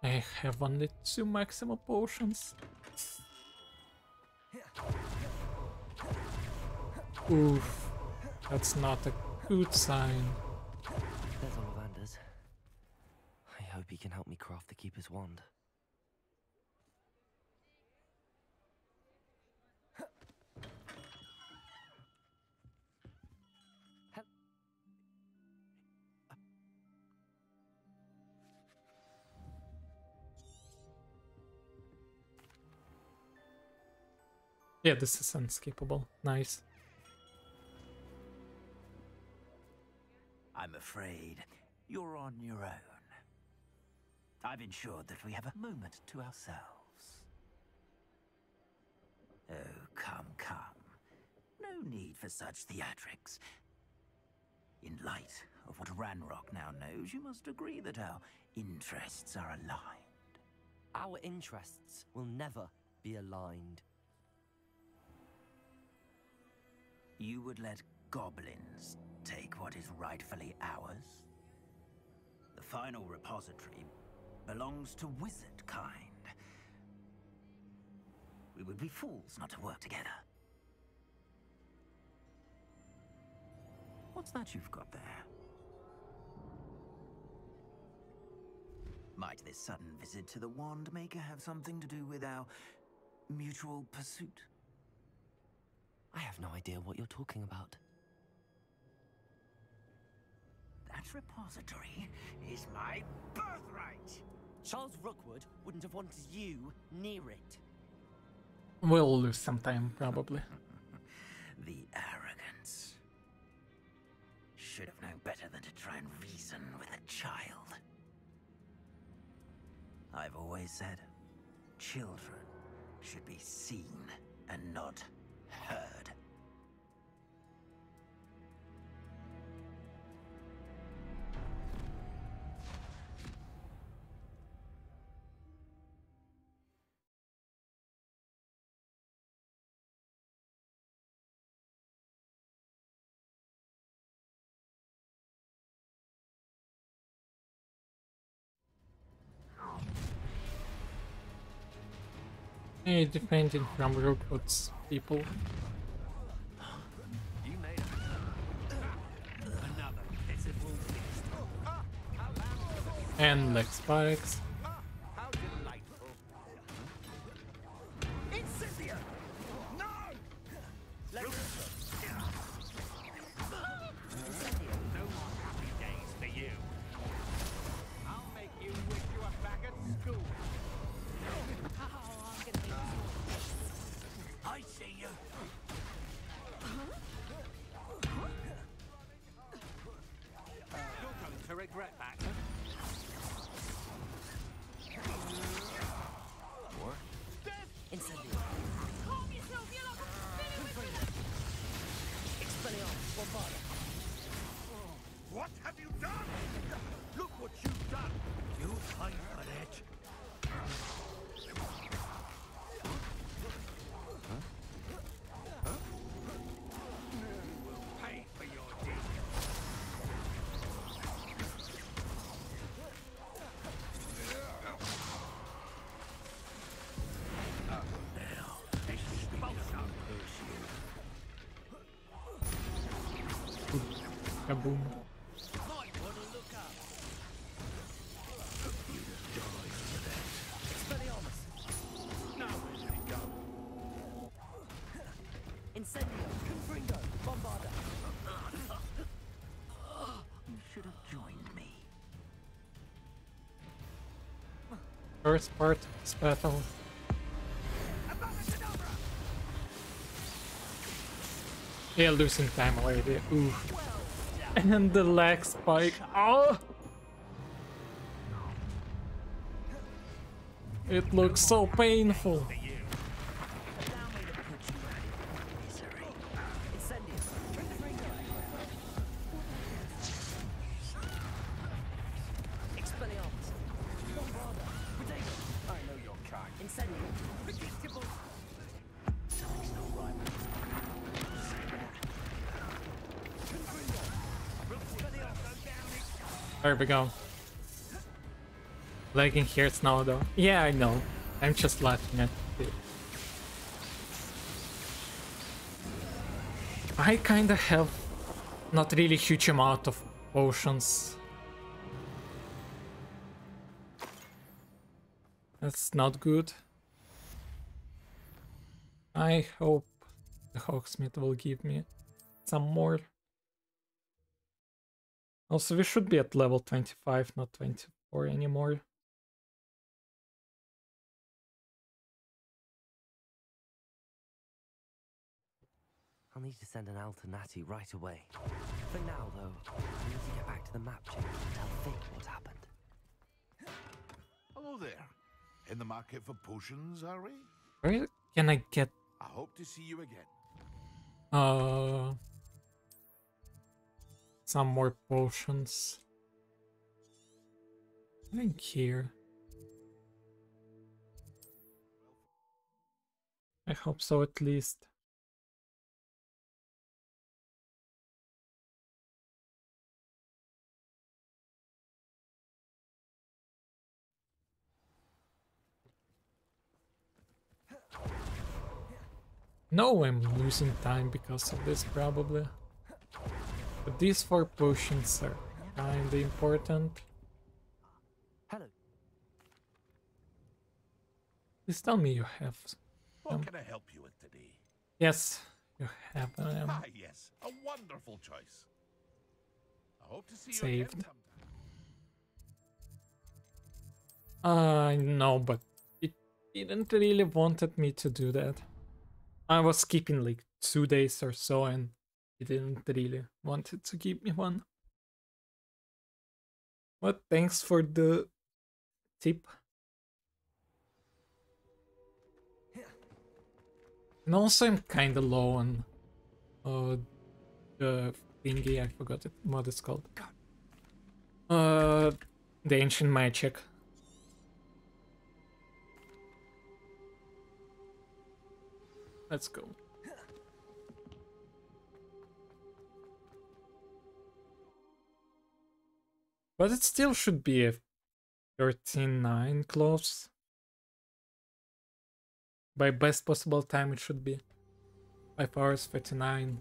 I have only 2 maximal potions. Oof. That's not a good sign. There's Ollivander's. I hope he can help me craft the Keeper's wand. Yeah, this is unskippable. Nice. I'm afraid you're on your own. I've ensured that we have a moment to ourselves. Oh, come, come. No need for such theatrics. In light of what Ranrok now knows, you must agree that our interests are aligned. Our interests will never be aligned. You would let goblins take what is rightfully ours? The final repository belongs to wizard kind. We would be fools not to work together. What's that you've got there? Might this sudden visit to the Wand Maker have something to do with our mutual pursuit? I have no idea what you're talking about. That repository is my birthright! Charles Rookwood wouldn't have wanted you near it. We'll lose some time, probably. The arrogance. Should have known better than to try and reason with a child. I've always said, children should be seen and not heard. Hey, defending from Rookwood's people. You made it. Another pitiful beast. And leg spikes. How delightful. Incendia! No! No more happy days for you. I'll make you wish you were back at school. I see you. You're going to regret that. What? Incendio. Calm yourself, you're like a spinning with Expelliarmus, Bombarda. What have you done? Look what you've done! You pay for it. Pay for your deed. Kaboom. Might want to look up. Expelliarmus. Now where did it go? Incendio. Confringo. Bombarda. You should have joined me. First part of this battle. Yeah, losing time already. Ooh. And the leg spike. Oh! It looks so painful. Expelliarmus. Bombarda. Protego. I know your kind. Incendio. Predictable. Something's not right with this. Confringo. Expelliarmus. There we go. Lagging here now though. Yeah, I know. I'm just laughing at it. I kinda have not really huge amount of potions. That's not good. I hope the Hogsmith will give me some more. Also, we should be at level 25, not 24 anymore. I'll need to send an alternati right away. For now, though, I need to get back to the map chamber and tell Vic what happened. Hello there. In the market for potions, are we? Where can I get... I hope to see you again. Some more potions. I think here. I hope so at least. No, I'm losing time because of this probably. But these 4 potions are kinda important. Hello. Please tell me you have. What can I help you with today? Yes, you have. Ah, yes, a wonderful choice. I hope to see you again Saved. sometime. No, but it didn't really wanted me to do that. I was skipping like 2 days or so and it didn't really wanted to give me one. But thanks for the tip. And also I'm kinda low on the thingy, I forgot what it's called. The ancient magic. Let's go. But it still should be a 13:09 close. By best possible time it should be 5 hours, 39,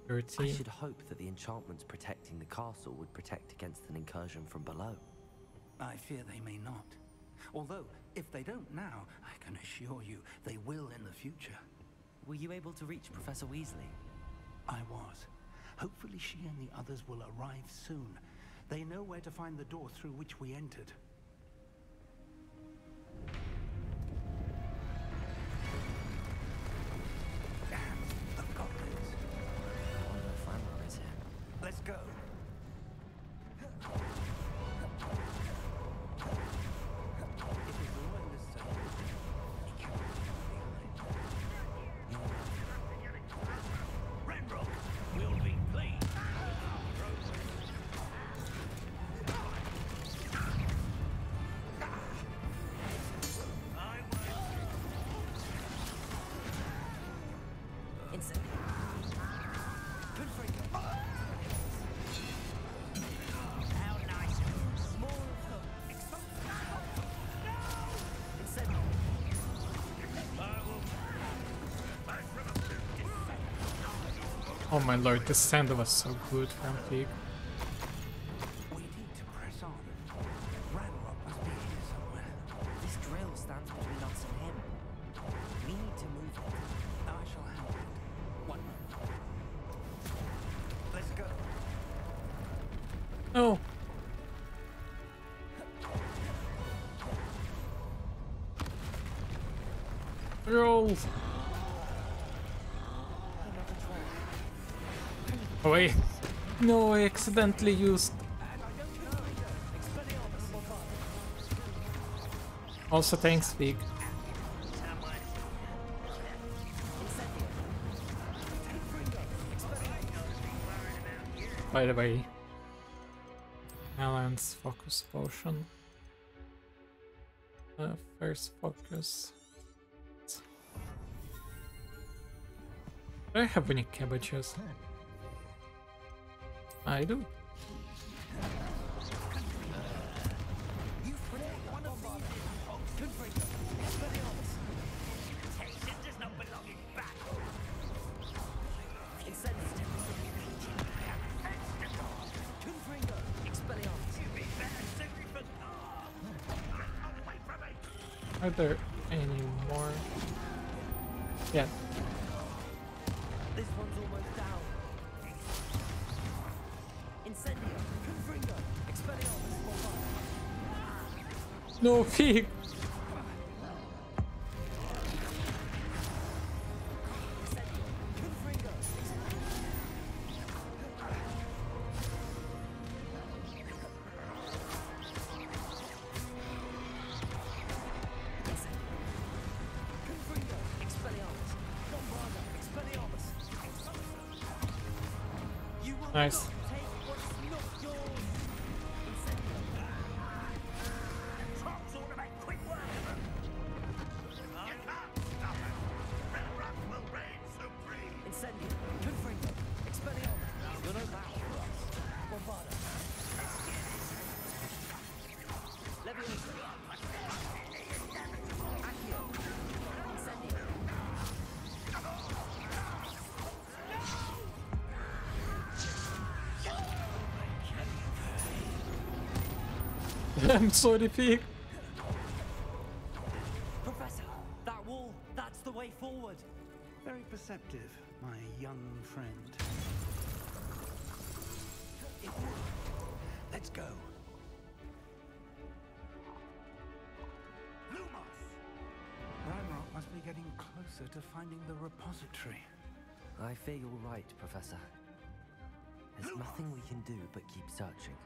13. I should hope that the enchantments protecting the castle would protect against an incursion from below. I fear they may not. Although, if they don't now, I can assure you they will in the future. Were you able to reach Professor Weasley? I was. Hopefully she and the others will arrive soon. They know where to find the door through which we entered. Damn, the goblins. I wonder if Ranrok is here. Let's go. If his loyal is safe, he cannot be far behind. Ranrok will be pleased. Oh my lord, the sand was so good from Pig. We need to press on. Ranrok must be here somewhere. This drill stands between us and him. We need to move it. I shall handle it. 1 moment. Let's go. Oh. Roll. Oh wait. No, I accidentally used. Also thanks, Pig. By the way, Alan's focus potion. First focus. Do I have any cabbages? I do. Are there any more? Yeah. This one's almost down. Incendio, Confringo, Expelliarmus, Bombard. No, Fig! Nice. I'm sorry, Fig. Professor, that wall, that's the way forward. Very perceptive, my young friend. Let's go. Lumos! Ranrok must be getting closer to finding the repository. I fear you're right, Professor. There's nothing we can do but keep searching.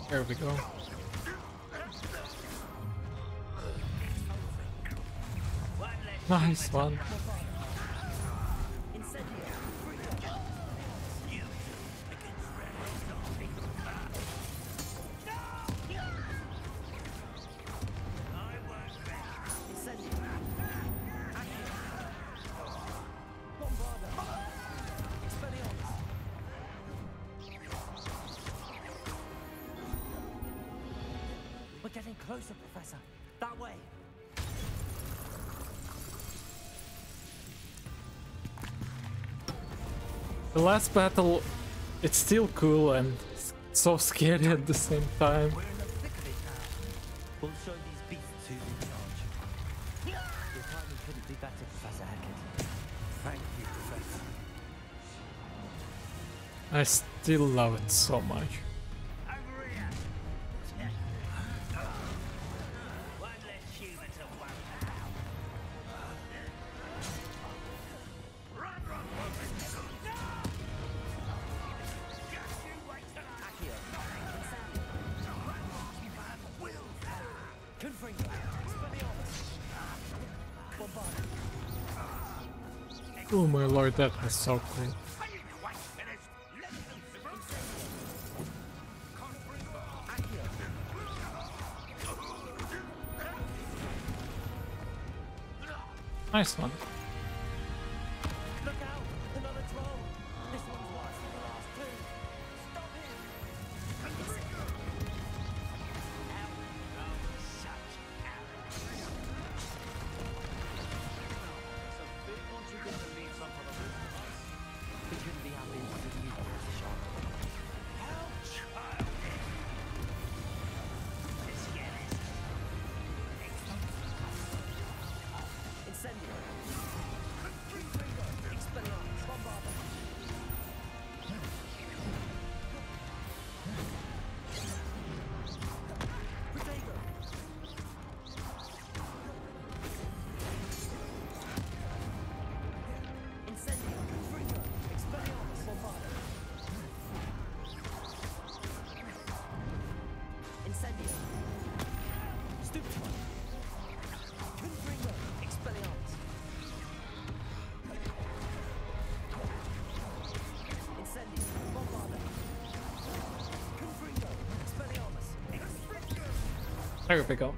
There we go. Nice one. We're getting closer, Professor. That way. The last battle, it's still cool and so scary at the same time. We're in the thick of it now. We'll show these beasts who's in charge. Your timing couldn't be better, Professor Hackett. Thank you, Professor. I still love it so much. Oh my lord, that was so cool. Nice one. Look out! Another troll! This one's worse than the last two! Stop him! We couldn't be happy with you, Professor Sharp. How childish! Let's get it. Incendio! Expelliarmus! Bombarda! Protego! Incendio! Confringo! Expelliarmus! Bombarda! Incendio! Stupid one! Confringo! Expelliarmus! Incendio! Bombarda! There we go.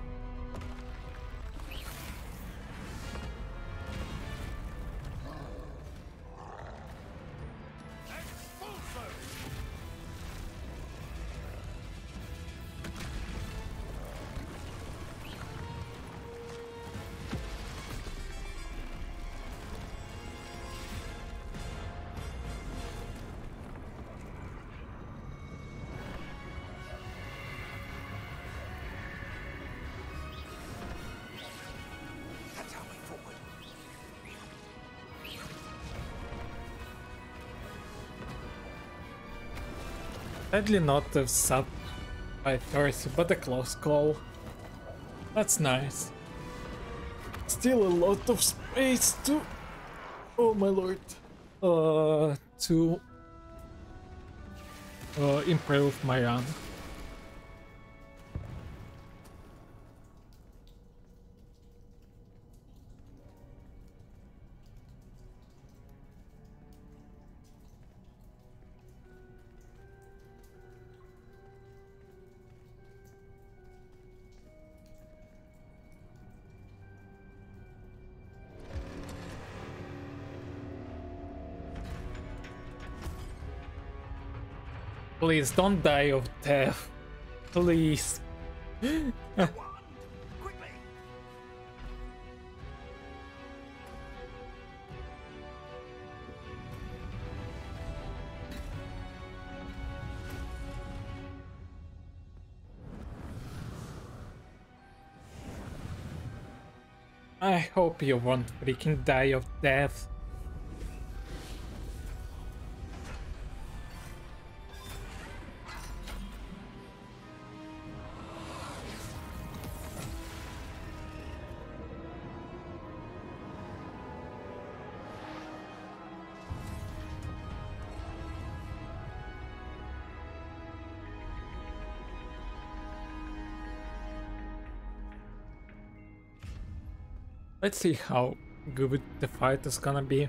Sadly not the sub by 30, but a close call. That's nice. Still a lot of space to... Oh my lord. To improve my run. Please don't die of death. Please. I hope you won't freaking die of death. Let's see how good the fight is gonna be.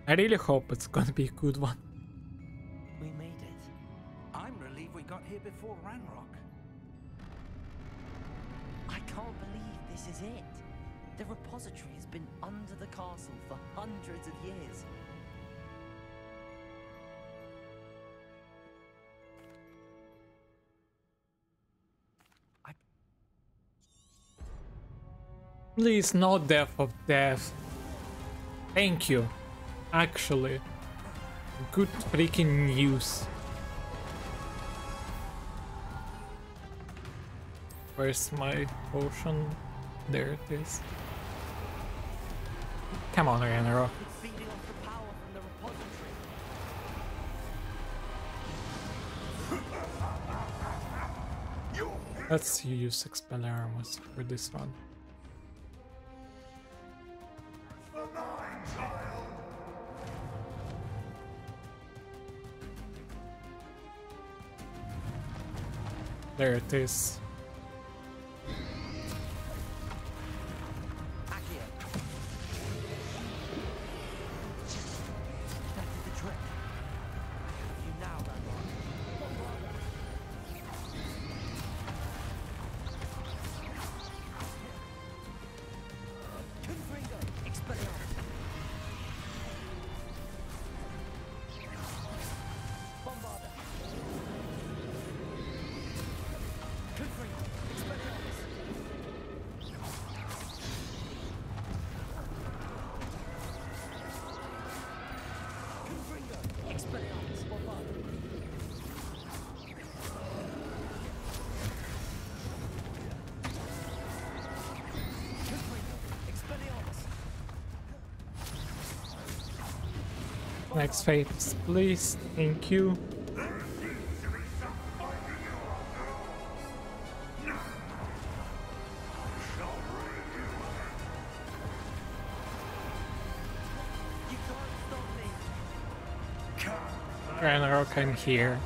I really hope it's gonna be a good one. We made it. I'm relieved we got here before Ranrok. I can't believe this is it. The repository has been under the castle for hundreds of years. Please, no death of death. Thank you. Actually, good freaking news. Where's my potion? There it is. Come on, Ranrok. Let's use Expelliarmus for this one. There it is. Next phase, please. Thank you. Ranrok, I'm here.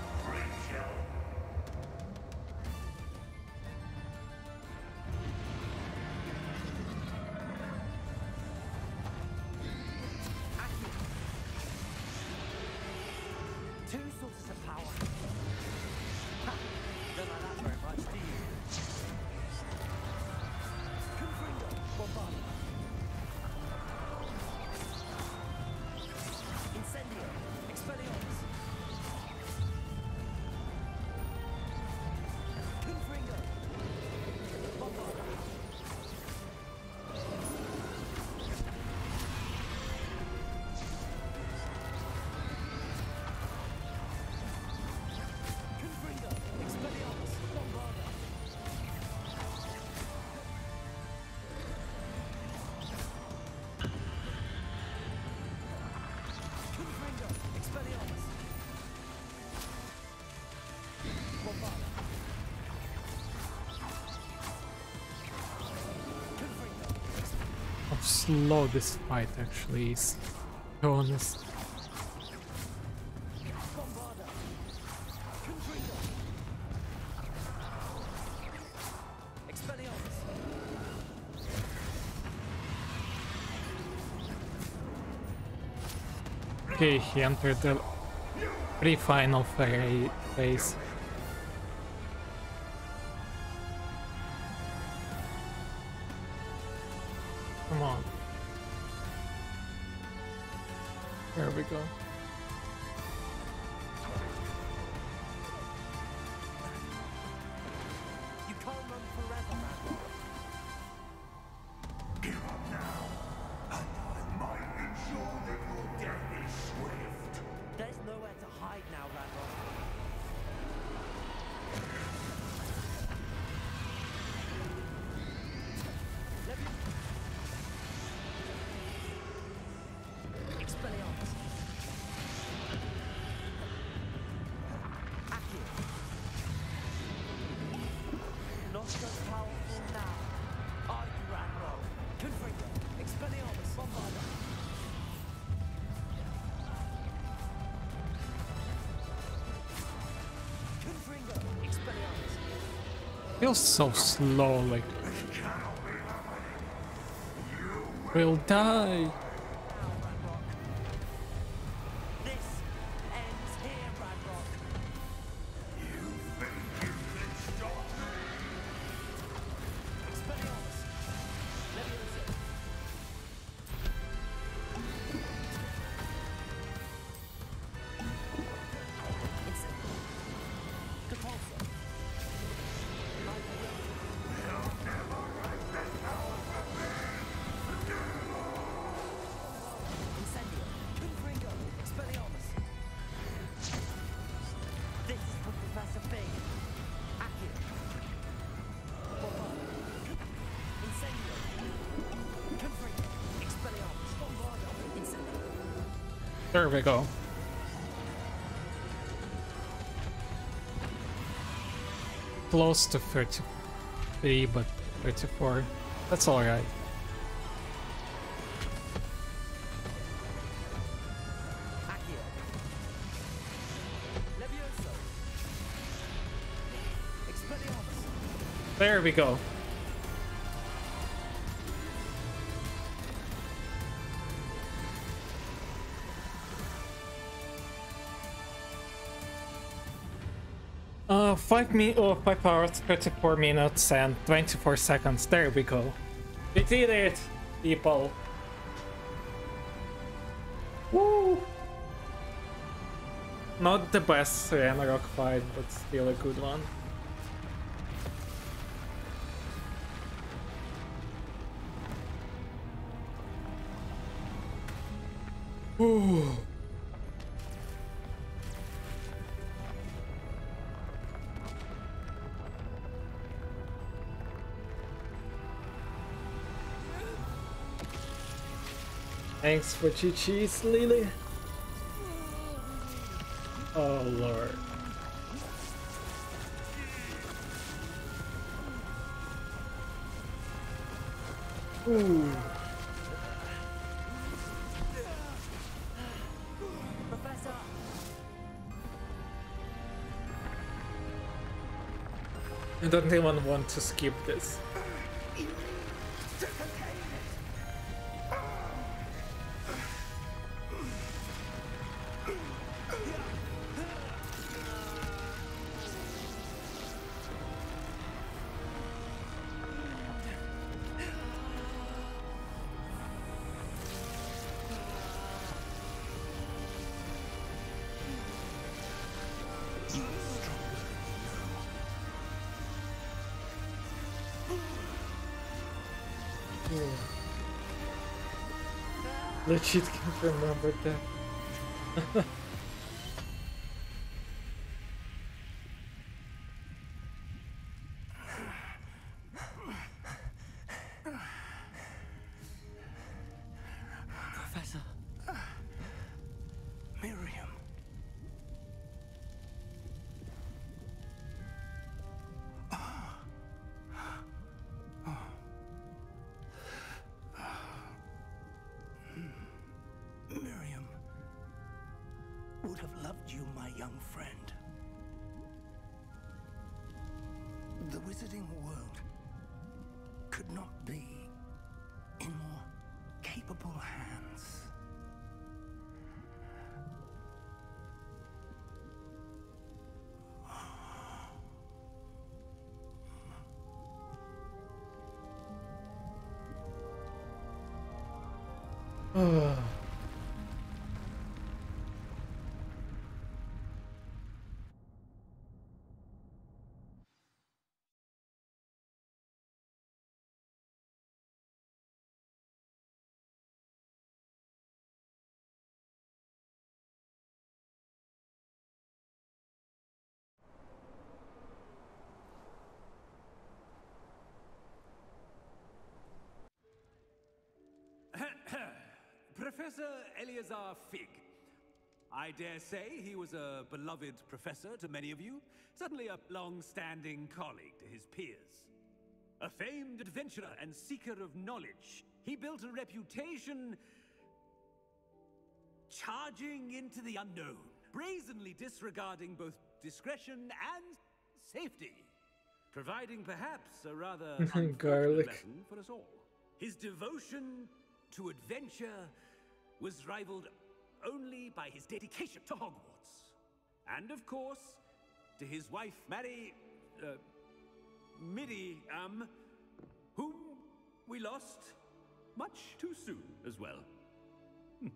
Two sources of power. Ha! Don't like that very much, do you? slow this fight actually is, to be honest. Okay, he entered the pre-final phase. Come on. There we go. You can't run forever, Ranrok. Give up now, and I might ensure that your death is swift. There's nowhere to hide now, Ranrok. Expelliarmus. Accio. Not so powerful now. Are you, Ranrok? Confringo. Expelliarmus. Bombarda. Confringo. Expelliarmus. Feels so slow, like we'll die. This ends here, Ranrok. You think you can stop me? Expelliarmus. Leviosa. Incendio. Capulso. Incendio. Confringo. Expelliarmus. This is for Professor Fig. Accio. Bombarda. Incendio. Confringo. Expelliarmus. Bombarda. Incendio. There we go. Close to 33, but 34. That's alright. Accio. Levioso. Expelliarmus. There we go. Five hours, 34 minutes and 24 seconds. There we go. We did it, people. Woo! Not the best Ranrok fight, but still a good one. Ooh. Thanks for Chi-Chi's, Lily. Oh lord. Ooh. Professor. I don't even want to skip this. Legit can't remember that. Professor. Miriam. you, my young friend. The wizarding world could not be in more capable hands. Professor Eleazar Fig. I dare say he was a beloved professor to many of you, certainly a long-standing colleague to his peers. A famed adventurer and seeker of knowledge, he built a reputation charging into the unknown, brazenly disregarding both discretion and safety, providing perhaps a rather unfortunate lesson for us all. His devotion to adventure was rivaled only by his dedication to Hogwarts. And of course, to his wife, whom we lost much too soon as well. Yeah.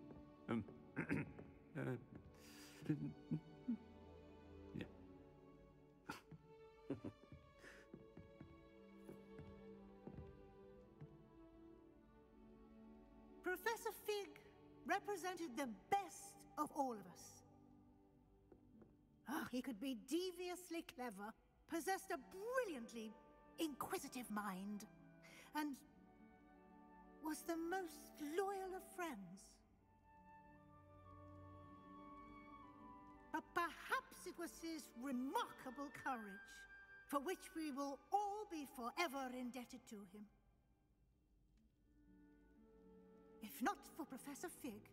Professor Fig represented the best of all of us. He could be deviously clever, possessed a brilliantly inquisitive mind, and was the most loyal of friends. But perhaps it was his remarkable courage, for which we will all be forever indebted to him. If not for Professor Fig,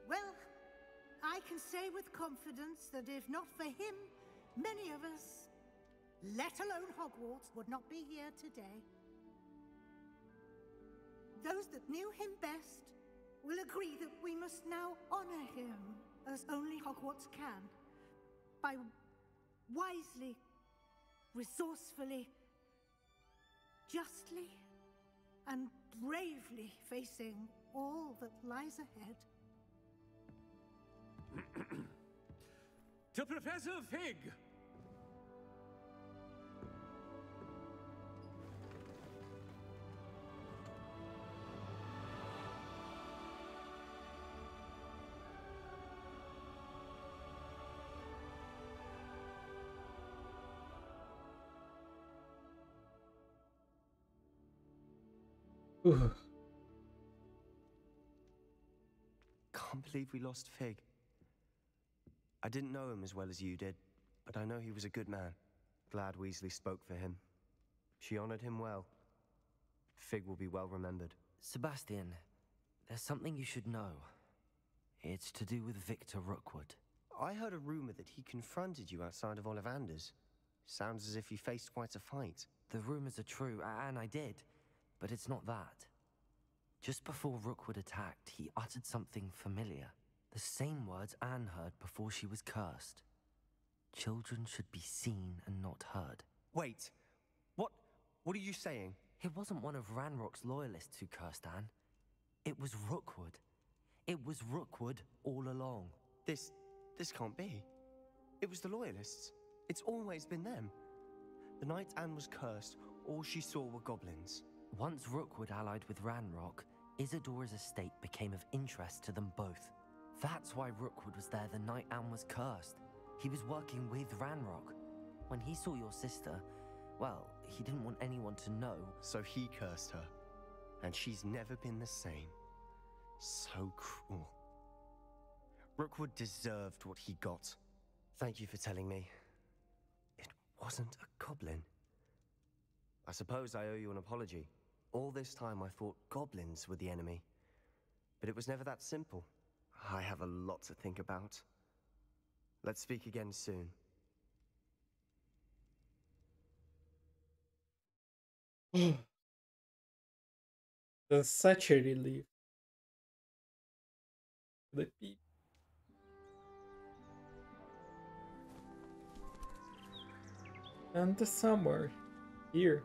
well, I can say with confidence that if not for him, many of us, let alone Hogwarts, would not be here today. Those that knew him best will agree that we must now honor him as only Hogwarts can, by wisely, resourcefully, justly, and bravely facing all that lies ahead. To Professor Fig! Can't believe we lost Fig. I didn't know him as well as you did, but I know he was a good man. Glad Weasley spoke for him. She honored him well. Fig will be well remembered. Sebastian, there's something you should know. It's to do with Victor Rookwood. I heard a rumor that he confronted you outside of Ollivander's. Sounds as if you faced quite a fight. The rumors are true, and I did, but it's not that. Just before Rookwood attacked, he uttered something familiar. The same words Anne heard before she was cursed. Children should be seen and not heard. Wait, what are you saying? It wasn't one of Ranrock's loyalists who cursed Anne. It was Rookwood. It was Rookwood all along. This can't be. It was the loyalists. It's always been them. The night Anne was cursed, all she saw were goblins. Once Rookwood allied with Ranrock, Isadora's estate became of interest to them both. That's why Rookwood was there the night Anne was cursed. He was working with Ranrock. When he saw your sister, well, he didn't want anyone to know. So he cursed her. And she's never been the same. So cruel. Rookwood deserved what he got. Thank you for telling me. It wasn't a goblin. I suppose I owe you an apology. All this time I thought goblins were the enemy. But it was never that simple. I have a lot to think about. Let's speak again soon. That's such a relief. The people. And somewhere here.